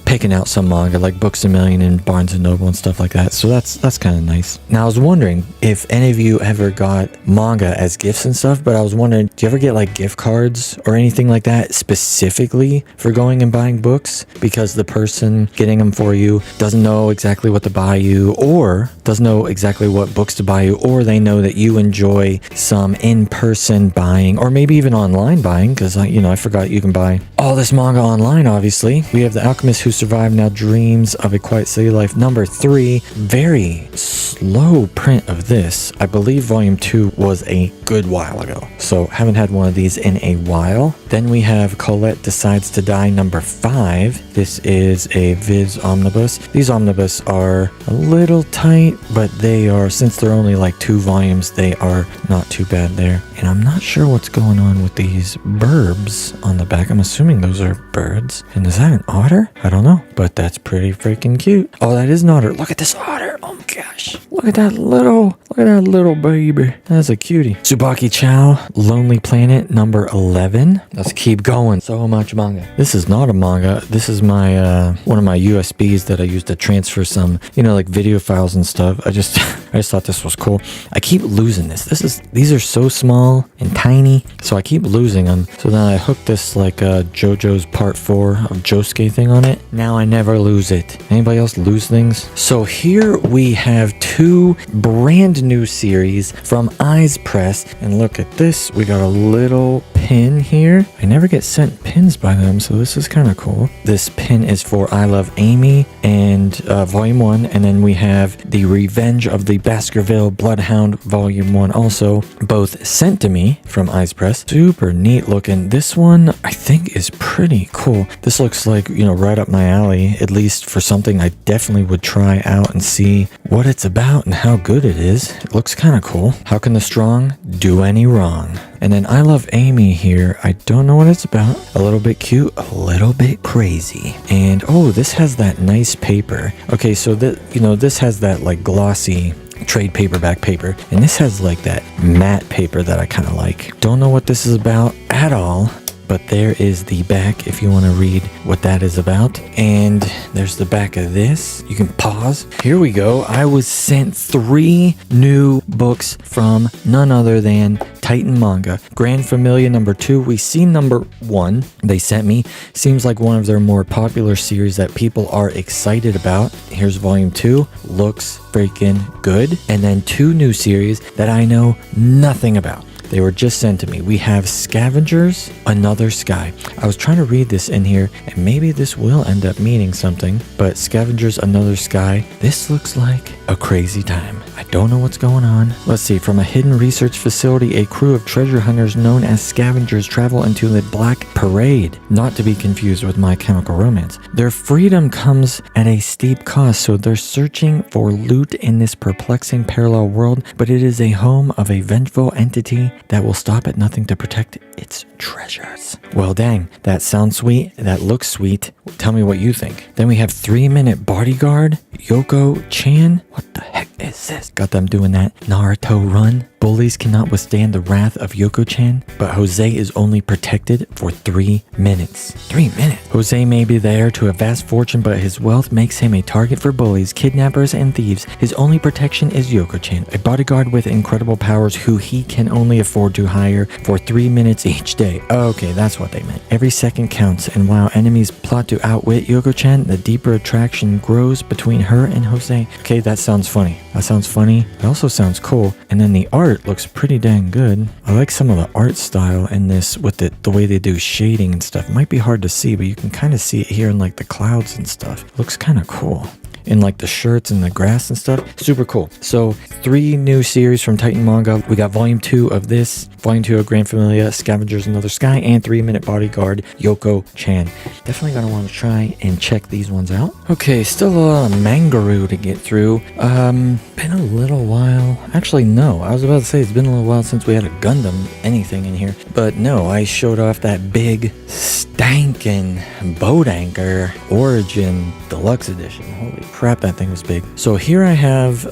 picking out some manga like Books A Million and Barnes & Noble and stuff like that. So that's kind of nice. Now I was wondering if any of you ever got manga as gifts and stuff, but I was wondering, do you ever get like gift cards or anything like that specifically for going and buying books because the person getting them for you doesn't know exactly what to buy you, or doesn't know exactly what books to buy you, or they know that you enjoy some in-person buying or maybe even online buying, because I forgot you can buy all this manga online. Obviously, we have The Alchemist Who Survived Now Dreams of a Quiet City Life number 3. Very slow print of this. I believe volume 2 was a good while ago, so haven't had one of these in a while. Then we have Colette Decides to Die number 5. This is a Viz omnibus. These omnibus are a little tight, but they are, since they're only like 2 volumes, they are not too bad there. And I'm not sure what's going on with these burbs on the back. I'm assuming those are birds. And is that an otter? I don't know, but that's pretty freaking cute. Oh, that is an otter. Look at this otter. Oh my gosh. Look at that little baby. That's a cutie. Tsubaki Chow, Lonely Planet number 11. Let's keep going. So much manga. This is not a manga. This is my one of my USBs that I use to transfer some, like video files and stuff. I just thought this was cool. I keep losing this. These are so small and tiny, so I keep losing them. So then I hooked this like JoJo's Part 4 of Josuke thing on it. Now I never lose it. Anybody else lose things? So here we have 2 brand new series from Eyes Press, and look at this. We got a little pin here. I never get sent pins by them, so this is kind of cool. This pin is for I Love Amy and volume 1, and then we have The Revenge of the Baskerville Bloodhound volume 1 also, both sent to me from Eyes Press. Super neat looking. This one I think is pretty cool. This looks like, right up my alley, at least for something I definitely would try out and see what it's about and how good it is. It looks kind of cool. How can the strong do any wrong? And then I Love Amy here. I don't know what it's about. A little bit cute, a little bit crazy. And oh, this has that nice paper. Okay, so this has that like glossy trade paperback paper, and this has like that matte paper that I kind of like. Don't know what this is about at all, but there is the back if you want to read what that is about. And there's the back of this. You can pause. Here we go. I was sent 3 new books from none other than Titan Manga. Grand Familia number 2. We see number 1 they sent me. Seems like one of their more popular series that people are excited about. Here's volume 2. Looks freaking good. And then 2 new series that I know nothing about. They were just sent to me. We have Scavengers, Another Sky. I was trying to read this in here, and maybe this will end up meaning something, but Scavengers, Another Sky, this looks like a crazy time. I don't know what's going on. Let's see. From a hidden research facility, a crew of treasure hunters known as Scavengers travel into the Black Parade, not to be confused with My Chemical Romance. Their freedom comes at a steep cost, so they're searching for loot in this perplexing parallel world, but it is a home of a vengeful entity that will stop at nothing to protect its treasures. Well, dang, that sounds sweet. That looks sweet. Tell me what you think. Then we have 3-Minute Bodyguard, Yoko-chan. What the heck is this? Got them doing that Naruto run. Bullies cannot withstand the wrath of Yoko-chan, but Josei is only protected for 3 minutes. 3 minutes? Josei may be the heir to a vast fortune, but his wealth makes him a target for bullies, kidnappers, and thieves. His only protection is Yoko-chan, a bodyguard with incredible powers who he can only afford to hire for 3 minutes each day. Okay, that's what they meant. Every second counts, and while enemies plot to outwit Yoko-chan, the deeper attraction grows between her and Josei. Okay, that sounds funny. That sounds funny. It also sounds cool. And then the art looks pretty dang good. I like some of the art style in this with the way they do shading and stuff. It might be hard to see, but you can kind of see it here in like the clouds and stuff. It looks kind of cool. In like the shirts and the grass and stuff. Super cool. So 3 new series from Titan Manga. We got volume 2 of this, volume 2 of Grand Familia, Scavengers, Another Sky, and 3-Minute Bodyguard, Yoko-chan. Definitely gonna want to try and check these ones out. Okay, still a lot of mangaroo to get through. Been a little while. Actually, no. I was about to say it's been a little while since we had a Gundam anything in here. But no, I showed off that big stankin' boat anchor Origin Deluxe Edition. Holy crap, that thing was big. So here I have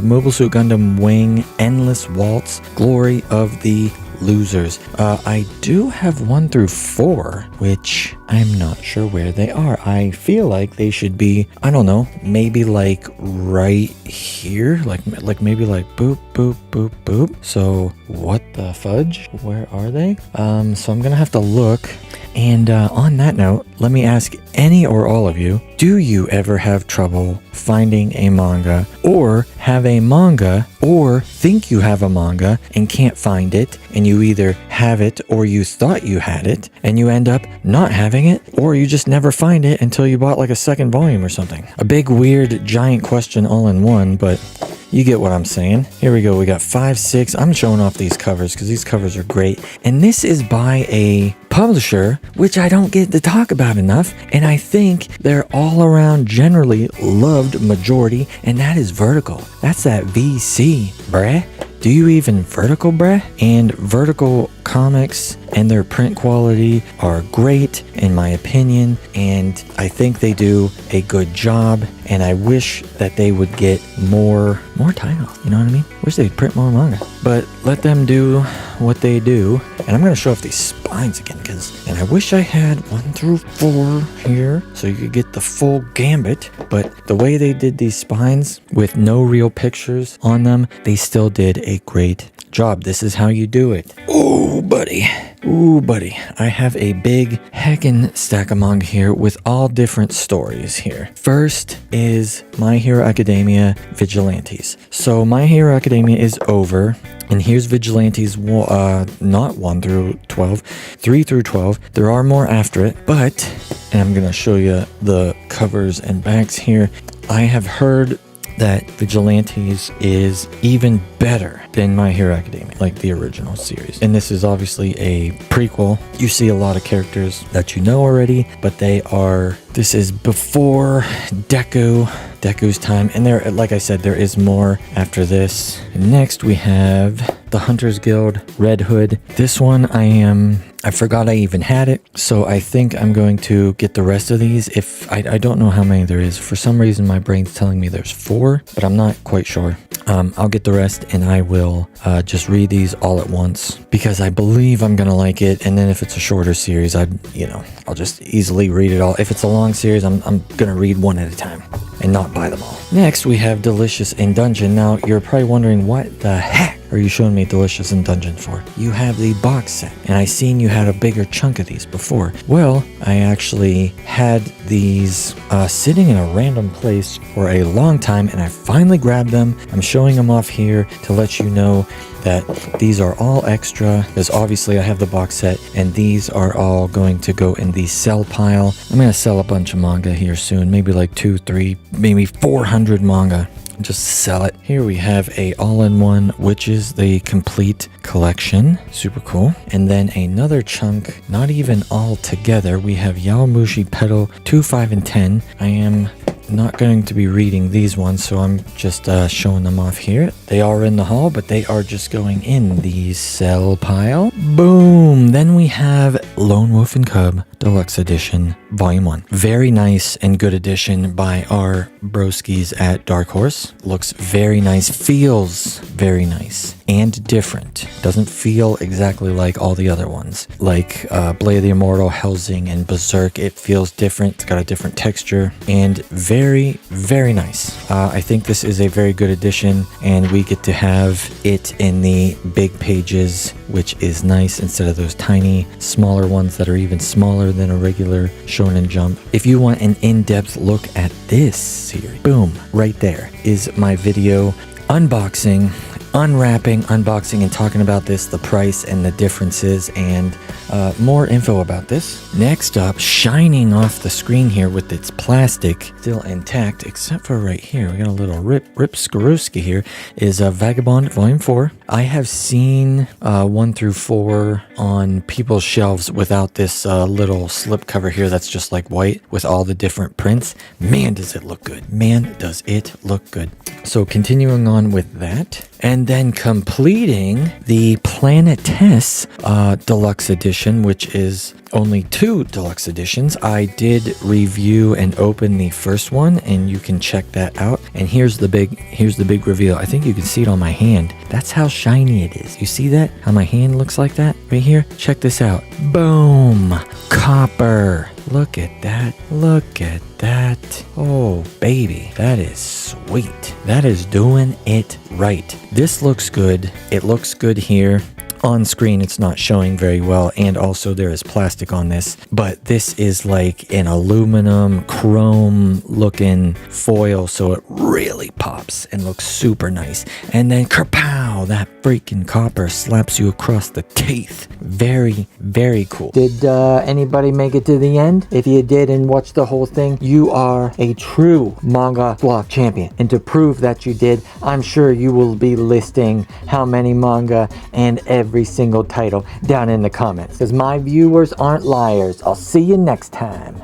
Mobile Suit Gundam Wing Endless Waltz Glory of the Losers. I do have 1 through 4, which I'm not sure where they are. I feel like they should be, I don't know, maybe like right here, like maybe like boop, boop, boop, boop. So what the fudge? Where are they? So I'm gonna have to look. And on that note, let me ask any or all of you, do you ever have trouble finding a manga, or have a manga, or think you have a manga and can't find it, and you either have it or you thought you had it, and you end up not having it, or you just never find it until you bought like a 2nd volume or something? A big, weird, giant question all in one, but you get what I'm saying. Here we go. We got 5, 6. I'm showing off these covers because these covers are great. And this is by a publisher, which I don't get to talk about enough. And I think they're all around generally loved majority. And that is Vertical. That's that VC, bruh. Do you even Vertical, bruh? And Vertical comics and their print quality are great in my opinion, and I think they do a good job, and I wish that they would get more titles, you know what I mean? Wish they'd print more manga, but let them do what they do. And I'm going to show off these spines again, and I wish I had 1 through 4 here so you could get the full gambit, but the way they did these spines with no real pictures on them, they still did a great job. This is how you do it. Oh, buddy. Ooh, buddy. I have a big heckin' stack of manga here with all different stories here. First is My Hero Academia Vigilantes. So My Hero Academia is over, and here's Vigilantes, not 1 through 12, 3 through 12. There are more after it, but, and I'm gonna show you the covers and backs here. I have heard that Vigilantes is even better than My Hero Academia, like the original series. And this is obviously a prequel. You see a lot of characters that you know already, but this is before Deku's time. And there, like I said, there is more after this. Next we have the Hunter's Guild Red Hood. This one I forgot I even had it, so I think I'm going to get the rest of these. If I don't know how many there is. For some reason, my brain's telling me there's 4, but I'm not quite sure. I'll get the rest, and I will just read these all at once because I believe I'm gonna like it. And then if it's a shorter series, I'll just easily read it all. If it's a long series, I'm gonna read one at a time and not buy them all. Next, we have Delicious in Dungeon. Now, you're probably wondering, what the heck are you showing me Delicious in Dungeon for? You have the box set, and I seen you had a bigger chunk of these before. Well, I actually had these sitting in a random place for a long time, and I finally grabbed them. I'm showing them off here to let you know that these are all extra, because obviously I have the box set, and these are all going to go in the sell pile. I'm going to sell a bunch of manga here soon, maybe like 2, 3, maybe 400 manga. Just sell it. Here we have a all-in-one, which is the complete collection. Super cool. And then another chunk, not even all together. We have Yaomushi Pedal 2, 5, and 10. I am not going to be reading these ones, so I'm just showing them off here. They are in the haul, but they are just going in the sell pile. Boom! Then we have Lone Wolf and Cub Deluxe Edition Volume 1. Very nice and good edition by our broskies at Dark Horse. Looks very nice, feels very nice and different. Doesn't feel exactly like all the other ones. Like Blade of the Immortal, Helsing, and Berserk. It feels different. It's got a different texture and very, very nice. I think this is a very good edition, and we get to have it in the big pages, which is nice instead of those tiny, smaller ones that are even smaller than a regular Shonen Jump. If you want an in-depth look at this series, boom, right there is my video unboxing, unwrapping, unboxing, and talking about this, the price and the differences, and more info about this. Next up, shining off the screen here with its plastic still intact, except for right here, we got a little rip Skaruski here, is Vagabond Volume 4. I have seen 1 through 4 on people's shelves without this little slip cover here that's just like white with all the different prints. Man, does it look good. Man, does it look good. So continuing on with that, and then completing the Planetess Deluxe Edition, which is only 2 deluxe editions. I did review and open the first one, and you can check that out. And here's the big reveal. I think you can see it on my hand. That's how shiny it is. You see that? How my hand looks like that right here? Check this out. Boom! Copper. Look at that. Look at that. Oh, baby. That is sweet. That is doing it right. This looks good. It looks good here. On screen, it's not showing very well, and also there is plastic on this, but this is like an aluminum chrome looking foil, so it really pops and looks super nice. And then kerpow, that freaking copper slaps you across the teeth. Very, very cool. Did anybody make it to the end? If you did and watched the whole thing, you are a true mangahaul champion. And to prove that you did, I'm sure you will be listing how many manga and every single title down in the comments, because my viewers aren't liars. I'll see you next time.